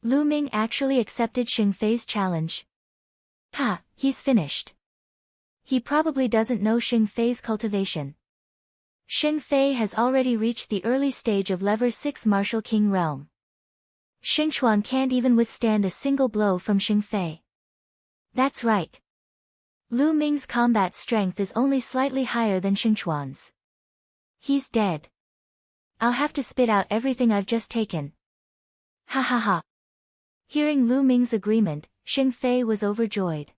Lu Ming actually accepted Xing Fei's challenge. Ha, he's finished. He probably doesn't know Xing Fei's cultivation. Xing Fei has already reached the early stage of Lever 6 Martial King realm. Xing Chuan can't even withstand a single blow from Xing Fei. That's right. Lu Ming's combat strength is only slightly higher than Xing Chuan's. He's dead. I'll have to spit out everything I've just taken. Ha ha ha. Hearing Lu Ming's agreement, Xing Fei was overjoyed.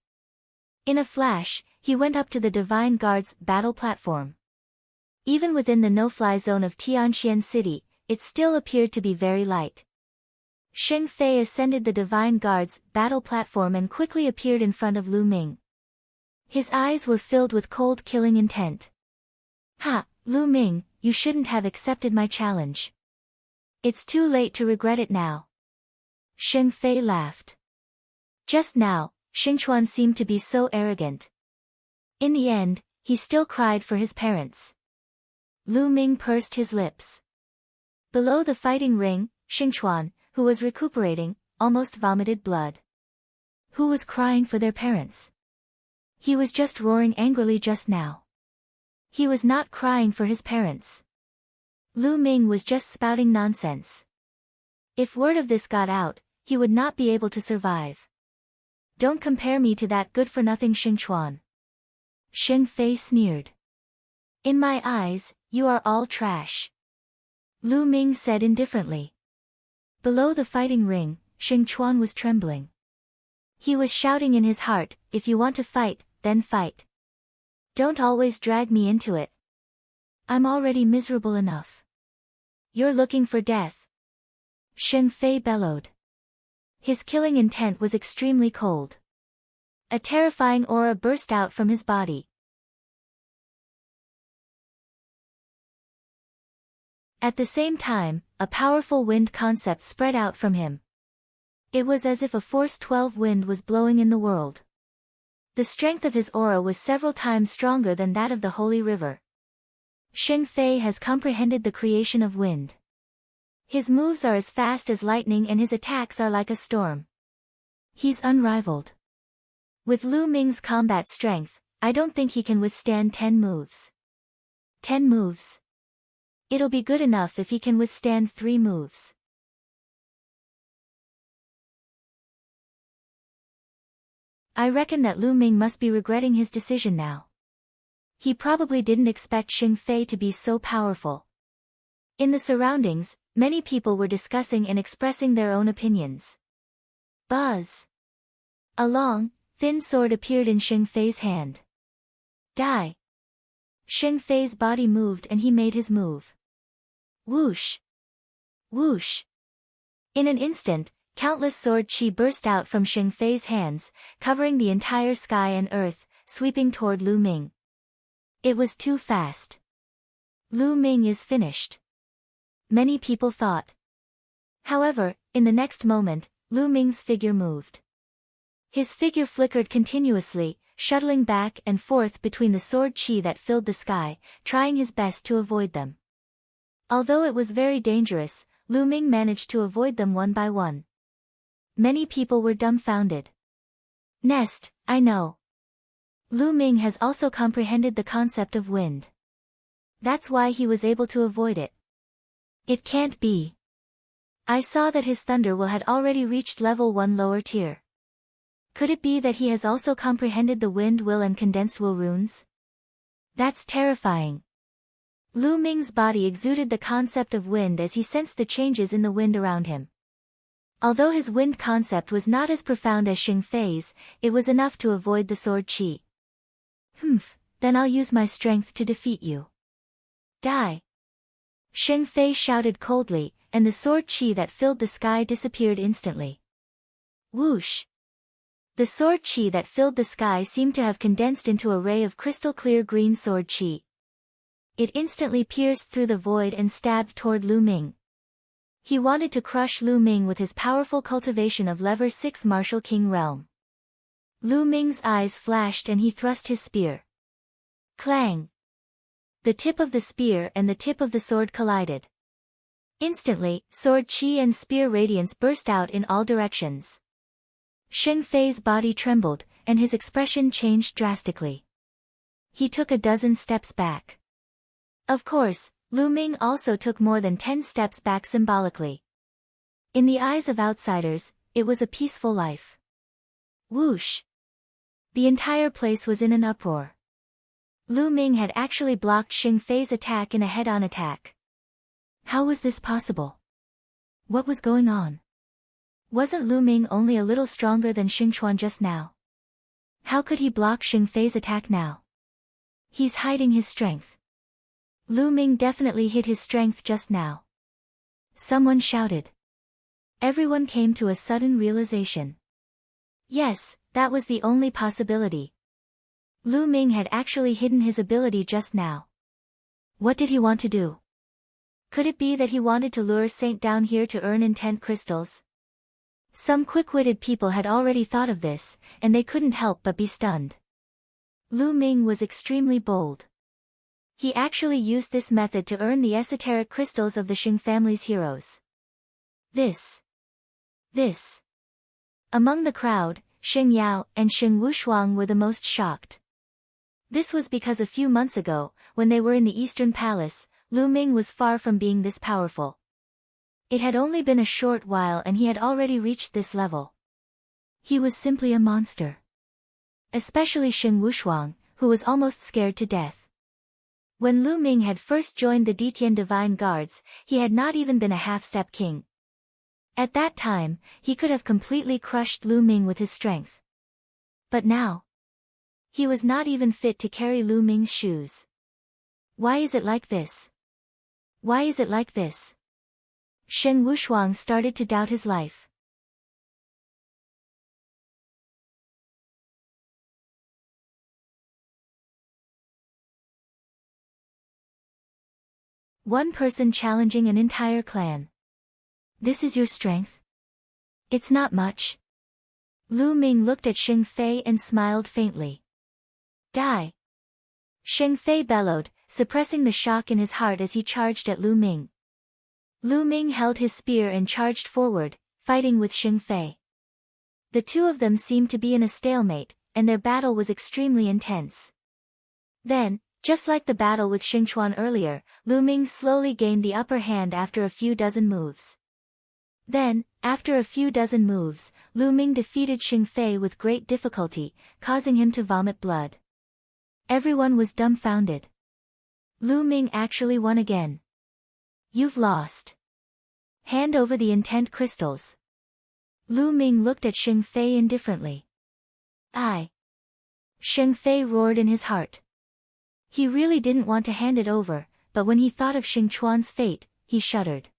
In a flash, he went up to the Divine Guard's battle platform. Even within the no-fly zone of Tianxian City, it still appeared to be very light. Sheng Fei ascended the Divine Guard's battle platform and quickly appeared in front of Lu Ming. His eyes were filled with cold killing intent. Ha, Lu Ming, you shouldn't have accepted my challenge. It's too late to regret it now. Sheng Fei laughed. Just now, Xingchuan seemed to be so arrogant. In the end, he still cried for his parents. Lu Ming pursed his lips. Below the fighting ring, Xingchuan, who was recuperating, almost vomited blood. Who was crying for their parents? He was just roaring angrily just now. He was not crying for his parents. Lu Ming was just spouting nonsense. If word of this got out, he would not be able to survive. Don't compare me to that good-for-nothing Xingchuan. Sheng Fei sneered. In my eyes, you are all trash. Lu Ming said indifferently. Below the fighting ring, Xingchuan was trembling. He was shouting in his heart, if you want to fight, then fight. Don't always drag me into it. I'm already miserable enough. You're looking for death. Sheng Fei bellowed. His killing intent was extremely cold. A terrifying aura burst out from his body. At the same time, a powerful wind concept spread out from him. It was as if a force 12 wind was blowing in the world. The strength of his aura was several times stronger than that of the holy river. Sheng Fei has comprehended the creation of wind. His moves are as fast as lightning and his attacks are like a storm. He's unrivaled. With Lu Ming's combat strength, I don't think he can withstand 10 moves. 10 moves. It'll be good enough if he can withstand 3 moves. I reckon that Lu Ming must be regretting his decision now. He probably didn't expect Sheng Fei to be so powerful. In the surroundings, many people were discussing and expressing their own opinions. Buzz! A long, thin sword appeared in Sheng Fei's hand. Die! Sheng Fei's body moved and he made his move. Whoosh! Whoosh! In an instant, countless sword chi burst out from Sheng Fei's hands, covering the entire sky and earth, sweeping toward Lu Ming. It was too fast. Lu Ming is finished. Many people thought. However, in the next moment, Lu Ming's figure moved. His figure flickered continuously, shuttling back and forth between the sword chi that filled the sky, trying his best to avoid them. Although it was very dangerous, Lu Ming managed to avoid them one by one. Many people were dumbfounded. Nest, I know. Lu Ming has also comprehended the concept of wind. That's why he was able to avoid it. It can't be. I saw that his thunder will had already reached level 1 lower tier. Could it be that he has also comprehended the wind will and condensed will runes? That's terrifying. Lu Ming's body exuded the concept of wind as he sensed the changes in the wind around him. Although his wind concept was not as profound as Sheng Fei's, it was enough to avoid the sword chi. Then I'll use my strength to defeat you. Die! Sheng Fei shouted coldly, and the sword chi that filled the sky disappeared instantly. Whoosh! The sword chi that filled the sky seemed to have condensed into a ray of crystal-clear green sword chi. It instantly pierced through the void and stabbed toward Lu Ming. He wanted to crush Lu Ming with his powerful cultivation of Lever 6 Martial King Realm. Lu Ming's eyes flashed and he thrust his spear. Clang! The tip of the spear and the tip of the sword collided. Instantly, sword chi and spear radiance burst out in all directions. Sheng Fei's body trembled, and his expression changed drastically. He took a dozen steps back. Of course, Lu Ming also took more than 10 steps back symbolically. In the eyes of outsiders, it was a peaceful life. Whoosh! The entire place was in an uproar. Lu Ming had actually blocked Sheng Fei's attack in a head-on attack. How was this possible? What was going on? Wasn't Lu Ming only a little stronger than Xingchuan just now? How could he block Sheng Fei's attack now? He's hiding his strength. Lu Ming definitely hid his strength just now. Someone shouted. Everyone came to a sudden realization. Yes, that was the only possibility. Lu Ming had actually hidden his ability just now. What did he want to do? Could it be that he wanted to lure Saint down here to earn intent crystals? Some quick-witted people had already thought of this, and they couldn't help but be stunned. Lu Ming was extremely bold. He actually used this method to earn the esoteric crystals of the Xing family's heroes. This. Among the crowd, Xing Yao and Xing Wushuang were the most shocked. This was because a few months ago, when they were in the Eastern Palace, Lu Ming was far from being this powerful. It had only been a short while and he had already reached this level. He was simply a monster. Especially Xing Wushuang, who was almost scared to death. When Lu Ming had first joined the Detian Divine Guards, he had not even been a half-step king. At that time, he could have completely crushed Lu Ming with his strength. But now, he was not even fit to carry Lu Ming's shoes. Why is it like this? Why is it like this? Xing Wushuang started to doubt his life. One person challenging an entire clan. This is your strength? It's not much. Lu Ming looked at Xing Fei and smiled faintly. Die! Xing Fei bellowed, suppressing the shock in his heart as he charged at Lu Ming. Lu Ming held his spear and charged forward, fighting with Xing Fei. The two of them seemed to be in a stalemate, and their battle was extremely intense. Then, just like the battle with Xing Chuan earlier, Lu Ming slowly gained the upper hand after a few dozen moves. Then, after a few dozen moves, Lu Ming defeated Xing Fei with great difficulty, causing him to vomit blood. Everyone was dumbfounded. Lu Ming actually won again. You've lost. Hand over the intent crystals. Lu Ming looked at Xing Fei indifferently. Xing Fei roared in his heart. He really didn't want to hand it over, but when he thought of Xing Chuan's fate, he shuddered.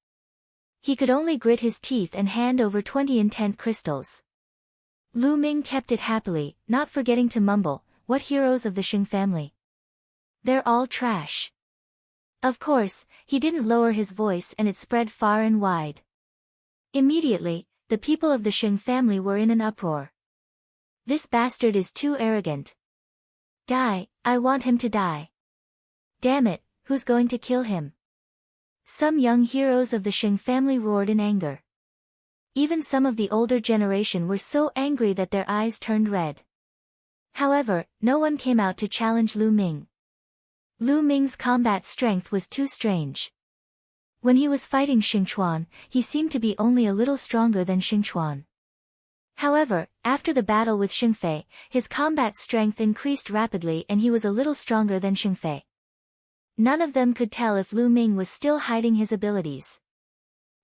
He could only grit his teeth and hand over 20 intent crystals. Lu Ming kept it happily, not forgetting to mumble, "What heroes of the Xing family? They're all trash." Of course, he didn't lower his voice and it spread far and wide. Immediately, the people of the Xing family were in an uproar. This bastard is too arrogant. Die, I want him to die. Damn it, who's going to kill him? Some young heroes of the Xing family roared in anger. Even some of the older generation were so angry that their eyes turned red. However, no one came out to challenge Lu Ming. Lu Ming's combat strength was too strange. When he was fighting Xing Chuan, he seemed to be only a little stronger than Xing Chuan. However, after the battle with Xing Fei, his combat strength increased rapidly and he was a little stronger than Xing Fei. None of them could tell if Lu Ming was still hiding his abilities.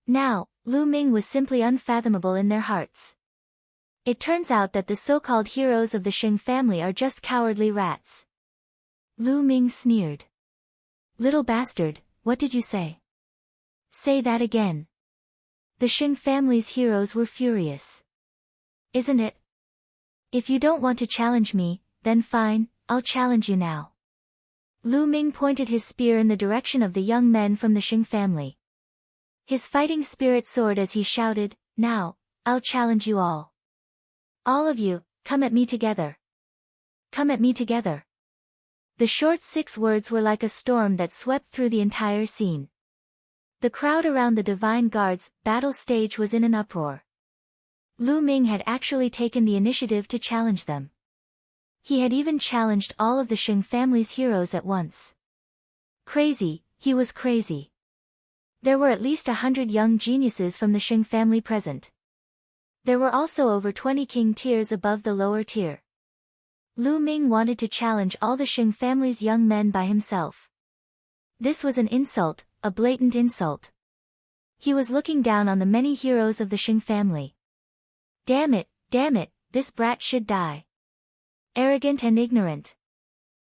Now, Lu Ming was simply unfathomable in their hearts. It turns out that the so-called heroes of the Xing family are just cowardly rats. Lu Ming sneered. Little bastard, what did you say? Say that again. The Xing family's heroes were furious. Isn't it? If you don't want to challenge me, then fine, I'll challenge you now. Lu Ming pointed his spear in the direction of the young men from the Xing family. His fighting spirit soared as he shouted, "Now, I'll challenge you all. All of you, come at me together. Come at me together." The short 6 words were like a storm that swept through the entire scene. The crowd around the Divine Guard's battle stage was in an uproar. Lu Ming had actually taken the initiative to challenge them. He had even challenged all of the Xing family's heroes at once. Crazy, he was crazy. There were at least 100 young geniuses from the Xing family present. There were also over 20 king tiers above the lower tier. Lu Ming wanted to challenge all the Xing family's young men by himself. This was an insult, a blatant insult. He was looking down on the many heroes of the Xing family. Damn it, this brat should die. Arrogant and ignorant.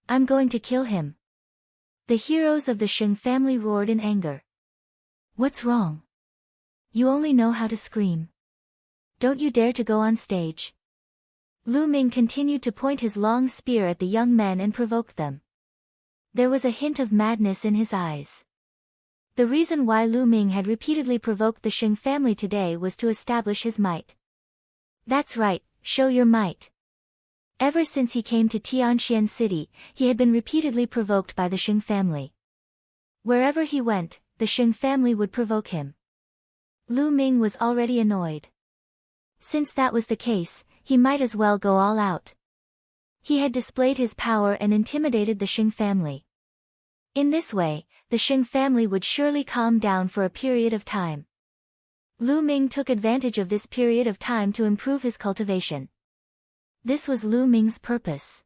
I'm going to kill him. The heroes of the Xing family roared in anger. What's wrong? You only know how to scream. Don't you dare to go on stage. Lu Ming continued to point his long spear at the young men and provoke them. There was a hint of madness in his eyes. The reason why Lu Ming had repeatedly provoked the Xing family today was to establish his might. That's right, show your might. Ever since he came to Tianxian City, he had been repeatedly provoked by the Xing family. Wherever he went, the Xing family would provoke him. Lu Ming was already annoyed. Since that was the case, he might as well go all out. He had displayed his power and intimidated the Xing family. In this way, the Xing family would surely calm down for a period of time. Lu Ming took advantage of this period of time to improve his cultivation. This was Lu Ming's purpose.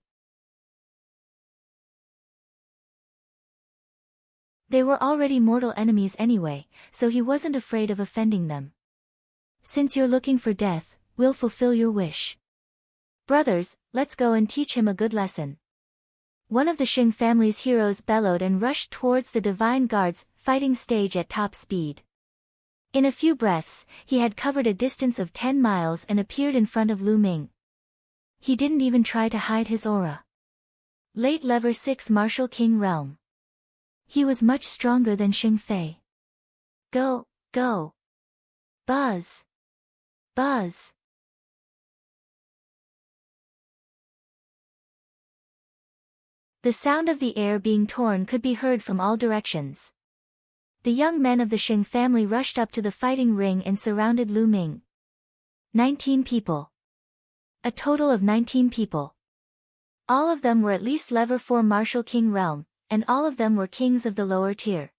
They were already mortal enemies anyway, so he wasn't afraid of offending them. Since you're looking for death, we'll fulfill your wish. Brothers, let's go and teach him a good lesson. One of the Xing family's heroes bellowed and rushed towards the Divine Guard's fighting stage at top speed. In a few breaths, he had covered a distance of 10 miles and appeared in front of Lu Ming. He didn't even try to hide his aura. Late Level 6 Martial King Realm. He was much stronger than Xing Fei. Go, go. Buzz. Buzz. The sound of the air being torn could be heard from all directions. The young men of the Xing family rushed up to the fighting ring and surrounded Lu Ming. 19 people. A total of 19 people. All of them were at least Level 4 Martial King Realm, and all of them were kings of the lower tier.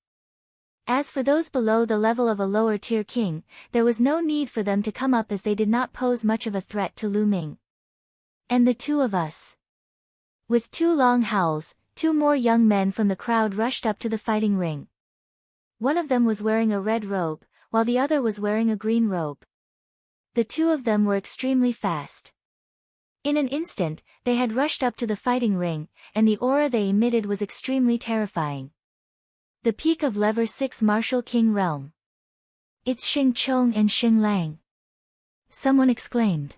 As for those below the level of a lower tier king, there was no need for them to come up as they did not pose much of a threat to Lu Ming. And the two of us. With 2 long howls, 2 more young men from the crowd rushed up to the fighting ring. One of them was wearing a red robe, while the other was wearing a green robe. The two of them were extremely fast. In an instant, they had rushed up to the fighting ring, and the aura they emitted was extremely terrifying. The peak of Level 6 Martial King Realm. It's Xing Chong and Xing Lang. Someone exclaimed.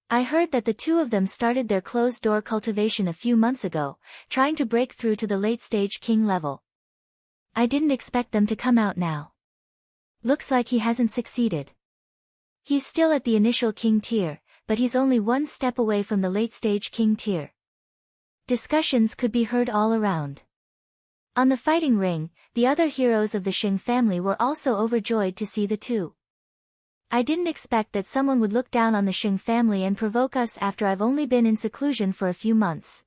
I heard that the two of them started their closed-door cultivation a few months ago, trying to break through to the late-stage king level. I didn't expect them to come out now. Looks like he hasn't succeeded. He's still at the initial king tier, but he's only 1 step away from the late-stage king tier. Discussions could be heard all around. On the fighting ring, the other heroes of the Xing family were also overjoyed to see the two. I didn't expect that someone would look down on the Xing family and provoke us after I've only been in seclusion for a few months.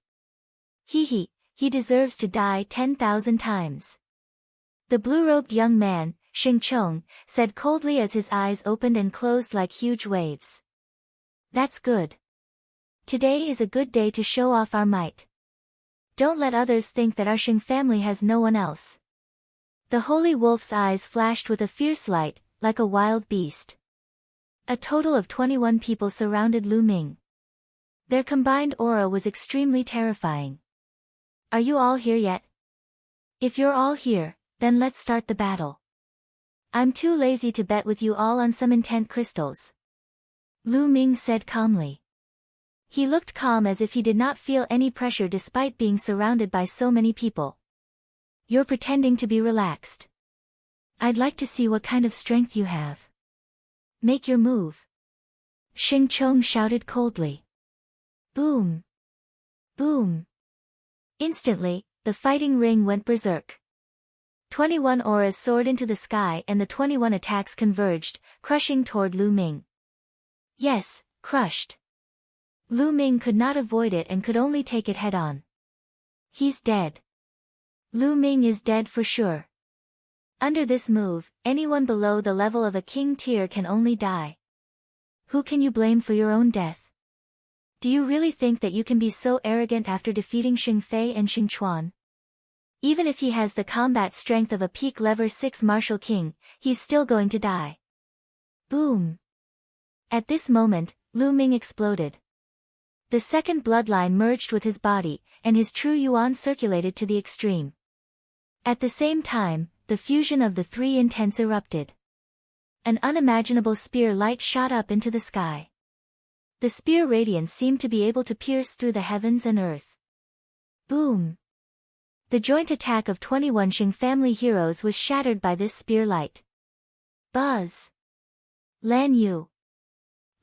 He deserves to die 10,000 times. The blue-robed young man, Xing Chong, said coldly as his eyes opened and closed like huge waves. That's good. Today is a good day to show off our might. Don't let others think that our Xing family has no one else. The holy wolf's eyes flashed with a fierce light, like a wild beast. A total of 21 people surrounded Lu Ming. Their combined aura was extremely terrifying. Are you all here yet? If you're all here, then let's start the battle. I'm too lazy to bet with you all on some intent crystals. Lu Ming said calmly. He looked calm as if he did not feel any pressure despite being surrounded by so many people. You're pretending to be relaxed. I'd like to see what kind of strength you have. Make your move. Xing Chong shouted coldly. Boom. Boom. Instantly, the fighting ring went berserk. 21 auras soared into the sky and the 21 attacks converged, crushing toward Lu Ming. Yes, crushed. Lu Ming could not avoid it and could only take it head-on. He's dead. Lu Ming is dead for sure. Under this move, anyone below the level of a king tier can only die. Who can you blame for your own death? Do you really think that you can be so arrogant after defeating Xing Fei and Xing Chuan? Even if he has the combat strength of a peak Level 6 Martial King, he's still going to die. Boom. At this moment, Lu Ming exploded. The second bloodline merged with his body, and his true yuan circulated to the extreme. At the same time, the fusion of the 3 intents erupted. An unimaginable spear light shot up into the sky. The spear radiance seemed to be able to pierce through the heavens and earth. Boom! The joint attack of 21 Shing family heroes was shattered by this spear light. Buzz! Lan Yu!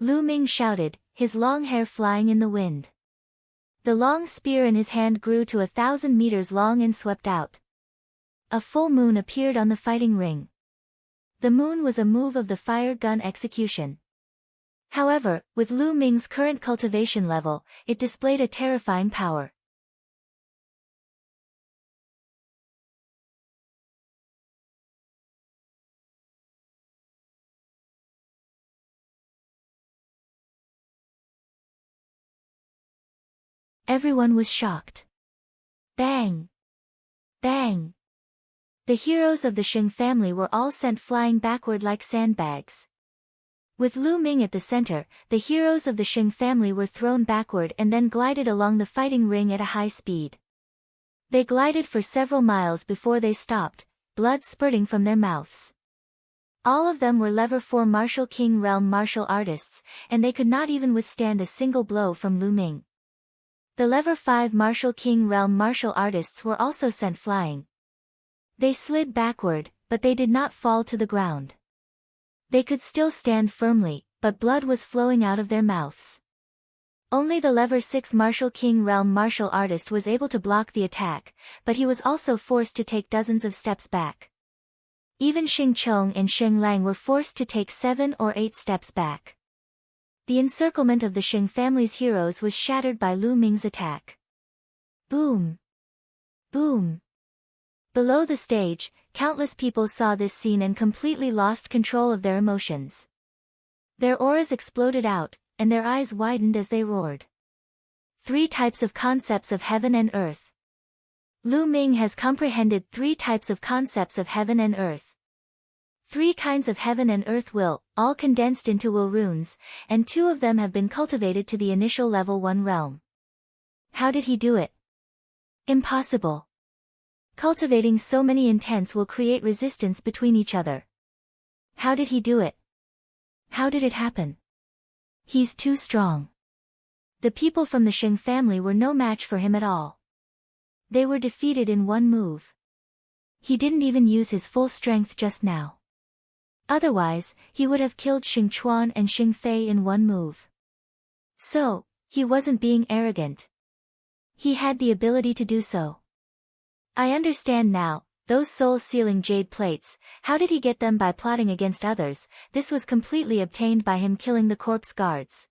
Lu Ming shouted, his long hair flying in the wind. The long spear in his hand grew to 1,000 meters long and swept out. A full moon appeared on the fighting ring. The moon was a move of the fire gun execution. However, with Lu Ming's current cultivation level, it displayed a terrifying power. Everyone was shocked. Bang! Bang! The heroes of the Shing family were all sent flying backward like sandbags. With Lu Ming at the center, the heroes of the Shing family were thrown backward and then glided along the fighting ring at a high speed. They glided for several miles before they stopped, blood spurting from their mouths. All of them were Level 4 Martial King Realm martial artists, and they could not even withstand a single blow from Lu Ming. The Level 5 Martial King Realm martial artists were also sent flying. They slid backward, but they did not fall to the ground. They could still stand firmly, but blood was flowing out of their mouths. Only the Level 6 Martial King Realm martial artist was able to block the attack, but he was also forced to take dozens of steps back. Even Xing Chong and Xing Lang were forced to take 7 or 8 steps back. The encirclement of the Shing family's heroes was shattered by Lu Ming's attack. Boom! Boom! Below the stage, countless people saw this scene and completely lost control of their emotions. Their auras exploded out, and their eyes widened as they roared. 3 types of concepts of heaven and earth. Lu Ming has comprehended 3 types of concepts of heaven and earth. 3 kinds of heaven and earth will, all condensed into will runes, and 2 of them have been cultivated to the initial level 1 realm. How did he do it? Impossible. Cultivating so many intents will create resistance between each other. How did he do it? How did it happen? He's too strong. The people from the Shing family were no match for him at all. They were defeated in 1 move. He didn't even use his full strength just now. Otherwise, he would have killed Xing Chuan and Xing Fei in 1 move. So, he wasn't being arrogant. He had the ability to do so. I understand now, those soul-sealing jade plates, how did he get them? By plotting against others? This was completely obtained by him killing the corpse guards.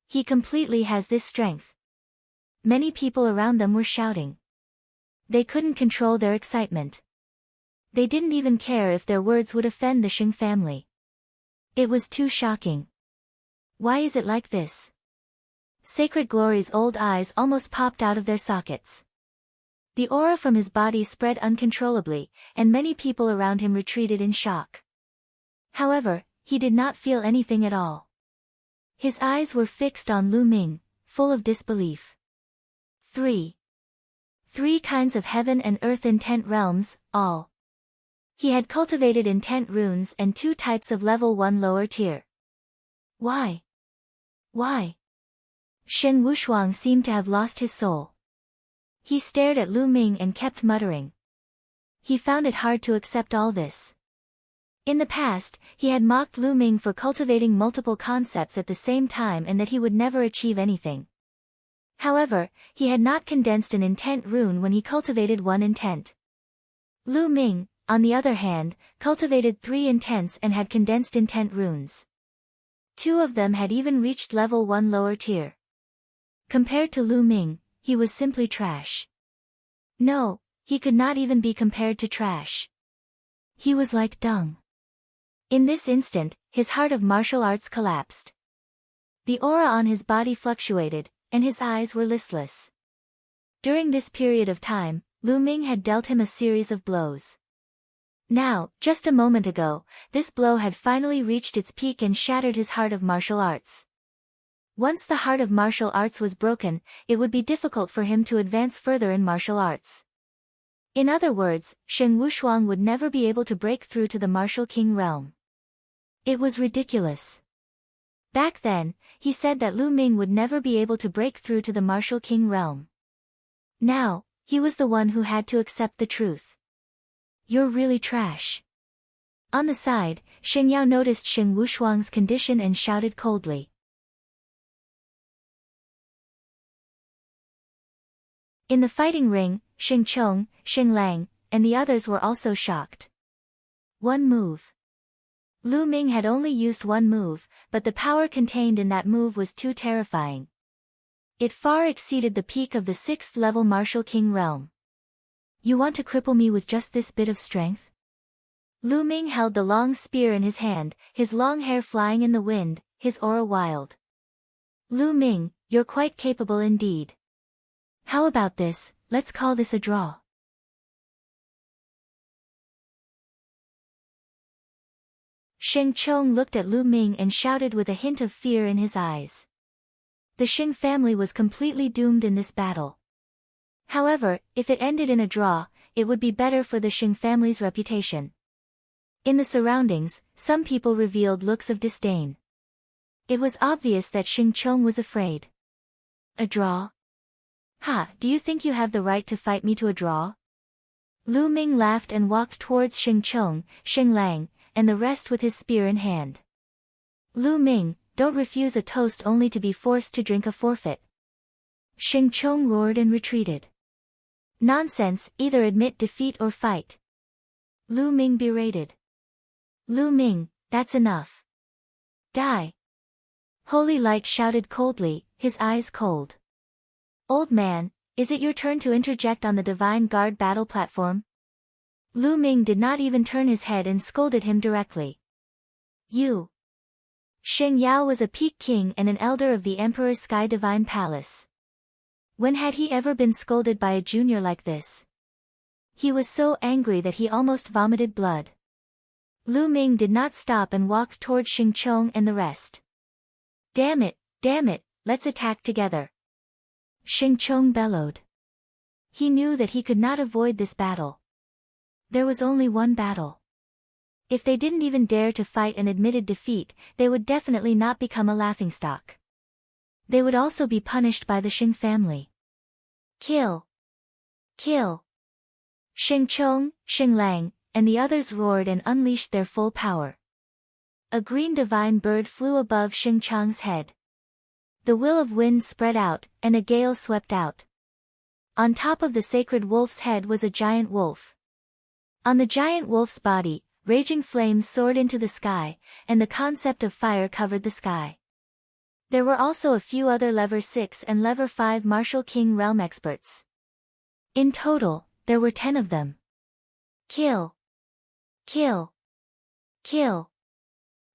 He completely has this strength. Many people around them were shouting. They couldn't control their excitement. They didn't even care if their words would offend the Shing family. It was too shocking. Why is it like this? Sacred Glory's old eyes almost popped out of their sockets. The aura from his body spread uncontrollably, and many people around him retreated in shock. However, he did not feel anything at all. His eyes were fixed on Lu Ming, full of disbelief. 3 kinds of heaven and earth intent realms, all. He had cultivated intent runes and 2 types of level 1 lower tier. Why? Why? Shen Wushuang seemed to have lost his soul. He stared at Lu Ming and kept muttering. He found it hard to accept all this. In the past, he had mocked Lu Ming for cultivating multiple concepts at the same time and that he would never achieve anything. However, he had not condensed an intent rune when he cultivated 1 intent. Lu Ming, on the other hand, cultivated 3 intents and had condensed intent runes. 2 of them had even reached level 1 lower tier. Compared to Lu Ming, he was simply trash. No, he could not even be compared to trash. He was like dung. In this instant, his heart of martial arts collapsed. The aura on his body fluctuated, and his eyes were listless. During this period of time, Lu Ming had dealt him a series of blows. Now, just a moment ago, this blow had finally reached its peak and shattered his heart of martial arts. Once the heart of martial arts was broken, it would be difficult for him to advance further in martial arts. In other words, Shen Wushuang would never be able to break through to the Martial King realm. It was ridiculous. Back then, he said that Lu Ming would never be able to break through to the martial king realm. Now, he was the one who had to accept the truth. You're really trash. On the side, Xing Yao noticed Xing Wushuang's condition and shouted coldly. In the fighting ring, Xing Chong, Xing Lang, and the others were also shocked. One move. Lu Ming had only used one move, but the power contained in that move was too terrifying. It far exceeded the peak of the 6th level martial king realm. You want to cripple me with just this bit of strength? Lu Ming held the long spear in his hand, his long hair flying in the wind, his aura wild. Lu Ming, you're quite capable indeed. How about this, let's call this a draw. Xing Chong looked at Lu Ming and shouted with a hint of fear in his eyes. The Xing family was completely doomed in this battle. However, if it ended in a draw, it would be better for the Xing family's reputation. In the surroundings, some people revealed looks of disdain. It was obvious that Xing Chong was afraid. A draw? Ha, do you think you have the right to fight me to a draw? Lu Ming laughed and walked towards Xing Chong, Xing Lang, and the rest with his spear in hand. Lu Ming, don't refuse a toast only to be forced to drink a forfeit. Xing Chong roared and retreated. Nonsense, either admit defeat or fight. Lu Ming berated. Lu Ming, that's enough. Die. Holy Light shouted coldly, his eyes cold. Old man, is it your turn to interject on the Divine Guard battle platform? Lu Ming did not even turn his head and scolded him directly. You. Xing Yao was a peak king and an elder of the Emperor's Sky Divine Palace. When had he ever been scolded by a junior like this? He was so angry that he almost vomited blood. Lu Ming did not stop and walked toward Xing Chong and the rest. Damn it, let's attack together. Xing Chong bellowed. He knew that he could not avoid this battle. There was only one battle. If they didn't even dare to fight and admitted defeat, they would definitely not become a laughingstock. They would also be punished by the Xing family. Kill! Kill! Xing Chong, Xing Lang, and the others roared and unleashed their full power. A green divine bird flew above Xing Chong's head. The will of wind spread out, and a gale swept out. On top of the sacred wolf's head was a giant wolf. On the giant wolf's body, raging flames soared into the sky, and the concept of fire covered the sky. There were also a few other Level 6 and Level 5 Martial King realm experts. In total, there were 10 of them. Kill! Kill! Kill!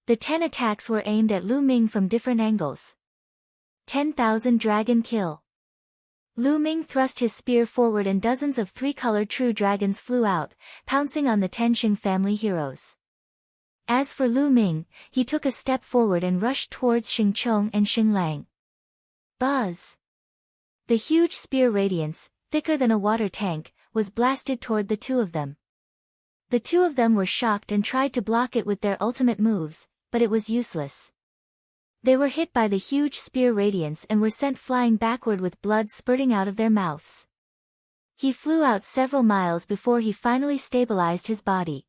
The 10 attacks were aimed at Lu Ming from different angles. 10,000 dragon kill. Lu Ming thrust his spear forward and dozens of 3-colored true dragons flew out, pouncing on the 10 Xing family heroes. As for Lu Ming, he took a step forward and rushed towards Xing Chong and Xing Lang. Buzz! The huge spear radiance, thicker than a water tank, was blasted toward the two of them. The two of them were shocked and tried to block it with their ultimate moves, but it was useless. They were hit by the huge spear radiance and were sent flying backward with blood spurting out of their mouths. He flew out several miles before he finally stabilized his body.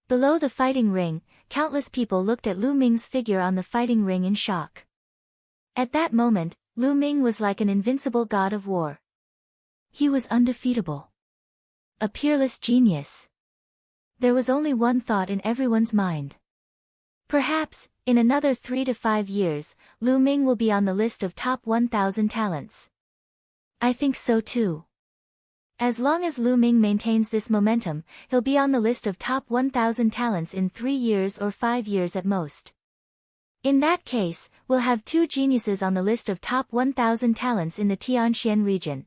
Below the fighting ring, countless people looked at Lu Ming's figure on the fighting ring in shock. At that moment, Lu Ming was like an invincible god of war. He was undefeatable. A peerless genius. There was only one thought in everyone's mind. Perhaps, in another 3 to 5 years, Lu Ming will be on the list of top 1,000 talents. I think so too. As long as Lu Ming maintains this momentum, he'll be on the list of top 1,000 talents in 3 years or 5 years at most. In that case, we'll have 2 geniuses on the list of top 1,000 talents in the Tianxian region.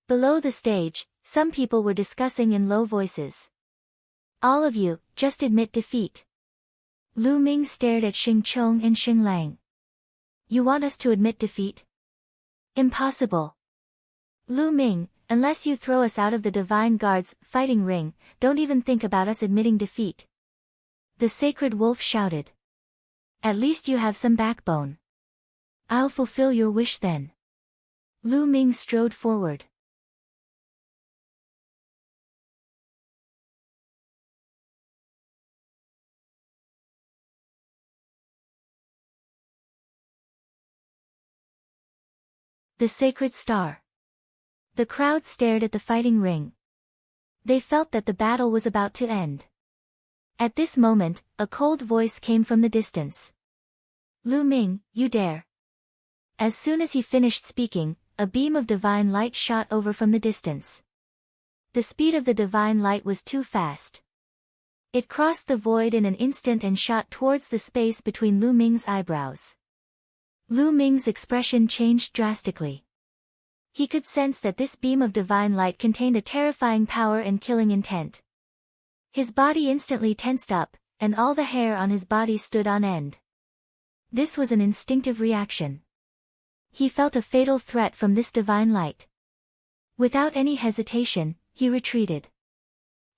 Below the stage, some people were discussing in low voices. All of you, just admit defeat. Lu Ming stared at Xing Chong and Xing Lang. You want us to admit defeat? Impossible. Lu Ming, unless you throw us out of the Divine Guard's fighting ring, don't even think about us admitting defeat. The sacred wolf shouted. At least you have some backbone. I'll fulfill your wish then. Lu Ming strode forward. The sacred star. The crowd stared at the fighting ring. They felt that the battle was about to end. At this moment, a cold voice came from the distance. Lu Ming, you dare. As soon as he finished speaking, a beam of divine light shot over from the distance. The speed of the divine light was too fast. It crossed the void in an instant and shot towards the space between Lu Ming's eyebrows. Lu Ming's expression changed drastically. He could sense that this beam of divine light contained a terrifying power and killing intent. His body instantly tensed up, and all the hair on his body stood on end. This was an instinctive reaction. He felt a fatal threat from this divine light. Without any hesitation, he retreated.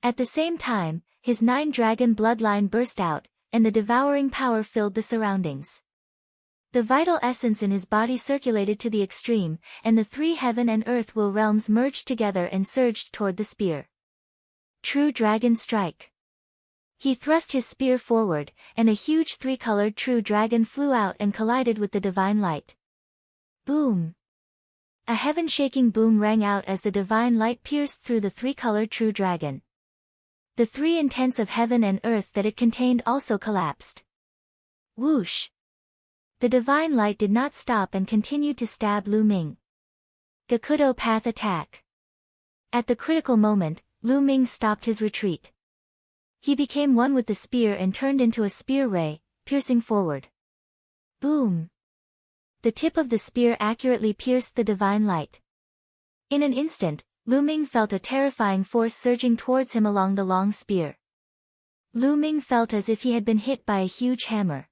At the same time, his 9-dragon bloodline burst out, and the devouring power filled the surroundings. The vital essence in his body circulated to the extreme, and the 3 heaven and earth will realms merged together and surged toward the spear. True Dragon Strike. He thrust his spear forward, and a huge 3-colored true dragon flew out and collided with the divine light. Boom! A heaven-shaking boom rang out as the divine light pierced through the 3-colored true dragon. The 3 intents of heaven and earth that it contained also collapsed. Whoosh! The divine light did not stop and continued to stab Lu Ming. Gakudo Path Attack. At the critical moment, Lu Ming stopped his retreat. He became one with the spear and turned into a spear ray, piercing forward. Boom! The tip of the spear accurately pierced the divine light. In an instant, Lu Ming felt a terrifying force surging towards him along the long spear. Lu Ming felt as if he had been hit by a huge hammer.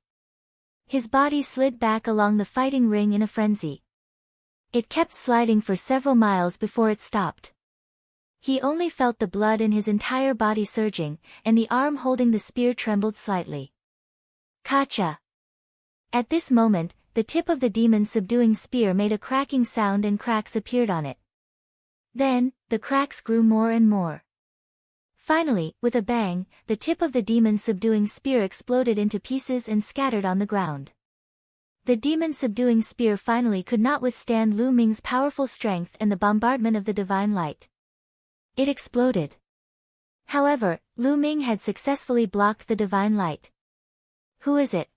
His body slid back along the fighting ring in a frenzy. It kept sliding for several miles before it stopped. He only felt the blood in his entire body surging, and the arm holding the spear trembled slightly. Kacha! At this moment, the tip of the demon's subduing spear made a cracking sound and cracks appeared on it. Then, the cracks grew more and more. Finally, with a bang, the tip of the demon's subduing spear exploded into pieces and scattered on the ground. The demon's subduing spear finally could not withstand Lu Ming's powerful strength and the bombardment of the divine light. It exploded. However, Lu Ming had successfully blocked the divine light. Who is it?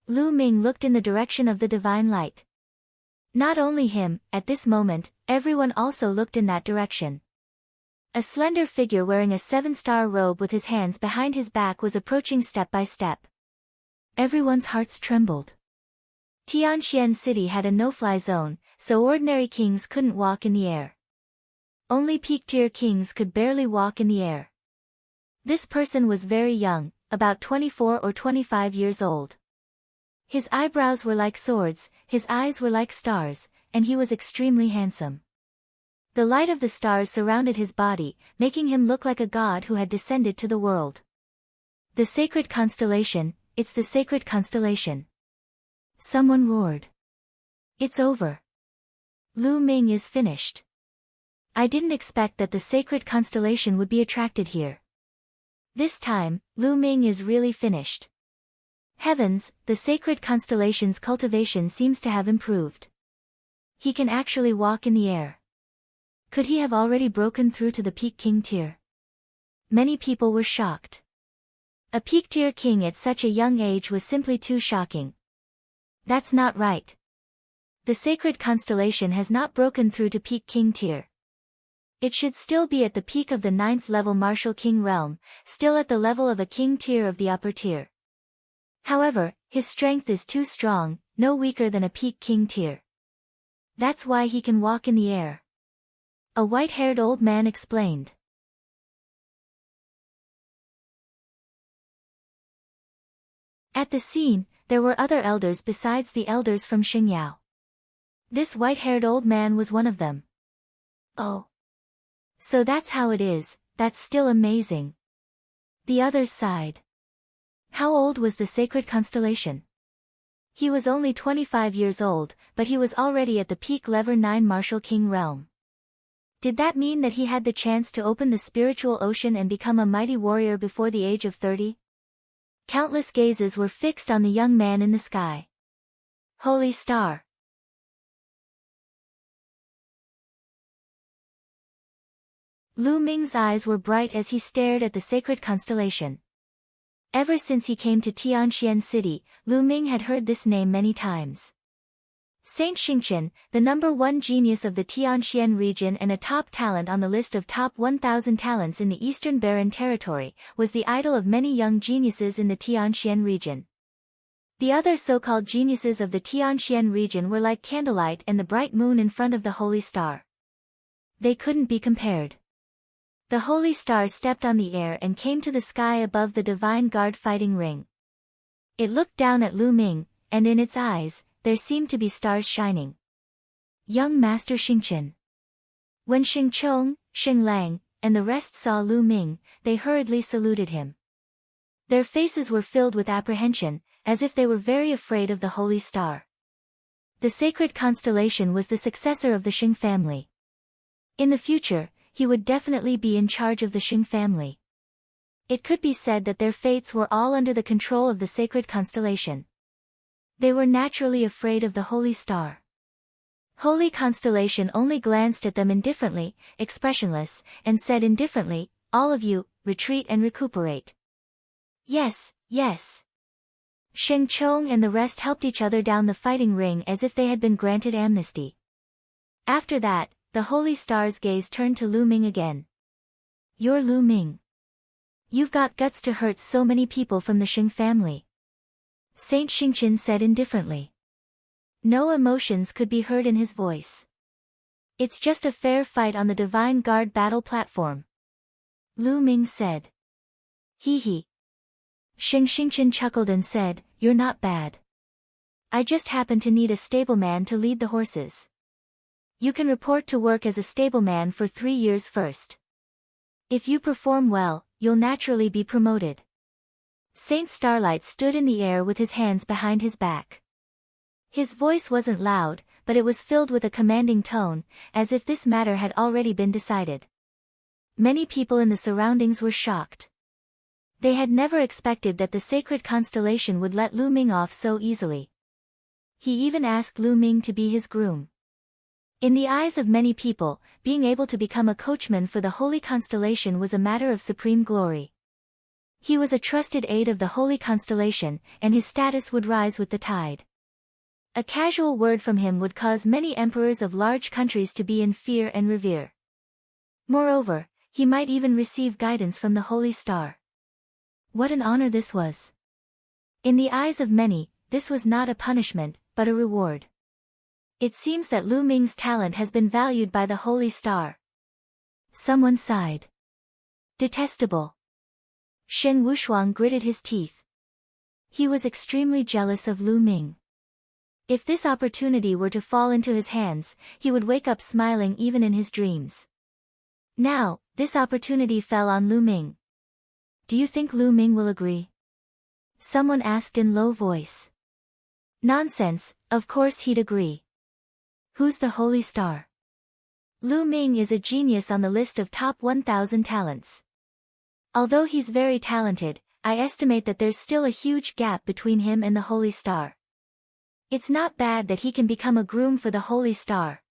Lu Ming looked in the direction of the divine light. Not only him, at this moment, everyone also looked in that direction. A slender figure wearing a 7-star robe with his hands behind his back was approaching step by step. Everyone's hearts trembled. Tianxian City had a no-fly zone, so ordinary kings couldn't walk in the air. Only peak-tier kings could barely walk in the air. This person was very young, about 24 or 25 years old. His eyebrows were like swords, his eyes were like stars, and he was extremely handsome. The light of the stars surrounded his body, making him look like a god who had descended to the world. The sacred constellation, it's the sacred constellation. Someone roared. It's over. Lu Ming is finished. I didn't expect that the sacred constellation would be attracted here. This time, Lu Ming is really finished. Heavens, the sacred constellation's cultivation seems to have improved. He can actually walk in the air. Could he have already broken through to the peak king tier? Many people were shocked. A peak tier king at such a young age was simply too shocking. That's not right. The sacred constellation has not broken through to peak king tier. It should still be at the peak of the 9th level martial king realm, still at the level of a king tier of the upper tier. However, his strength is too strong, no weaker than a peak king tier. That's why he can walk in the air. A white-haired old man explained. At the scene, there were other elders besides the elders from Xingyao. This white-haired old man was one of them. Oh. So that's how it is, that's still amazing. The others sighed. How old was the sacred constellation? He was only 25 years old, but he was already at the peak level 9 Martial King realm. Did that mean that he had the chance to open the spiritual ocean and become a mighty warrior before the age of 30? Countless gazes were fixed on the young man in the sky. Holy Star. Lu Ming's eyes were bright as he stared at the sacred constellation. Ever since he came to Tianxian City, Lu Ming had heard this name many times. Saint Xingqian, the #1 genius of the Tianxian region and a top talent on the list of top 1,000 talents in the Eastern Barren Territory, was the idol of many young geniuses in the Tianxian region. The other so-called geniuses of the Tianxian region were like candlelight and the bright moon in front of the holy star. They couldn't be compared. The holy star stepped on the air and came to the sky above the divine guard fighting ring. It looked down at Lu Ming, and in its eyes, there seemed to be stars shining. Young Master Xingqian. When Xing Chong, Xing Lang, and the rest saw Lu Ming, they hurriedly saluted him. Their faces were filled with apprehension, as if they were very afraid of the holy star. The sacred constellation was the successor of the Xing family. In the future, he would definitely be in charge of the Xing family. It could be said that their fates were all under the control of the sacred constellation. They were naturally afraid of the holy star. Holy constellation only glanced at them indifferently, expressionless, and said indifferently, "All of you, retreat and recuperate." Yes, yes. Sheng Chong and the rest helped each other down the fighting ring as if they had been granted amnesty. After that, the holy star's gaze turned to Lu Ming again. "You're Lu Ming. You've got guts to hurt so many people from the Xing family." Saint Xingqian said indifferently. No emotions could be heard in his voice. "It's just a fair fight on the Divine Guard battle platform." Lu Ming said. "Hee hee." Sheng Xingqian chuckled and said, "You're not bad. I just happen to need a stableman to lead the horses. You can report to work as a stableman for 3 years first. If you perform well, you'll naturally be promoted." Saint Starlight stood in the air with his hands behind his back. His voice wasn't loud, but it was filled with a commanding tone, as if this matter had already been decided. Many people in the surroundings were shocked. They had never expected that the sacred constellation would let Lu Ming off so easily. He even asked Lu Ming to be his groom. In the eyes of many people, being able to become a coachman for the holy constellation was a matter of supreme glory. He was a trusted aide of the holy constellation, and his status would rise with the tide. A casual word from him would cause many emperors of large countries to be in fear and revere. Moreover, he might even receive guidance from the holy star. What an honor this was! In the eyes of many, this was not a punishment, but a reward. It seems that Lu Ming's talent has been valued by the holy star. Someone sighed. Detestable. Shen Wushuang gritted his teeth. He was extremely jealous of Lu Ming. If this opportunity were to fall into his hands, he would wake up smiling even in his dreams. Now, this opportunity fell on Lu Ming. "Do you think Lu Ming will agree?" Someone asked in low voice. "Nonsense, of course he'd agree. Who's the holy star?" Lu Ming is a genius on the list of top 1,000 talents. Although he's very talented, I estimate that there's still a huge gap between him and the holy star. It's not bad that he can become a groom for the holy star.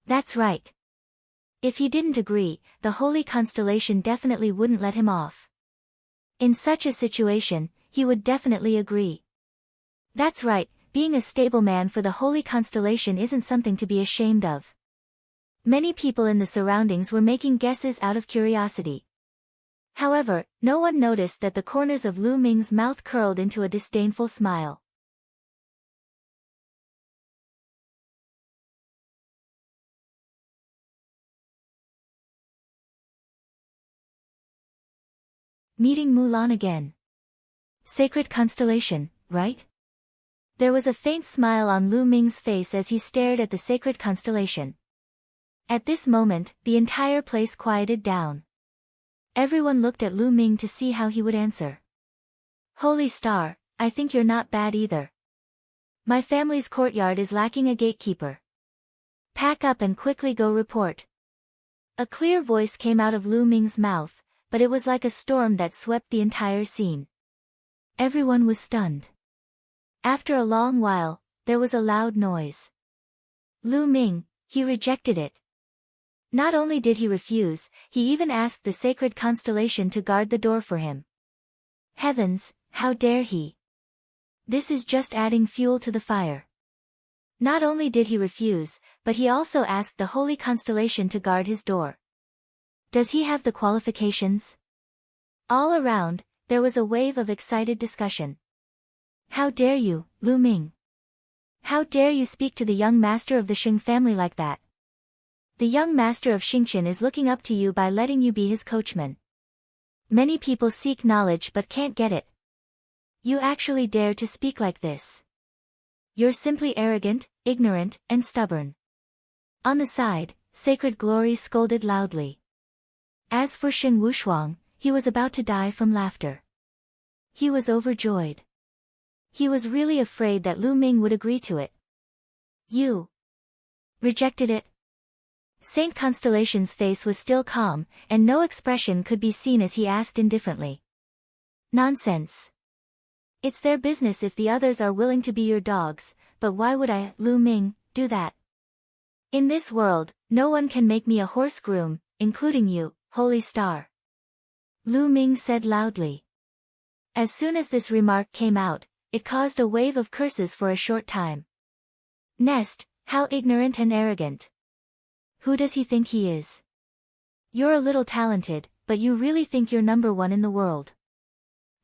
That's right. If he didn't agree, the holy constellation definitely wouldn't let him off. In such a situation, he would definitely agree. That's right, being a stableman for the holy constellation isn't something to be ashamed of. Many people in the surroundings were making guesses out of curiosity. However, no one noticed that the corners of Lu Ming's mouth curled into a disdainful smile. Meeting Mulan again. Sacred constellation, right? There was a faint smile on Lu Ming's face as he stared at the sacred constellation. At this moment, the entire place quieted down. Everyone looked at Lu Ming to see how he would answer. Holy Star, I think you're not bad either. My family's courtyard is lacking a gatekeeper. Pack up and quickly go report. A clear voice came out of Lu Ming's mouth, but it was like a storm that swept the entire scene. Everyone was stunned. After a long while, there was a loud noise. Lu Ming, he rejected it. Not only did he refuse, he even asked the sacred constellation to guard the door for him. Heavens, how dare he! This is just adding fuel to the fire. Not only did he refuse, but he also asked the holy constellation to guard his door. Does he have the qualifications? All around, there was a wave of excited discussion. How dare you, Lu Ming? How dare you speak to the young master of the Xing family like that? The young master of Xingqian is looking up to you by letting you be his coachman. Many people seek knowledge but can't get it. You actually dare to speak like this. You're simply arrogant, ignorant, and stubborn. On the side, Sacred Glory scolded loudly. As for Xing Wushuang, he was about to die from laughter. He was overjoyed. He was really afraid that Lu Ming would agree to it. You rejected it? Saint Constellation's face was still calm, and no expression could be seen as he asked indifferently. Nonsense. It's their business if the others are willing to be your dogs, but why would I, Lu Ming, do that? In this world, no one can make me a horse groom, including you, Holy Star. Lu Ming said loudly. As soon as this remark came out, it caused a wave of curses for a short time. Nest, how ignorant and arrogant. Who does he think he is? You're a little talented, but you really think you're number one in the world.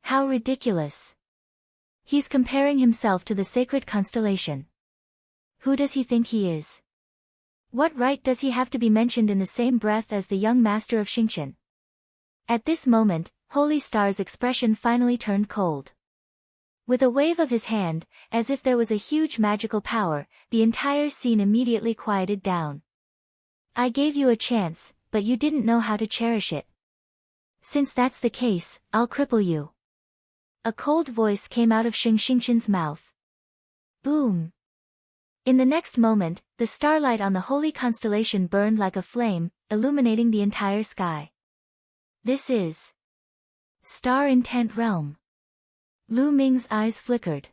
How ridiculous. He's comparing himself to the sacred constellation. Who does he think he is? What right does he have to be mentioned in the same breath as the young master of Xingqian? At this moment, Holy Star's expression finally turned cold. With a wave of his hand, as if there was a huge magical power, the entire scene immediately quieted down. I gave you a chance, but you didn't know how to cherish it. Since that's the case, I'll cripple you. A cold voice came out of Xingqian's mouth. Boom! In the next moment, the starlight on the holy constellation burned like a flame, illuminating the entire sky. This is Star Intent Realm. Lu Ming's eyes flickered.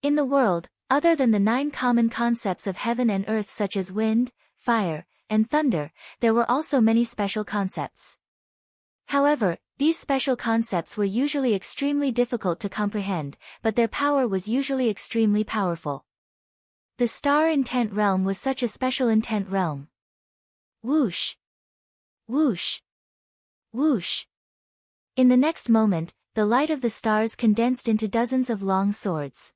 In the world, other than the 9 common concepts of heaven and earth such as wind, fire, and thunder, there were also many special concepts. However, these special concepts were usually extremely difficult to comprehend, but their power was usually extremely powerful. The Star Intent Realm was such a special intent realm. Whoosh! Whoosh! Whoosh! In the next moment, the light of the stars condensed into dozens of long swords.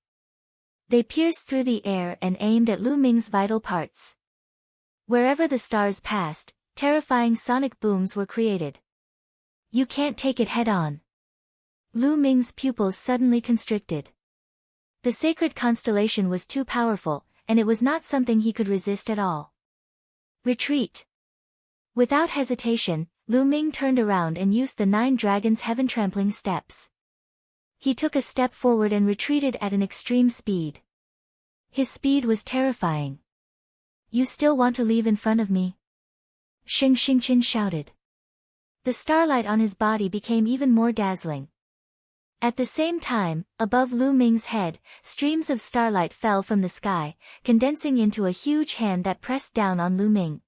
They pierced through the air and aimed at Lu Ming's vital parts. Wherever the stars passed, terrifying sonic booms were created. You can't take it head-on. Lu Ming's pupils suddenly constricted. The sacred constellation was too powerful, and it was not something he could resist at all. Retreat! Without hesitation, Lu Ming turned around and used the 9 dragons' heaven-trampling steps. He took a step forward and retreated at an extreme speed. His speed was terrifying. You still want to leave in front of me? Xingqian shouted. The starlight on his body became even more dazzling. At the same time, above Lu Ming's head, streams of starlight fell from the sky, condensing into a huge hand that pressed down on Lu Ming.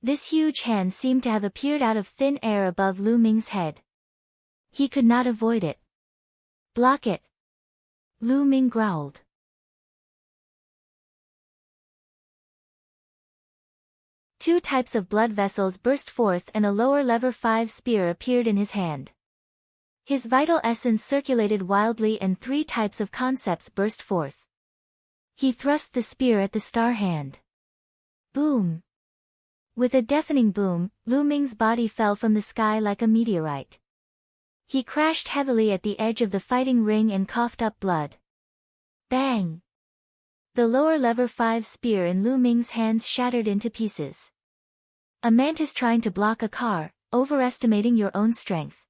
This huge hand seemed to have appeared out of thin air above Lu Ming's head. He could not avoid it. Block it! Lu Ming growled. Two types of blood vessels burst forth and a lower lever 5 spear appeared in his hand. His vital essence circulated wildly and 3 types of concepts burst forth. He thrust the spear at the star hand. Boom! With a deafening boom, Lu Ming's body fell from the sky like a meteorite. He crashed heavily at the edge of the fighting ring and coughed up blood. Bang! The lower lever 5 spear in Lu Ming's hands shattered into pieces. A mantis trying to block a car, overestimating your own strength.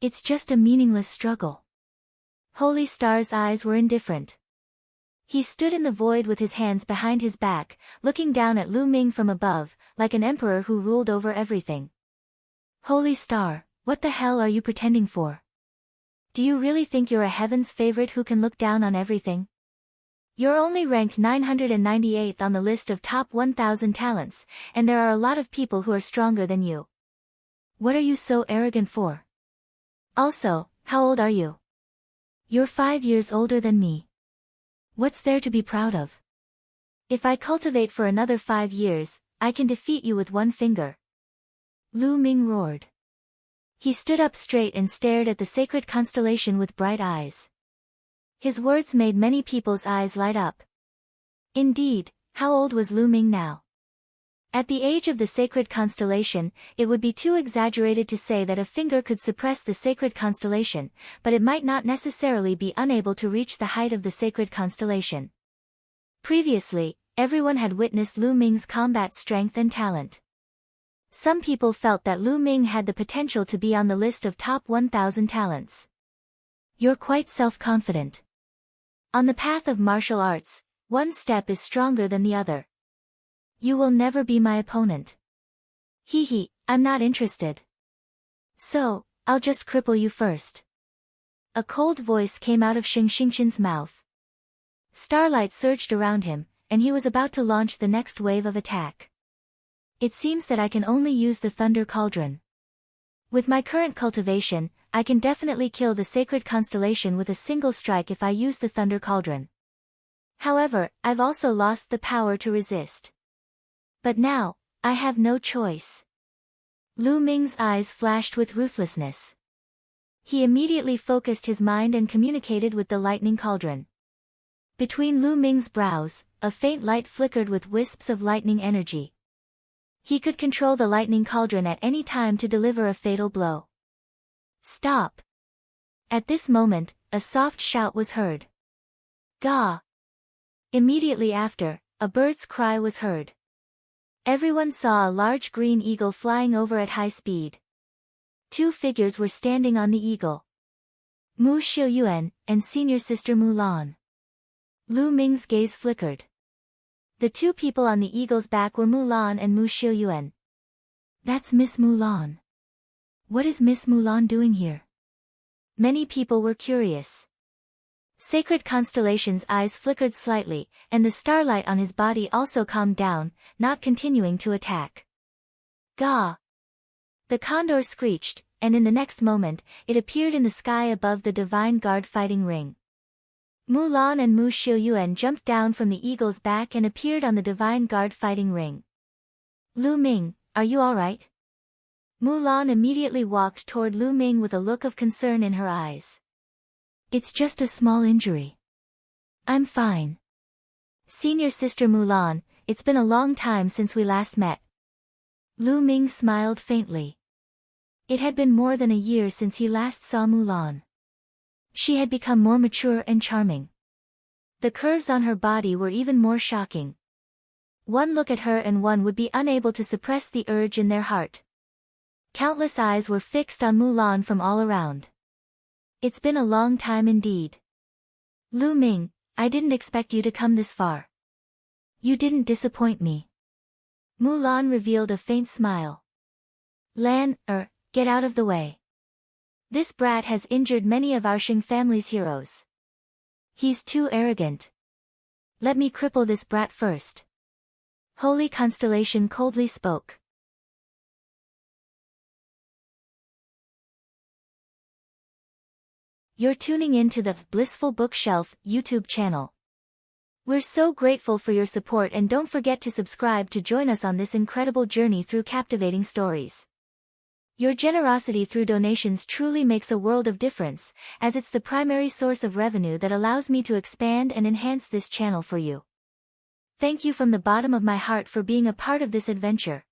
It's just a meaningless struggle. Holy Star's eyes were indifferent. He stood in the void with his hands behind his back, looking down at Lu Ming from above, like an emperor who ruled over everything. Holy Star, what the hell are you pretending for? Do you really think you're a heaven's favorite who can look down on everything? You're only ranked 998th on the list of top 1,000 talents, and there are a lot of people who are stronger than you. What are you so arrogant for? Also, how old are you? You're 5 years older than me. What's there to be proud of? If I cultivate for another 5 years, I can defeat you with one finger. Lu Ming roared. He stood up straight and stared at the sacred constellation with bright eyes. His words made many people's eyes light up. Indeed, how old was Lu Ming now? At the age of the sacred constellation, it would be too exaggerated to say that a finger could suppress the sacred constellation, but it might not necessarily be unable to reach the height of the sacred constellation. Previously, everyone had witnessed Lu Ming's combat strength and talent. Some people felt that Lu Ming had the potential to be on the list of top 1,000 talents. You're quite self-confident. On the path of martial arts, one step is stronger than the other. You will never be my opponent. Hee, I'm not interested. So, I'll just cripple you first. A cold voice came out of Xingxingxin's mouth. Starlight surged around him, and he was about to launch the next wave of attack. It seems that I can only use the Thunder Cauldron. With my current cultivation, I can definitely kill the sacred constellation with a single strike if I use the Thunder Cauldron. However, I've also lost the power to resist. But now, I have no choice. Lu Ming's eyes flashed with ruthlessness. He immediately focused his mind and communicated with the lightning cauldron. Between Lu Ming's brows, a faint light flickered with wisps of lightning energy. He could control the lightning cauldron at any time to deliver a fatal blow. Stop! At this moment, a soft shout was heard. Gah! Immediately after, a bird's cry was heard. Everyone saw a large green eagle flying over at high speed. 2 figures were standing on the eagle. Mu Xiuyuan and senior sister Mulan. Lu Ming's gaze flickered. The 2 people on the eagle's back were Mulan and Mu Xiuyuan. That's Miss Mulan. What is Miss Mulan doing here? Many people were curious. Sacred Constellation's eyes flickered slightly, and the starlight on his body also calmed down, not continuing to attack. Gah! The condor screeched, and in the next moment, it appeared in the sky above the Divine Guard fighting ring. Mulan and Mu Xiuyuan jumped down from the eagle's back and appeared on the Divine Guard fighting ring. Lu Ming, are you alright? Mulan immediately walked toward Lu Ming with a look of concern in her eyes. It's just a small injury. I'm fine. Senior sister Mulan, it's been a long time since we last met. Lu Ming smiled faintly. It had been more than a year since he last saw Mulan. She had become more mature and charming. The curves on her body were even more shocking. One look at her and one would be unable to suppress the urge in their heart. Countless eyes were fixed on Mulan from all around. It's been a long time indeed. Lu Ming, I didn't expect you to come this far. You didn't disappoint me. Mulan revealed a faint smile. Lan, get out of the way. This brat has injured many of our Xing family's heroes. He's too arrogant. Let me cripple this brat first. Holy Constellation coldly spoke. You're tuning in to the Blissful Bookshelf YouTube channel. We're so grateful for your support, and don't forget to subscribe to join us on this incredible journey through captivating stories. Your generosity through donations truly makes a world of difference, as it's the primary source of revenue that allows me to expand and enhance this channel for you. Thank you from the bottom of my heart for being a part of this adventure.